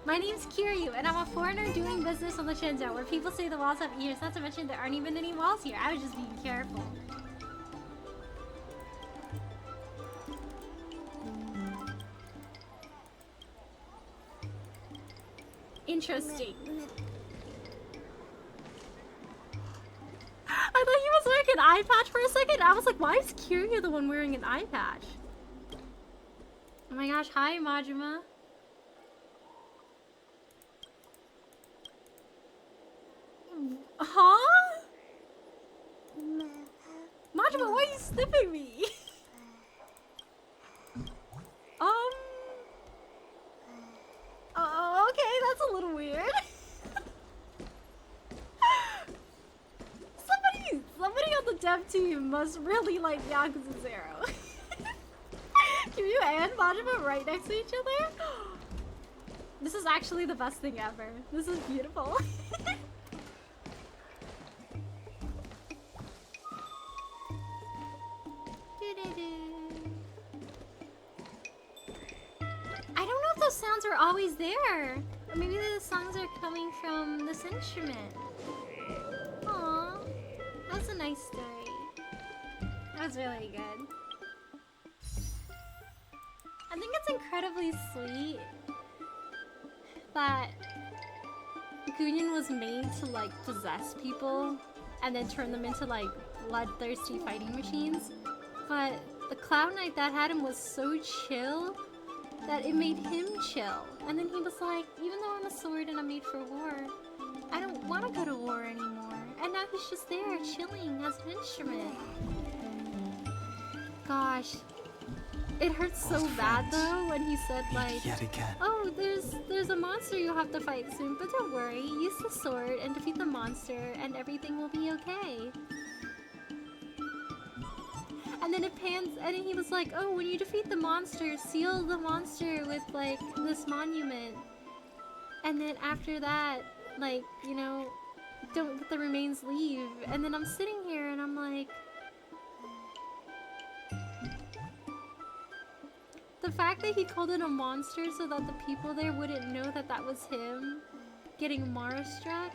My name's Kiryu, and I'm a foreigner doing business on the Shenzhou, where people say the walls have ears. Not to mention there aren't even any walls here. I was just being careful. Interesting. I thought he was wearing an eye patch for a second. I was like, why is Kiryu the one wearing an eye patch? Oh my gosh, hi Majima. Huh? Majima, why are you sniffing me? Okay, that's a little weird. Somebody on the dev team must really like Yakuza 0. Kiryu and Majima right next to each other? This is actually the best thing ever. This is beautiful. I don't know if those sounds are always there. Or maybe the songs are coming from this instrument. Aww. That's a nice story. That was really good. I think it's incredibly sweet that Gunyan was made to like possess people and then turn them into like bloodthirsty fighting machines. But the Cloud Knight that had him was so chill that it made him chill. And then he was like, even though I'm a sword and I'm made for war, I don't want to go to war anymore. And now he's just there, chilling as an instrument. Gosh. It hurts so bad though when he said like, oh, there's a monster you'll have to fight soon, but don't worry, use the sword and defeat the monster and everything will be okay. And then it pans, and he was like, oh, when you defeat the monster, seal the monster with like this monument. And then after that, like, you know, don't let the remains leave. And then I'm sitting here and I'm like, the fact that he called it a monster so that the people there wouldn't know that that was him getting Mara struck.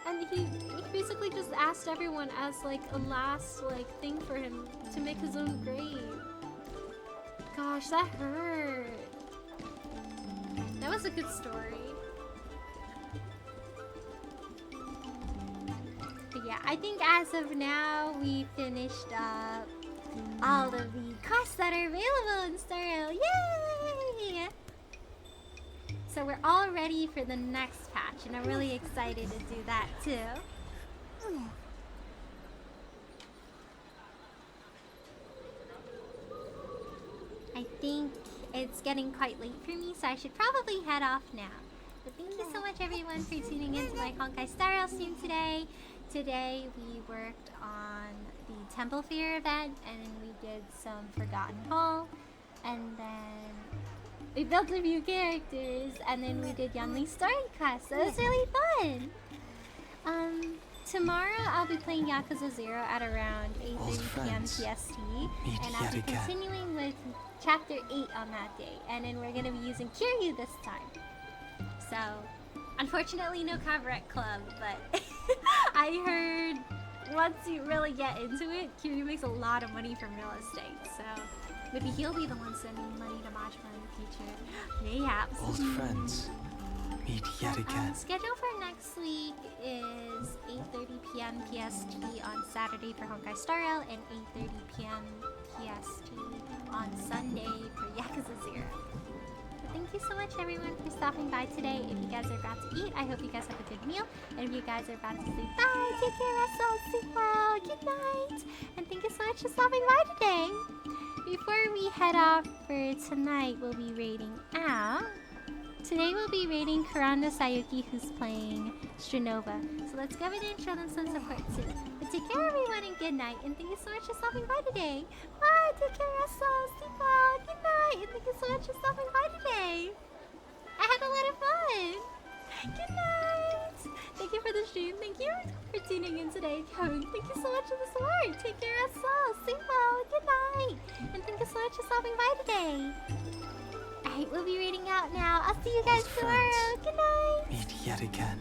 And he basically just asked everyone as like a last like thing for him to make his own grave. Gosh, that hurt. That was a good story. But yeah, I think as of now we finished up all of the quests that are available in Star Rail. Yay! So we're all ready for the next patch, and I'm really excited to do that too. I think it's getting quite late for me, so I should probably head off now. But thank you so much everyone for tuning into my Honkai Star Rail stream today. Today we worked on the Temple Fair event, and we did some Forgotten Hall, and then we built a few characters, and then we did Yunli's story quest, so it was really fun! Tomorrow I'll be playing Yakuza 0 at around 8:30 p.m. PST, and I'll be continuing with Chapter 8 on that day, and then we're gonna be using Kiryu this time. So, unfortunately no Cabaret Club, but I heard once you really get into it, Kiryu makes a lot of money from real estate, so maybe he'll be the one sending money to Majima in the future. Mayhaps. Old friends, meet yet again. Schedule for next week is 8:30 p.m. PST on Saturday for Honkai Star Rail and 8:30 p.m. PST on Sunday for Yakuza 0. But thank you so much everyone for stopping by today. If you guys are about to eat, I hope you guys have a good meal. And if you guys are about to sleep, bye, take care, rest well, sleep well, good night. And thank you so much for stopping by today. Before we head off for tonight, we'll be raiding out. Today we'll be raiding Kuranda Sayuki, who's playing Strinova. So let's go ahead and show them some support too. But take care everyone and good night, and thank you so much for stopping by today. Bye, take care, rest well, sleep well, good night, and thank you so much for stopping by today. I had a lot of fun. Good night. Thank you for the stream. Thank you for tuning in today. Thank you so much for the support. Take care, rest well, sleep well, good night, and thank you so much for stopping by today. Alright, we'll be reading out now. I'll see you guys tomorrow. Good night. Meet yet again.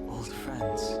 Old friends.